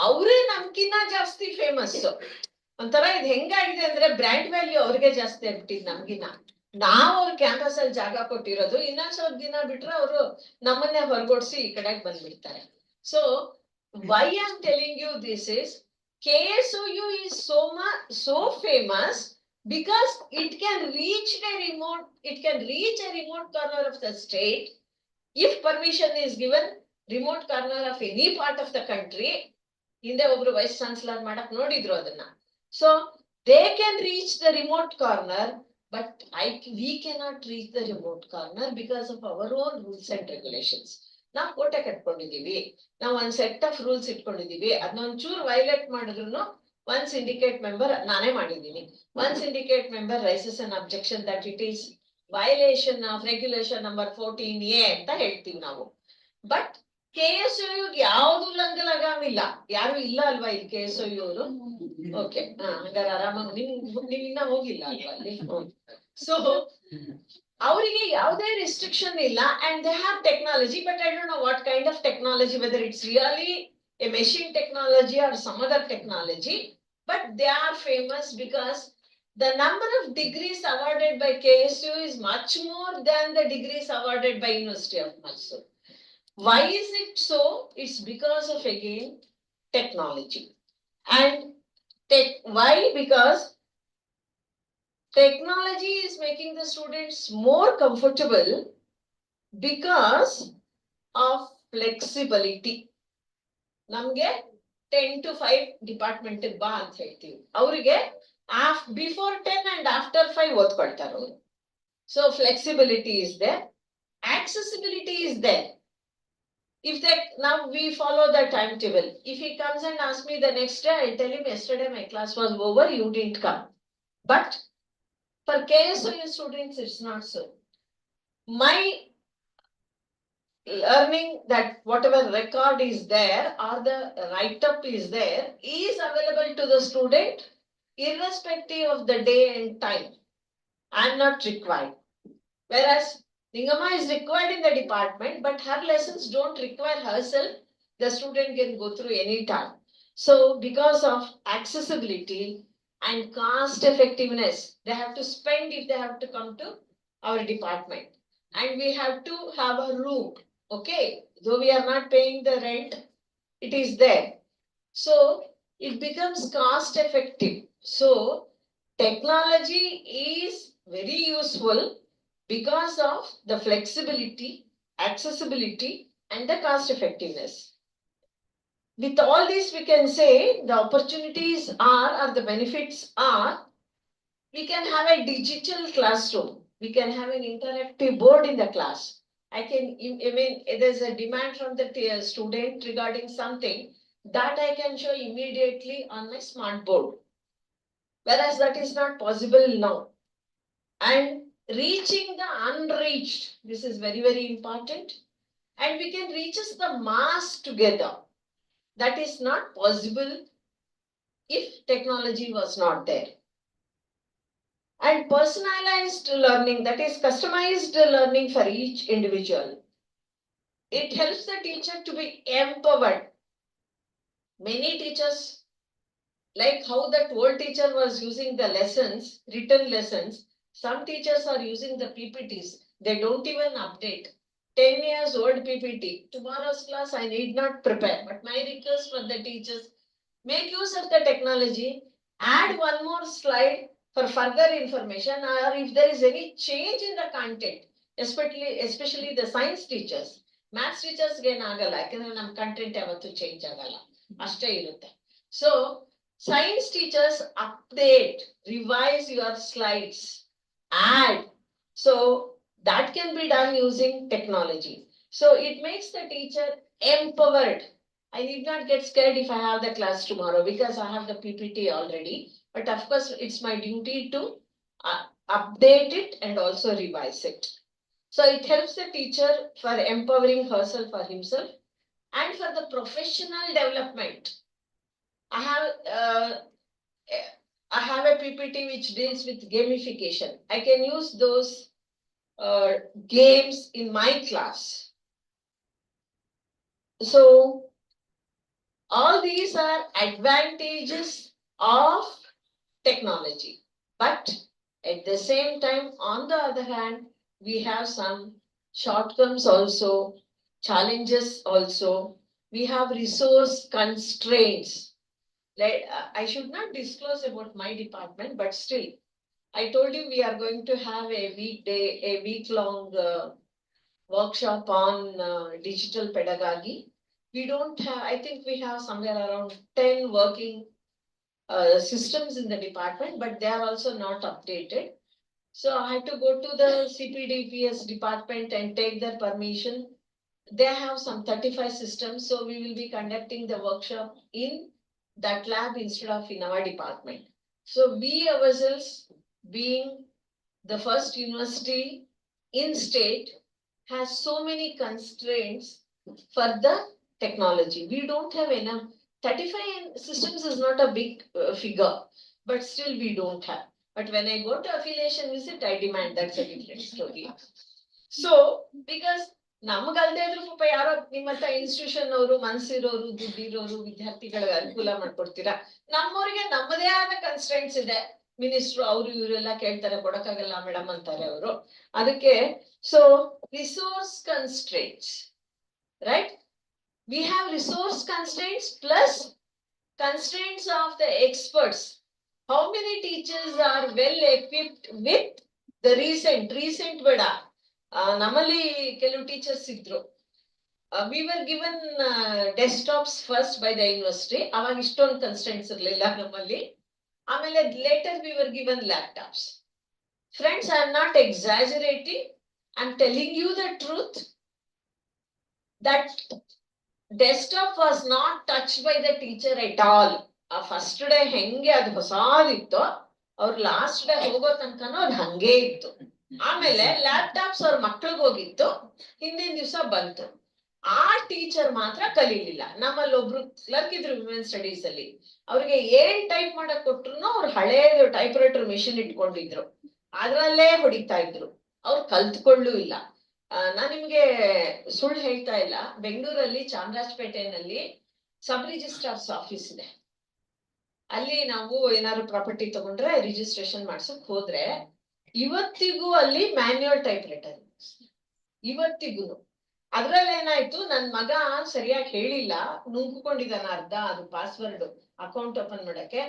ಅವರೇ ನಮ್ಕಿನ್ನ ಜಾಸ್ತಿ ಫೇಮಸ್. ಒಂಥರ ಇದು ಹೆಂಗಾಗಿದೆ ಅಂದ್ರೆ ಬ್ರ್ಯಾಂಡ್ ವ್ಯಾಲ್ಯೂ ಅವ್ರಿಗೆ ಜಾಸ್ತಿ ಆಗ್ಬಿಟ್ಟಿದ್ ನಮ್ಗಿನ್ನ. ನಾವ್ ಅವ್ರ ಕ್ಯಾಂಪಸ್ ಅಲ್ಲಿ ಜಾಗ ಕೊಟ್ಟಿರೋದು, ಇನ್ನೊಂದ್ ಸ್ವಲ್ಪ ದಿನ ಬಿಟ್ರೆ ಅವರು ನಮ್ಮನ್ನೇ ಹೊರಗೋಡ್ಸಿ ಈ ಕಡೆಗೆ ಬಂದ್ಬಿಡ್ತಾರೆ. So why I am telling you this is KSOU is so famous because it can reach a remote corner of the state if permission is given. Remote corner of any part of the country. ಹಿಂದೆ ಒಬ್ರು vice chancellor ಮಾಡಕ್ ನೋಡಿದ್ರು ಅದನ್ನ. So they can reach the remote corner, but we cannot reach the remote corner because of our own rules and regulations. ನಾವು ಕೋಟೆ ಕಟ್ಕೊಂಡಿದೀವಿ, ನಾವು ಒಂದ್ ಸೆಟ್ ಆಫ್ ರೂಲ್ಸ್ ಇಟ್ಕೊಂಡಿದೀವಿ. ಅದನ್ನೊಂಚೂರು ವೈಲೇಟ್ ಮಾಡಿದ್ರು ಒನ್ ಸಿಂಡಿಕೇಟ್ ಮೆಂಬರ್, ನಾನೇ ಮಾಡಿದ್ದೀನಿ, one syndicate member raises an objection that it is violation of regulation number 14A ಅಂತ ಹೇಳ್ತೀವಿ ನಾವು. ಬಟ್ KSOU ಯಾವ್ದು ಲಂಗಲಗಾಮಿಲ್ಲ. ಯಾರು ಇಲ್ಲ ಅಲ್ವಾ ಇಲ್ಲಿ KSOU ಅವರು? ಓಕೆ, ಹಂಗಾರೆ ಆರಾಮಾಗಿ ನೀವ್ ಇನ್ನ ಹೋಗಿಲ್ಲ ಅಲ್ವಾ ಅಲ್ಲಿ? ಸೊ ಅವರಿಗೆ ಯಾವುದೇ ರಿಸ್ಟ್ರಿಕ್ಷನ್ ಇಲ್ಲ, and they have technology. But I don't know what kind of technology, whether it's really a machine technology or some other technology. But they are famous because the number of degrees awarded by KSU is much more than the degrees awarded by University of Mysore. Why is it so? It's because of, again, technology. And why? Because technology is making the students more comfortable because of flexibility. ನಮ್ಗೆ 10 to 5 department ಬಾ ಅಂತ ಹೇಳ್ತೀವಿ, ಅವರಿಗೆ before 10 and after 5 ಓದ್ಕೊಳ್ತಾರೆ ಅವರು. So flexibility is there, accessibility is there. If now we follow the timetable. If he comes and asks me the next day, I'll tell him yesterday my class was over, you didn't come. But for KSOU students, it's not so. My learning that whatever record is there or the write-up is there is available to the student irrespective of the day and time. I'm not required. Whereas Ningama is required in the department, but her lessons don't require herself. The student can go through any time. So because of accessibility and cost effectiveness, they have to spend if they have to come to our department. And we have to have a room. Okay, though we are not paying the rent, it is there. So it becomes cost effective. So technology is very useful because of the flexibility, accessibility, and the cost effectiveness. With all this, we can say the opportunities are, or the benefits are, we can have a digital classroom. We can have an interactive board in the class. I mean, there's a demand from the student regarding something that I can show immediately on my smart board. Whereas that is not possible now. And reaching the unreached, this is very, very important. And we can reach the mass together. That is not possible if technology was not there. And personalized learning, that is customized learning for each individual. It helps the teacher to be empowered. Many teachers, like how that old teacher was using the lessons, written lessons, some teachers are using the PPTs. They don't even update. 10 years old PPT. Tomorrow's class, I need not prepare. But my request for the teachers, make use of the technology, add one more slide for further information, or if there is any change in the content, especially the science teachers. Maths teachers gain agala, yakandre nam content yavattu change agala. Ashte irutte. So science teachers update, revise your slides, add. So that can be done using technology. So it makes the teacher empowered. I need not get scared if I have the class tomorrow because I have the PPT already. But of course, it's my duty to update it and also revise it. So it helps the teacher for empowering herself or himself and for the professional development. I have a PPT which deals with gamification. I can use those games in my class. So all these are advantages of technology. But at the same time, on the other hand, we have some shortcomings also, challenges also. We have resource constraints. Like, I should not disclose about my department, but still, I told you we are going to have a week-long workshop on digital pedagogy. We don't have, I think we have somewhere around 10 working systems in the department, but they are also not updated. So I had to go to the CPDPS department and take their permission. They have some 35 systems, so we will be conducting the workshop in that lab instead of in our department. So we ourselves, being the first university in state, has so many constraints for the technology. We don't have enough. 35 systems is not a big figure, but still we don't have. But when I go to affiliation visit, I demand. That's a different story. So, because ನಮಗಲ್ದೇ ಇದ್ರು ಪಾಪ ಯಾರೋ ನಿಮ್ಮ ಹತ್ರ institution ಅವರು ಮನ್ಸಿರೋರು ದುಡ್ಡಿರೋರು ವಿದ್ಯಾರ್ಥಿಗಳಿಗೆ ಅನುಕೂಲ ಮಾಡ್ಕೊಡ್ತೀರಾ. ನಮ್ಮವ್ರಿಗೆ ನಮ್ಮದೇ ಆದ ಕನ್ಸ್ಟ್ರೆಂಟ್ಸ್ ಇದೆ. ಮಿನಿಸ್ಟ್ರು ಅವರು ಇವರೆಲ್ಲ ಕೇಳ್ತಾರೆ, ಕೊಡಕ್ಕಾಗಲ್ಲ ಮೇಡಮ್ ಅಂತಾರೆ ಅವರು. ಅದಕ್ಕೆ so resource constraints, right? We have resource constraints plus constraints of the experts. How many teachers are well equipped with the recent beda? Namali kelu teachers idru. We were given desktops first by the university. Avag iston constraints irlilla namali. Amele later we were given laptops. Friends, I am not exaggerating. I am telling you the truth. That desktop was not touched by the teacher at all. First day henge adu hosadittu, aur last day hogo tankanu adu hange ittu. ಆಮೇಲೆ laptops ಅವ್ರ ಮಕ್ಕಳಿಗೆ ಹೋಗಿತ್ತು, ಹಿಂದಿನ ದಿವಸ ಬಂತು. ಆ teacher ಮಾತ್ರ ಕಲೀಲಿಲ್ಲ. ನಮ್ಮಲ್ಲಿ ಒಬ್ರು ಕ್ಲರ್ಕ್ ಇದ್ರು ವಿಮೆನ್ ಸ್ಟಡೀಸ್ ಅಲ್ಲಿ, ಅವ್ರಿಗೆ ಏನ್ ಟೈಪ್ ಮಾಡಕ್ ಕೊಟ್ರು ಅವ್ರು ಹಳೇದು ಟೈಪ್ ರೈಟರ್ ಮೆಷಿನ್ ಇಟ್ಕೊಂಡಿದ್ರು, ಅದ್ರಲ್ಲೇ ಹೊಡಿತಾ ಇದ್ರು. ಅವ್ರು ಕಲ್ತ್ಕೊಳ್ಳೂ ಇಲ್ಲ. ನಾನ್ ನಿಮ್ಗೆ ಸುಳ್ಳು ಹೇಳ್ತಾ ಇಲ್ಲ. ಬೆಂಗಳೂರಲ್ಲಿ ಚಾಮರಾಜಪೇಟೆನಲ್ಲಿ ಸಬ್ ರಿಜಿಸ್ಟ್ರಾರ್ಸ್ ಆಫೀಸ್ ಇದೆ. ಅಲ್ಲಿ ನಾವು ಏನಾದ್ರು ಪ್ರಾಪರ್ಟಿ ತಗೊಂಡ್ರೆ ರಿಜಿಸ್ಟ್ರೇಷನ್ ಮಾಡ್ಸಕ್ ಹೋದ್ರೆ ಇವತ್ತಿಗೂ ಅಲ್ಲಿ ಮ್ಯಾನ್ಯುಯಲ್ ಟೈಪ್ ರೈಟರ್ ಇವತ್ತಿಗೂ. ಅದ್ರಲ್ಲಿ ಏನಾಯ್ತು, ನನ್ ಮಗ ಸರಿಯಾಗಿ ಹೇಳಿಲ್ಲ, ನುಂಗ್ಕೊಂಡಿದ್ದಾನ ಅರ್ಧ ಅದು ಪಾಸ್ವರ್ಡ್ ಅಕೌಂಟ್ ಓಪನ್ ಮಾಡಕ್ಕೆ.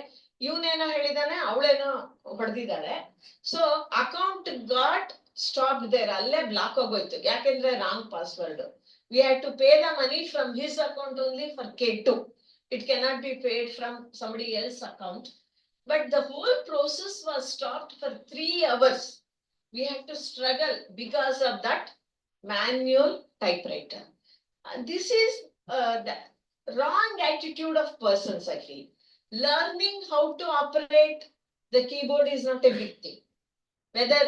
ಇವನೇನೋ ಹೇಳಿದಾನೆ, ಅವಳೇನೋ ಹೊಡೆದಿದ್ದಾಳೆ. So account got stop there, ಅಲ್ಲೇ ಬ್ಲಾಕ್ ಆಗೋಯ್ತು. ಯಾಕೆಂದ್ರೆ wrong password. We had to pay the money from his account only for K2. It cannot be paid from somebody else's account. But the whole process was stopped for 3 hours. We had to struggle because of that manual typewriter. This is the wrong attitude of persons, I feel. Learning how to operate the keyboard is not a big thing. Whether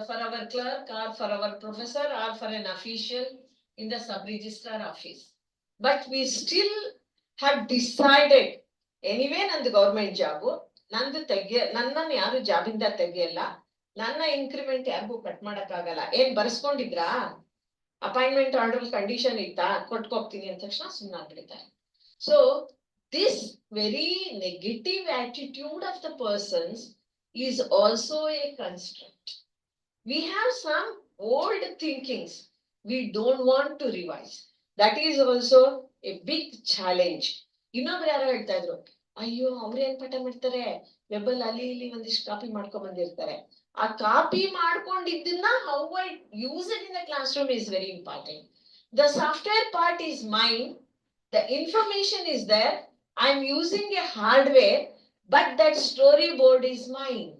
for our clerk or for our professor or for an official in the sub-registrar office. But we still have decided, anyway, ನಂದು government job, ನಂದು ನನ್ನನ್ನು ಯಾರು ಜಾಬಿಂದ ತೆಗಿಯಲ್ಲ, ನನ್ನ increment ಯಾರಿಗೂ cut ಮಾಡಕ್ಕಾಗಲ್ಲ. ಏನ್ ಬರ್ಸ್ಕೊಂಡಿದ್ರಾ? Appointment order condition ಇತ್ತಾ? ಕೊಟ್ಕೋಗ್ತೀನಿ ಅಂದ ತಕ್ಷಣ ಸುಮ್ಮನಾಗ್ಬಿಡ್ತಾರೆ. So this very negative attitude of the persons is also a constraint. We have some old thinkings we don't want to revise. That is also a big challenge. ಇನ್ನೊಬ್ರು ಯಾರೋ ಹೇಳ್ತಾ ಇದ್ರು, ಅಯ್ಯೋ ಅವ್ರೇನ್ ಪಾಠ ಮಾಡ್ತಾರೆ, ವೆಬಲ್ ಅಲ್ಲಿ ಇಲ್ಲಿ ಒಂದಿಷ್ಟು ಕಾಪಿ ಮಾಡ್ಕೊಂಡ್ ಬಂದಿರ್ತಾರೆ. ಆ copy ಮಾಡ್ಕೊಂಡಿದ್ದನ್ನ how I use it in the classroom is very important. The software part is mine, the information is there, I'm using a hardware, but that storyboard is mine.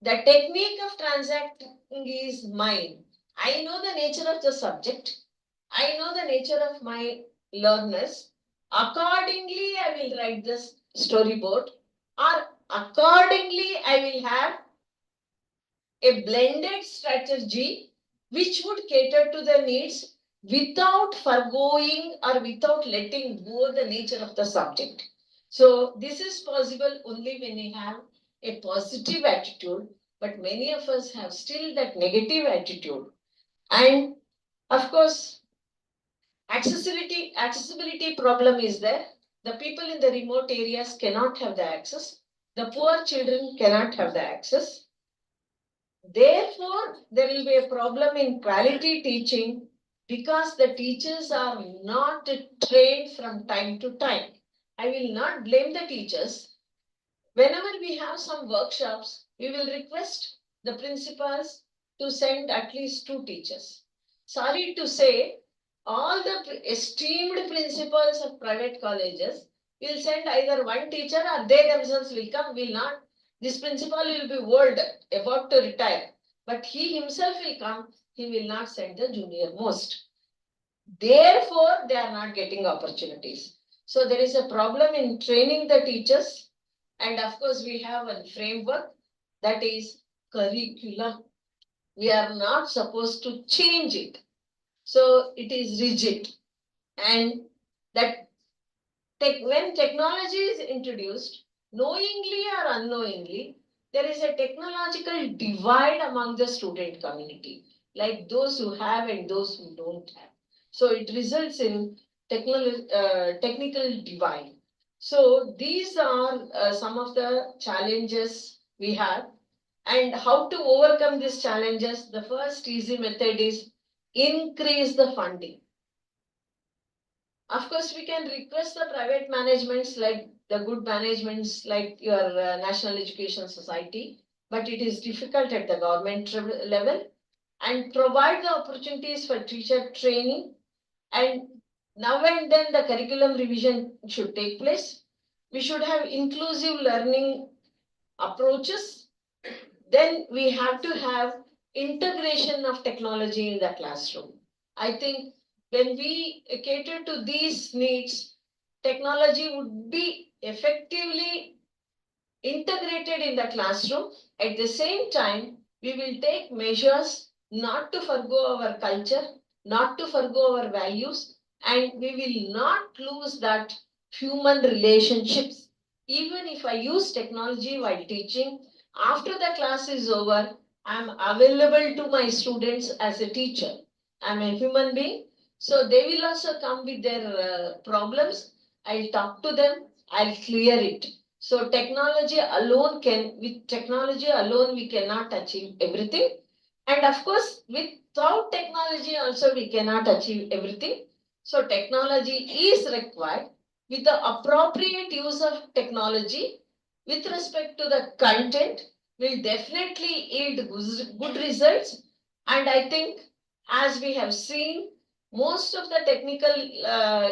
The technique of transacting is mine. I know the nature of the subject. I know the nature of my learners. Accordingly, I will write this storyboard, or accordingly, I will have a blended strategy which would cater to the needs without forgoing or without letting go the nature of the subject. So this is possible only when you have a positive attitude, but many of us have still that negative attitude. And of course, accessibility problem is there. The people in the remote areas cannot have the access. The poor children cannot have the access. Therefore, there will be a problem in quality teaching because the teachers are not trained from time to time. I will not blame the teachers. Whenever we have some workshops, we will request the principals to send at least 2 teachers. Sorry to say, all the esteemed principals of private colleges will send either 1 teacher or they themselves will come, will not. This principal will be old, about to retire, but he himself will come, he will not send the junior most. Therefore, they are not getting opportunities. So there is a problem in training the teachers. And of course, we have a framework, that is curriculum. We are not supposed to change it. So it is rigid. And that when technology is introduced, knowingly or unknowingly, there is a technological divide among the student community, like those who have and those who don't have. So it results in technical divide. So these are some of the challenges we have. And how to overcome these challenges? The first easy method is increase the funding. Of course, we can request the private managements, like the good managements like your National Education Society, but it is difficult at the government level, and provide the opportunities for teacher training. And now and then the curriculum revision should take place. We should have inclusive learning approaches. Then we have to have integration of technology in the classroom. I think when we cater to these needs, technology would be effectively integrated in the classroom. At the same time, we will take measures not to forgo our culture, not to forgo our values, and we will not lose that human relationships. Even if I use technology while teaching, after the class is over, I am available to my students as a teacher. I'm a human being. So they will also come with their problems. I'll talk to them. I'll clear it. So with technology alone, we cannot achieve everything. And of course, without technology also, we cannot achieve everything. So technology is required. With the appropriate use of technology, with respect to the content, will definitely yield good results. And I think, as we have seen, most of the technical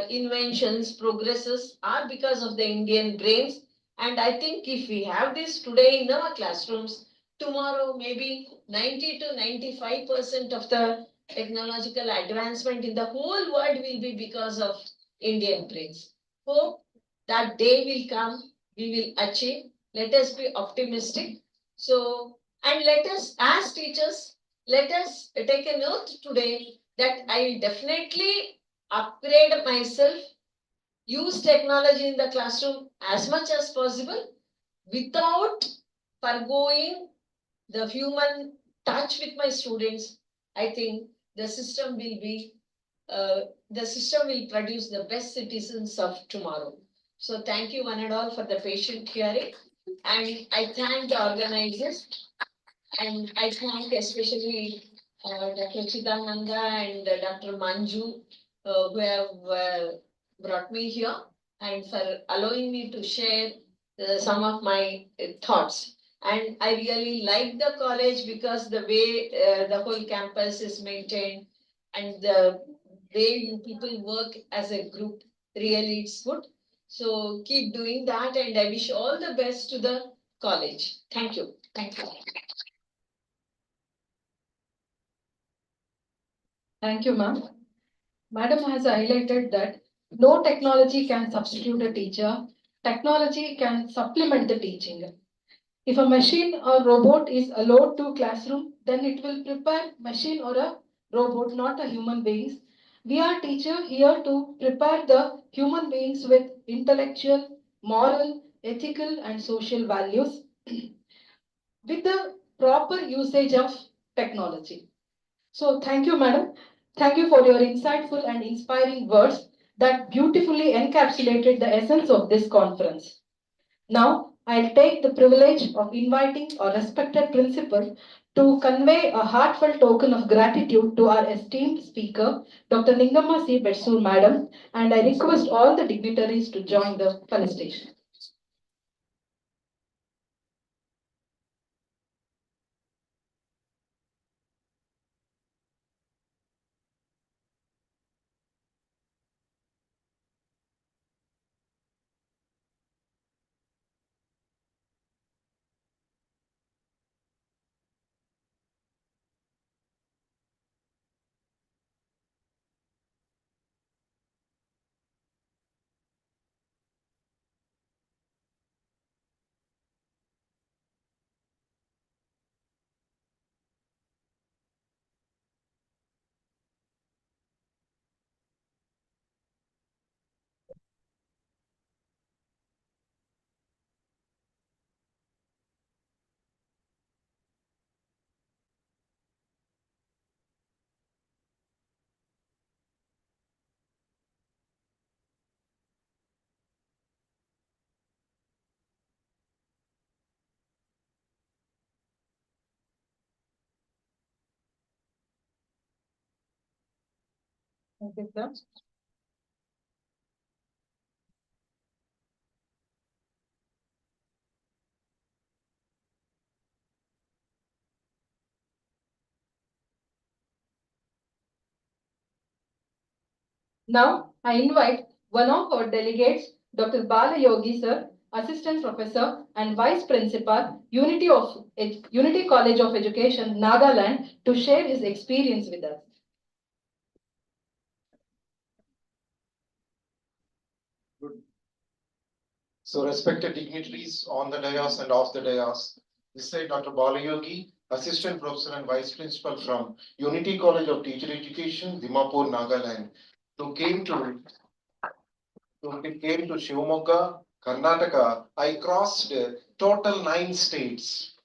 inventions, progresses are because of the Indian brains. And I think if we have this today in our classrooms, tomorrow maybe 90 to 95% of the technological advancement in the whole world will be because of Indian brains. Hope that day will come, we will achieve. Let us be optimistic. So, and let us, as teachers, let us take a note today that I will definitely upgrade myself, use technology in the classroom as much as possible without forgoing the human touch with my students. I think the system will produce the best citizens of tomorrow. So thank you one and all for the patient hearing. And I thank the organizers, and I thank especially Dr. Chidananda and Dr. Manju, who have brought me here and for allowing me to share some of my thoughts. And I really like the college because the way the whole campus is maintained and the way you people work as a group, really it's good. So keep doing that, and I wish all the best to the college. Thank you. Thank you. Thank you, ma'am. Madam has highlighted that no technology can substitute a teacher. Technology can supplement the teaching. If a machine or robot is allowed to classroom, then it will prepare machine or a robot, not a human beings. We are teacher here to prepare the human beings with intellectual, moral, ethical, and social values with the proper usage of technology. So thank you, madam. Thank you for your insightful and inspiring words that beautifully encapsulated the essence of this conference. Now, I'll take the privilege of inviting our respected principal to convey a heartfelt token of gratitude to our esteemed speaker, Dr. Ningamma C. Betsur, madam, and I request all the dignitaries to join the felicitation. Thank you, sir. Now, I invite one of our delegates, Dr. Bala Yogi, sir, Assistant Professor and Vice Principal, Unity College of Education, Nagaland, to share his experience with us. So respected dignitaries on the dais and off the dais, this is Dr. Balayogi, Assistant Professor and Vice Principal from Unity College of Teacher Education, Dimapur, Nagaland, who came to Shivamogga, Karnataka. I crossed total 9 states,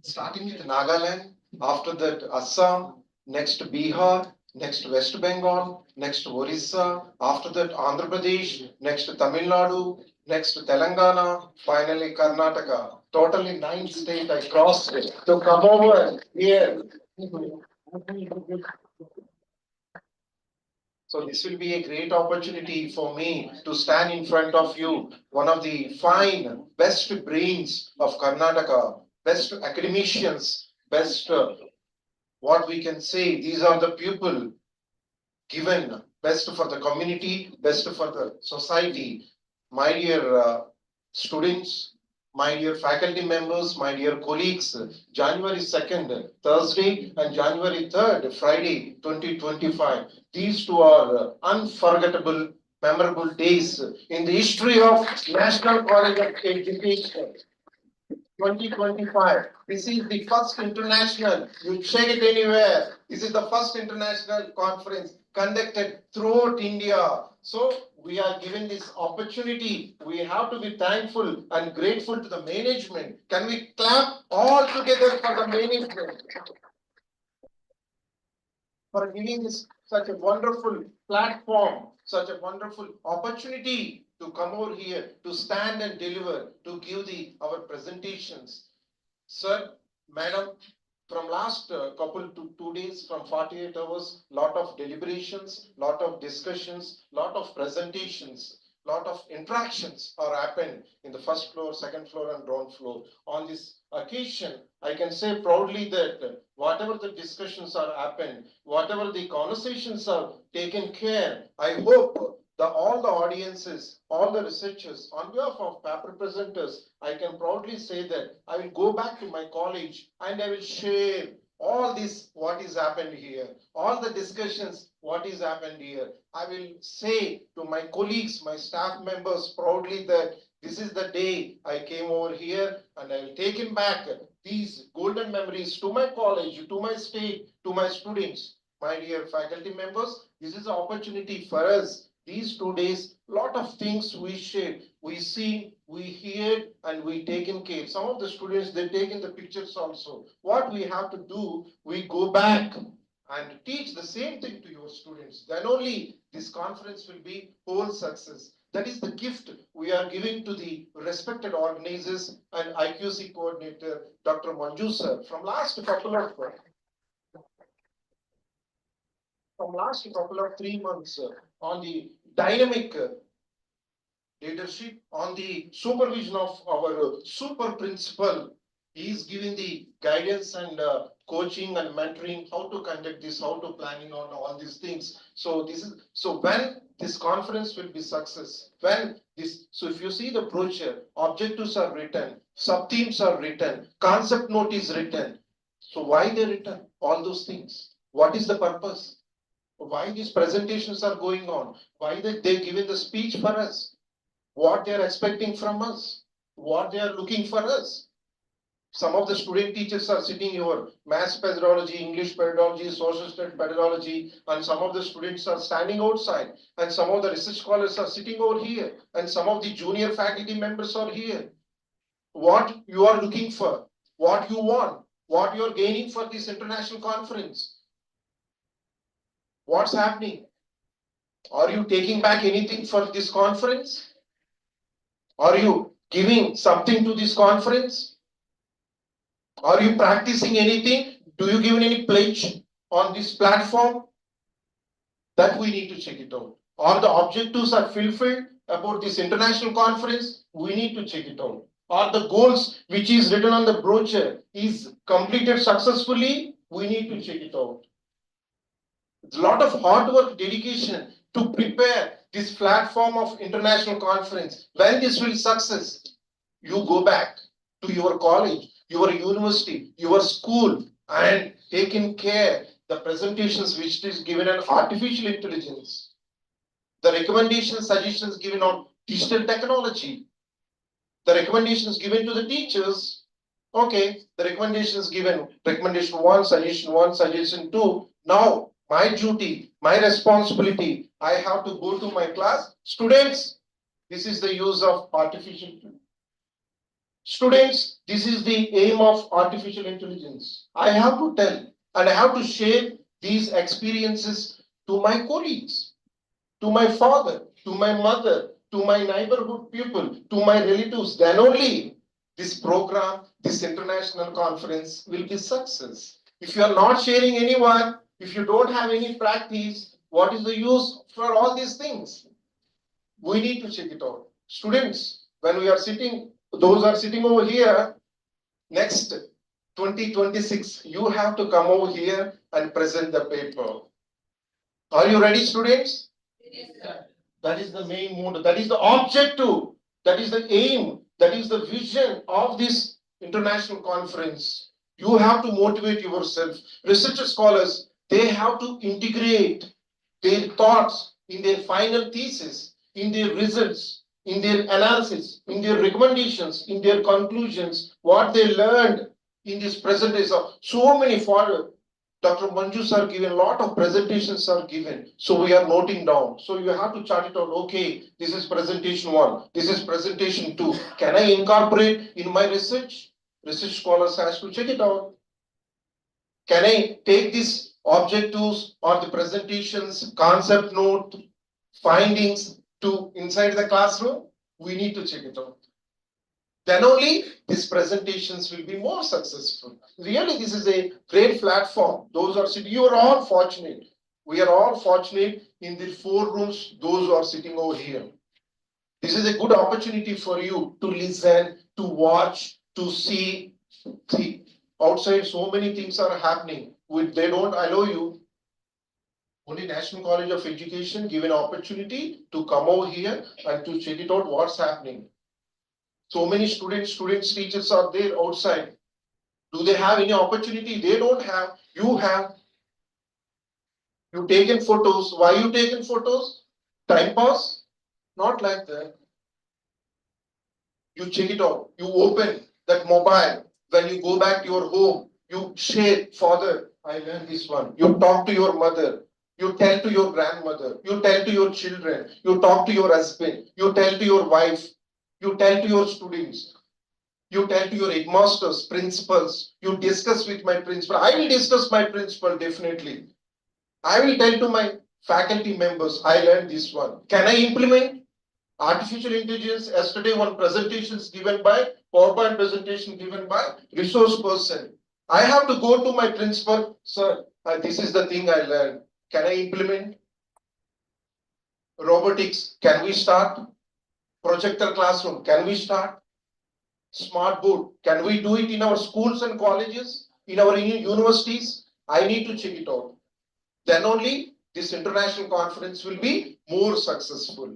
starting with Nagaland, after that Assam, next Bihar, next West Bengal, next Orissa, after that Andhra Pradesh, next Tamil Nadu, next Telangana, finally Karnataka. Totally 9 states I crossed to come over here. So this will be a great opportunity for me to stand in front of you, one of the fine, best brains of Karnataka, best academicians, best, what we can say, these are the people given best for the community, best for the society. My dear students, my dear faculty members, my dear colleagues, January 2nd, Thursday, and January 3rd, Friday, 2025. These two are unforgettable, memorable days in the history of National College of Education. 2025. This is the first international, you check it anywhere. This is the first international conference conducted throughout India. So we are given this opportunity. We have to be thankful and grateful to the management. Can we clap all together for the management for giving this such a wonderful platform, such a wonderful opportunity to come over here, to stand and deliver, to give our presentations. Sir, madam, from last couple to 2 days, from 48 hours, lot of deliberations, lot of discussions, lot of presentations, lot of interactions are happened in the first floor, second floor, and ground floor. On this occasion, I can say proudly that whatever the discussions are happened, whatever the conversations are taken care, I hope all the audiences, all the researchers, on behalf of paper presenters, I can proudly say that I will go back to my college and I will share all this, what is happened here, all the discussions, what is happened here. I will say to my colleagues, my staff members proudly that this is the day I came over here and I will take him back these golden memories to my college, to my state, to my students. My dear faculty members, this is an opportunity for us. These 2 days, lot of things we shared, we see, we hear, and we taken care. Some of the students, they take in the pictures also. What we have to do, we go back and teach the same thing to your students. Then only this conference will be whole success. That is the gift we are giving to the respected organizers and IQC coordinator, Dr. Manju sir. From last couple of 3 months on the dynamic leadership, on the supervision of our super principal. He is giving the guidance and coaching and mentoring, how to conduct this, how to planning on all these things. So when this conference will be success, so if you see the brochure, objectives are written, sub-themes are written, concept note is written. So why they written all those things? What is the purpose? Why these presentations are going on? Why they given the speech for us? What they are expecting from us? What they are looking for us? Some of the student teachers are sitting here, maths pedagogy, English pedagogy, social studies pedagogy, and some of the students are standing outside, and some of the research scholars are sitting over here, and some of the junior faculty members are here. What you are looking for, what you want, what you are gaining for this international conference? What's happening? Are you taking back anything for this conference? Are you giving something to this conference? Are you practicing anything? Do you give any pledge on this platform? That we need to check it out. Are the objectives are fulfilled about this international conference? We need to check it out. Are the goals which is written on the brochure is completed successfully? We need to check it out. It's a lot of hard work, dedication to prepare this platform of international conference. When this will success, you go back to your college, your university, your school, and taking care the presentations which is given on artificial intelligence, the recommendations, suggestions given on digital technology, the recommendations given to the teachers. Okay, the recommendations given, recommendation 1, suggestion 2. Now, my duty, my responsibility, I have to go to my class. Students, this is the use of artificial intelligence. Students, this is the aim of artificial intelligence. I have to tell and I have to share these experiences to my colleagues, to my father, to my mother, to my neighborhood people, to my relatives, then only this program, this international conference will be success. If you are not sharing anyone, if you don't have any practice, what is the use for all these things? We need to check it out. Students, when we are sitting, those are sitting over here, next 2026, you have to come over here and present the paper. Are you ready, students? That is the main mode. That is the objective. That is the aim. That is the vision of this international conference. You have to motivate yourself. Research scholars, they have to integrate their thoughts in their final thesis, in their results, in their analysis, in their recommendations, in their conclusions, what they learned in this presentation. So many for Dr. Manju sir given a lot of presentations are given. So we are noting down. So you have to chart it out. Okay, this is presentation 1. This is presentation 2. Can I incorporate in my research? Research scholars has to check it out. Can I take these objectives or the presentations, concept note, findings to inside the classroom? We need to check it out. Then only these presentations will be more successful. Really, this is a great platform. Those are sitting, you are all fortunate. We are all fortunate in the 4 rooms, those who are sitting over here. This is a good opportunity for you to listen, to watch, to see. See, outside so many things are happening. They don't allow you. Only National College of Education give an opportunity to come over here and to check it out what's happening. So many students, teachers are there outside. Do they have any opportunity? They don't have. You have. You taken photos. Why you taken photos? Time pass? Not like that. You check it out. You open that mobile. When you go back to your home, you share, Father, I learned this one. You talk to your mother. You tell to your grandmother. You tell to your children. You talk to your husband. You tell to your wife. You tell to your students. You tell to your headmasters, principals. You discuss with my principal. I will discuss my principal definitely. I will tell to my faculty members, I learned this one. Can I implement artificial intelligence? Yesterday, one presentation is given by, PowerPoint presentation given by resource person. I have to go to my principal, sir, this is the thing I learned. Can I implement? Robotics, can we start? Projector classroom, can we start? Smart board, can we do it in our schools and colleges, in our universities? I need to check it out. Then only this international conference will be more successful.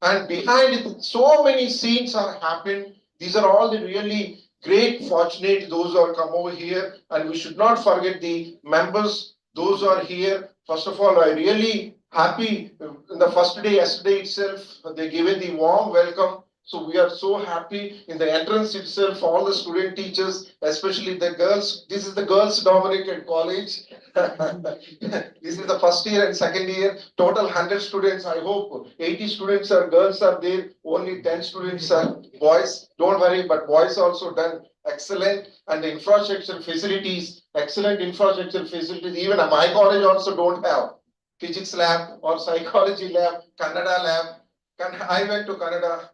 And behind it, so many scenes are happening. These are all the really great, fortunate, those who are come over here. And we should not forget the members, those who are here. First of all, I really happy in the first day, yesterday itself, they given the warm welcome. So we are so happy in the entrance itself, all the student teachers, especially the girls. This is the girls dominated college. This is the first year and second year, total 100 students. I hope 80 students are girls are there, only 10 students are boys. Don't worry, but boys also done excellent, and the infrastructure facilities, excellent infrastructure facilities. Even my college also don't have physics lab or psychology lab, Kannada lab. I went to Kannada.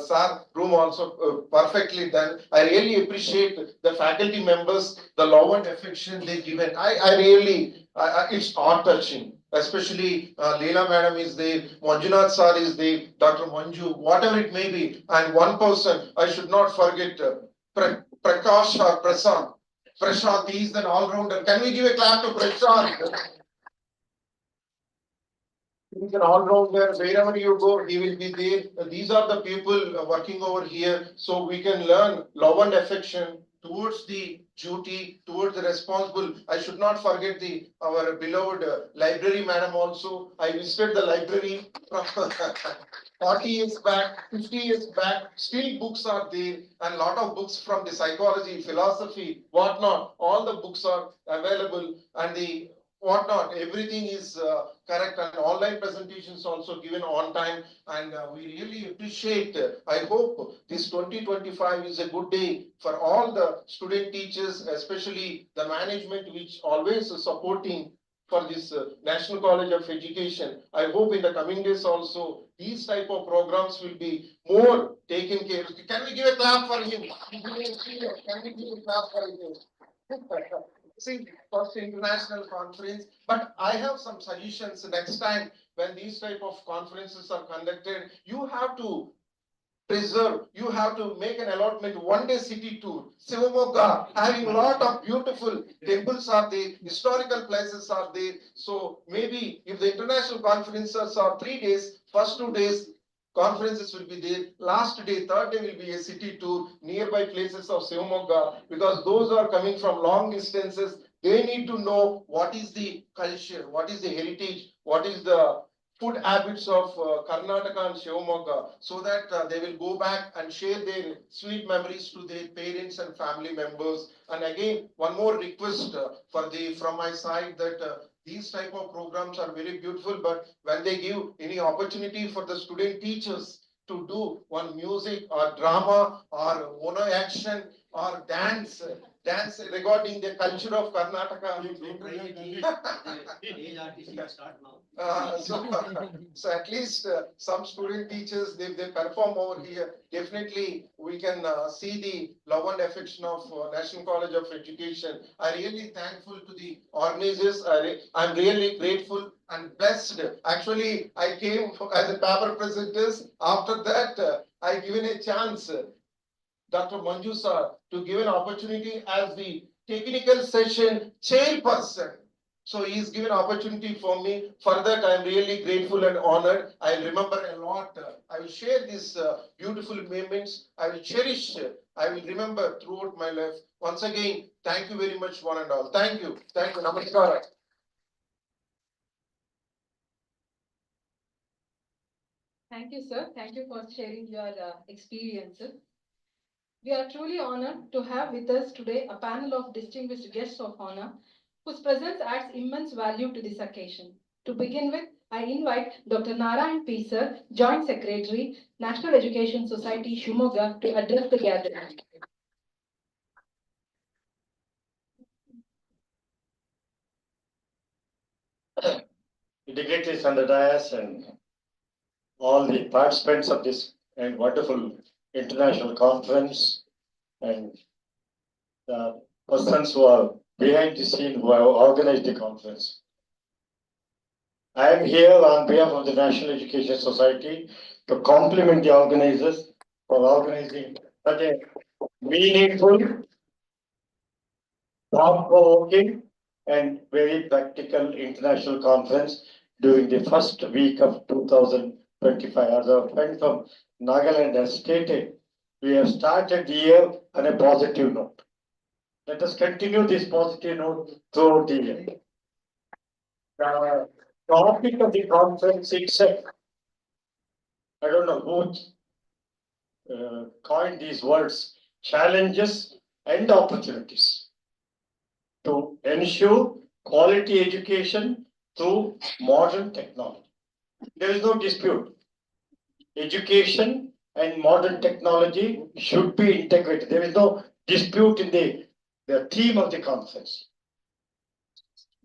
Sir, room also perfectly done. I really appreciate the faculty members, the love and affection they given. I really, it's heart touching. Especially Leela madam is there, Manjunath sir is there, Dr. Manju, whatever it may be. And one person, I should not forget, Prakash or Prasad. Prashant, he is an all-rounder. Can we give a clap to Prashant? He's an all-rounder. Wherever you go, he will be there. These are the people working over here. So we can learn love and affection towards the duty, towards the responsible. I should not forget our beloved library madam also. I visited the library from 40 years back, 50 years back. Still books are there, and a lot of books from the psychology, philosophy, whatnot. All the books are available, and the whatnot, everything is correct, and online presentations also given on time, and we really appreciate. I hope this 2025 is a good day for all the student teachers, especially the management, which always is supporting for this National College of Education. I hope in the coming days also, these type of programs will be more taken care of. Can we give a clap for him? Can we give a clap for him? See, first international conference, but I have some suggestions next time when these type of conferences are conducted. You have to preserve, you have to make an allotment, 1-day city tour. Shivamogga, having a lot of beautiful temples are there, historical places are there. So maybe if the international conferences are 3 days, first 2 days conferences will be there. Last day, third day will be a city tour, nearby places of Shivamogga, because those who are coming from long distances, they need to know what is the culture, what is the heritage, what is the food habits of Karnataka and Shivamogga, so that they will go back and share their sweet memories to their parents and family members. And again, one more request from my side that these type of programs are very beautiful, but when they give any opportunity for the student teachers to do one music or drama or mono action or dance regarding the culture of Karnataka. So at least some student teachers, they perform over here. Definitely, we can see the love and affection of National College of Education. I'm really thankful to the organizers. I'm really grateful and blessed. Actually, I came as a paper presenters. After that, I given a chance, Dr. Manju sir, to give an opportunity as the technical session chairperson. So he is given opportunity for me. For that, I am really grateful and honored. I remember a lot. I will share these beautiful moments. I will cherish. I will remember throughout my life. Once again, thank you very much, one and all. Thank you. Thank you. Namaskar. Thank you, sir. Thank you for sharing your experiences. We are truly honored to have with us today a panel of distinguished guests of honor whose presence adds immense value to this occasion. To begin with, I invite Dr. Narayan P. Sir, Joint Secretary, National Education Society, Shimoga, to address the gathering. Dignitaries on the dais and all the participants of this and wonderful international conference and the persons who are behind the scene who have organized the conference. I am here on behalf of the National Education Society to compliment the organizers for organizing such a meaningful, thought-provoking, and very practical international conference during the first week of 2025. As our friend from Nagaland has stated, we have started the year on a positive note. Let us continue this positive note throughout the year. The topic of the conference itself, I don't know who coined these words, challenges and opportunities to ensure quality education through modern technology. There is no dispute. Education and modern technology should be integrated. There is no dispute in the theme of the conference.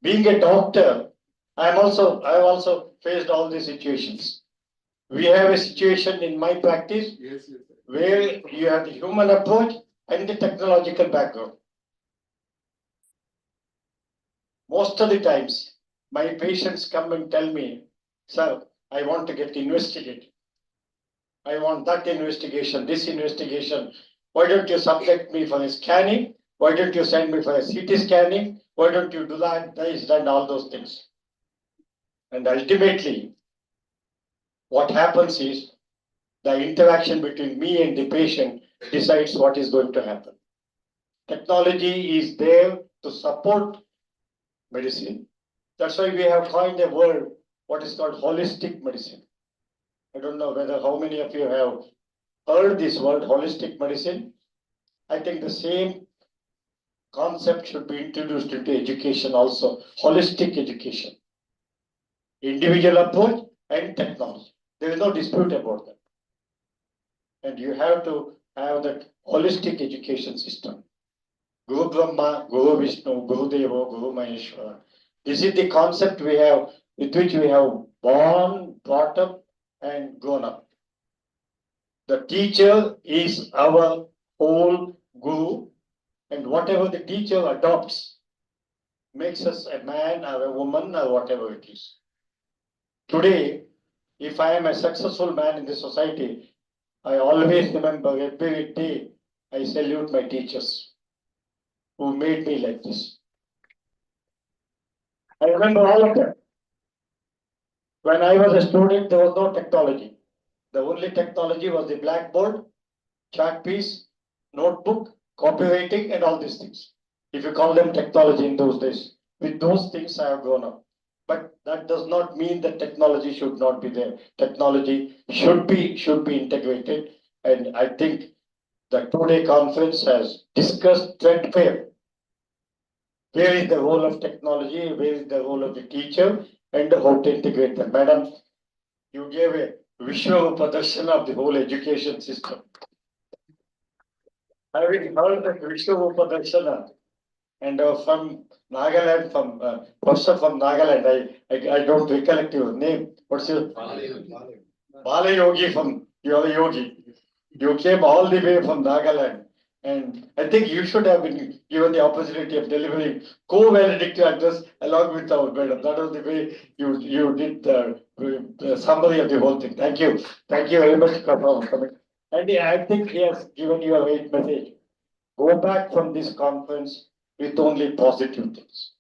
Being a doctor, I have also faced all these situations. We have a situation in my practice where you have the human approach and the technological background. Most of the times, my patients come and tell me, sir, I want to get investigated. I want that investigation, this investigation. Why don't you subject me for a scanning? Why don't you send me for a CT scanning? Why don't you do that, this, and all those things? And ultimately, what happens is the interaction between me and the patient decides what is going to happen. Technology is there to support medicine. That's why we have coined a word, what is called holistic medicine. I don't know how many of you have heard this word, holistic medicine. I think the same concept should be introduced into education also, holistic education. Individual approach and technology. There is no dispute about that. And you have to have that holistic education system. Guru Brahma, Guru Vishnu, Guru Deva, Guru Maheshwara. This is the concept we have, with which we have born, brought up, and grown up. The teacher is our whole guru, and whatever the teacher adopts makes us a man or a woman or whatever it is. Today, if I am a successful man in the society, I always remember every day I salute my teachers who made me like this. I remember all of them. When I was a student, there was no technology. The only technology was the blackboard, chart piece, notebook, copywriting, and all these things. If you call them technology in those days, with those things I have grown up. But that does not mean that technology should not be there. Technology should be integrated. And I think the two-day conference has discussed threadbare. Where is the role of technology? Where is the role of the teacher? And how to integrate them. Madam, you gave a visual Pradarshana of the whole education system. Having heard the visual Pradarshana, and from Nagaland, from Professor from Nagaland, I don't recollect your name. What's your? Bala Yogi from your Yogi. You came all the way from Nagaland. And I think you should have been given the opportunity of delivering co-valedictory address along with our madam. That was the way you did the summary of the whole thing. Thank you. Thank you very much for coming. And I think he has given you a great message. Go back from this conference with only positive things.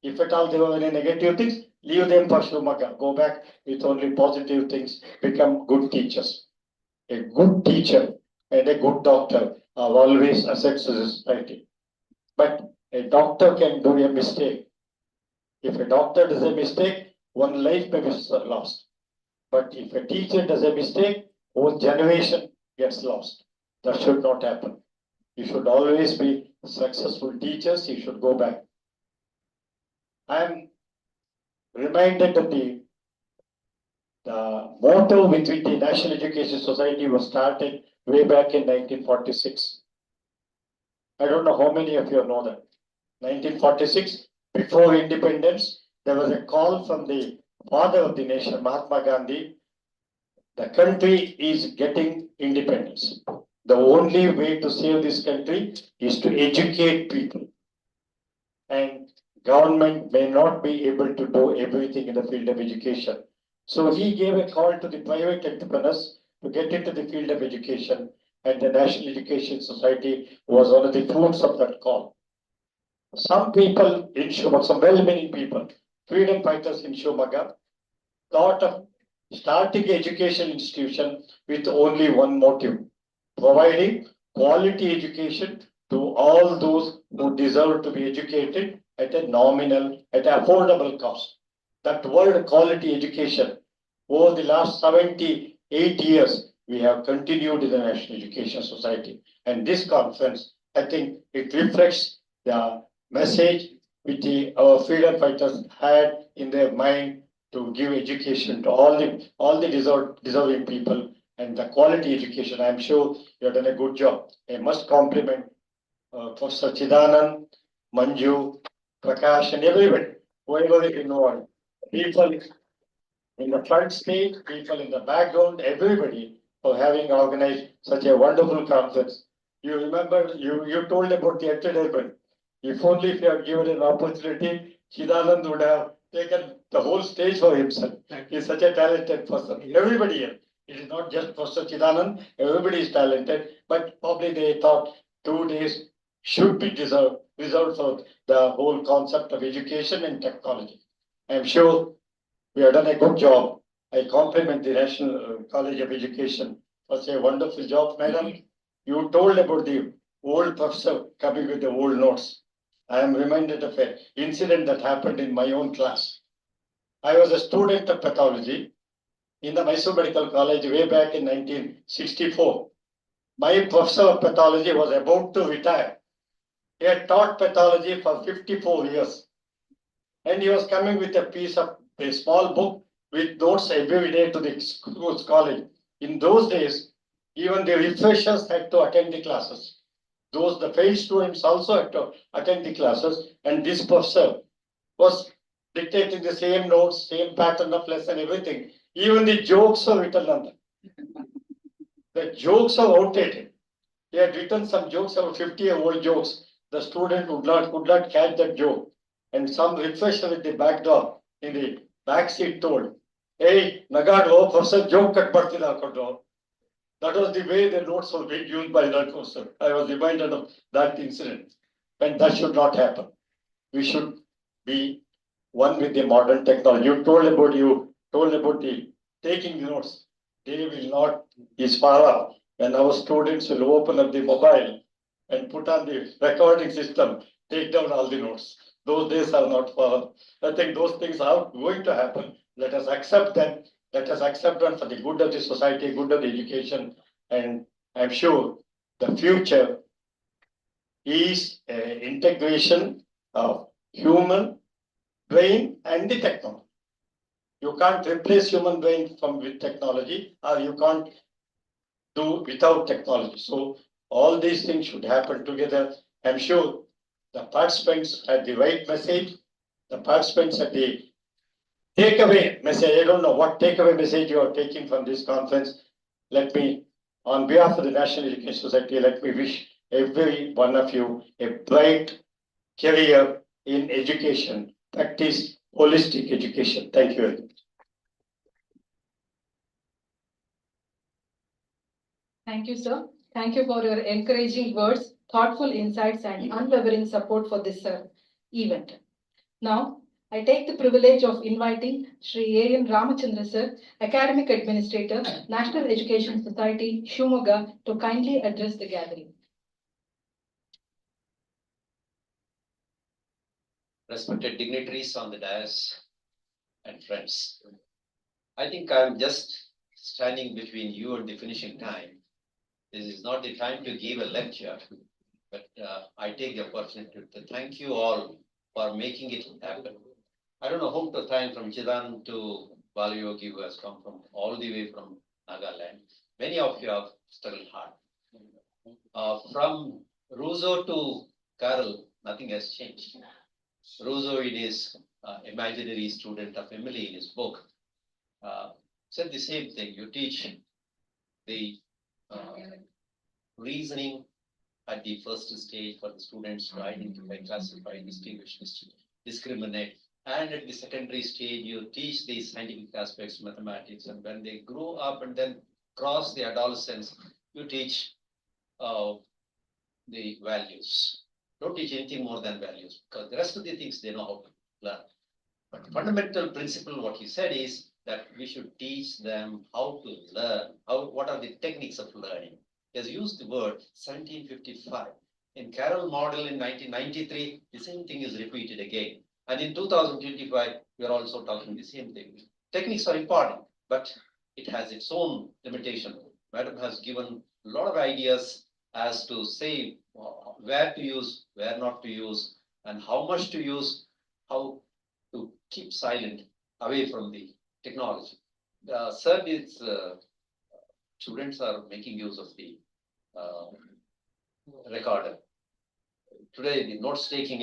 If at all there were any negative things, leave them for Shumaga. Go back with only positive things. Become good teachers. A good teacher and a good doctor are always assets to the society. But a doctor can do a mistake. If a doctor does a mistake, one life may be lost. But if a teacher does a mistake, whole generation gets lost. That should not happen. You should always be successful teachers. You should go back. I am reminded of the motto with which the National Education Society was started way back in 1946. I don't know how many of you know that. 1946, before independence, there was a call from the father of the nation, Mahatma Gandhi. The country is getting independence. The only way to save this country is to educate people. And government may not be able to do everything in the field of education. So he gave a call to the private entrepreneurs to get into the field of education, and the National Education Society was one of the fruits of that call. Some people in Shumaga, some well-meaning people, freedom fighters in Shumaga, thought of starting an education institution with only one motive: providing quality education to all those who deserve to be educated at a nominal, at an affordable cost. That word quality education, over the last 78 years, we have continued in the National Education Society. And this conference, I think it reflects the message which our freedom fighters had in their mind to give education to all the deserving people, and the quality education. I'm sure you have done a good job. I must compliment Professor Chidanand, Manju, Prakash, and everybody, whoever is involved. People in the front stage, people in the background, everybody for having organized such a wonderful conference. You remember, you told about the entertainment. If only if you have given an opportunity, Chidanand would have taken the whole stage for himself. He's such a talented person. Everybody here. It is not just Professor Chidanand, everybody is talented, but probably they thought 2 days should be reserved for the whole concept of education and technology. I am sure we have done a good job. I compliment the National College of Education for a wonderful job, madam. You told about the old professor coming with the old notes. I am reminded of an incident that happened in my own class. I was a student of pathology in the Mysore Medical College way back in 1964. My professor of pathology was about to retire. He had taught pathology for 54 years. And he was coming with a small book with notes every day to the school's college. In those days, even the refreshers had to attend the classes. The failed students also had to attend the classes, and this professor was dictating the same notes, same pattern of lesson, everything. Even the jokes were written on them. The jokes are outdated. He had written some jokes, about 50-year-old jokes. The student could not catch that joke. And some refresher with the back door in the back seat told, "Hey, Nagado, Professor joke cut bartida kodro." That was the way the notes were being used by that professor. I was reminded of that incident. And that should not happen. We should be one with the modern technology. You told about the taking notes. They will not is far off. And our students will open up the mobile and put on the recording system, take down all the notes. Those days are not far off. I think those things are going to happen. Let us accept them. Let us accept them for the good of the society, good of the education. And I'm sure the future is integration of human brain and the technology. You can't replace human brain with technology, or you can't do without technology. So all these things should happen together. I'm sure the participants had the right message. The participants had the takeaway message. I don't know what takeaway message you are taking from this conference. Let me, on behalf of the National Education Society, let me wish every one of you a bright career in education. Practice holistic education. Thank you very much. Thank you, sir. Thank you for your encouraging words, thoughtful insights, and unwavering support for this event. Now, I take the privilege of inviting Sri A.N. Ramachandra sir, Academic Administrator, National Education Society, Shimoga, to kindly address the gathering. Respected dignitaries on the dais and friends. I think I'm just standing between you and the finishing time. This is not the time to give a lecture, but I take the opportunity to thank you all for making it happen. I don't know whom to thank, from Chidan to Balayogi, who has come from all the way from Nagaland. Many of you have struggled hard. From Russo to Carol, nothing has changed. Russo, in his imaginary student of Emily in his book, said the same thing. You teach the reasoning at the first stage for the students to identify, classify, distinguish, discriminate. And at the secondary stage, you teach the scientific aspects, mathematics. And when they grow up and then cross the adolescence, you teach the values. Don't teach anything more than values, because the rest of the things they know how to learn. But the fundamental principle, what he said, is that we should teach them how to learn, what are the techniques of learning. He has used the word 1755. In Carroll model in 1993, the same thing is repeated again. And in 2025, we are also talking the same thing. Techniques are important, but it has its own limitation. Madam has given a lot of ideas as to say where to use, where not to use, and how much to use, how to keep silent away from the technology. The third is students are making use of the recorder. Today, the notes taking,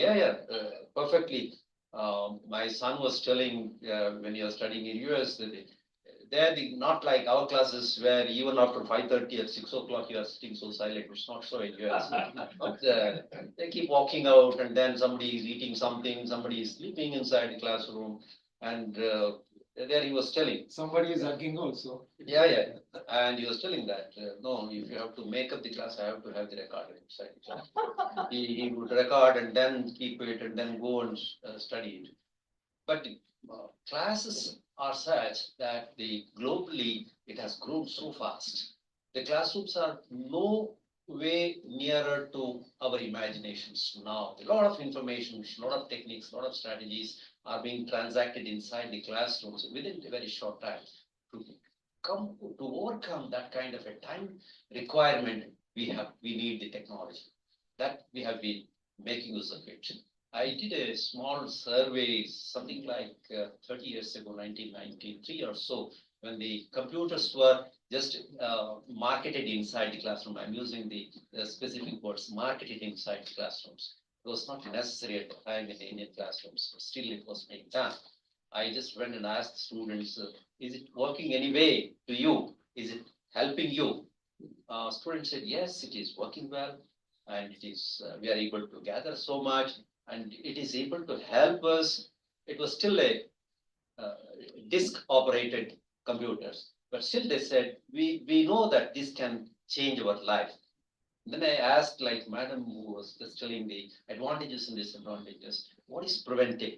perfectly. My son was telling when he was studying in US, that they're not like our classes where even after 5:30 at 6 o'clock you are sitting so silent. It's not so in US. But they keep walking out, and then somebody is eating something, somebody is sleeping inside the classroom, and there he was telling. Somebody is hugging also. Yeah. And he was telling that, no, if you have to make up the class, I have to have the recorder inside the class. He would record and then keep it and then go and study it. But classes are such that globally it has grown so fast. The classrooms are no way nearer to our imaginations now. A lot of information, a lot of techniques, a lot of strategies are being transacted inside the classrooms within a very short time. To overcome that kind of a time requirement, we need the technology. That we have been making use of it. I did a small survey, something like 30 years ago, 1993 or so, when the computers were just marketed inside the classroom. I'm using the specific words, marketed inside the classrooms. was not necessary at the time in the Indian classrooms, but still it was being done. I just went and asked the students, is it working anyway to you? Is it helping you? Students said, yes, it is working well. And it is, we are able to gather so much and it is able to help us. It was still a disk operated computers, but still they said, we know that this can change our life. Then I asked like madam who was just telling the advantages and disadvantages, what is preventive?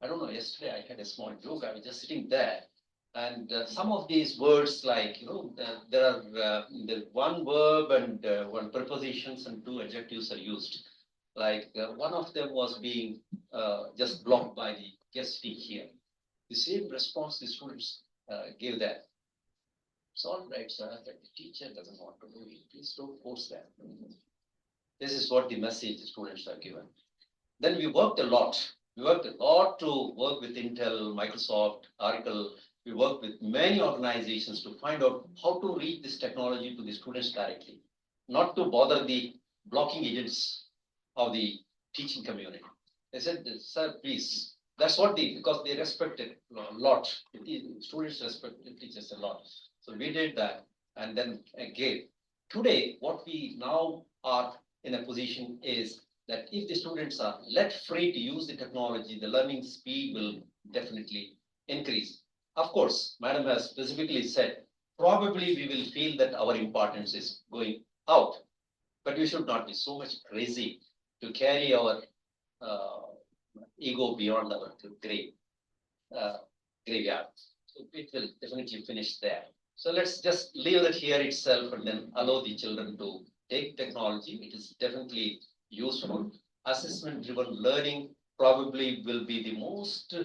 I don't know, yesterday I had a small joke, I was just sitting there. And some of these words like, there are the one verb and one prepositions and two adjectives are used. Like one of them was being just blocked by the guest here. The same response the students gave that. It's all right, sir, but the teacher doesn't want to do it. Please don't force that. This is what the message the students are given. Then we worked a lot. We worked a lot to work with Intel, Microsoft, Oracle. We worked with many organizations to find out how to reach this technology to the students directly, not to bother the blocking agents of the teaching community. They said, sir, please. That's what because they respected a lot. The students respected teachers a lot. So we did that. And then again, today, what we now are in a position is that if the students are let free to use the technology, the learning speed will definitely increase. Of course, madam has specifically said, probably we will feel that our importance is going out, but we should not be so much crazy to carry our ego beyond our graveyard. So it will definitely finish there. So let's just leave it here itself and then allow the children to take technology. It is definitely useful. Assessment-driven learning probably will be the most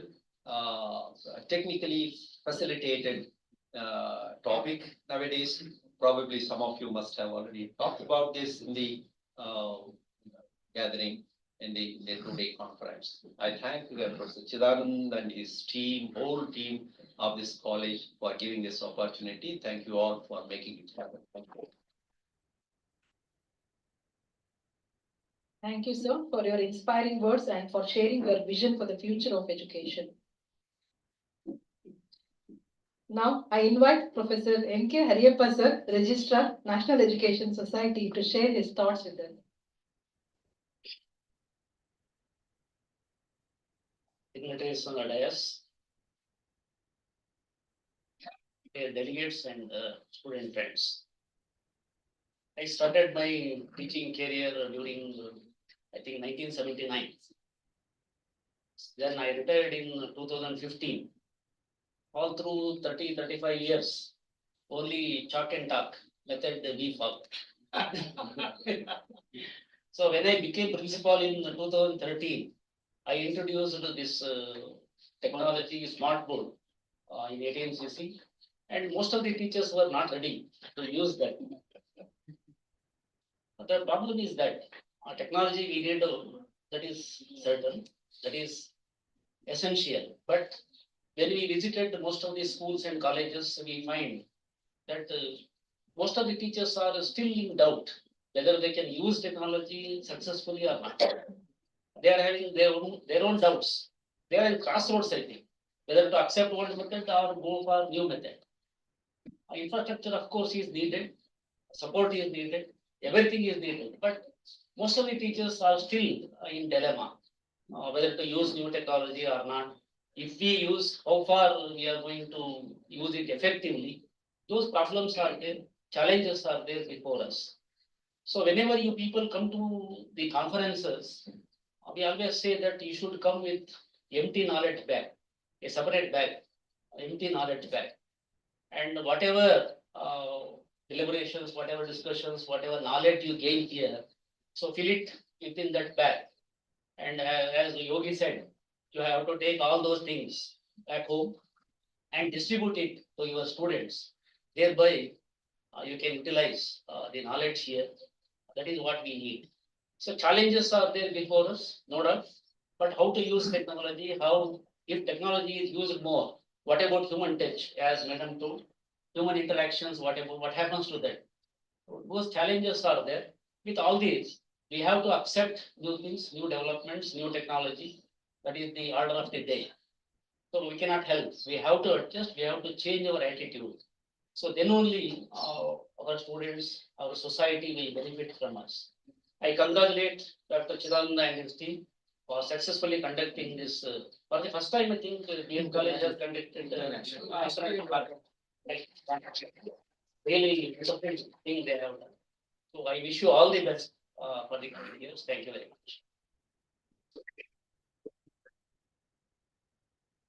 technically facilitated topic nowadays. Probably some of you must have already talked about this in the gathering in the two-day conference. I thank Professor Chidanand and his team, whole team of this college for giving this opportunity. Thank you all for making it happen. Thank you. Thank you, sir, for your inspiring words and for sharing your vision for the future of education. Now, I invite Professor N.K. Hariyappa, sir, Registrar, National Education Society, to share his thoughts with us. Dignitaries on the dais, delegates and student friends. I started my teaching career during, I think, 1979. Then I retired in 2015. All through 35 years, only chalk and talk method we follow. So when I became principal in 2013, I introduced this technology smart board in 18cc, and most of the teachers were not ready to use that. But the problem is that technology we need, that is certain, that is essential. But when we visited most of the schools and colleges, we find that most of the teachers are still in doubt whether they can use technology successfully or not. They are having their own doubts. They are in crossroads, I think, whether to accept old method or go for new method. Infrastructure, of course, is needed. Support is needed. Everything is needed. But most of the teachers are still in dilemma, whether to use new technology or not. If we use, how far we are going to use it effectively. Those problems are there, challenges are there before us. So whenever you people come to the conferences, we always say that you should come with empty knowledge bag, a separate bag, empty knowledge bag. And whatever deliberations, whatever discussions, whatever knowledge you gain here, so fill it within that bag. And as Yogi said, you have to take all those things back home and distribute it to your students. Thereby, you can utilize the knowledge here. That is what we need. So challenges are there before us, no doubt. But how to use technology, how, if technology is used more, what about human touch, as Madam told, human interactions, what happens to that? Those challenges are there. With all these, we have to accept new things, new developments, new technology. That is the order of the day. So we cannot help. We have to adjust, we have to change our attitude. So then only our students, our society will benefit from us. I congratulate Dr. Chidananda and his team for successfully conducting this. For the first time, I think BM College has conducted really different thing they have done. So I wish you all the best for the coming years. Thank you very much.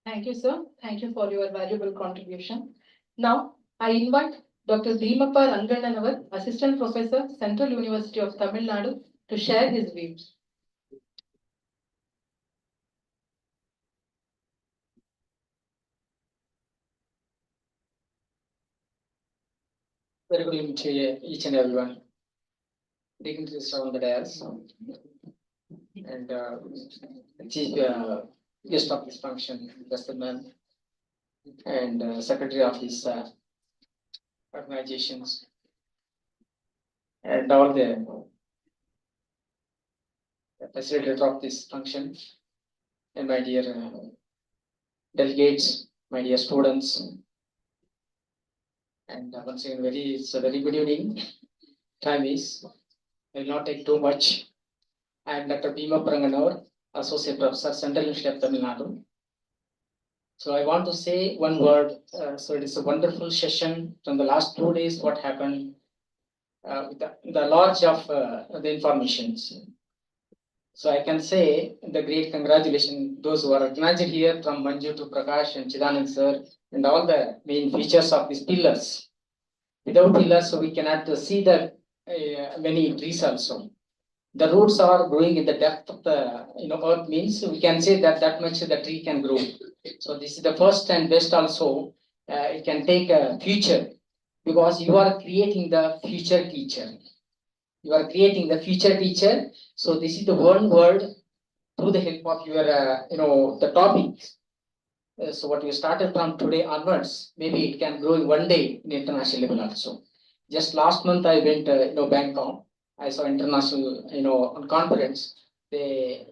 Thank you, sir. Thank you for your valuable contribution. Now, I invite Dr. Bhimappa Rangananavar, Assistant Professor, Central University of Tamil Nadu, to share his views. Very good evening to each and everyone. Dignitaries around the dais and chief guest of this function, Mr. Man, and secretary of these organizations, and all the facilitator of this function, and my dear delegates, my dear students. And once again, it's a very good evening. Time is, I will not take too much. I am Dr. Bhimappa Rangananavar, Associate Professor, Central University of Tamil Nadu. So I want to say one word. So it is a wonderful session from the last 2 days. What happened with the large of the informations. So I can say the great congratulations those who are organized here, from Manju to Prakash and Chidanand sir, and all the main features of these pillars. Without pillars, so we cannot see the many trees also. The roots are growing in the depth of the earth, means we can say that much the tree can grow. So this is the first and best also. It can take a future, because you are creating the future teacher. You are creating the future teacher. So this is the one word through the help of your the topics. So what you started from today onwards, maybe it can grow in one day in international level also. Just last month I went Bangkok. I saw international on conference. They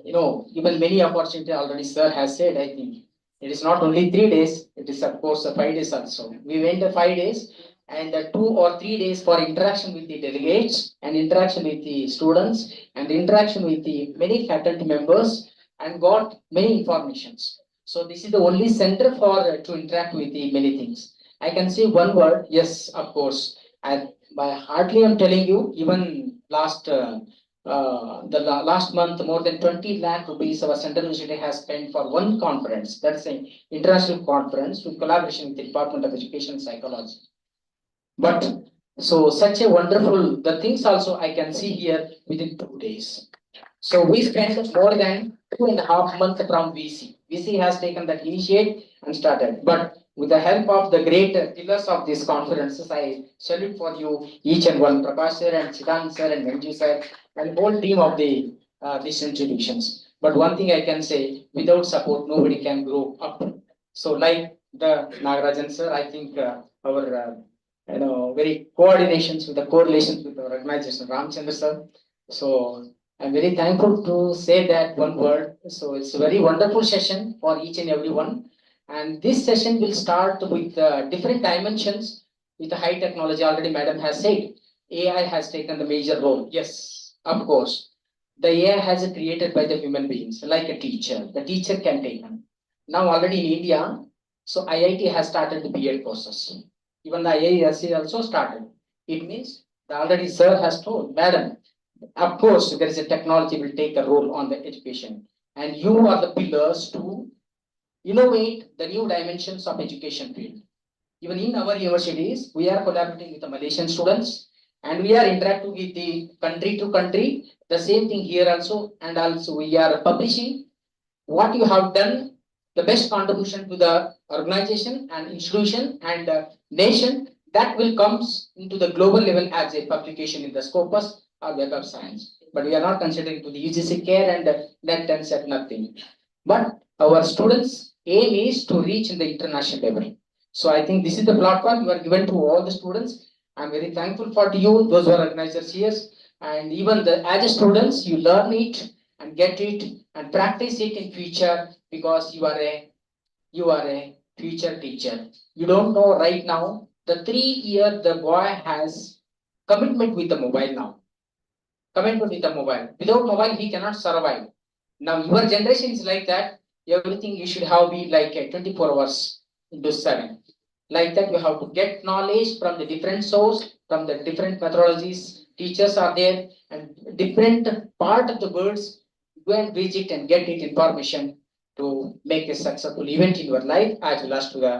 given many opportunity already. Sir has said, I think it is not only 3 days. It is of course 5 days also. We went 5 days, and 2 or 3 days for interaction with the delegates and interaction with the students and interaction with the many faculty members, and got many informations. So this is the only center for to interact with the many things. I can say one word, yes, of course. And by hardly I'm telling you, even last last month, more than 20 lakh rupees our Central University has spent for one conference. That's an international conference with collaboration with the Department of Education and Psychology. But so such a wonderful the things also I can see here within 2 days. So we spent more than 2.5 months from VC. VC has taken that initiate and started. But with the help of the great pillars of these conferences, I salute for you each and one, Prakash sir and Chidanand sir and Manju sir and whole team of the these institutions. But one thing I can say, without support, nobody can grow up. So like the Nagarajan sir, I think our very coordinations with the correlations with our organization, Ramchandra sir. So I'm very thankful to say that one word. So it's a very wonderful session for each and every one. And this session will start with different dimensions with the high technology. Already Madam has said, AI has taken the major role. Yes, of course. The AI has created by the human beings, like a teacher. The teacher can take them. Now already in India, so IIT has started the BEd process. Even the IISc also started. It means already sir has told, Madam, of course, there is a technology will take a role on the education, and you are the pillars to innovate the new dimensions of education field. Even in our universities, we are collaborating with the Malaysian students, and we are interacting with the country to country. The same thing here also, and also we are publishing what you have done, the best contribution to the organization and institution and nation, that will come into the global level as a publication in the Scopus or Web of Science. But we are not considering to the UGC care and net and set nothing. But our students' aim is to reach in the international level. So I think this is the platform you are given to all the students. I'm very thankful for you, those who are organizers here. And even as a students, you learn it and get it and practice it in future because you are a future teacher. You don't know right now, the 3 year the boy has commitment with the mobile now. Commitment with the mobile. Without mobile, he cannot survive. Now your generation is like that. Everything you should have be like a 24 hours into 7. Like that, you have to get knowledge from the different source, from the different methodologies. Teachers are there and different part of the words. Go and visit and get it information to make a successful event in your life as well as to the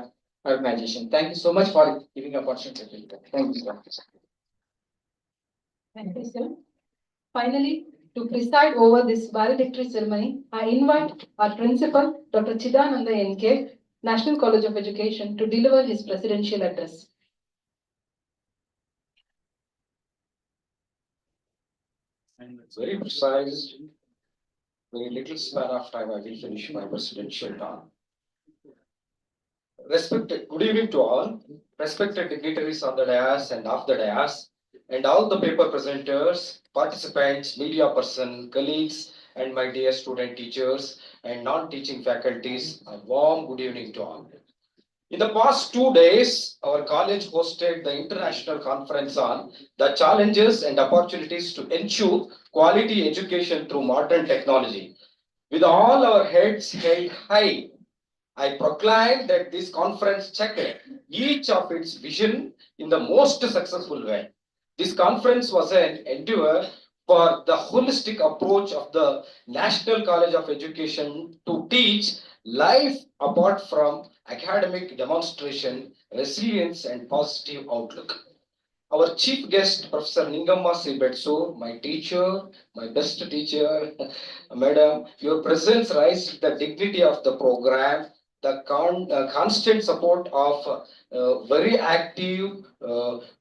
organization. Thank you so much for giving opportunity. Thank you, sir. Thank you, sir. Finally, to preside over this valedictory ceremony, I invite our principal, Dr. Chidananda NK, National College of Education, to deliver his presidential address. Very precise, very little span of time, I will finish my presidential talk. Good evening to all, respected dignitaries on the dais and off the dais, and all the paper presenters, participants, media person, colleagues, and my dear student teachers and non-teaching faculties, a warm good evening to all. In the past 2 days, our college hosted the international conference on the challenges and opportunities to ensure quality education through modern technology. With all our heads held high, I proclaim that this conference checked each of its vision in the most successful way. This conference was an endeavor for the holistic approach of the National College of Education to teach life apart from academic demonstration, resilience, and positive outlook. Our chief guest, Professor Ningamma Sibetsu, my teacher, my best teacher, Madam, your presence raised the dignity of the program, the constant support of very active,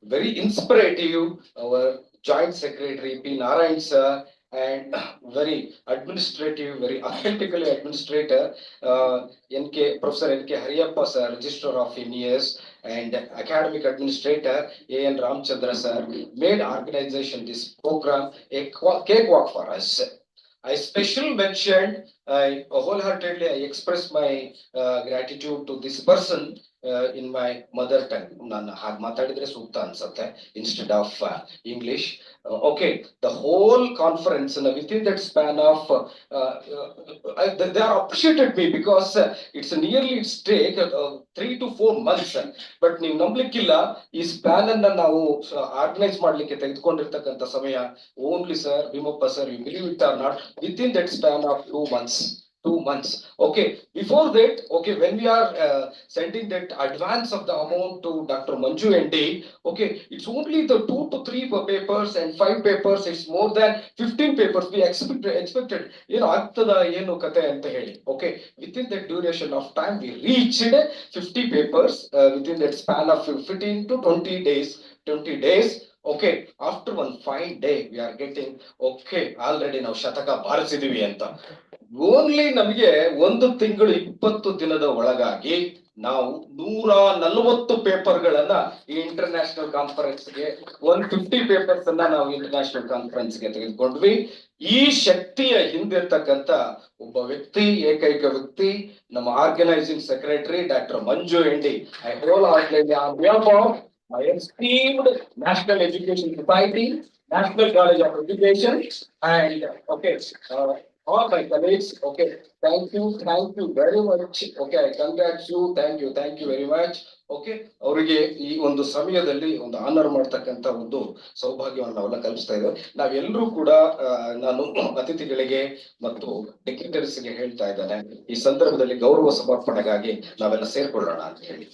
very inspirative, our Joint Secretary P. Narayan sir, and very administrative, very authentically administrator, Professor N.K. Hariyappa sir, Registrar of NES, and academic administrator A.N. Ramchandra sir, made organization this program a cakewalk for us. I special mentioned, I wholeheartedly I express my gratitude to this person in my mother tongue. ನಾನು ಹಾಗೆ ಮಾತಾಡಿದ್ರೆ ಸೂಕ್ತ ಅನ್ಸುತ್ತೆ instead of English. Okay, the whole conference within that span of they are appreciated me because it's nearly its take 3 to 4 months. But ನೀವು ನಂಬಲಿಕ್ಕಿಲ್ಲ ಈ span ಅನ್ನ ನಾವು organise ಮಾಡ್ಲಿಕ್ಕೆ ತೆಗೆದುಕೊಂಡಿರ್ತಕ್ಕಂಥ ಸಮಯ only sir Bheemappa sir, you believe it or not, within that span of 2 months. 2 months. Okay, before that, okay, when we are sending that advance of the amount to Dr. Manju ND, okay, it's only the 2 to 3 papers and 5 papers, it's more than 15 papers we expected, ಆಗ್ತದ ಏನು ಕತೆ ಅಂತ ಹೇಳಿ. Okay, within that duration of time, we reached 50 papers within that span of 15 to 20 days. 20 days. Okay, after one fine day, we are getting, okay, already ನಾವು ಶತಕ ಬಾರಿಸಿದೀವಿ ಅಂತ. Only ನಮಗೆ 1 ತಿಂಗಳು 20 ದಿನದ ಒಳಗಾಗಿ ನಾವು 140 ಪೇಪರ್ಗಳನ್ನ ಈ ಇಂಟರ್ನ್ಯಾಷನಲ್ ಕಾನ್ಫರೆನ್ಸ್ಗೆ 150 ಪೇಪರ್ಸ್ ಅನ್ನ ನಾವು ಇಂಟರ್ನ್ಯಾಷನಲ್ ಕಾನ್ಫರೆನ್ಸ್ಗೆ ತೆಗೆದುಕೊಂಡ್ವಿ. ಈ ಶಕ್ತಿಯ ಹಿಂದಿರ್ತಕ್ಕಂಥ ಒಬ್ಬ ವ್ಯಕ್ತಿ, ಏಕೈಕ ವ್ಯಕ್ತಿ, ನಮ್ಮ organising secretary doctor Manju MD. I whole heartly on behalf of my esteemed National Education Society, National College of Education, and okay, all my colleagues, okay, thank you very much. Okay, I congratulate you, thank you very much. Okay, ಅವರಿಗೆ ಈ ಒಂದು ಸಮಯದಲ್ಲಿ ಒಂದು honour ಮಾಡ್ತಕ್ಕಂಥ ಒಂದು ಸೌಭಾಗ್ಯವನ್ನು ನಾವೆಲ್ಲ ಕಲ್ಪಿಸ್ತಾ ಇದ್ದೇವೆ. ನಾವೆಲ್ಲರೂ ಕೂಡ ನಾನು ಅತಿಥಿಗಳಿಗೆ ಮತ್ತು ಡಿಗ್ನಿಟರೀಸ್ಗೆ ಹೇಳ್ತಾ ಇದ್ದೇನೆ, ಈ ಸಂದರ್ಭದಲ್ಲಿ ಗೌರವ ಸಮರ್ಪಣೆಗಾಗಿ ನಾವೆಲ್ಲ ಸೇರ್ಕೊಳ್ಳೋಣ ಅಂತ ಹೇಳಿ.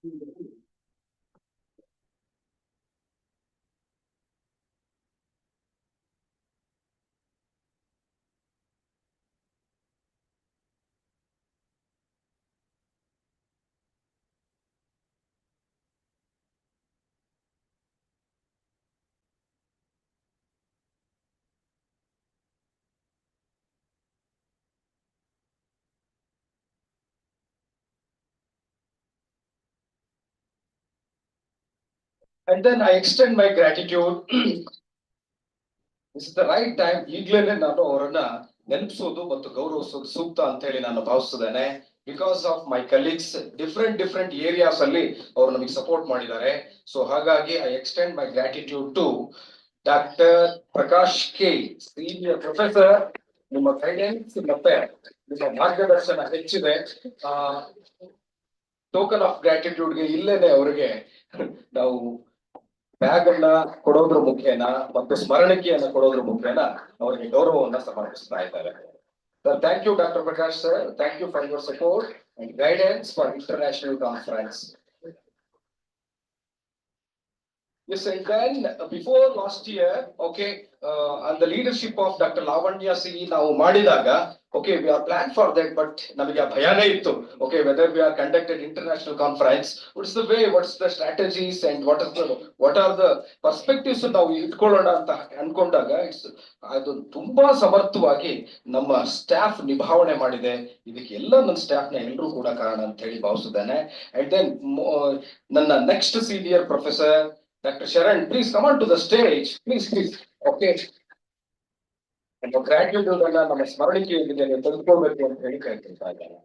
And then I extend my gratitude. This is the right time. ಈಗ್ಲೇನೆ ನಾನು ಅವರನ್ನ ನೆನಪಿಸೋದು ಮತ್ತು ಗೌರವಿಸೋದು ಸೂಕ್ತ ಅಂತ ಹೇಳಿ ನಾನು ಭಾವಿಸಿದ್ದೇನೆ. Because of my colleagues, different areas ಅಲ್ಲಿ ಅವರು ನಮಗೆ ಸಪೋರ್ಟ್ ಮಾಡಿದ್ದಾರೆ. So ಹಾಗಾಗಿ I extend my gratitude to Dr. Prakash K, senior professor. ನಿಮ್ಮ ಗೈಡೆನ್ಸ್ ಮತ್ತೆ ನಿಮ್ಮ ಮಾರ್ಗದರ್ಶನ ಹೆಚ್ಚಿದೆ. ಟೋಕನ್ ಆಫ್ ಗ್ರಾಟಿಟ್ಯೂಡ್ ಗೆ ಇಲ್ಲೇನೆ ಅವರಿಗೆ ನಾವು ಬ್ಯಾಗ್ ಅನ್ನ ಕೊಡೋದ್ರ ಮುಖೇನ ಮತ್ತು ಸ್ಮರಣಿಕೆಯನ್ನ ಕೊಡೋದ್ರ ಮುಖೇನ ಅವರಿಗೆ ಗೌರವವನ್ನ ಸಮರ್ಪಿಸ್ತಾ ಇದ್ದಾರೆ. Thank you, Dr. Prakash sir. Thank you for your support and guidance for international conference. Yes, and then before last year, okay, on the leadership of Dr. Lavanya C, ನಾವು ಮಾಡಿದಾಗ, okay, we are planned for that, but ನಮಗೆ ಭಯನೇ ಇತ್ತು. Okay, whether we are conducted international conference, what's the way, what's the strategies, and what are the perspectives ನಾವು ಇಟ್ಕೊಳ್ಳೋಣ ಅಂತ ಅನ್ಕೊಂಡಾಗ, ಅದು ತುಂಬಾ ಸಮರ್ಥವಾಗಿ ನಮ್ಮ ಸ್ಟಾಫ್ ನಿಭಾವಣೆ ಮಾಡಿದೆ. ಇದಕ್ಕೆ ಎಲ್ಲ ನನ್ನ ಸ್ಟಾಫ್ ನ ಎಲ್ಲರೂ ಕೂಡ ಕಾರಣ ಅಂತ ಹೇಳಿ ಭಾವಿಸಿದ್ದೇನೆ. And then ನನ್ನ next senior professor Dr. Sharan, please come on to the stage. Please. Okay. And the gratitude ಅನ್ನ ನಮ್ಮ ಸ್ಮರಣಿಕೆಯೊಂದಿಗೆ ನೀವು ತೆಗೆದುಕೊಳ್ಬೇಕು ಅಂತ ಹೇಳಿ ಕೇಳ್ತಾ ಇದ್ದಾರೆ.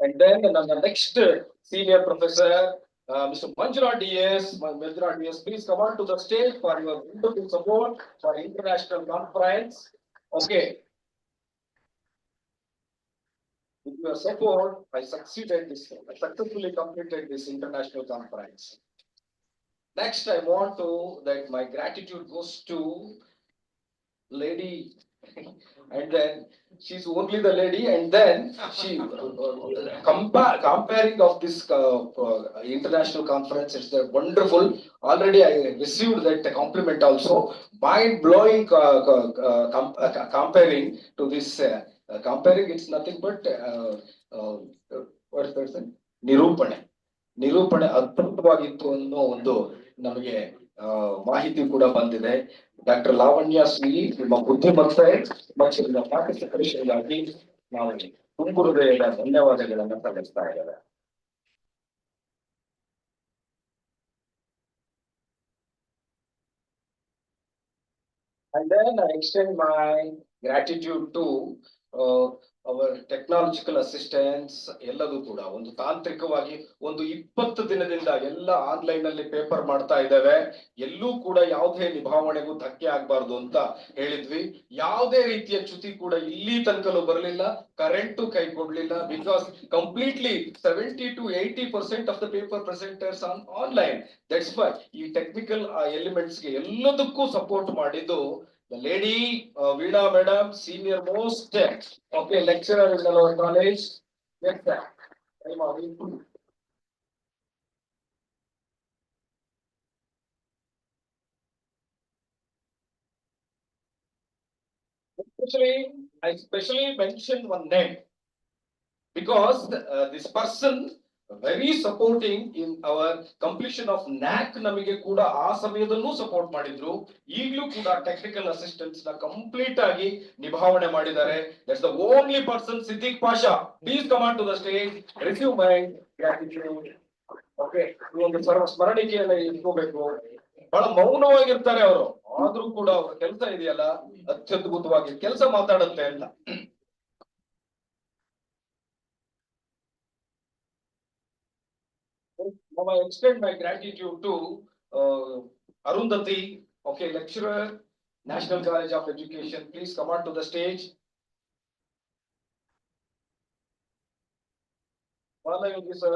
And then the next senior professor, Mr. Manjunath DS. Manjunath DS, please come on to the stage for your wonderful support for international conference. Okay. With your support, I successfully completed this international conference. Next, I want that my gratitude goes to lady, and then she's only the lady, and then she comparing of this international conference. It's wonderful. Already I received that compliment also. Mind-blowing comparing to this. Comparing, it's nothing but what person? ನಿರೂಪಣೆ ಅದ್ಭುತವಾಗಿತ್ತು ಅನ್ನೋ ಒಂದು ನಮಗೆ ಮಾಹಿತಿ ಕೂಡ ಬಂದಿದೆ. Doctor Lavanya Shri, ನಿಮ್ಮ ಬುದ್ಧಿಮತ್ತೆ ಮತ್ತು ನಿಮ್ಮ ಪಾರ್ಟಿಸಿಪೇಷನ್ಗಾಗಿ ನಾವು ತುಂಬು ಹೃದಯದ ಧನ್ಯವಾದಗಳನ್ನ ಸಲ್ಲಿಸ್ತಾ ಇದ್ದೇವೆ. And then I extend my gratitude to our technological assistants. ಎಲ್ಲದೂ ಕೂಡ ಒಂದು ತಾಂತ್ರಿಕವಾಗಿ ಒಂದು 20 ದಿನದಿಂದ ಎಲ್ಲ ಆನ್ಲೈನ್ ಅಲ್ಲಿ ಪೇಪರ್ ಮಾಡ್ತಾ ಇದ್ದೇವೆ. ಎಲ್ಲೂ ಕೂಡ ಯಾವುದೇ ನಿಭಾವಣೆಗೂ ಧಕ್ಕೆ ಆಗ್ಬಾರ್ದು ಅಂತ ಹೇಳಿದ್ವಿ. ಯಾವುದೇ ರೀತಿಯ ಚ್ಯುತಿ ಕೂಡ ಇಲ್ಲಿ ತನಕಲೂ ಬರಲಿಲ್ಲ. ಕರೆಂಟು ಕೈ ಕೊಡ್ಲಿಲ್ಲ. Because completely 70 to 80% of the paper presenters on online. That's why ಈ ಟೆಕ್ನಿಕಲ್ ಎಲಿಮೆಂಟ್ಸ್ ಗೆ ಎಲ್ಲದಕ್ಕೂ ಸಪೋರ್ಟ್ ಮಾಡಿದ್ದು the lady Veena madam, senior most okay lecturer in our college. Yes sir. I especially mentioned one name because this person very supporting in our completion of NAC. ನಮಗೆ ಕೂಡ ಆ ಸಮಯದಲ್ಲೂ support ಮಾಡಿದ್ರು. ಈಗಲೂ ಕೂಡ ಟೆಕ್ನಿಕಲ್ ಅಸಿಸ್ಟೆಂಟ್ಸ್ ನ complete ಆಗಿ ನಿಭಾವಣೆ ಮಾಡಿದ್ದಾರೆ. That's the only person. Siddiq Pasha, please come on to the stage. Receive my gratitude. Okay, ಒಂದು ಸ್ಮರಣಿಕೆಯನ್ನ ಇಟ್ಕೋಬೇಕು. ಬಹಳ ಮೌನವಾಗಿರ್ತಾರೆ ಅವರು, ಆದ್ರೂ ಕೂಡ ಅವ್ರ ಕೆಲಸ ಇದೆಯಲ್ಲ ಅತ್ಯದ್ಭುತವಾಗಿ ಕೆಲಸ ಮಾತಾಡುತ್ತೆ ಅಂತ. I extend my gratitude to Arundhati, okay, lecturer, National College of Education. Please come on to the stage. Balayogi sir,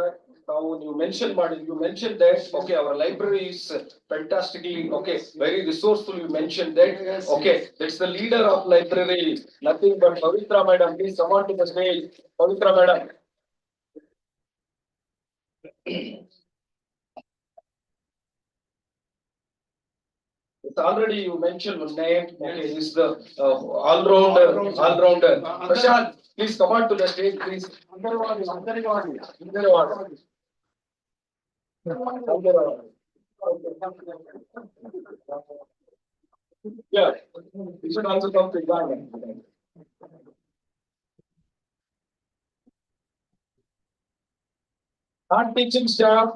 Now you mentioned that, okay, our library is fantastically, okay, very resourceful, you mentioned that, okay, that's the leader of library, nothing but Pavitra madam, please come on to the stage, Pavitra madam. It's already you mentioned one name, okay, this is the all-rounder. Prashant, please come on to the stage, please. Yeah, you should also come to Ghana. Non-teaching staff,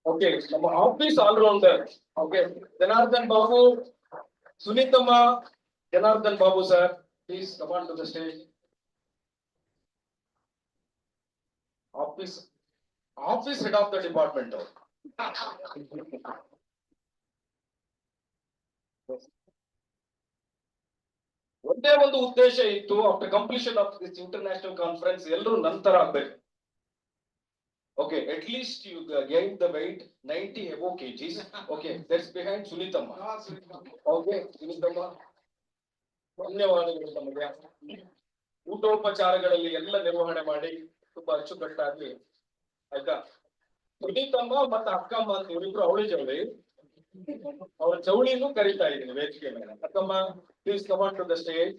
okay, office all-rounder, okay, Janardhan Babu, Sunitama, Janardhan Babu sir, please come on to the stage. Office head of the department. ಒಂದೇ ಒಂದು ಉದ್ದೇಶ ಇತ್ತು, after completion of this international conference ಎಲ್ಲರೂ ನಂತರ ಆಗಬೇಕು. Okay, at least you gained the weight 90 above kgs. Okay, that's behind Sunitama. Okay, Sunitama. ಧನ್ಯವಾದಗಳು ತಮಗೆ. ಊಟೋಪಚಾರಗಳಲ್ಲಿ ಎಲ್ಲ ನಿರ್ವಹಣೆ ಮಾಡಿ ತುಂಬಾ ಅಚ್ಚುಕಟ್ಟಾಗಿ, ಆಯ್ತಾ? ಸುನೀತಮ್ಮ ಮತ್ತೆ ಅಕ್ಕಮ್ಮ ಅಂತ ಇವರಿಬ್ರು ಅವಳಿ ಜವಳಿ, ಅವರ ಚೌಳಿನೂ ಕರೀತಾ ಇದ್ದೀನಿ ವೇದಿಕೆ ಮೇಲೆ. Akkamma, please come on to the stage.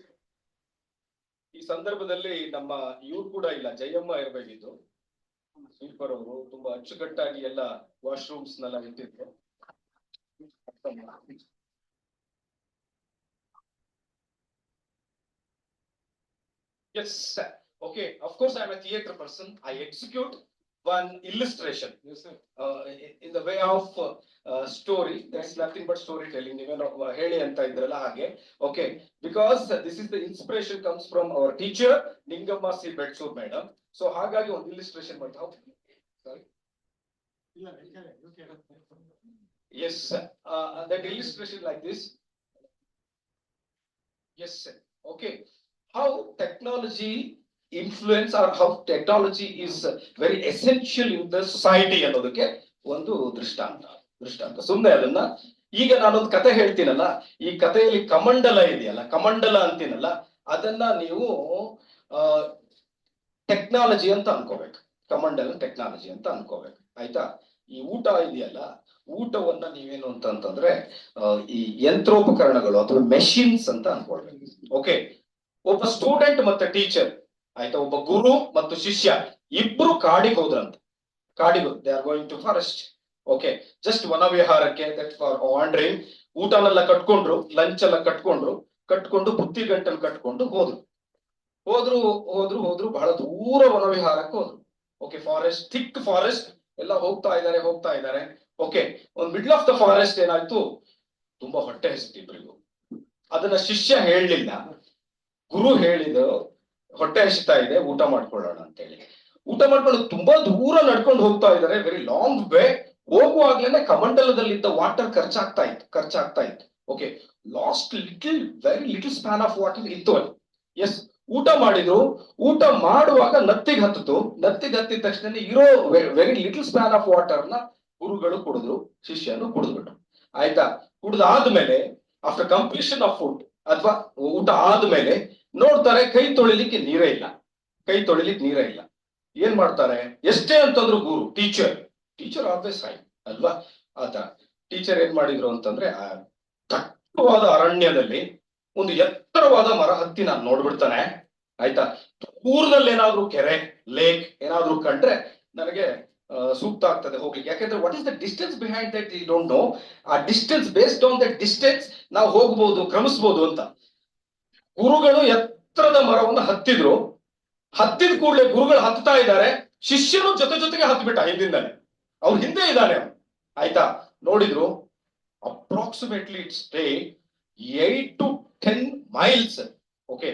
ಈ ಸಂದರ್ಭದಲ್ಲಿ ನಮ್ಮ ಇವ್ರು ಕೂಡ ಇಲ್ಲ, ಜಯಮ್ಮ ಇರಬೇಕಿತ್ತು, ಸ್ವೀಪರ್ ಅವರು ತುಂಬಾ ಅಚ್ಚುಕಟ್ಟಾಗಿ ಎಲ್ಲ ವಾಶ್ರೂಮ್ಸ್ ನೆಲ್ಲ ಇಟ್ಟಿದ್ರು. Yes, okay, of course I am a theatre person. I execute one illustration. Yes, sir. In the way of story, that's nothing but storytelling. Even heli anta idralla hage. Okay, because this is the inspiration comes from our teacher Ningamma C. Betsur madam. So hagagi one illustration ಮಾಡ್ತಾ. Sorry. Yes, that illustration like this. Yes, sir. Okay. How technology influence or how technology is very essential in the society ಅನ್ನೋದಕ್ಕೆ ಒಂದು ದೃಷ್ಟಾಂತ ಸುಮ್ಮನೆ ಅದನ್ನ ಈಗ ನಾನೊಂದು ಕತೆ ಹೇಳ್ತೀನಲ್ಲ, ಈ ಕಥೆಯಲ್ಲಿ ಕಮಂಡಲ ಇದೆಯಲ್ಲ, ಕಮಂಡಲ ಅಂತೀನಲ್ಲ, ಅದನ್ನ ನೀವು ಟೆಕ್ನಾಲಜಿ ಅಂತ ಅನ್ಕೋಬೇಕು. ಕಮಂಡಲ ಟೆಕ್ನಾಲಜಿ ಅಂತ ಅನ್ಕೋಬೇಕು, ಆಯ್ತಾ? ಈ ಊಟ ಇದೆಯಲ್ಲ, ಊಟವನ್ನ ನೀವೇನು ಅಂತಂದ್ರೆ ಈ ಯಂತ್ರೋಪಕರಣಗಳು ಅಥವಾ ಮೆಷಿನ್ಸ್ ಅಂತ ಅನ್ಕೊಳ್ಬೇಕು. ಓಕೆ, ಒಬ್ಬ ಸ್ಟೂಡೆಂಟ್ ಮತ್ತೆ ಟೀಚರ್, ಆಯ್ತಾ, ಒಬ್ಬ ಗುರು ಮತ್ತು ಶಿಷ್ಯ ಇಬ್ರು ಕಾಡಿಗೆ ಹೋದ್ರಂತ. ಕಾಡಿಗೆ they are going to forest. Okay, just ವನವಿಹಾರಕ್ಕೆ, ದಟ್ ಫಾರ್ ವಾಂಡ್ರಿಂಗ್. ಊಟನೆಲ್ಲ ಕಟ್ಕೊಂಡ್ರು, ಲಂಚ್ ಎಲ್ಲ ಕಟ್ಕೊಂಡು ಬುತ್ತಿ ಗಂಟಲು ಕಟ್ಕೊಂಡು ಹೋದ್ರು ಬಹಳ ದೂರ ವನವಿಹಾರಕ್ಕೆ ಹೋದ್ರು. ಓಕೆ, ಫಾರೆಸ್ಟ್, ಥಿಕ್ ಫಾರೆಸ್ಟ್ ಎಲ್ಲ ಹೋಗ್ತಾ ಇದ್ದಾರೆ. ಓಕೆ, ಒಂದು ಮಿಡ್ಲ್ ಆಫ್ ದ ಫಾರೆಸ್ಟ್ ಏನಾಯ್ತು, ತುಂಬಾ ಹೊಟ್ಟೆ ಹಸಿತು ಇಬ್ರಿಗೂ. ಅದನ್ನ ಶಿಷ್ಯ ಹೇಳಲಿಲ್ಲ, ಗುರು ಹೇಳಿದ, ಹೊಟ್ಟೆ ಹಸಿತಾ ಇದೆ, ಊಟ ಮಾಡ್ಕೊಳ್ಳೋಣ ಅಂತೇಳಿ. ಊಟ ಮಾಡ್ಕೊಂಡು ತುಂಬಾ ದೂರ ನಡ್ಕೊಂಡು ಹೋಗ್ತಾ ಇದ್ದಾರೆ, ವೆರಿ ಲಾಂಗ್ ವೇ. ಹೋಗುವಾಗ್ಲೇನೆ ಕಮಂಡಲದಲ್ಲಿದ್ದ ವಾಟರ್ ಖರ್ಚಾಗ್ತಾ ಇತ್ತು. Okay, last very little span of water ಇತ್ತು ಅಲ್ಲಿ. ಎಸ್, ಊಟ ಮಾಡಿದ್ರು. ಊಟ ಮಾಡುವಾಗ ನತ್ತಿಗೆ ಹತ್ತಿದ ತಕ್ಷಣ ಇರೋ very little span of water ನ ಗುರುಗಳು ಕುಡಿದ್ರು, ಶಿಷ್ಯನು ಕುಡಿದ್ಬಿಟ್ರು. ಆಯ್ತಾ? ಕುಡಿದಾದ್ಮೇಲೆ ಆಫ್ಟರ್ ಕಂಪ್ಲೀಷನ್ ಆಫ್ ಫುಡ್ ಅಥವಾ ಊಟ ಆದ್ಮೇಲೆ ನೋಡ್ತಾರೆ, ಕೈ ತೊಳಿಲಿಕ್ಕೆ ನೀರೇ ಇಲ್ಲ. ಏನ್ ಮಾಡ್ತಾರೆ? ಎಷ್ಟೇ ಅಂತಂದ್ರು ಗುರು, ಟೀಚರ್ ಆಲ್ವೇಸ್ ರೈಟ್ ಅಲ್ವಾ? ಆತ ಟೀಚರ್ ಏನ್ ಮಾಡಿದ್ರು ಅಂತಂದ್ರೆ, ಆ ದಟ್ಟವಾದ ಅರಣ್ಯದಲ್ಲಿ ಒಂದು ಎತ್ತರವಾದ ಮರ ಹತ್ತಿ ನಾನು ನೋಡ್ಬಿಡ್ತಾನೆ. ಆಯ್ತಾ? ದೂರದಲ್ಲಿ ಏನಾದ್ರು ಕೆರೆ, ಲೇಕ್ ಏನಾದ್ರು ಕಂಡ್ರೆ ನನಗೆ ಸೂಕ್ತ ಆಗ್ತದೆ ಹೋಗ್ಲಿಕ್ಕೆ. ಯಾಕಂದ್ರೆ what is the distance behind that you don't know. ಆ distance, based on that distance ನಾವು ಹೋಗ್ಬೋದು, ಕ್ರಮಿಸ್ಬೋದು ಅಂತ. ಗುರುಗಳು ಎತ್ತರದ ಮರವನ್ನು ಹತ್ತಿದ ಕೂಡಲೇ ಗುರುಗಳು ಹತ್ತಾ ಇದ್ದಾರೆ, ಶಿಷ್ಯನು ಜೊತೆಗೆ ಹತ್ಬಿಟ್ಟ ಹಿಂದಿಂದಾನೆ. ಅವ್ರ ಹಿಂದೆ ಇದ್ದಾನೆ. ಆಯ್ತಾ? ನೋಡಿದ್ರು, approximately it's 8 to 10 miles. Okay,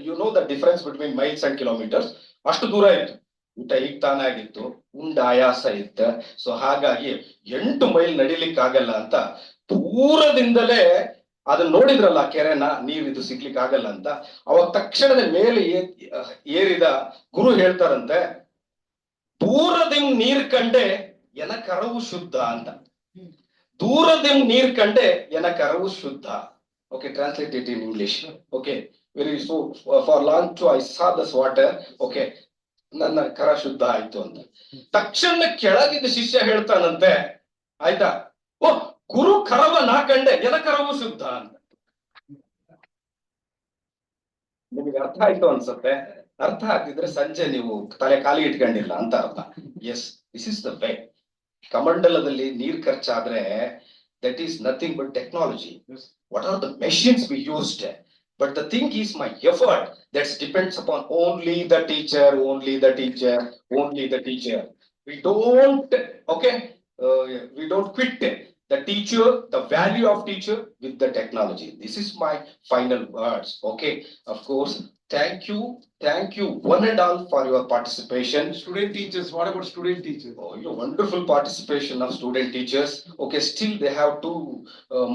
you know the difference between miles and kilometres. ಅಷ್ಟು ದೂರ ಇತ್ತು. ಊಟ ಈಗ ತಾನಾಗಿತ್ತು, ಉಂಡ ಆಯಾಸ ಇತ್ತ. ಸೊ ಹಾಗಾಗಿ 8 ಮೈಲ್ ನಡಿಲಿಕ್ಕೆ ಆಗಲ್ಲ ಅಂತ ದೂರದಿಂದಲೇ ಅದನ್ನ ನೋಡಿದ್ರಲ್ಲ, ಕೆರೆನ, ನೀರಿದು ಸಿಗ್ಲಿಕ್ಕೆ ಆಗಲ್ಲ ಅಂತ. ಅವಾಗ ತಕ್ಷಣದ ಮೇಲೆ ಏರಿದ ಗುರು ಹೇಳ್ತಾರಂತೆ, ದೂರದಿಂದ ನೀರ್ ಕಂಡೆ ಎನ ಕರವು ಶುದ್ಧ ಅಂತ. ದೂರದಿಂದ ನೀರ್ ಕಂಡೆ ಎನ ಕರವು ಶುದ್ಧ. Okay, translate it in English. Okay, very so for long too I saw this water. Okay, ನನ್ನ ಕರ ಶುದ್ಧ ಆಯ್ತು ಅಂತ. ತಕ್ಷಣ ಕೆಳಗಿದ್ದ ಶಿಷ್ಯ ಹೇಳ್ತಾನಂತೆ, ಆಯ್ತಾ, ಓ ಗುರು ಕರವ ನಾ ಕಂಡೆ ಎನ ಕರವು ಶುದ್ಧ ಅಂತ. ನಿಮಗೆ ಅರ್ಥ ಆಯ್ತು ಅನ್ಸುತ್ತೆ. ಅರ್ಥ ಆಗಿದ್ರೆ ಸಂಜೆ ನೀವು ತಲೆ ಖಾಲಿ ಇಟ್ಕೊಂಡಿಲ್ಲ ಅಂತ ಅರ್ಥ. Yes, this is the way. ಕಮಂಡಲದಲ್ಲಿ ನೀರ್ ಖರ್ಚಾದ್ರೆ that is nothing but technology. What are the machines we used? But the thing is my effort that depends upon only the teacher, only the teacher, only the teacher. We don't, okay, we don't quit the teacher, the value of teacher with the technology. This is my final words. Okay, of course, thank you one and all for your participation. Student teachers, what about student teachers? Oh, your wonderful participation of student teachers. Okay, still they have 2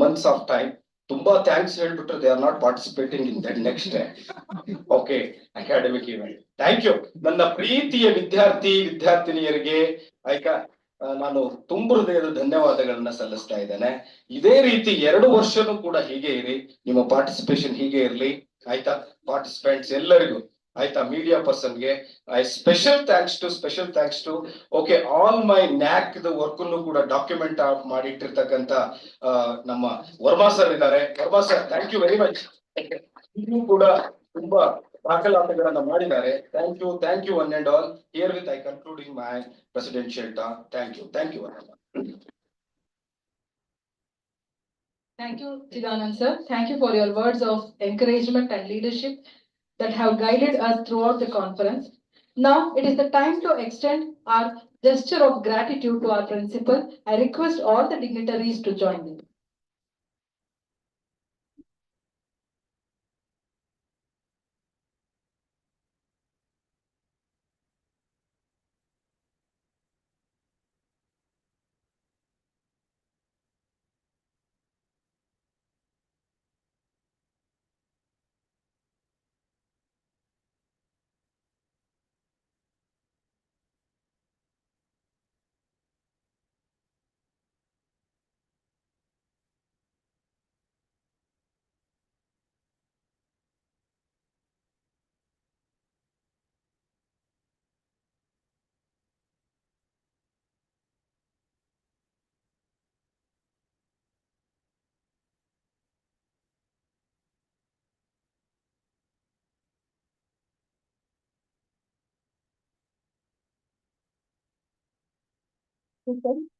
months of time. Tumba thanks ಹೇಳ್ಬಿಟ್ರೆ they are not participating in that next okay academic event. Thank you. ನನ್ನ ಪ್ರೀತಿಯ ವಿದ್ಯಾರ್ಥಿನಿಯರಿಗೆ ಆಯ್ತಾ ನಾನು ತುಂಬ ಹೃದಯದ ಧನ್ಯವಾದಗಳನ್ನ ಸಲ್ಲಿಸ್ತಾ ಇದ್ದೇನೆ. ಇದೇ ರೀತಿ 2 ವರ್ಷನೂ ಕೂಡ ಹೀಗೆ ಇರಿ, ನಿಮ್ಮ ಪಾರ್ಟಿಸಿಪೇಷನ್ ಹೀಗೆ ಇರ್ಲಿ ಆಯ್ತಾ. ಪಾರ್ಟಿಸಿಪೆಂಟ್ಸ್ ಎಲ್ಲರಿಗೂ ಆಯ್ತಾ, ಮೀಡಿಯಾ ಪರ್ಸನ್ಗೆ special thanks to okay all my NAAC work ಕೂಡ ಡಾಕ್ಯುಮೆಂಟ್ ಮಾಡಿಟ್ಟಿರ್ತಕ್ಕಂಥ ನಮ್ಮ ವರ್ಮಾ ಸರ್ ಇದ್ದಾರೆ. Varma sir, thank you very much. ಇನ್ನು ಕೂಡ ತುಂಬಾ ದಾಖಲಾತಿಗಳನ್ನ ಮಾಡಿದ್ದಾರೆ. Thank you one and all. Here with I concluding my presidential talk. Thank you. Thank you, Chidanand sir. Thank you for your words of encouragement and leadership that have guided us throughout the conference. Now it is the time to extend our gesture of gratitude to our principal. I request all the dignitaries to join me.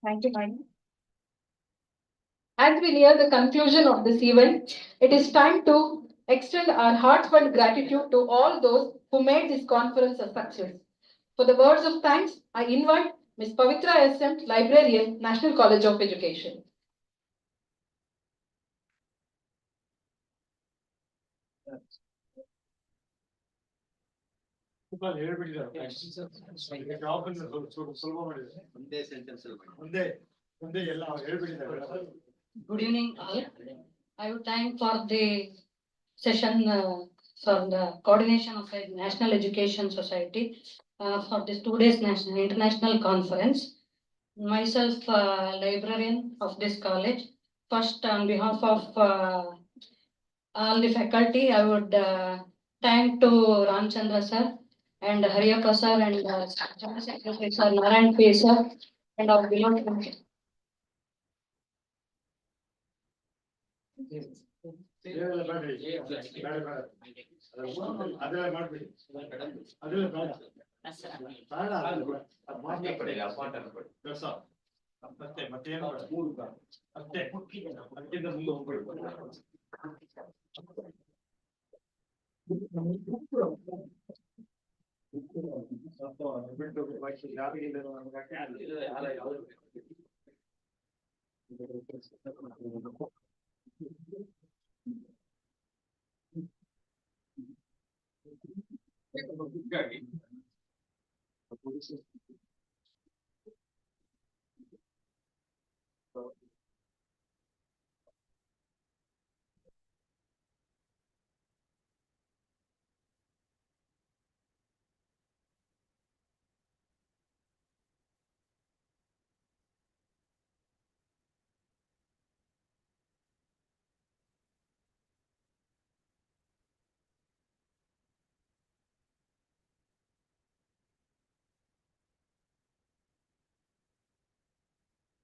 Thank you, Mike. As we near the conclusion of this event, it is time to extend our heartfelt gratitude to all those who made this conference a success. For the words of thanks, I invite Ms. Pavitra SM, Librarian, National College of Education. Good evening all. I would thank for the session for the coordination of the National Education Society for this 2 days international conference. Myself, librarian of this college. First, on behalf of all the faculty, I would thank to Ramchandra sir and Hariyappa sir and General Secretary sir Narayan P sir and our beloved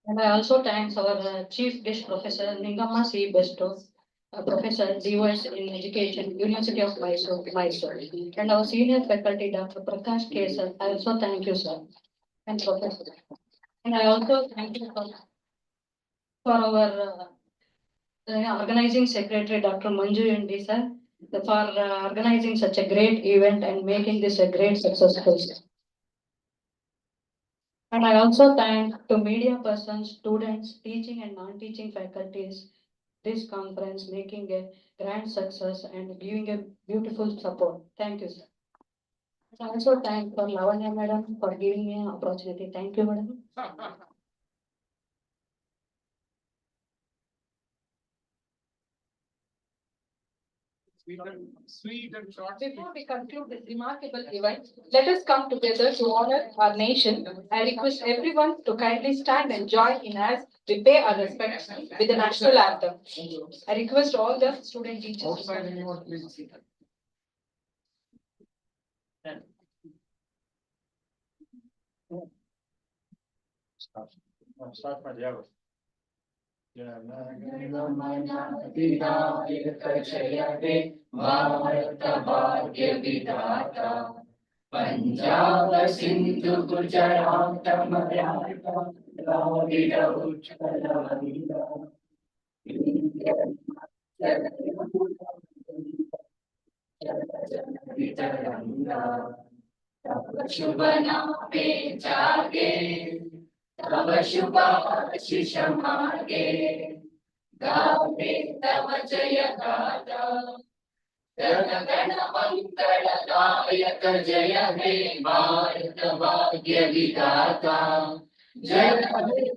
And I also thank our Chief Guest Professor Ningamma C. Besto, Professor DOS in Education, University of Mysore, and our senior faculty, Dr. Prakash K. Sir. I also thank you, sir, and Professor. And I also thank you for our organizing secretary, Dr. Manju Indi, sir, for organizing such a great event and making this a great successful. And I also thank the media persons, students, teaching and non-teaching faculties, this conference making a grand success and giving a beautiful support. Thank you, sir. I also thank for Lavanya madam for giving me an opportunity. Thank you, madam. Sweet and short. Before we conclude this remarkable event, let us come together to honor our nation. I request everyone to kindly stand and join in as we pay our respects with the national anthem. I request all the student teachers. Start my job. Punjab, Sindhu, Gujarat, Maratha, Dravida, Utkala, Vanga, Shubhana pe jage, Tava Shubha Shishamage, Gave Tava Jaya Gata. Gana Gana Mangala Dayaka Jaya He Bharata Bhagya Vidata Jaya He.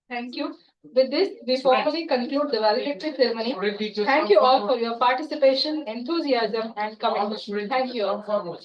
Thank you. With this, we formally conclude the valedictory ceremony. Thank you all for your participation, enthusiasm, and commitment. Thank you all.